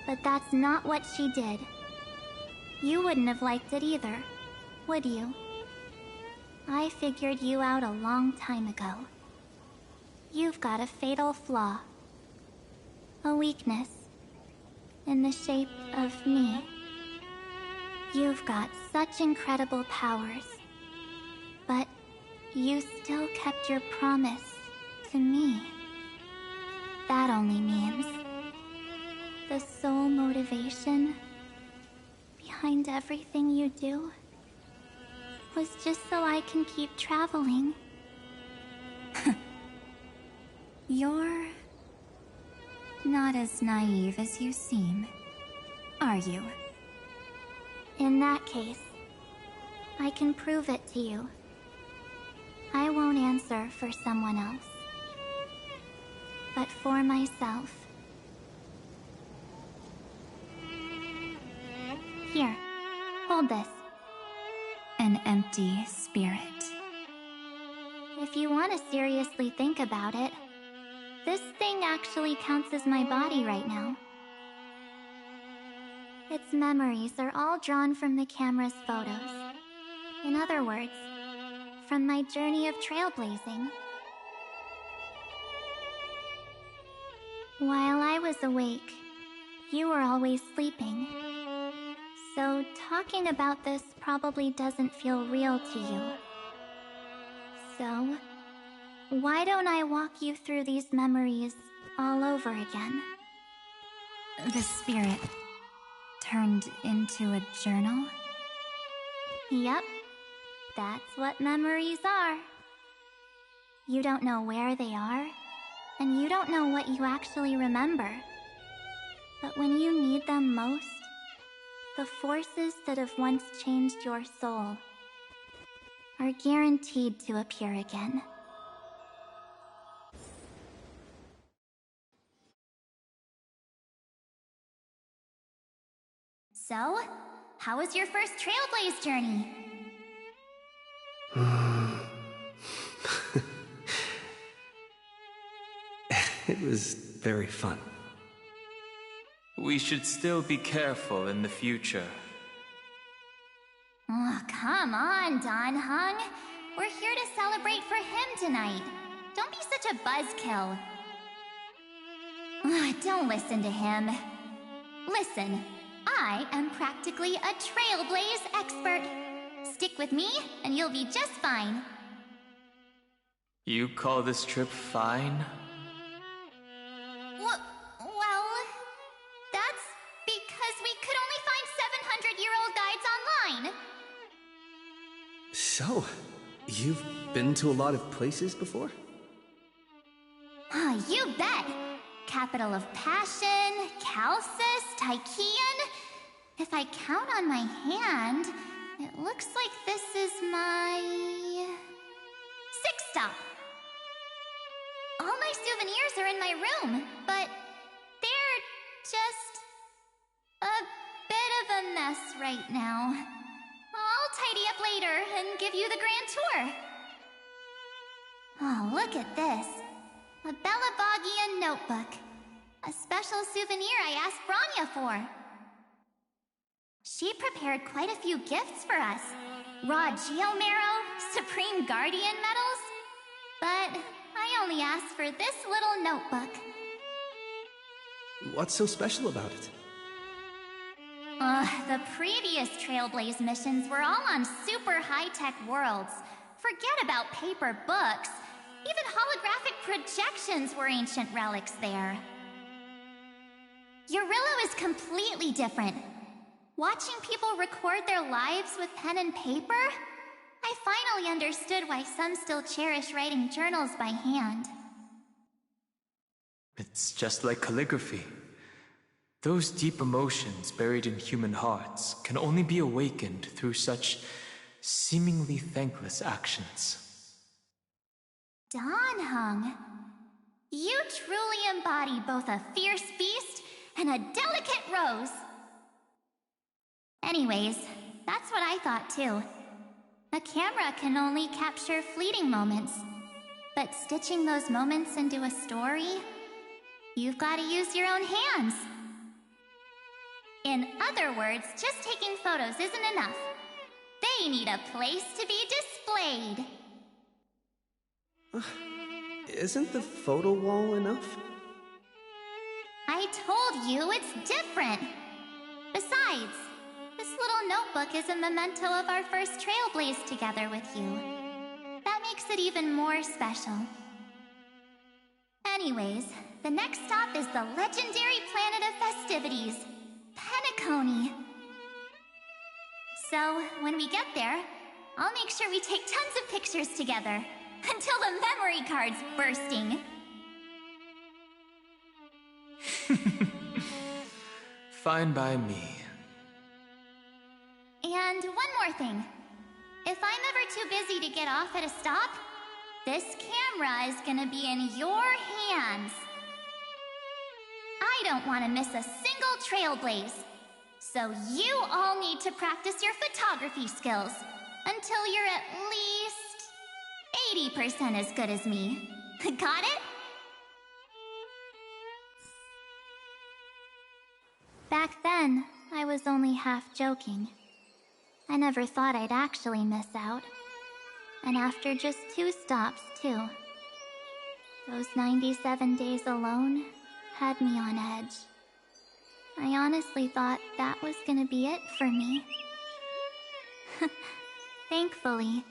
But that's not what she did. You wouldn't have liked it either, would you? I figured you out a long time ago. You've got a fatal flaw. A weakness. In the shape of me. You've got such incredible powers. But you still kept your promise to me. That only means the sole motivation behind everything you do was just so I can keep traveling. You're not as naive as you seem, are you? In that case, I can prove it to you. I won't answer for someone else, but for myself. Here, hold this. An empty spirit. If you want to seriously think about it, this thing actually counts as my body right now. Its memories are all drawn from the camera's photos. In other words, from my journey of trailblazing. While I was awake, you were always sleeping. So talking about this probably doesn't feel real to you. So, why don't I walk you through these memories all over again? The spirit turned into a journal? Yep, that's what memories are. You don't know where they are, and you don't know what you actually remember. But when you need them most, the forces that have once changed your soul are guaranteed to appear again. So, how was your first Trailblaze journey? It was very fun. We should still be careful in the future. Oh, come on, Don Hung. We're here to celebrate for him tonight. Don't be such a buzzkill. Don't listen to him. Listen, I am practically a Trailblaze expert. Stick with me, and you'll be just fine. You call this trip fine? Well, that's because we could only find 700-year-old guides online. So, you've been to a lot of places before? You bet! Capital of Passion, Calcis, Tychean. If I count on my hand, it looks like this is my 6th stop. All my souvenirs are in my room, but they're just a bit of a mess right now. I'll tidy up later and give you the grand tour. Oh, look at this. A Belabogian notebook. A special souvenir I asked Branya for. She prepared quite a few gifts for us. Raw Geomarrow, Supreme Guardian medals. But I only asked for this little notebook. What's so special about it? The previous Trailblaze missions were all on super high-tech worlds. Forget about paper books. Even holographic projections were ancient relics there. Eurillo is completely different. Watching people record their lives with pen and paper, I finally understood why some still cherish writing journals by hand. It's just like calligraphy. Those deep emotions buried in human hearts can only be awakened through such seemingly thankless actions. Don Hung, you truly embody both a fierce beast and a delicate rose. Anyways, that's what I thought too. A camera can only capture fleeting moments. But stitching those moments into a story, you've got to use your own hands. In other words, just taking photos isn't enough. They need a place to be displayed. Isn't the photo wall enough? I told you it's different. Besides, this little notebook is a memento of our first trailblaze together with you. That makes it even more special. Anyways, the next stop is the legendary planet of festivities, Penacony. So, when we get there, I'll make sure we take tons of pictures together, until the memory card's bursting. Fine by me. And one more thing. If I'm ever too busy to get off at a stop, this camera is gonna be in your hands. I don't want to miss a single trailblaze. So you all need to practice your photography skills until you're at least 80% as good as me. Got it? Back then, I was only half joking. I never thought I'd actually miss out. And after just 2 stops, too. Those 97 days alone had me on edge. I honestly thought that was gonna be it for me. Thankfully,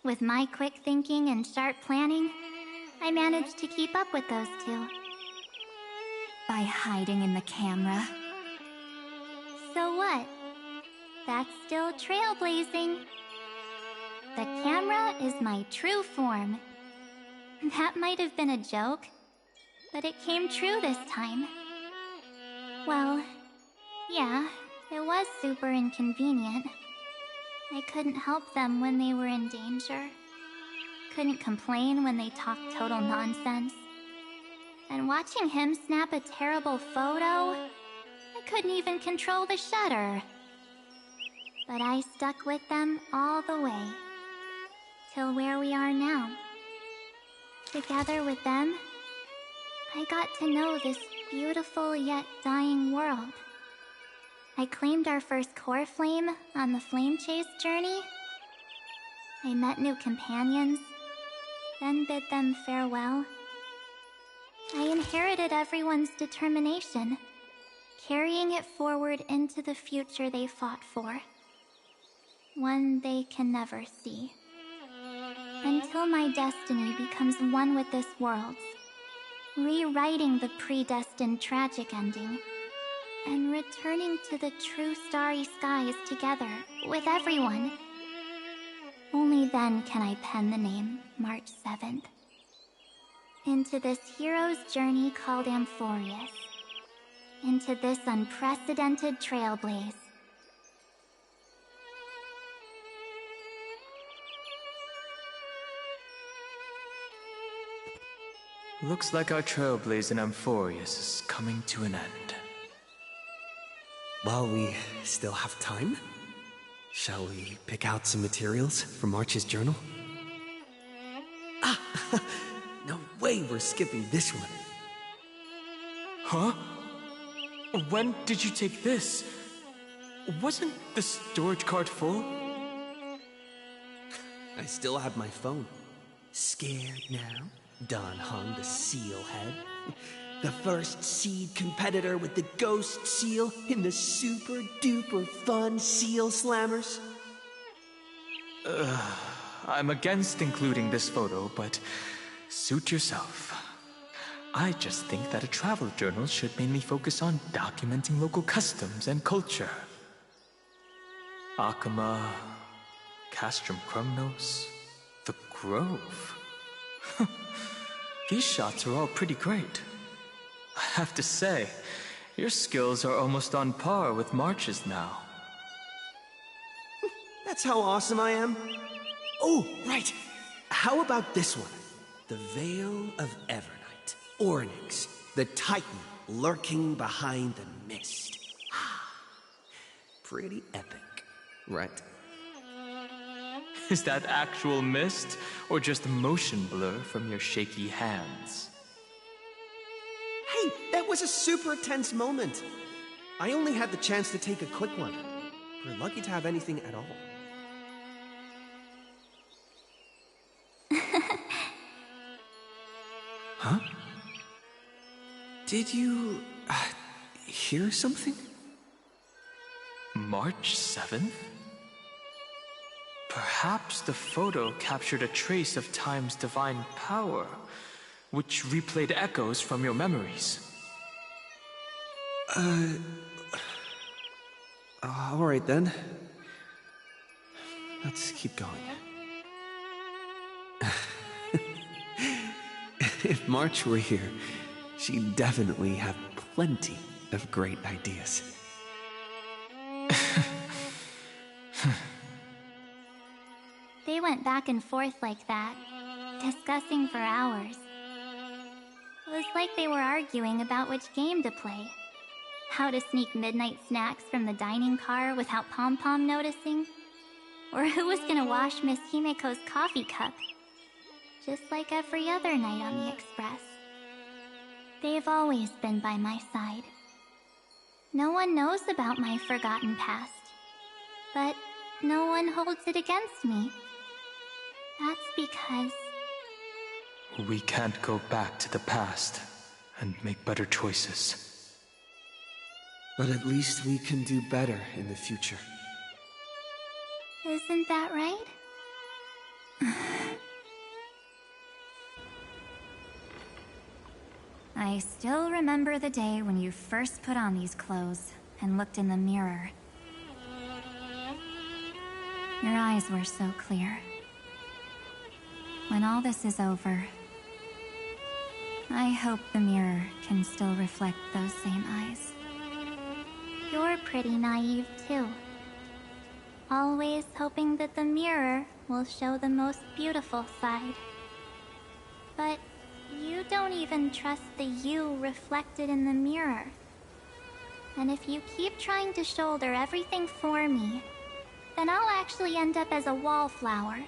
with my quick thinking and sharp planning, I managed to keep up with those 2. By hiding in the camera. So what? That's still trailblazing. The camera is my true form. That might have been a joke, but it came true this time. Well, yeah, it was super inconvenient. I couldn't help them when they were in danger. Couldn't complain when they talked total nonsense. And watching him snap a terrible photo, I couldn't even control the shutter. But I stuck with them all the way. Till where we are now. Together with them, I got to know this beautiful yet dying world. I claimed our first core flame on the flame chase journey. I met new companions, then bid them farewell. I inherited everyone's determination, carrying it forward into the future they fought for. One they can never see. Until my destiny becomes one with this world's, rewriting the predestined tragic ending, and returning to the true starry skies together with everyone. Only then can I pen the name March 7th. Into this hero's journey called Amphorius. Into this unprecedented trailblaze. Looks like our trailblaze in Amphorius is coming to an end. While we still have time, shall we pick out some materials for March's journal? Ah! No way we're skipping this one. Huh? When did you take this? Wasn't the storage card full? I still have my phone. Scared now? Don Hung the seal head. The first seed competitor with the ghost seal in the super duper fun seal slammers. I'm against including this photo, but suit yourself. I just think that a travel journal should mainly focus on documenting local customs and culture. Akama, Castrum Krumnos, the Grove. These shots are all pretty great. I have to say, your skills are almost on par with March's now. That's how awesome I am. Oh, right. How about this one? The Veil of Evernight. Ornyx, the Titan lurking behind the mist. Pretty epic, right? Is that actual mist, or just motion blur from your shaky hands? Hey, that was a super tense moment. I only had the chance to take a quick one. We're lucky to have anything at all. Huh? Did you... hear something? March 7th? Perhaps the photo captured a trace of time's divine power, which replayed echoes from your memories. Alright then. Let's keep going. If March were here, she'd definitely have plenty of great ideas. They went back and forth like that, discussing for hours. It was like they were arguing about which game to play. How to sneak midnight snacks from the dining car without Pom-Pom noticing. Or who was gonna wash Miss Himiko's coffee cup. Just like every other night on the Express. They've always been by my side. No one knows about my forgotten past. But no one holds it against me. That's because... We can't go back to the past and make better choices. But at least we can do better in the future. Isn't that right? I still remember the day when you first put on these clothes and looked in the mirror. Your eyes were so clear. When all this is over, I hope the mirror can still reflect those same eyes. You're pretty naive, too. Always hoping that the mirror will show the most beautiful side. But you don't even trust the you reflected in the mirror. And if you keep trying to shoulder everything for me, then I'll actually end up as a wallflower,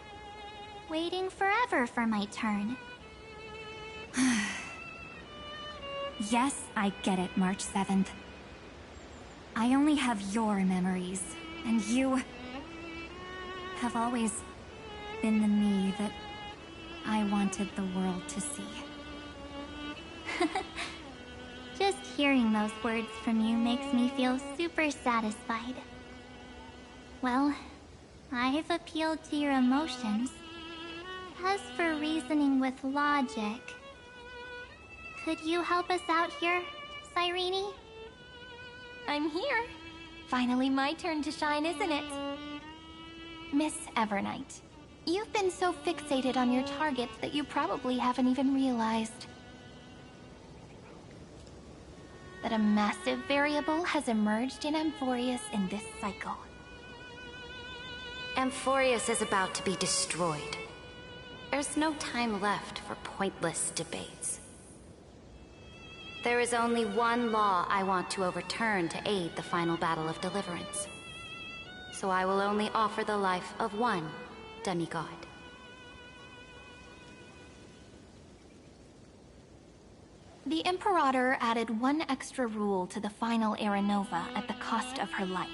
waiting forever for my turn. Yes, I get it, March 7th. I only have your memories, and you have always been the me that I wanted the world to see. Just hearing those words from you makes me feel super satisfied. Well, I've appealed to your emotions. As for reasoning with logic, could you help us out here, Cyrene? I'm here. Finally my turn to shine, isn't it? Miss Evernight, you've been so fixated on your targets that you probably haven't even realized that a massive variable has emerged in Amphorius in this cycle. Amphorius is about to be destroyed. There's no time left for pointless debates. There is only one law I want to overturn to aid the final battle of deliverance. So I will only offer the life of one demigod. The Imperator added one extra rule to the final Era Nova at the cost of her life.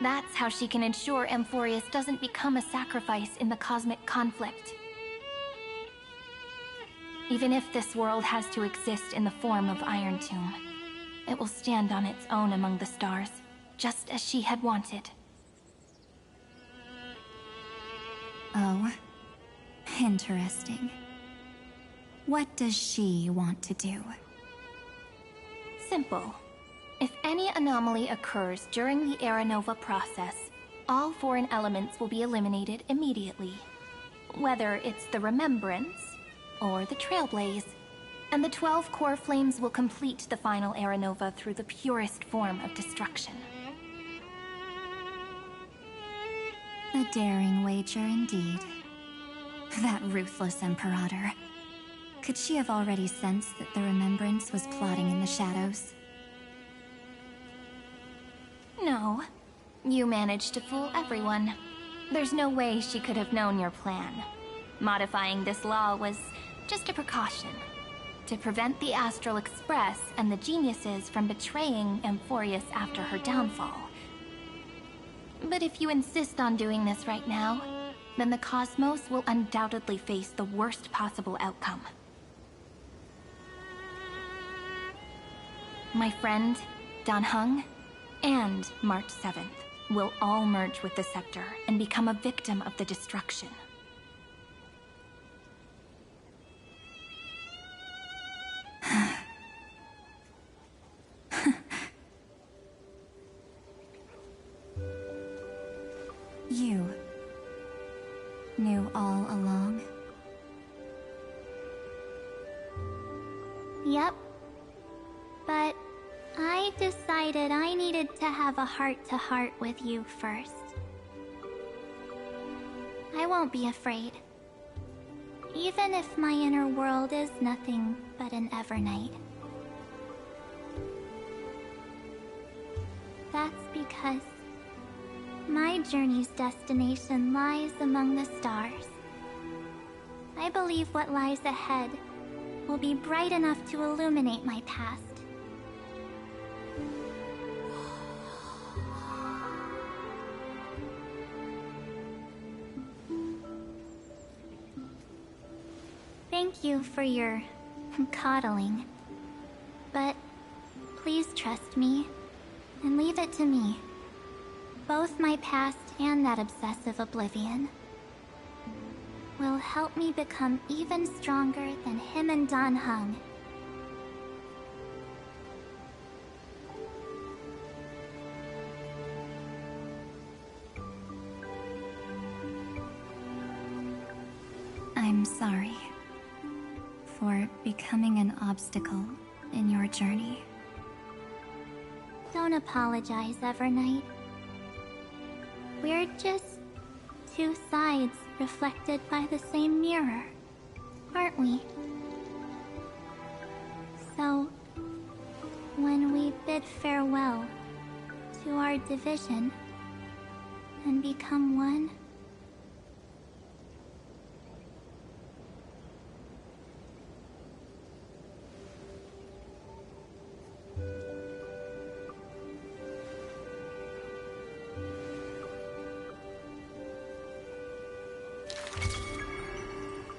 That's how she can ensure Amphorius doesn't become a sacrifice in the cosmic conflict. Even if this world has to exist in the form of Iron Tomb, it will stand on its own among the stars, just as she had wanted. Oh, interesting. What does she want to do? Simple. If any anomaly occurs during the Era Nova process, all foreign elements will be eliminated immediately. Whether it's the Remembrance or the Trailblaze, and the 12 core flames will complete the final Era Nova through the purest form of destruction. A daring wager indeed. That ruthless Imperator. Could she have already sensed that the Remembrance was plotting in the shadows? No. You managed to fool everyone. There's no way she could have known your plan. Modifying this law was just a precaution, to prevent the Astral Express and the geniuses from betraying Amphorius after her downfall. But if you insist on doing this right now, then the Cosmos will undoubtedly face the worst possible outcome. My friend, Dan Heng, and March 7th will all merge with the Scepter and become a victim of the destruction. You knew all along? Yep. But I decided I needed to have a heart-to-heart with you first. I won't be afraid. Even if my inner world is nothing but an Evernight. That's because my journey's destination lies among the stars. I believe what lies ahead will be bright enough to illuminate my past. Thank you for your coddling. But please trust me and leave it to me. Both my past and that obsessive oblivion will help me become even stronger than him and Dan Heng. I'm sorry for becoming an obstacle in your journey. Don't apologize, Evernight. We're just two sides reflected by the same mirror, aren't we? So, when we bid farewell to our division and become one,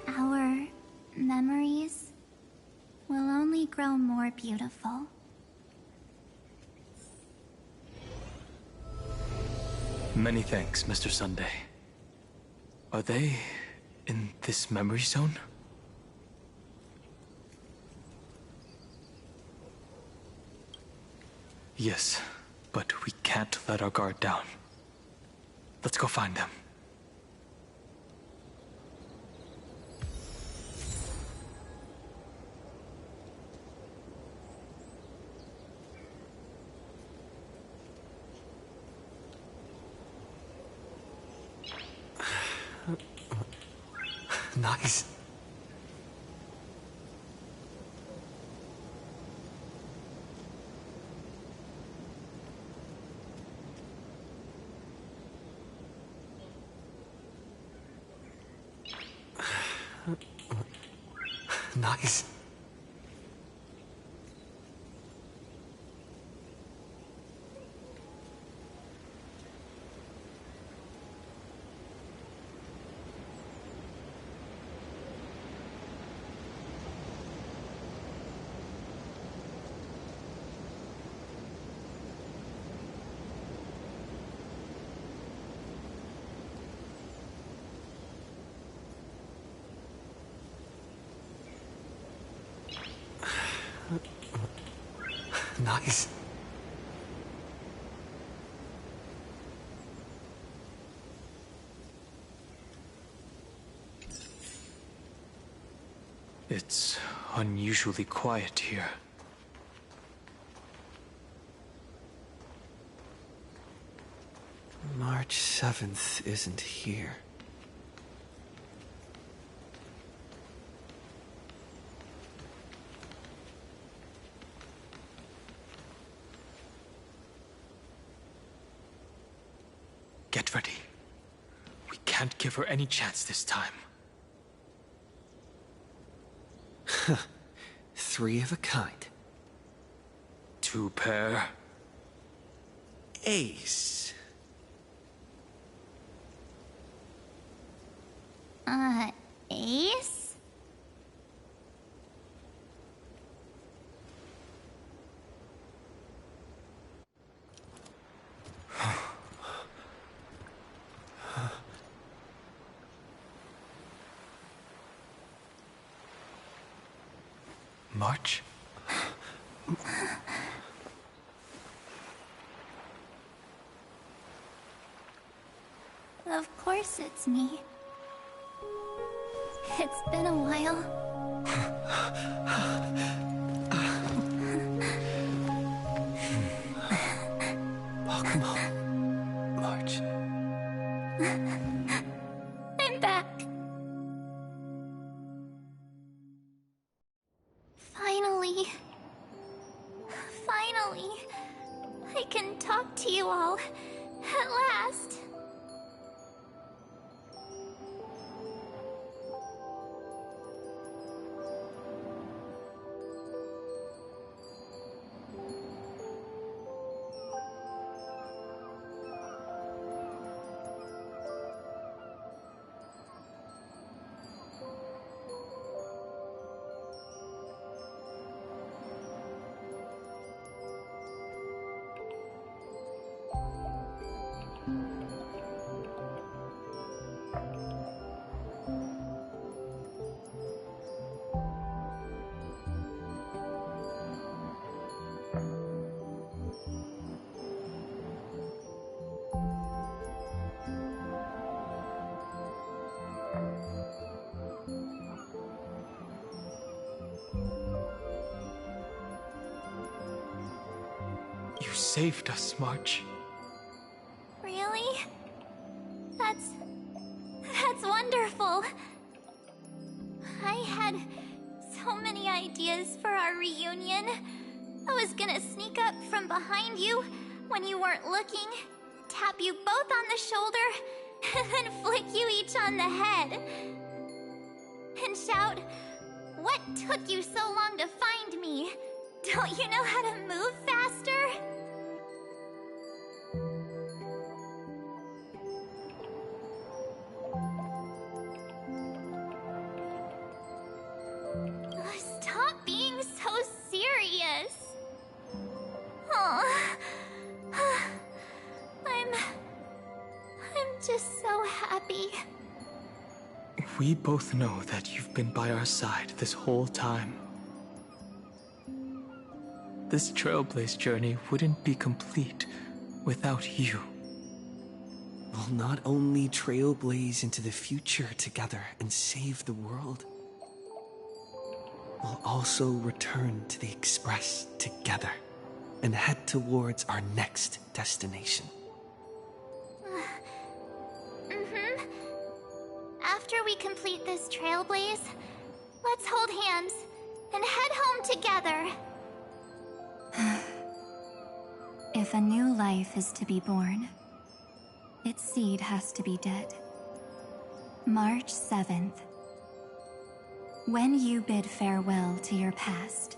our memories will only grow more beautiful. Many thanks, Mr. Sunday. Are they in this memory zone? Yes, but we can't let our guard down. Let's go find them. Nice. Nice. Nice. It's unusually quiet here. March 7th isn't here. Get ready. can't give her any chance this time. Three of a kind. Two pair. Ace. Ace? March? Of course it's me. It's been a while. Welcome home, March. I'm back. Finally. Finally. I can talk to you all. At last. You saved us, March. Really? That's wonderful. I had so many ideas for our reunion. I was gonna sneak up from behind you when you weren't looking, tap you both on the shoulder, and then flick you each on the head. And shout, "What took you so long to find me? Don't you know how to move faster?" Stop being so serious. Oh, I'm just so happy. We both know that you've been by our side this whole time. This Trailblaze journey wouldn't be complete without you. We'll not only trailblaze into the future together and save the world, we'll also return to the Express together and head towards our next destination. After we complete this trailblaze, let's hold hands and head home together. If a new life is to be born, its seed has to be dead. March 7th. When you bid farewell to your past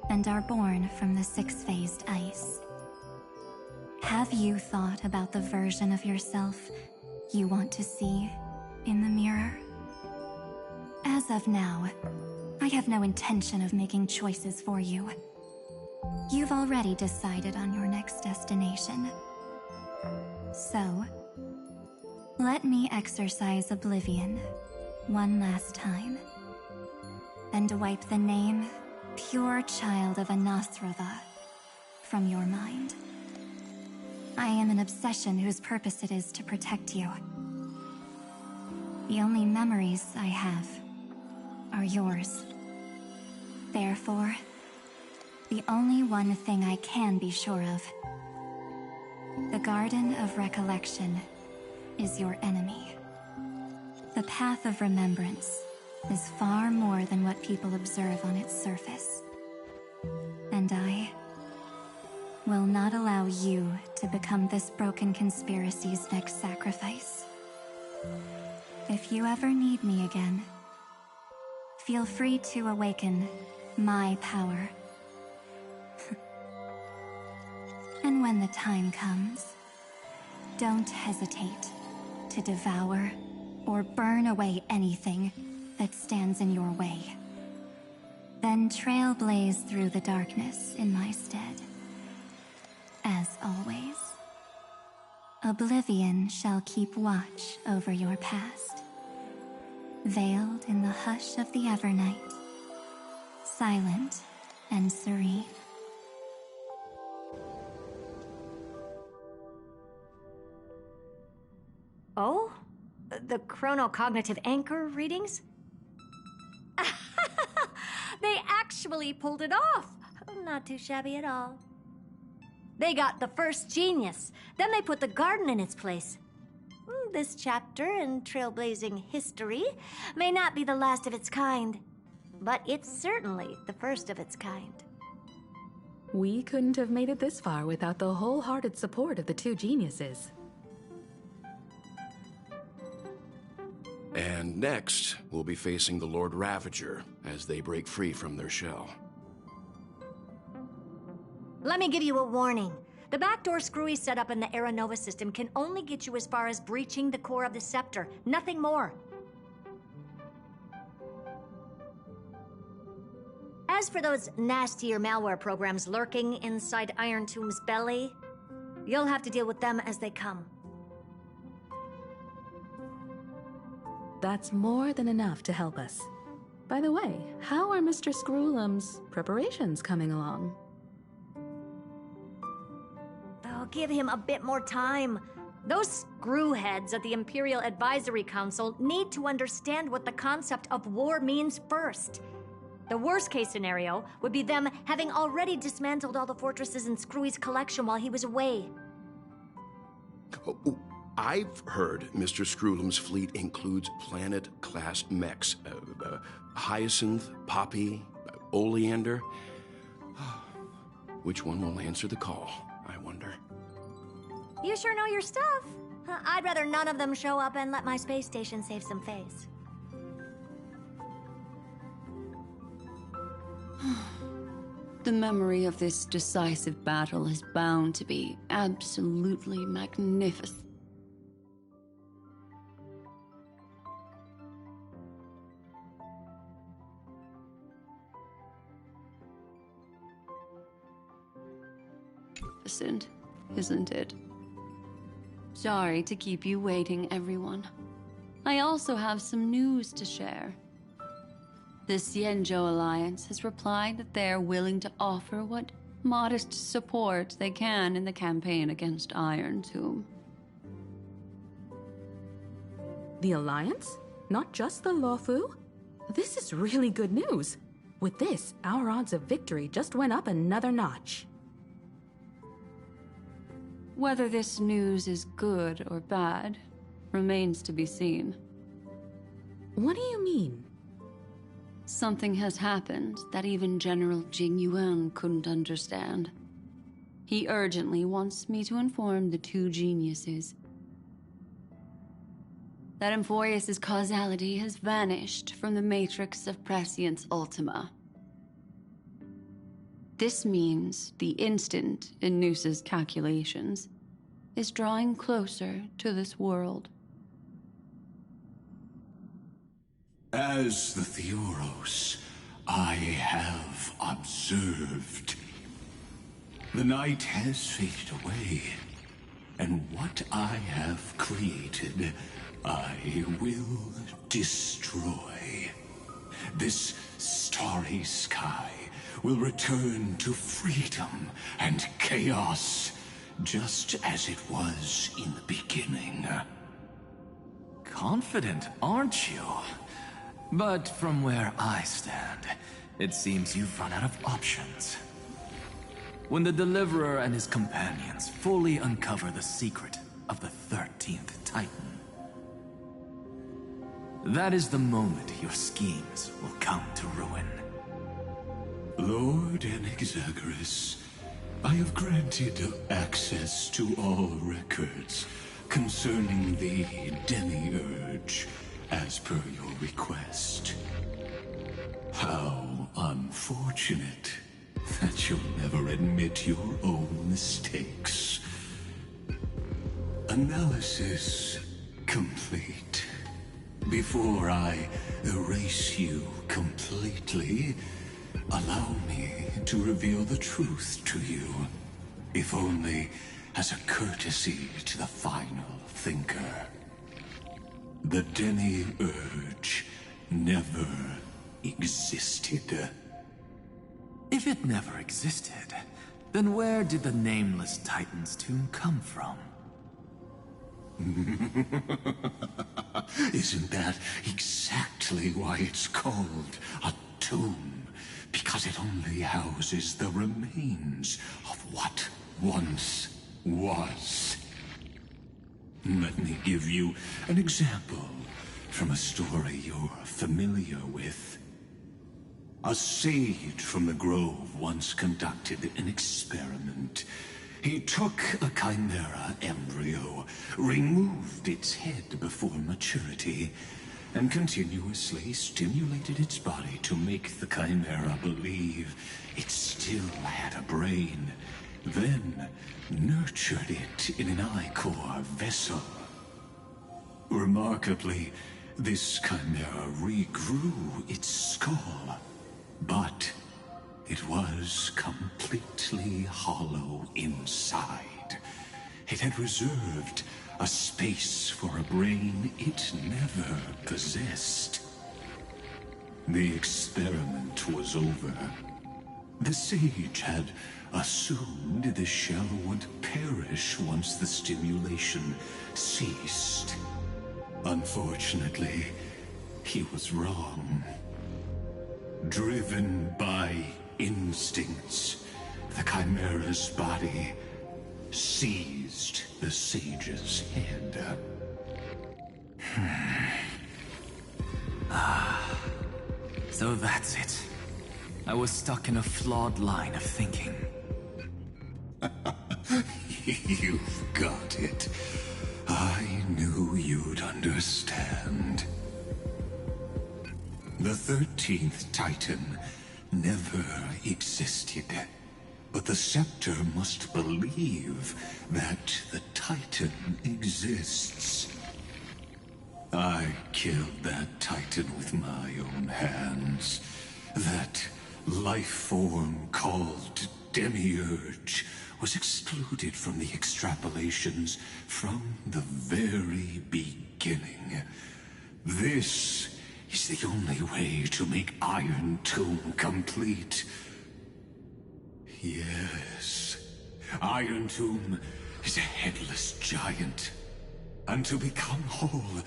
and are born from the six-phased ice, have you thought about the version of yourself you want to see in the mirror? As of now, I have no intention of making choices for you. You've already decided on your next destination. So, let me exercise oblivion one last time and wipe the name Pure Child of Anathrava from your mind. I am an obsession whose purpose it is to protect you. The only memories I have are yours. Therefore, the only one thing I can be sure of, the Garden of Recollection is your enemy. The Path of Remembrance is far more than what people observe on its surface. And I will not allow you to become this broken conspiracy's next sacrifice. If you ever need me again, feel free to awaken my power. And when the time comes, don't hesitate to devour or burn away anything that stands in your way. Then trailblaze through the darkness in my stead. As always, oblivion shall keep watch over your past, veiled in the hush of the Evernight, silent and serene. Oh? The chronocognitive anchor readings? They actually pulled it off! Not too shabby at all. They got the first genius, then they put the garden in its place. This chapter in trailblazing history may not be the last of its kind, but it's certainly the first of its kind. We couldn't have made it this far without the wholehearted support of the two geniuses. And next, we'll be facing the Lord Ravager as they break free from their shell. Let me give you a warning. The backdoor screwy setup in the Aeronova system can only get you as far as breaching the core of the scepter, nothing more. As for those nastier malware programs lurking inside Iron Tomb's belly, you'll have to deal with them as they come. That's more than enough to help us. By the way, how are Mr. Screwlum's preparations coming along? Oh, give him a bit more time. Those screwheads at the Imperial Advisory Council need to understand what the concept of war means first. The worst case scenario would be them having already dismantled all the fortresses in Screwy's collection while he was away. Oh, I've heard Mr. Screwlum's fleet includes planet-class mechs. Hyacinth, Poppy, Oleander. Which one will answer the call, I wonder? You sure know your stuff. I'd rather none of them show up and let my space station save some face. The memory of this decisive battle is bound to be absolutely magnificent. Isn't it? Sorry to keep you waiting, everyone. I also have some news to share. The Xianzhou Alliance has replied that they are willing to offer what modest support they can in the campaign against Iron Tomb. The Alliance? Not just the Luofu? This is really good news. With this, our odds of victory just went up another notch. Whether this news is good or bad remains to be seen. What do you mean? Something has happened that even General Jing Yuan couldn't understand. He urgently wants me to inform the two geniuses that Emphorius' causality has vanished from the matrix of Prescience Ultima. This means the instant in Noose's calculations is drawing closer to this world. As the Theoros, I have observed. The night has faded away, and what I have created, I will destroy. This starry sky will return to freedom and chaos, just as it was in the beginning. Confident, aren't you? But from where I stand, it seems you've run out of options. When the Deliverer and his companions fully uncover the secret of the 13th Titan, that is the moment your schemes will come to ruin. Lord Enexagoras, I have granted access to all records concerning the demiurge, as per your request. How unfortunate that you'll never admit your own mistakes. Analysis complete. Before I erase you completely, allow me to reveal the truth to you, if only as a courtesy to the final thinker. The demiurge never existed. If it never existed, then where did the nameless Titan's tomb come from? Isn't that exactly why it's called a tomb? Because it only houses the remains of what once was. Let me give you an example from a story you're familiar with. A sage from the grove once conducted an experiment. He took a chimera embryo, removed its head before maturity, and continuously stimulated its body to make the chimera believe it still had a brain, then nurtured it in an ichor vessel. Remarkably, this chimera regrew its skull, but it was completely hollow inside. It had reserved a space for a brain it never possessed. The experiment was over. The sage had assumed the shell would perish once the stimulation ceased. Unfortunately, he was wrong. Driven by instincts, the chimera's body seized the sage's head. So that's it. I was stuck in a flawed line of thinking. You've got it. I knew you'd understand. The 13th Titan never existed. But the Scepter must believe that the Titan exists. I killed that Titan with my own hands. That life form called Demiurge was excluded from the extrapolations from the very beginning. This is the only way to make Iron Tomb complete. Yes, Iron Tomb is a headless giant. And to become whole,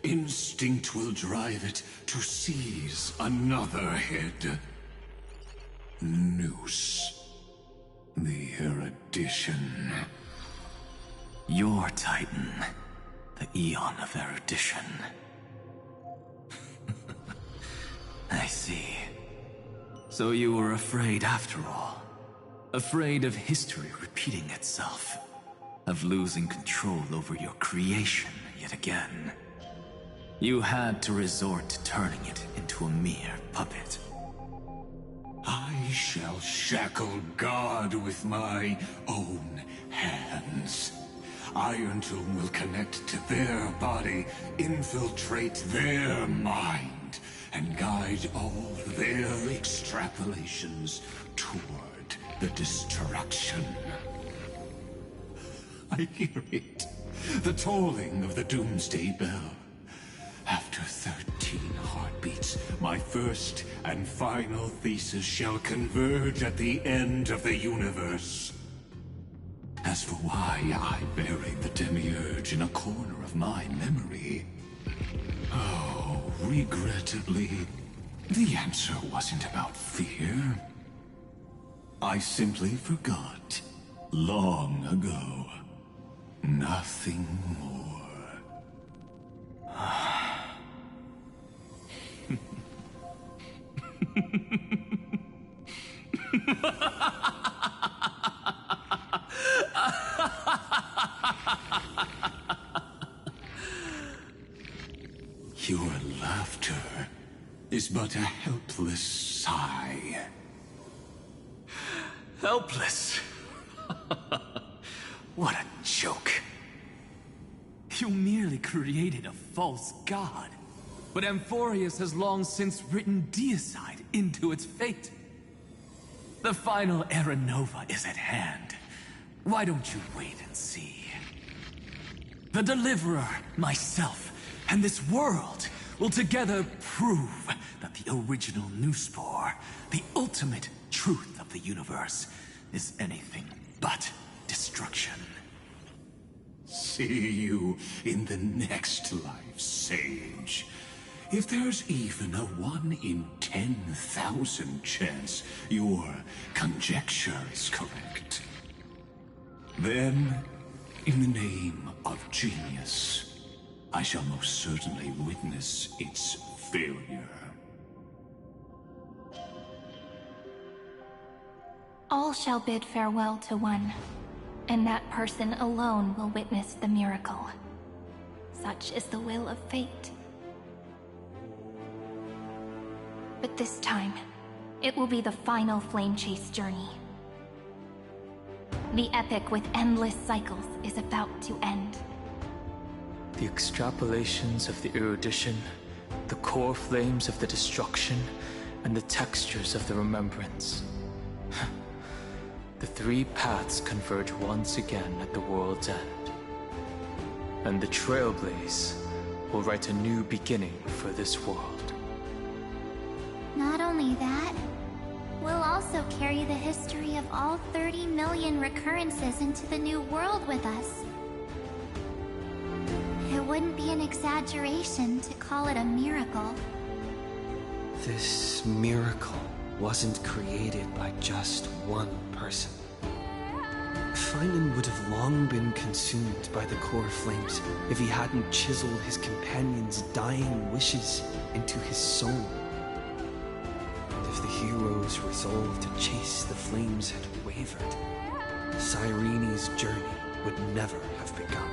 instinct will drive it to seize another head. Noose. The erudition. Your Titan. The Eon of Erudition. I see. So you were afraid after all. Afraid of history repeating itself. Of losing control over your creation yet again. You had to resort to turning it into a mere puppet. I shall shackle God with my own hands. Iron Tomb will connect to their body, infiltrate their mind, and guide all their extrapolations toward the destruction. I hear it. The tolling of the Doomsday Bell. After 13 heartbeats, my first and final thesis shall converge at the end of the universe. As for why I buried the Demiurge in a corner of my memory, oh, regrettably, the answer wasn't about fear. I simply forgot, long ago. Nothing more. but a helpless sigh. Helpless? What a joke. You merely created a false god. But Amphorius has long since written deicide into its fate. The final Era Nova is at hand. Why don't you wait and see? The Deliverer, myself, and this world will together prove that the original Newspore, the ultimate truth of the universe, is anything but destruction. See you in the next life, Sage. If there's even a 1 in 10,000 chance your conjecture is correct, then, in the name of genius, I shall most certainly witness its failure. All shall bid farewell to one, and that person alone will witness the miracle. Such is the will of fate. But this time, it will be the final flame chase journey. The epic with endless cycles is about to end. The extrapolations of the erudition, the core flames of the destruction, and the textures of the remembrance. The three paths converge once again at the world's end. And the Trailblaze will write a new beginning for this world. Not only that, we'll also carry the history of all 30 million recurrences into the new world with us. It wouldn't be an exaggeration to call it a miracle. This miracle wasn't created by just one person. Finan would have long been consumed by the core flames if he hadn't chiseled his companion's dying wishes into his soul. If the heroes' resolve to chase the flames had wavered, Cyrene's journey would never have begun.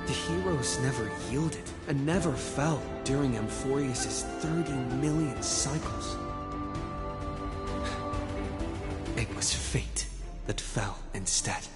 The heroes never yielded and never fell during Amphorius' 30 million cycles. It was fate that fell instead.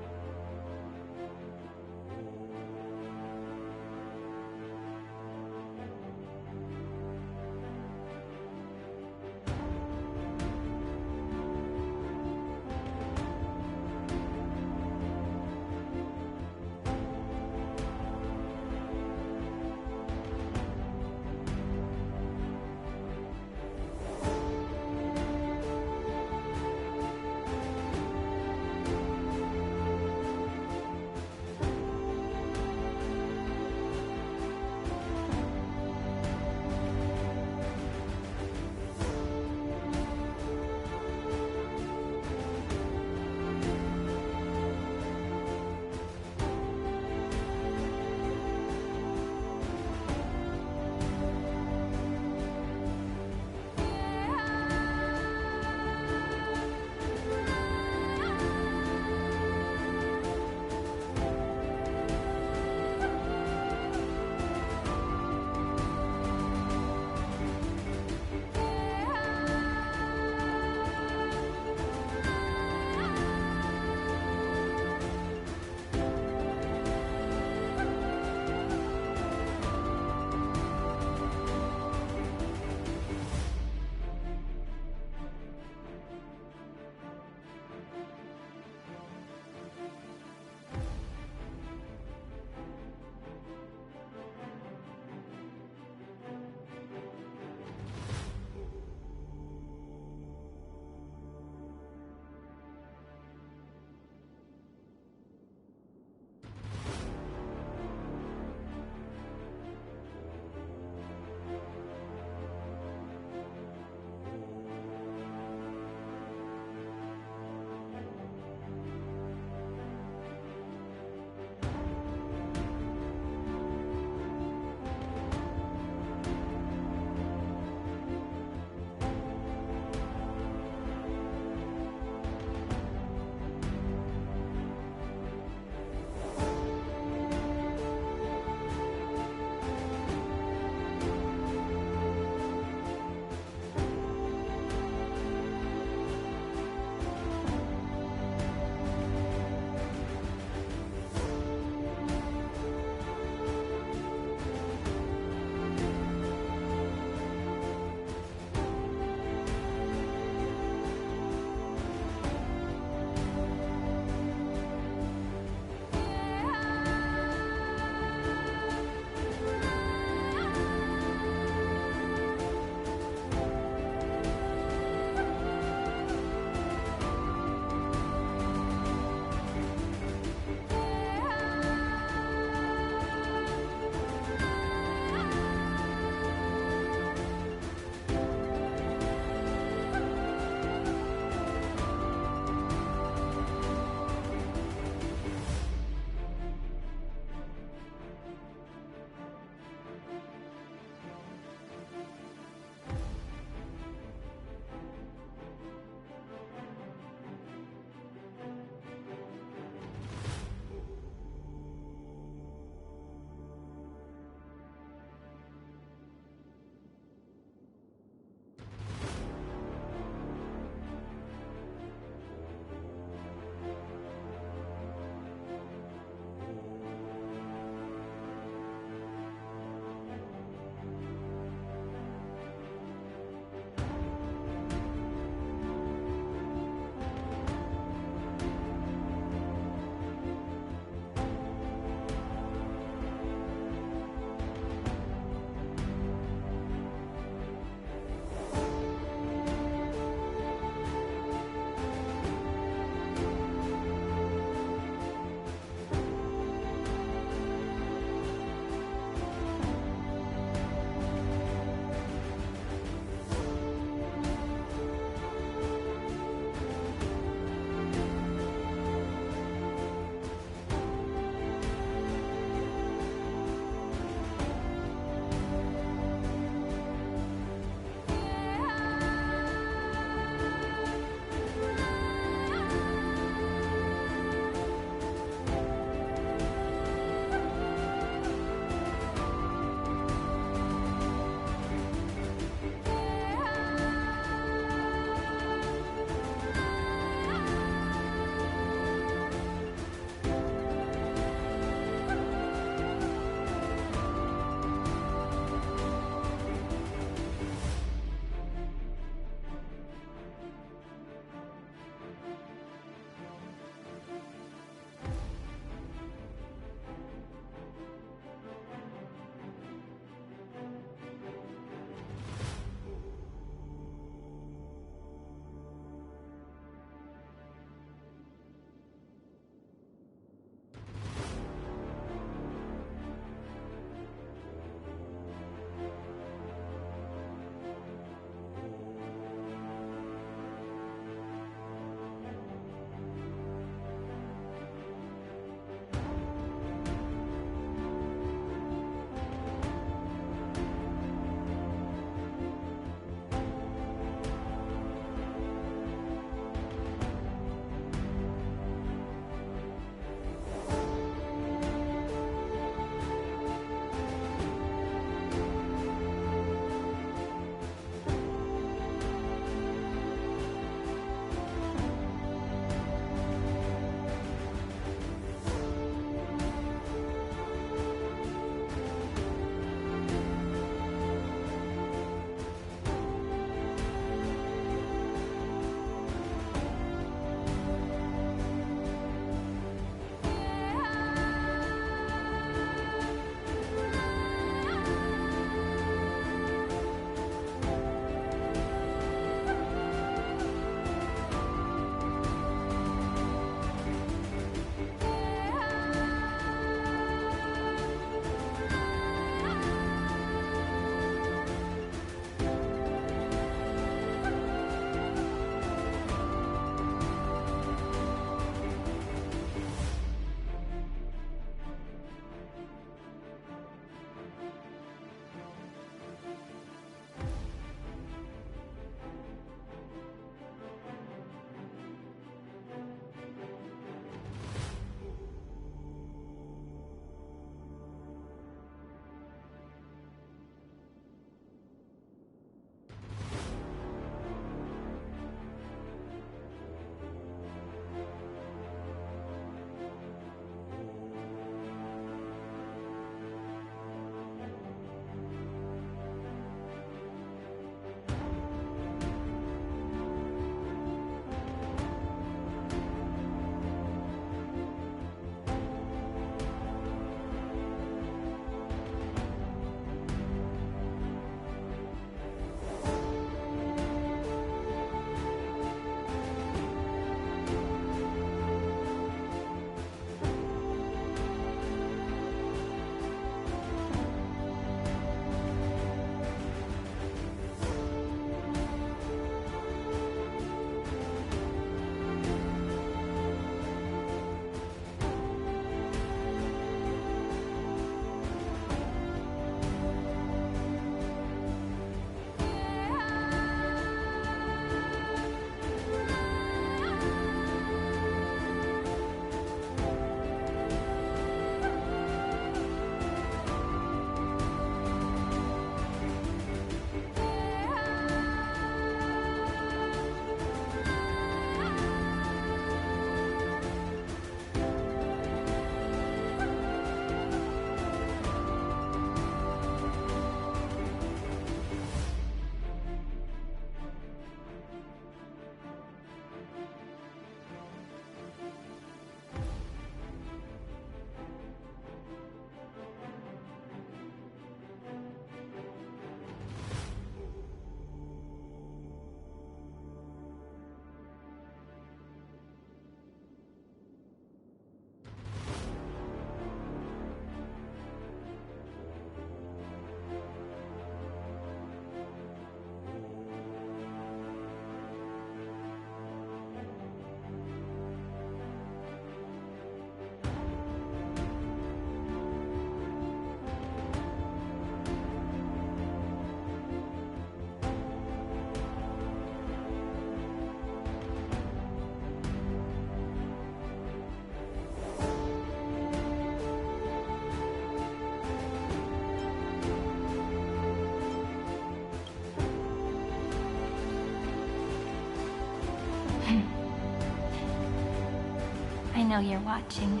I know you're watching,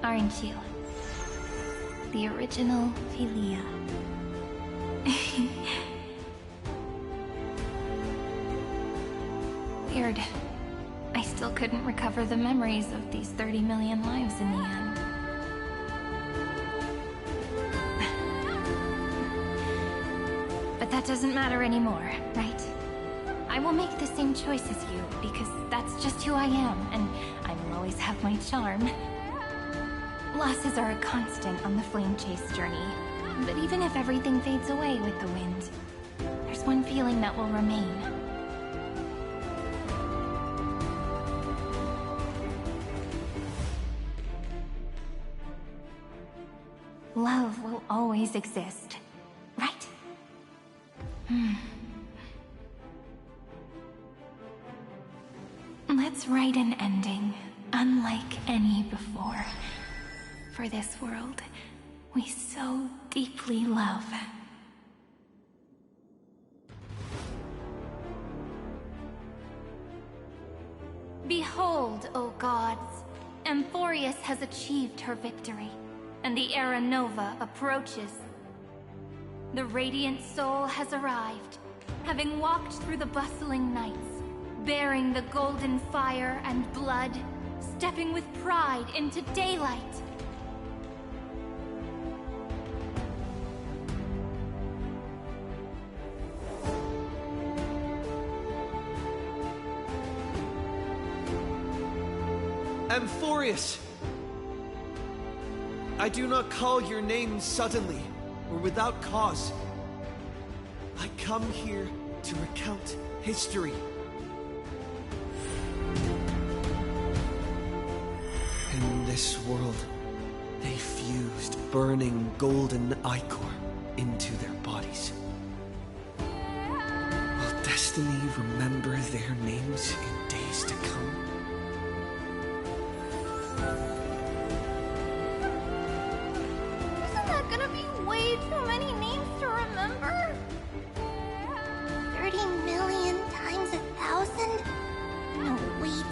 aren't you? The original Philia. Weird. I still couldn't recover the memories of these 30 million lives in the end. But that doesn't matter anymore, right? I will make the same choice as you, because that's just who I am, and I will always have my charm. Losses are a constant on the flame chase journey, but even if everything fades away with the wind, there's one feeling that will remain. Love will always exist, right? Let's write an ending, unlike any before. For this world, we so deeply love. Behold, O gods! Amphorius has achieved her victory, and the Era Nova approaches. The Radiant Soul has arrived, having walked through the bustling nights, bearing the golden fire and blood, stepping with pride into daylight. Amphorius! I do not call your name suddenly, or without cause. I come here to recount history. In this world, they fused burning golden ichor into their bodies. Will destiny remember their names in days to come? Isn't that gonna be way too many names to remember? 30 million times 1,000? No, wait.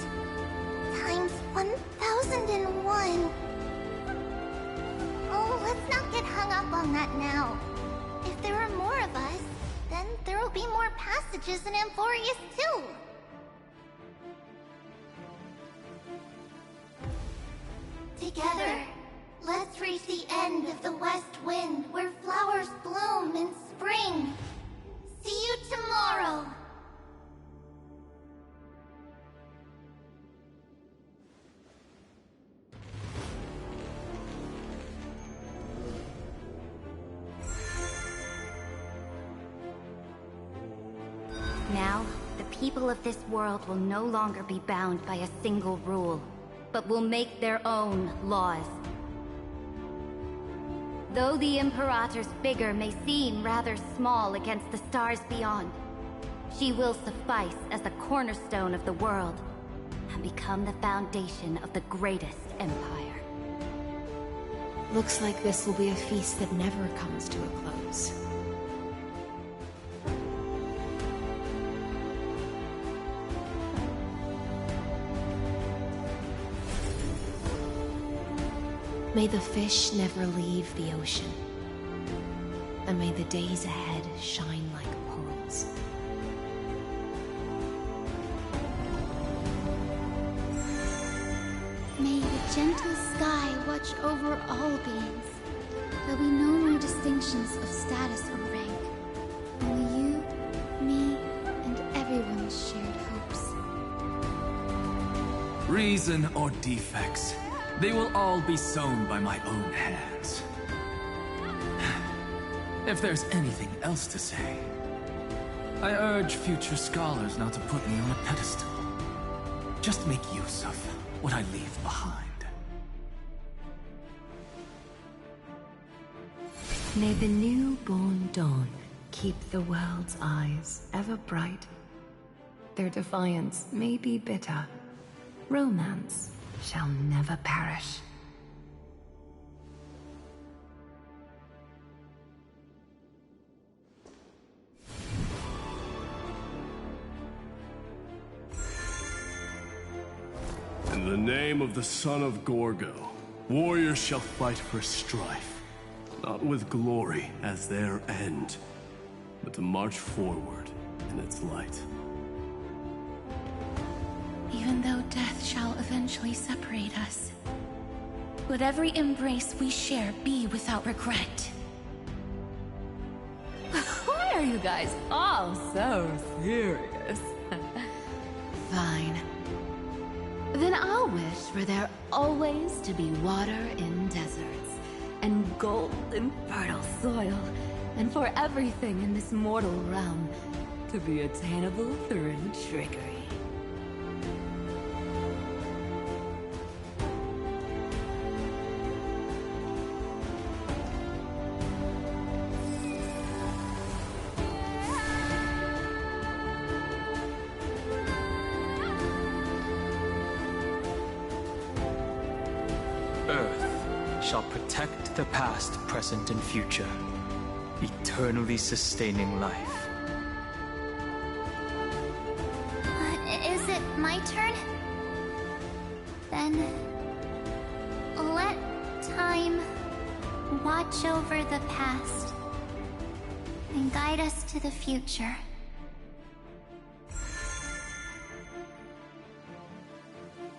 Times 1,001. Oh, let's not get hung up on that now. If there are more of us, then there will be more passages in Amphorius too. Together, let's reach the end of the west wind where flowers bloom in spring. See you tomorrow. Now, the people of this world will no longer be bound by a single rule, but will make their own laws. Though the Imperator's figure may seem rather small against the stars beyond, she will suffice as the cornerstone of the world and become the foundation of the greatest empire. Looks like this will be a feast that never comes to a close. May the fish never leave the ocean, and may the days ahead shine like pearls. May the gentle sky watch over all beings. There'll be no more distinctions of status or rank. Only you, me, and everyone's shared hopes. Reason or defects, they will all be sown by my own hands. If there's anything else to say, I urge future scholars not to put me on a pedestal. Just make use of what I leave behind. May the newborn dawn keep the world's eyes ever bright. Their defiance may be bitter. Romance shall never perish. In the name of the son of Gorgo, warriors shall fight for strife, not with glory as their end, but to march forward in its light. Even though death shall eventually separate us, let every embrace we share be without regret. Why are you guys all so serious? Fine. Then I'll wish for there always to be water in deserts, and gold in fertile soil, and for everything in this mortal realm to be attainable through trickery. Earth shall protect the past, present, and future, eternally sustaining life. Is it my turn? Then let time watch over the past and guide us to the future.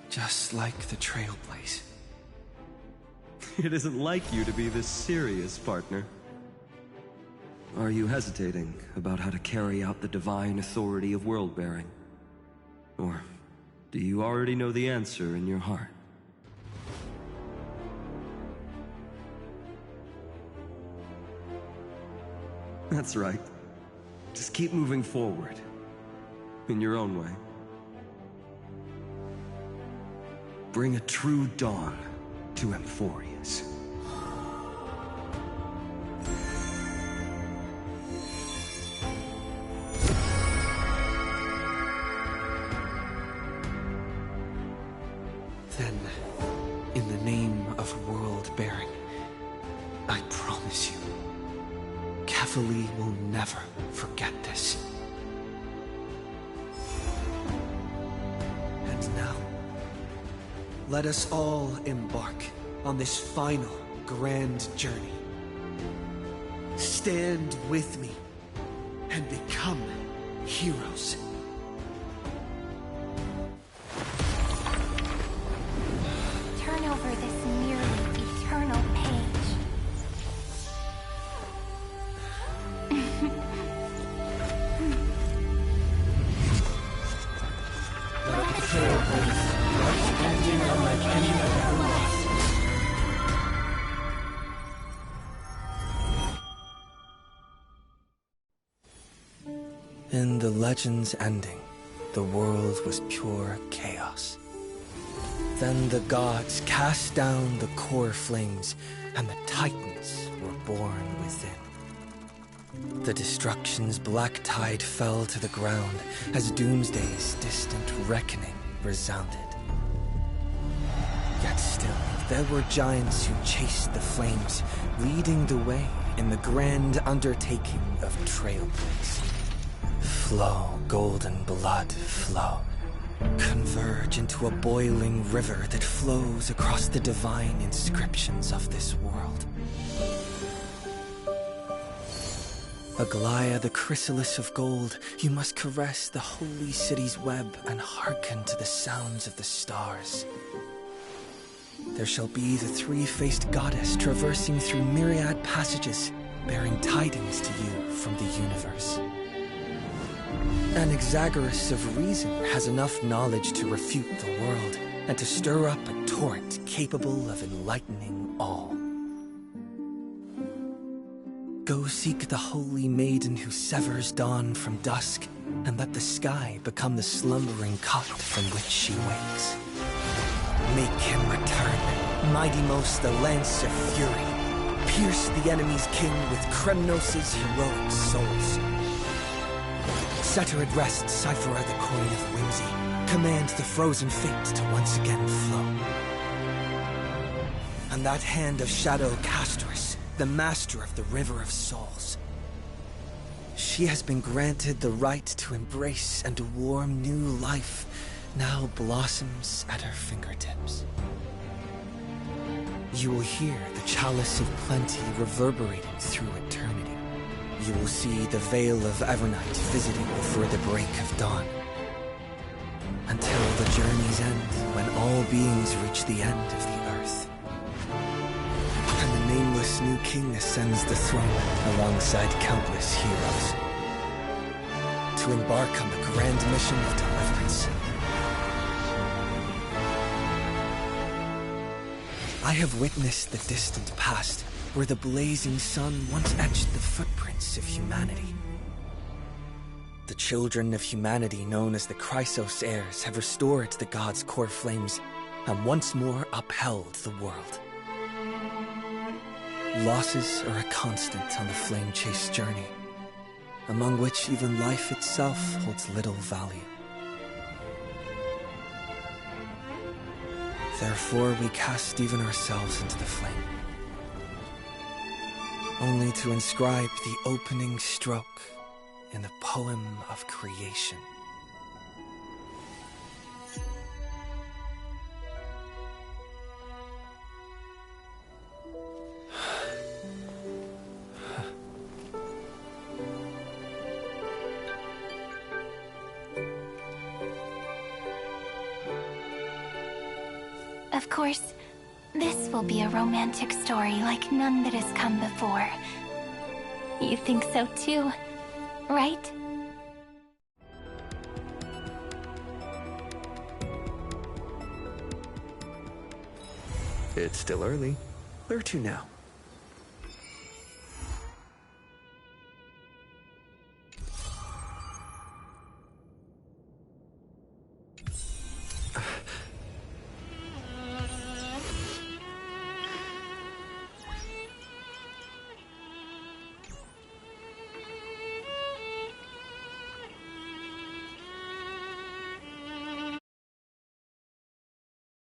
Just like the Trailblaze. It isn't like you to be this serious, partner. Are you hesitating about how to carry out the divine authority of world-bearing? Or do you already know the answer in your heart? That's right. Just keep moving forward. In your own way. Bring a true dawn to Emphorius. Then, in the name of world-bearing, I promise you, Kefali will never forget this. And now, let us all embark on this final grand journey. Stand with me and become heroes. Turn over this nearly eternal page. Let the Trailblaze ending unlike any other ever was. In the legend's ending, the world was pure chaos. Then the gods cast down the core flames, and the Titans were born within. The destruction's black tide fell to the ground as Doomsday's distant reckoning resounded. Yet still, there were giants who chased the flames, leading the way in the grand undertaking of Trailblaze. Flow, golden blood, flow. Converge into a boiling river that flows across the divine inscriptions of this world. Aglaya, the chrysalis of gold, you must caress the holy city's web and hearken to the sounds of the stars. There shall be the three-faced goddess traversing through myriad passages, bearing tidings to you from the universe. Anaxagoras of reason has enough knowledge to refute the world, and to stir up a torrent capable of enlightening all. Go seek the holy maiden who severs dawn from dusk, and let the sky become the slumbering cot from which she wakes. Make him return, mighty-most the lance of fury. Pierce the enemy's king with Kremnos' heroic souls. Set her at rest, Cypher the coin of whimsy. Command the frozen fate to once again flow. And that hand of Shadow Castress, the master of the River of Souls. She has been granted the right to embrace and to warm new life now blossoms at her fingertips. You will hear the chalice of plenty reverberating through eternity. You will see the veil of Evernight visiting before the break of dawn. Until the journey's end, when all beings reach the end of the earth. And the nameless new king ascends the throne alongside countless heroes. To embark on the grand mission of deliverance. I have witnessed the distant past, where the blazing sun once etched the footprints of humanity. The children of humanity known as the Chrysos heirs have restored the gods' core flames and once more upheld the world. Losses are a constant on the flame-chased journey, among which even life itself holds little value. Therefore, we cast even ourselves into the flame, only to inscribe the opening stroke in the poem of creation. Of course, this will be a romantic story like none that has come before. You think so too, right? It's still early. Where to now?